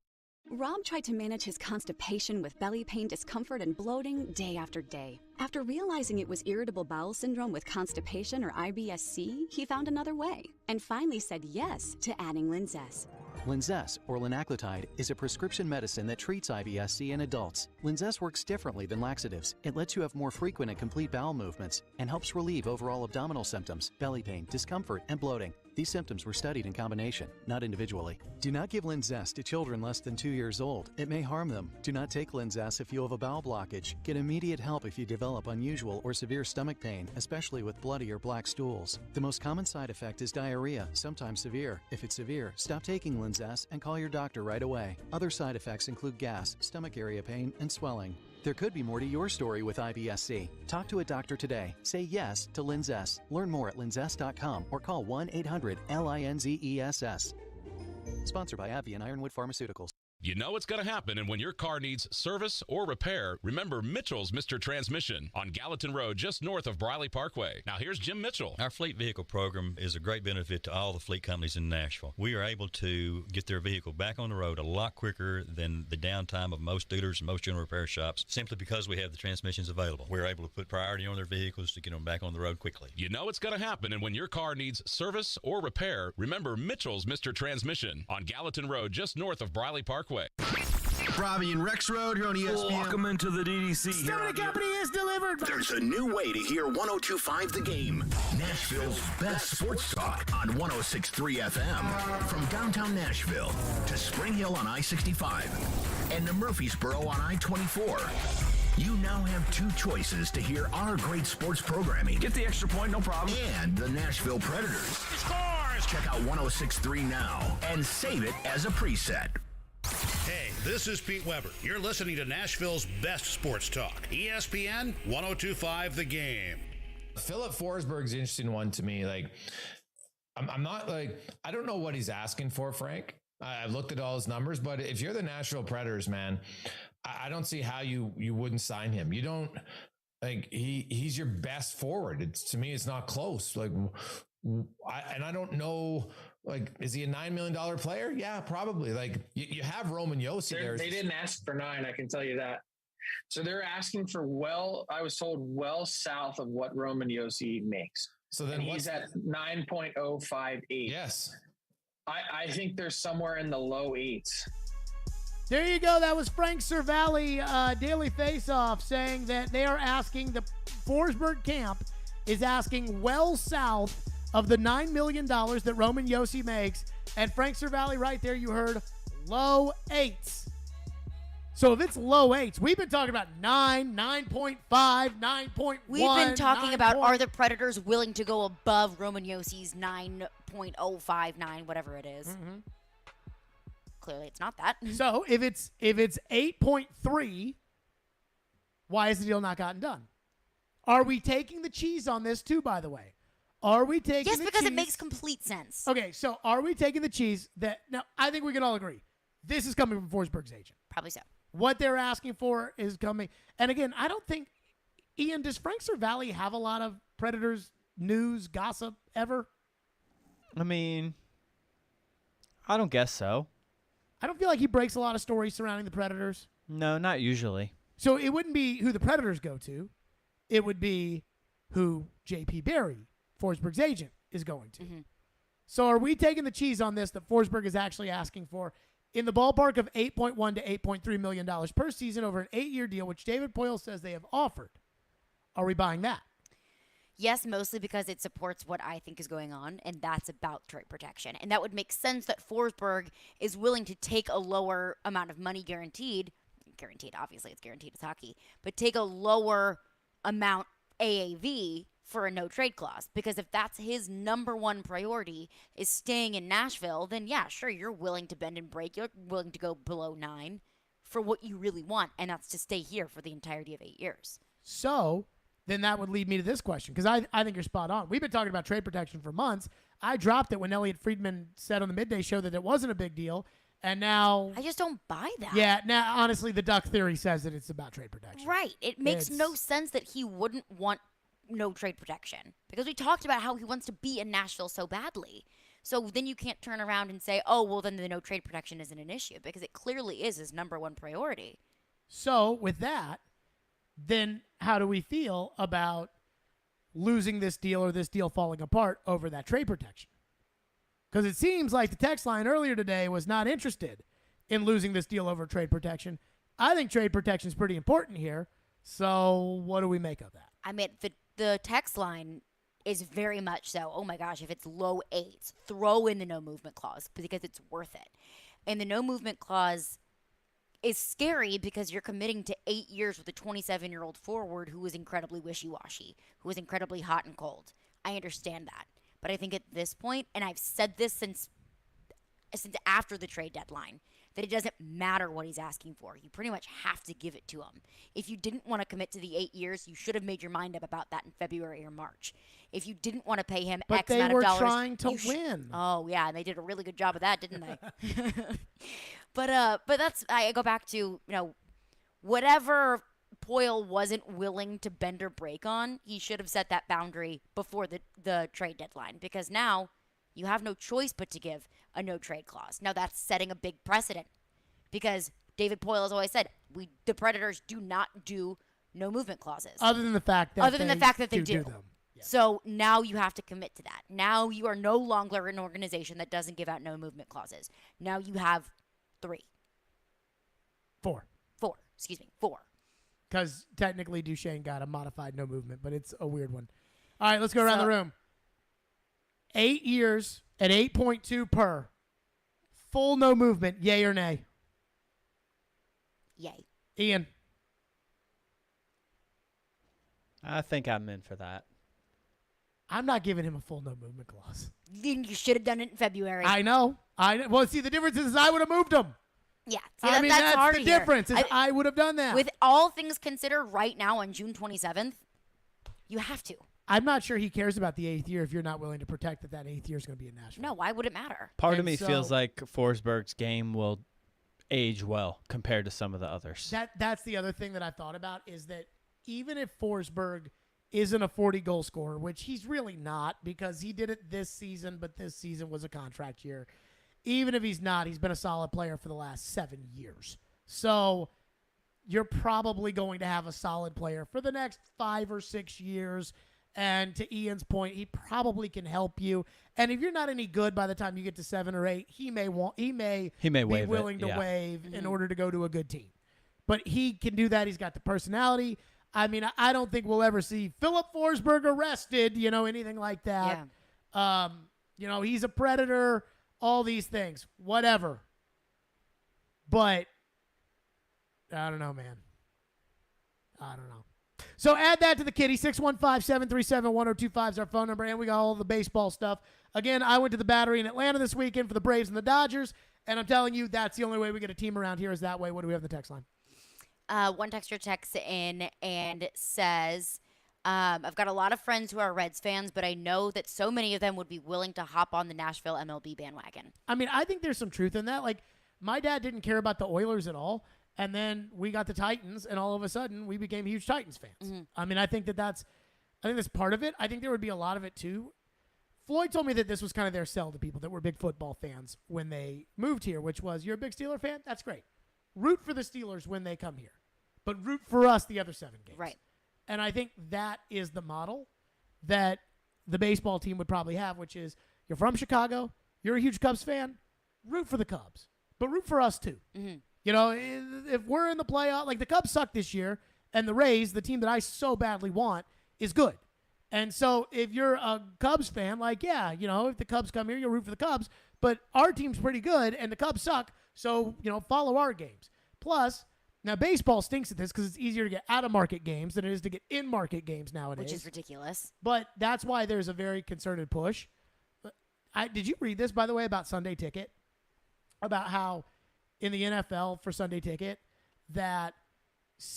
Rob tried to manage his constipation with belly pain, discomfort, and bloating day after day. After realizing it was irritable bowel syndrome with constipation or IBS-C, he found another way and finally said yes to adding Linzess. Linzess, or linaclotide, is a prescription medicine that treats IBS-C in adults. Linzess works differently than laxatives. It lets you have more frequent and complete bowel movements and helps relieve overall abdominal symptoms, belly pain, discomfort, and bloating. These symptoms were studied in combination, not individually. Do not give Linzess to children less than 2 years old. It may harm them. Do not take Linzess if you have a bowel blockage. Get immediate help if you develop unusual or severe stomach pain, especially with bloody or black stools. The most common side effect is diarrhea, sometimes severe. If it's severe, stop taking Linzess and call your doctor right away. Other side effects include gas, stomach area pain, and swelling. There could be more to your story with IBS-C. Talk to a doctor today. Say yes to Linzess. Learn more at linzess.com or call 1-800-LINZESS. Sponsored by AbbVie and Ironwood Pharmaceuticals. You know it's going to happen, and when your car needs service or repair, remember Mitchell's Mr. Transmission on Gallatin Road, just north of Briley Parkway. Now here's Jim Mitchell. Our fleet vehicle program is a great benefit to all the fleet companies in Nashville. We are able to get their vehicle back on the road a lot quicker than the downtime of most dealers and most general repair shops, simply because we have the transmissions available. We're able to put priority on their vehicles to get them back on the road quickly. You know it's going to happen, and when your car needs service or repair, remember Mitchell's Mr. Transmission on Gallatin Road, just north of Briley Parkway. Robbie and Rex Road here on ESPN. Welcome into the DDC. Stillman Company is delivered. There's a new way to hear 102.5 The Game. Nashville's best sports talk on 106.3 FM. From downtown Nashville to Spring Hill on I-65 and to Murfreesboro on I-24. You now have 2 choices to hear our great sports programming. Get the extra point, no problem. And the Nashville Predators. Scores! Check out 106.3 now and save it as a preset. Hey, this is Pete Weber. You're listening to Nashville's best sports talk. ESPN 102.5 The Game. Philip Forsberg's an interesting one to me. Like, I'm not like, I don't know what he's asking for, Frank. I've looked at all his numbers, but if you're the Nashville Predators, man, I don't see how you wouldn't sign him. You don't, like, he's your best forward. To me, it's not close. Like, I don't know. Like, is he a $9 million player? Yeah, probably. Like, you have Roman Josi there. They didn't ask for 9, I can tell you that. So they're asking for I was told well south of what Roman Josi makes. So then he's at 9.058. Yes. I think they're somewhere in the low 8s. There you go. That was Frank Cervalli, Daily Faceoff, saying that they are asking, the Forsberg camp is asking well south of the $9 million that Roman Josi makes. And Frank Cervalli right there, you heard low eights. So if it's low eights, we've been talking about 9, 9.5, 9.1. We've been talking about are the Predators willing to go above Roman Josi's 9.059, whatever it is. Mm-hmm. Clearly, it's not that. So if it's 8.3, why has the deal not gotten done? Are we taking the cheese on this too? By the way, are we taking? Yes, the because cheese? it makes complete sense. Okay, so are we taking the cheese that now? I think we can all agree this is coming from Forsberg's agent. Probably so. What they're asking for is coming, and again, I don't think Ian, does Frank Cervalli have a lot of Predators news gossip ever? I mean, I don't guess so. I don't feel like he breaks a lot of stories surrounding the Predators. No, not usually. So it wouldn't be who the Predators go to. It would be who J.P. Barry, Forsberg's agent, is going to. Mm-hmm. So are we taking the cheese on this that Forsberg is actually asking for in the ballpark of $8.1 to $8.3 million per season over an 8-year deal, which David Poyle says they have offered? Are we buying that? Yes, mostly because it supports what I think is going on, and that's about trade protection. And that would make sense that Forsberg is willing to take a lower amount of money guaranteed, obviously it's guaranteed, it's hockey, but take a lower amount AAV for a no-trade clause. Because if that's his number one priority is staying in Nashville, then yeah, sure, you're willing to bend and break. You're willing to go below 9 for what you really want, and that's to stay here for the entirety of 8 years. So then that would lead me to this question, because I think you're spot on. We've been talking about trade protection for months. I dropped it when Elliot Friedman said on the Midday Show that it wasn't a big deal, and now... I just don't buy that. Yeah, now, honestly, the Duck Theory says that it's about trade protection. Right. It makes no sense that he wouldn't want no trade protection, because we talked about how he wants to be in Nashville so badly. So then you can't turn around and say, oh, well, then the no trade protection isn't an issue, because it clearly is his number one priority. So with that, then how do we feel about losing this deal or this deal falling apart over that trade protection? Because it seems like the text line earlier today was not interested in losing this deal over trade protection. I think trade protection is pretty important here. So what do we make of that? I mean, the text line is very much so, oh my gosh, if it's low 8s, throw in the no movement clause because it's worth it. And the no movement clause is scary because you're committing to 8 years with a 27-year-old forward who is incredibly wishy-washy, who is incredibly hot and cold. I understand that. But I think at this point, and I've said this since after the trade deadline, that it doesn't matter what he's asking for. You pretty much have to give it to him. If you didn't want to commit to the 8 years, you should have made your mind up about that in February or March. If you didn't want to pay him X amount of dollars. But they were trying to win. Oh, yeah, and they did a really good job of that, didn't they? But that's, I go back to, whatever Poyle wasn't willing to bend or break on, he should have set that boundary before the trade deadline, because now you have no choice but to give a no-trade clause. Now, that's setting a big precedent because David Poyle has always said, the Predators do not do no-movement clauses. Other than the fact that they do them. Yeah. So now you have to commit to that. Now you are no longer an organization that doesn't give out no-movement clauses. Now you have 4. Because technically Duchesne got a modified no movement, but it's a weird one. All right, let's go around the room. 8 years at 8.2 per. Full no movement, yay or nay? Yay. Ian? I think I'm in for that. I'm not giving him a full no movement clause. Then you should have done it in February. I know. Well, see, the difference is I would have moved him. Yeah. See, that's the difference. I would have done that. With all things considered right now on June 27th, you have to. I'm not sure he cares about the 8th year if you're not willing to protect that 8th year is going to be in Nashville. No, why would it matter? Part of me feels like Forsberg's game will age well compared to some of the others. That's the other thing that I thought about is that even if Forsberg isn't a 40-goal scorer, which he's really not because he did it this season, but this season was a contract year. Even if he's not, he's been a solid player for the last 7 years. So you're probably going to have a solid player for the next 5 or 6 years. And to Ian's point, he probably can help you. And if you're not any good by the time you get to 7 or 8, he may be waive willing to waive in order to go to a good team. But he can do that. He's got the personality. I mean, I don't think we'll ever see Philip Forsberg arrested, anything like that. Yeah. He's a predator, all these things, whatever. But I don't know, man. I don't know. So add that to the kitty. 615-737-1025 is our phone number, and we got all the baseball stuff. Again, I went to the Battery in Atlanta this weekend for the Braves and the Dodgers, and I'm telling you, that's the only way we get a team around here is that way. What do we have in the text line? One texter texts in and says, I've got a lot of friends who are Reds fans, but I know that so many of them would be willing to hop on the Nashville MLB bandwagon. I mean, I think there's some truth in that. Like, my dad didn't care about the Oilers at all. And then we got the Titans, and all of a sudden, we became huge Titans fans. Mm-hmm. I mean, I think that's part of it. I think there would be a lot of it, too. Floyd told me that this was kind of their sell to people that were big football fans when they moved here, which was, you're a big Steeler fan? That's great. Root for the Steelers when they come here. But root for us the other 7 games. Right. And I think that is the model that the baseball team would probably have, which is, you're from Chicago, you're a huge Cubs fan, root for the Cubs. But root for us, too. Mm-hmm. If we're in the playoff, like the Cubs suck this year, and the Rays, the team that I so badly want, is good. And so if you're a Cubs fan, if the Cubs come here, you'll root for the Cubs. But our team's pretty good, and the Cubs suck, so, follow our games. Plus, now baseball stinks at this because it's easier to get out-of-market games than it is to get in-market games nowadays. Which is ridiculous. But that's why there's a very concerted push. Did you read this, by the way, about Sunday Ticket? About how in the NFL for Sunday Ticket that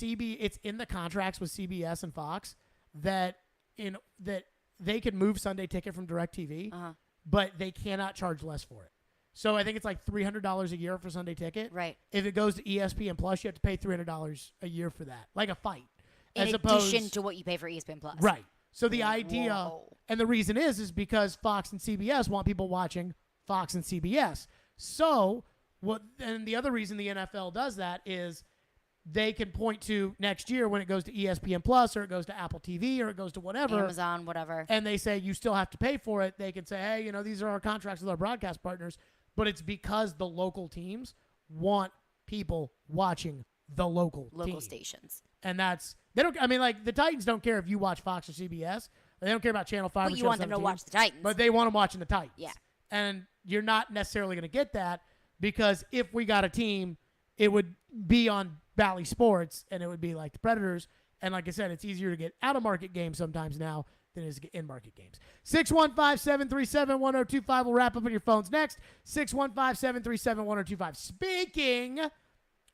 it's in the contracts with CBS and Fox that they can move Sunday Ticket from DirecTV, but they cannot charge less for it. So I think it's like $300 a year for Sunday Ticket. Right. If it goes to ESPN Plus, you have to pay $300 a year for that, like a fight. In addition to what you pay for ESPN Plus. Right. So the idea, and the reason is because Fox and CBS want people watching Fox and CBS. So and the other reason the NFL does that is they can point to next year when it goes to ESPN Plus or it goes to Apple TV or it goes to whatever. Amazon, whatever. And they say you still have to pay for it. They can say, hey, these are our contracts with our broadcast partners. But it's because the local teams want people watching the local stations. And the Titans don't care if you watch Fox or CBS. They don't care about Channel 5 or But you Channel want them to 17, watch the Titans. But they want them watching the Titans. Yeah. And you're not necessarily going to get that because if we got a team, it would be on Bally Sports and it would be like the Predators. And like I said, it's easier to get out-of-market games sometimes now than it is to get in-market games. 615-737-1025. We'll wrap up on your phones next. 615-737-1025. Speaking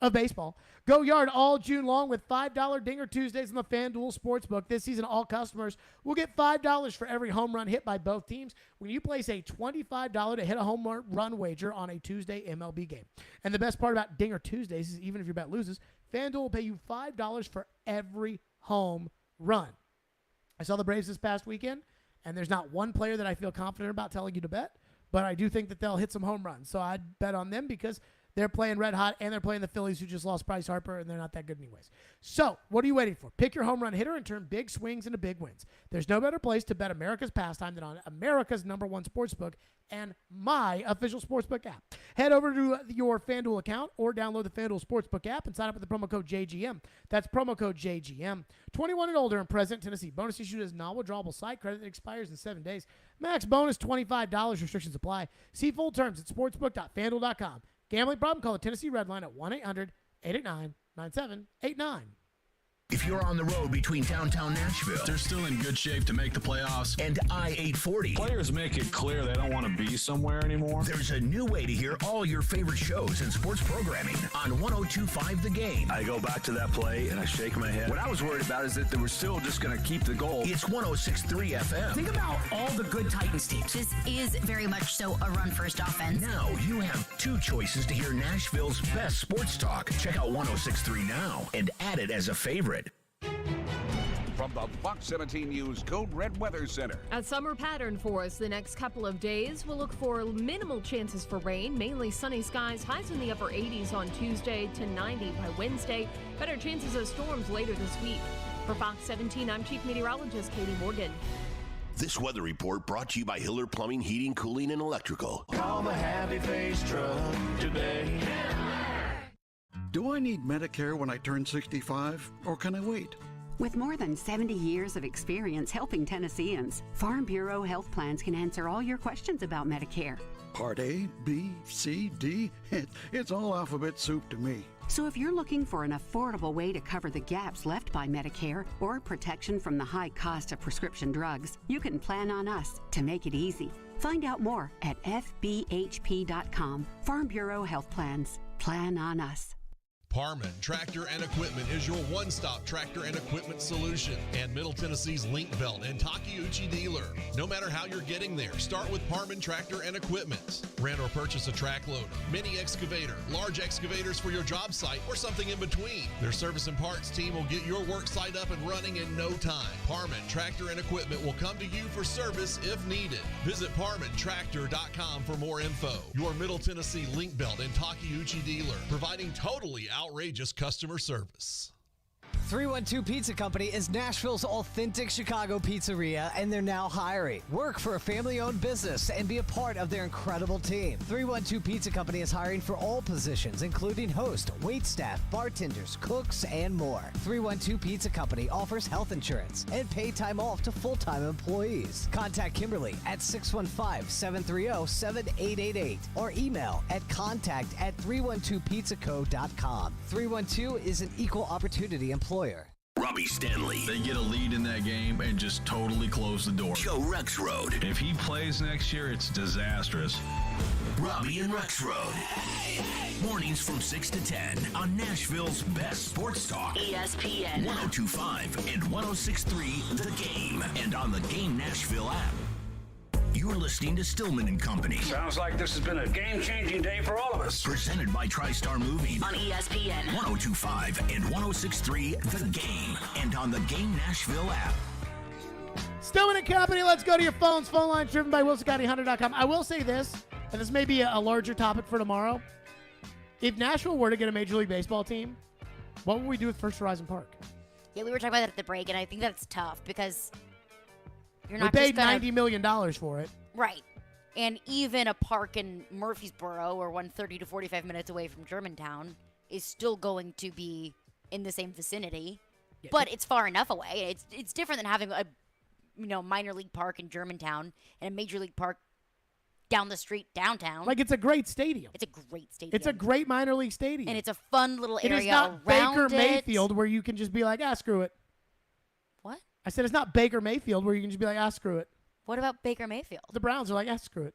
of baseball, go yard all June long with $5 Dinger Tuesdays on the FanDuel Sportsbook. This season, all customers will get $5 for every home run hit by both teams when you place a $25 to hit a home run wager on a Tuesday MLB game. And the best part about Dinger Tuesdays is even if your bet loses, FanDuel will pay you $5 for every home run. I saw the Braves this past weekend, and there's not one player that I feel confident about telling you to bet, but I do think that they'll hit some home runs. So I'd bet on them because they're playing red hot, and they're playing the Phillies, who just lost Bryce Harper, and they're not that good anyways. So what are you waiting for? Pick your home run hitter and turn big swings into big wins. There's no better place to bet America's pastime than on America's #1 sportsbook and my official sportsbook app. Head over to your FanDuel account or download the FanDuel Sportsbook app and sign up with the promo code JGM. That's promo code JGM. 21 and older and present in Tennessee. Bonus issued as non-withdrawable site credit that expires in 7 days. Max bonus $25. Restrictions apply. See full terms at sportsbook.fanduel.com. Gambling problem? Call the Tennessee Red Line at 1-800-889-9789. If you're on the road between downtown Nashville, they're still in good shape to make the playoffs, and I-840, players make it clear they don't want to be somewhere anymore. There's a new way to hear all your favorite shows and sports programming on 102.5 The Game. I go back to that play and I shake my head. What I was worried about is that they were still just going to keep the goal. It's 106.3 FM. Think about all the good Titans teams. This is very much so a run-first offense. Now you have 2 choices to hear Nashville's best sports talk. Check out 106.3 now and add it as a favorite. From the Fox 17 News Code Red Weather Center. A summer pattern for us the next couple of days. We'll look for minimal chances for rain, mainly sunny skies, highs in the upper 80s on Tuesday to 90 by Wednesday. Better chances of storms later this week. For Fox 17, I'm Chief Meteorologist Katie Morgan. This weather report brought to you by Hiller Plumbing, Heating, Cooling, and Electrical. Call the Happy Face Truck today. Do I need Medicare when I turn 65, or can I wait? With more than 70 years of experience helping Tennesseans, Farm Bureau Health Plans can answer all your questions about Medicare. Part A, B, C, D, it's all alphabet soup to me. So if you're looking for an affordable way to cover the gaps left by Medicare or protection from the high cost of prescription drugs, you can plan on us to make it easy. Find out more at fbhp.com. Farm Bureau Health Plans. Plan on us. Parman Tractor and Equipment is your one-stop tractor and equipment solution and Middle Tennessee's Link Belt and Takeuchi dealer. No matter how you're getting there, start with Parman Tractor and Equipment. Rent or purchase a track loader, mini excavator, large excavators for your job site, or something in between. Their service and parts team will get your work site up and running in no time. Parman Tractor and Equipment will come to you for service if needed. Visit ParmanTractor.com for more info. Your Middle Tennessee Link Belt and Takeuchi dealer, providing totally outrageous customer service. 312 Pizza Company is Nashville's authentic Chicago pizzeria, and they're now hiring. Work for a family-owned business and be a part of their incredible team. 312 Pizza Company is hiring for all positions, including host, waitstaff, bartenders, cooks, and more. 312 Pizza Company offers health insurance and paid time off to full-time employees. Contact Kimberly at 615-730-7888 or email at contact@312pizzaco.com. 312 is an equal opportunity employer. Robbie Stanley. They get a lead in that game and just totally close the door. Joe Rexrode. If he plays next year, it's disastrous. Robbie and Rexrode. Mornings from 6 to 10 on Nashville's best sports talk. ESPN 102.5 and 106.3 The Game. And on the Game Nashville app. You're listening to Stillman and Company. Sounds like this has been a game-changing day for all of us. Presented by TriStar Moving. on ESPN 102.5 and 106.3 The Game. And on the Game Nashville app. Stillman and Company, let's go to your phones. Phone line driven by WilsonCountyHunter.com. I will say this, and this may be a larger topic for tomorrow. If Nashville were to get a Major League Baseball team, what would we do with First Horizon Park? Yeah, we were talking about that at the break, and I think that's tough because you're We not paid just gonna, $90 million for it. Right. And even a park in Murfreesboro, or 130 to 45 minutes away from Germantown, is still going to be in the same vicinity. Yeah. But it's far enough away. It's different than having a minor league park in Germantown and a major league park down the street downtown. Like, it's a great stadium. It's a great stadium. It's a great minor league stadium. And it's a fun little area It is not around Baker it. Mayfield where you can just be like, screw it. What? I said it's not Baker Mayfield where you can just be like, screw it. What about Baker Mayfield? The Browns are like, screw it.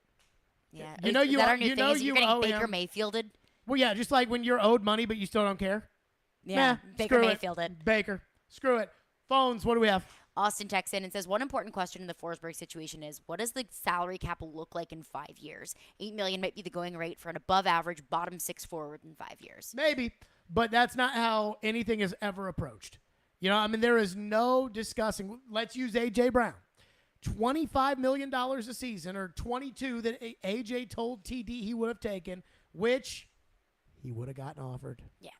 Yeah. You know is you that are- our new you thing? know Is you you're getting owe Baker him. Mayfielded? Well, yeah, just like when you're owed money but you still don't care. Yeah, Nah, Baker screw it. Mayfielded. Baker. Screw it. Phones, what do we have? Austin texts in and says, one important question in the Forsberg situation is, what does the salary cap look like in 5 years? $8 million might be the going rate for an above-average bottom six forward in 5 years. Maybe, but that's not how anything is ever approached. There is no discussing. Let's use A.J. Brown. $25 million a season, or $22 that A.J. told TD he would have taken, which he would have gotten offered. Yeah.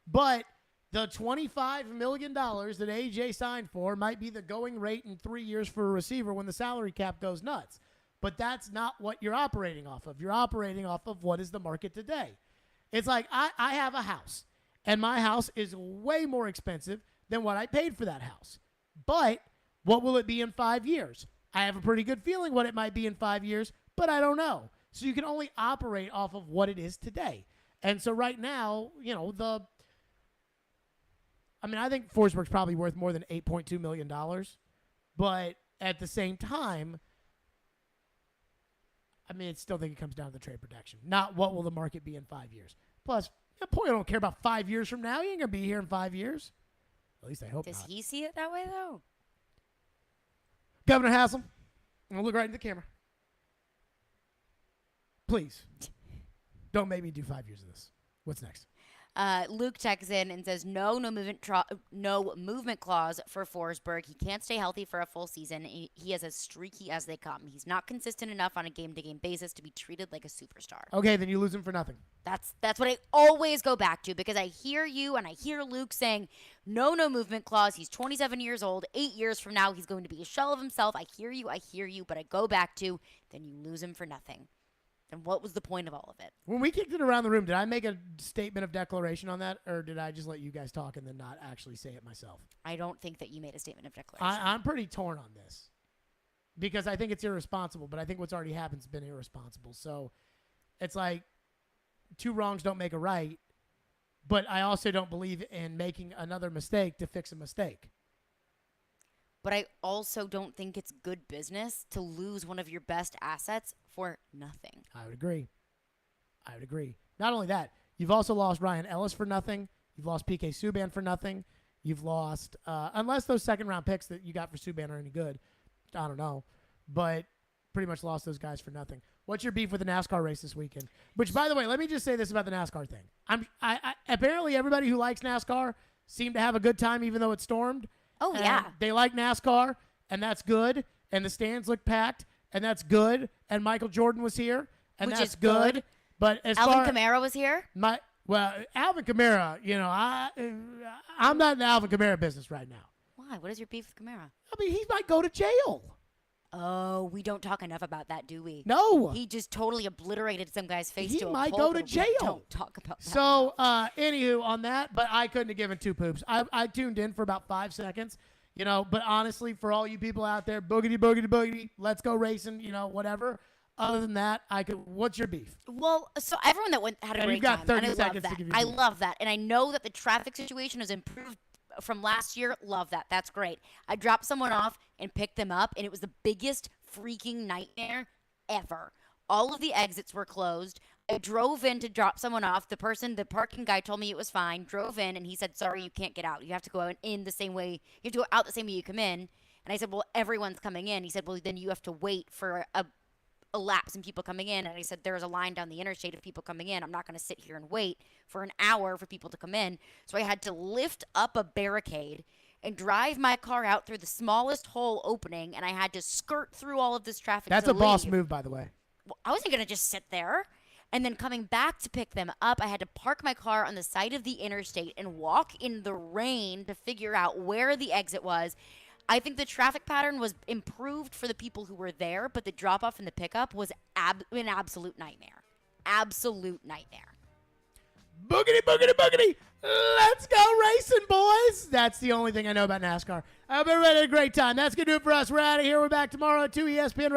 But the $25 million that A.J. signed for might be the going rate in 3 years for a receiver when the salary cap goes nuts. But that's not what you're operating off of. You're operating off of what is the market today. It's like I have a house, and my house is way more expensive than what I paid for that house. But what will it be in 5 years? I have a pretty good feeling what it might be in 5 years, but I don't know. So you can only operate off of what it is today. And so right now, I think Forsberg's probably worth more than $8.2 million. But at the same time, I still think it comes down to the trade protection. Not what will the market be in 5 years. Plus, Poyo don't care about 5 years from now. He ain't going to be here in 5 years. At least I hope Does not. he see it that way, though? Governor Haslam, I'm going to look right in the camera. Please, don't make me do 5 years of this. What's next? Luke texts in and says, no movement clause for Forsberg. He can't stay healthy for a full season. He is as streaky as they come. He's not consistent enough on a game-to-game basis to be treated like a superstar. Okay, then you lose him for nothing. That's what I always go back to, because I hear you and I hear Luke saying, no movement clause. He's 27 years old. 8 years from now, he's going to be a shell of himself. I hear you, but I go back to, then you lose him for nothing. And what was the point of all of it? When we kicked it around the room, did I make a statement of declaration on that, or did I just let you guys talk and then not actually say it myself? I don't think that you made a statement of declaration. I'm pretty torn on this because I think it's irresponsible, but I think what's already happened has been irresponsible. So it's like two wrongs don't make a right, but I also don't believe in making another mistake to fix a mistake. But I also don't think it's good business to lose one of your best assets for nothing. I would agree. Not only that, you've also lost Ryan Ellis for nothing. You've lost PK Subban for nothing. You've lost, unless those second-round picks that you got for Subban are any good, I don't know, but pretty much lost those guys for nothing. What's your beef with the NASCAR race this weekend? Which, by the way, let me just say this about the NASCAR thing. Apparently everybody who likes NASCAR seemed to have a good time even though it stormed. Oh, yeah. They like NASCAR, and that's good. And the stands look packed, and that's good. And Michael Jordan was here, and Which that's is good. But as Alvin Kamara was here? Alvin Kamara, I'm not in the Alvin Kamara business right now. Why? What is your beef with Kamara? I mean, he might go to jail. Oh, we don't talk enough about that, do we? No. He just totally obliterated some guy's face He to a might pulp. go to jail. Don't talk about that. So, anywho, on that, but I couldn't have given two poops. I tuned in for about 5 seconds, but honestly, for all you people out there, boogity, boogity, boogity, let's go racing, whatever. Other than that, what's your beef? Well, so everyone that had a great you've got time. 30 and I love seconds that. to give your I beef. love that. And I know that the traffic situation has improved from last year. Love that. That's great. I dropped someone off and picked them up, and it was the biggest freaking nightmare ever. All of the exits were closed. I drove in to drop someone off. The parking guy told me it was fine. Drove in, and he said, sorry, you can't get out. You have to go in the same way. You have to go out the same way you come in. And I said, well, everyone's coming in. He said, well, then you have to wait for a lapse in people coming in. And I said, there's a line down the interstate of people coming in. I'm not going to sit here and wait for an hour for people to come in. So I had to lift up a barricade and drive my car out through the smallest hole opening, and I had to skirt through all of this traffic. That's to a boss leave. move, by the way. Well, I wasn't going to just sit there. And then coming back to pick them up, I had to park my car on the side of the interstate and walk in the rain to figure out where the exit was. I think the traffic pattern was improved for the people who were there, but the drop-off and the pickup was an absolute nightmare. Absolute nightmare. Boogity, boogity, boogity. Let's go racing, boys. That's the only thing I know about NASCAR. I hope everybody had a great time. That's going to do it for us. We're out of here. We're back tomorrow at 2 ESPN.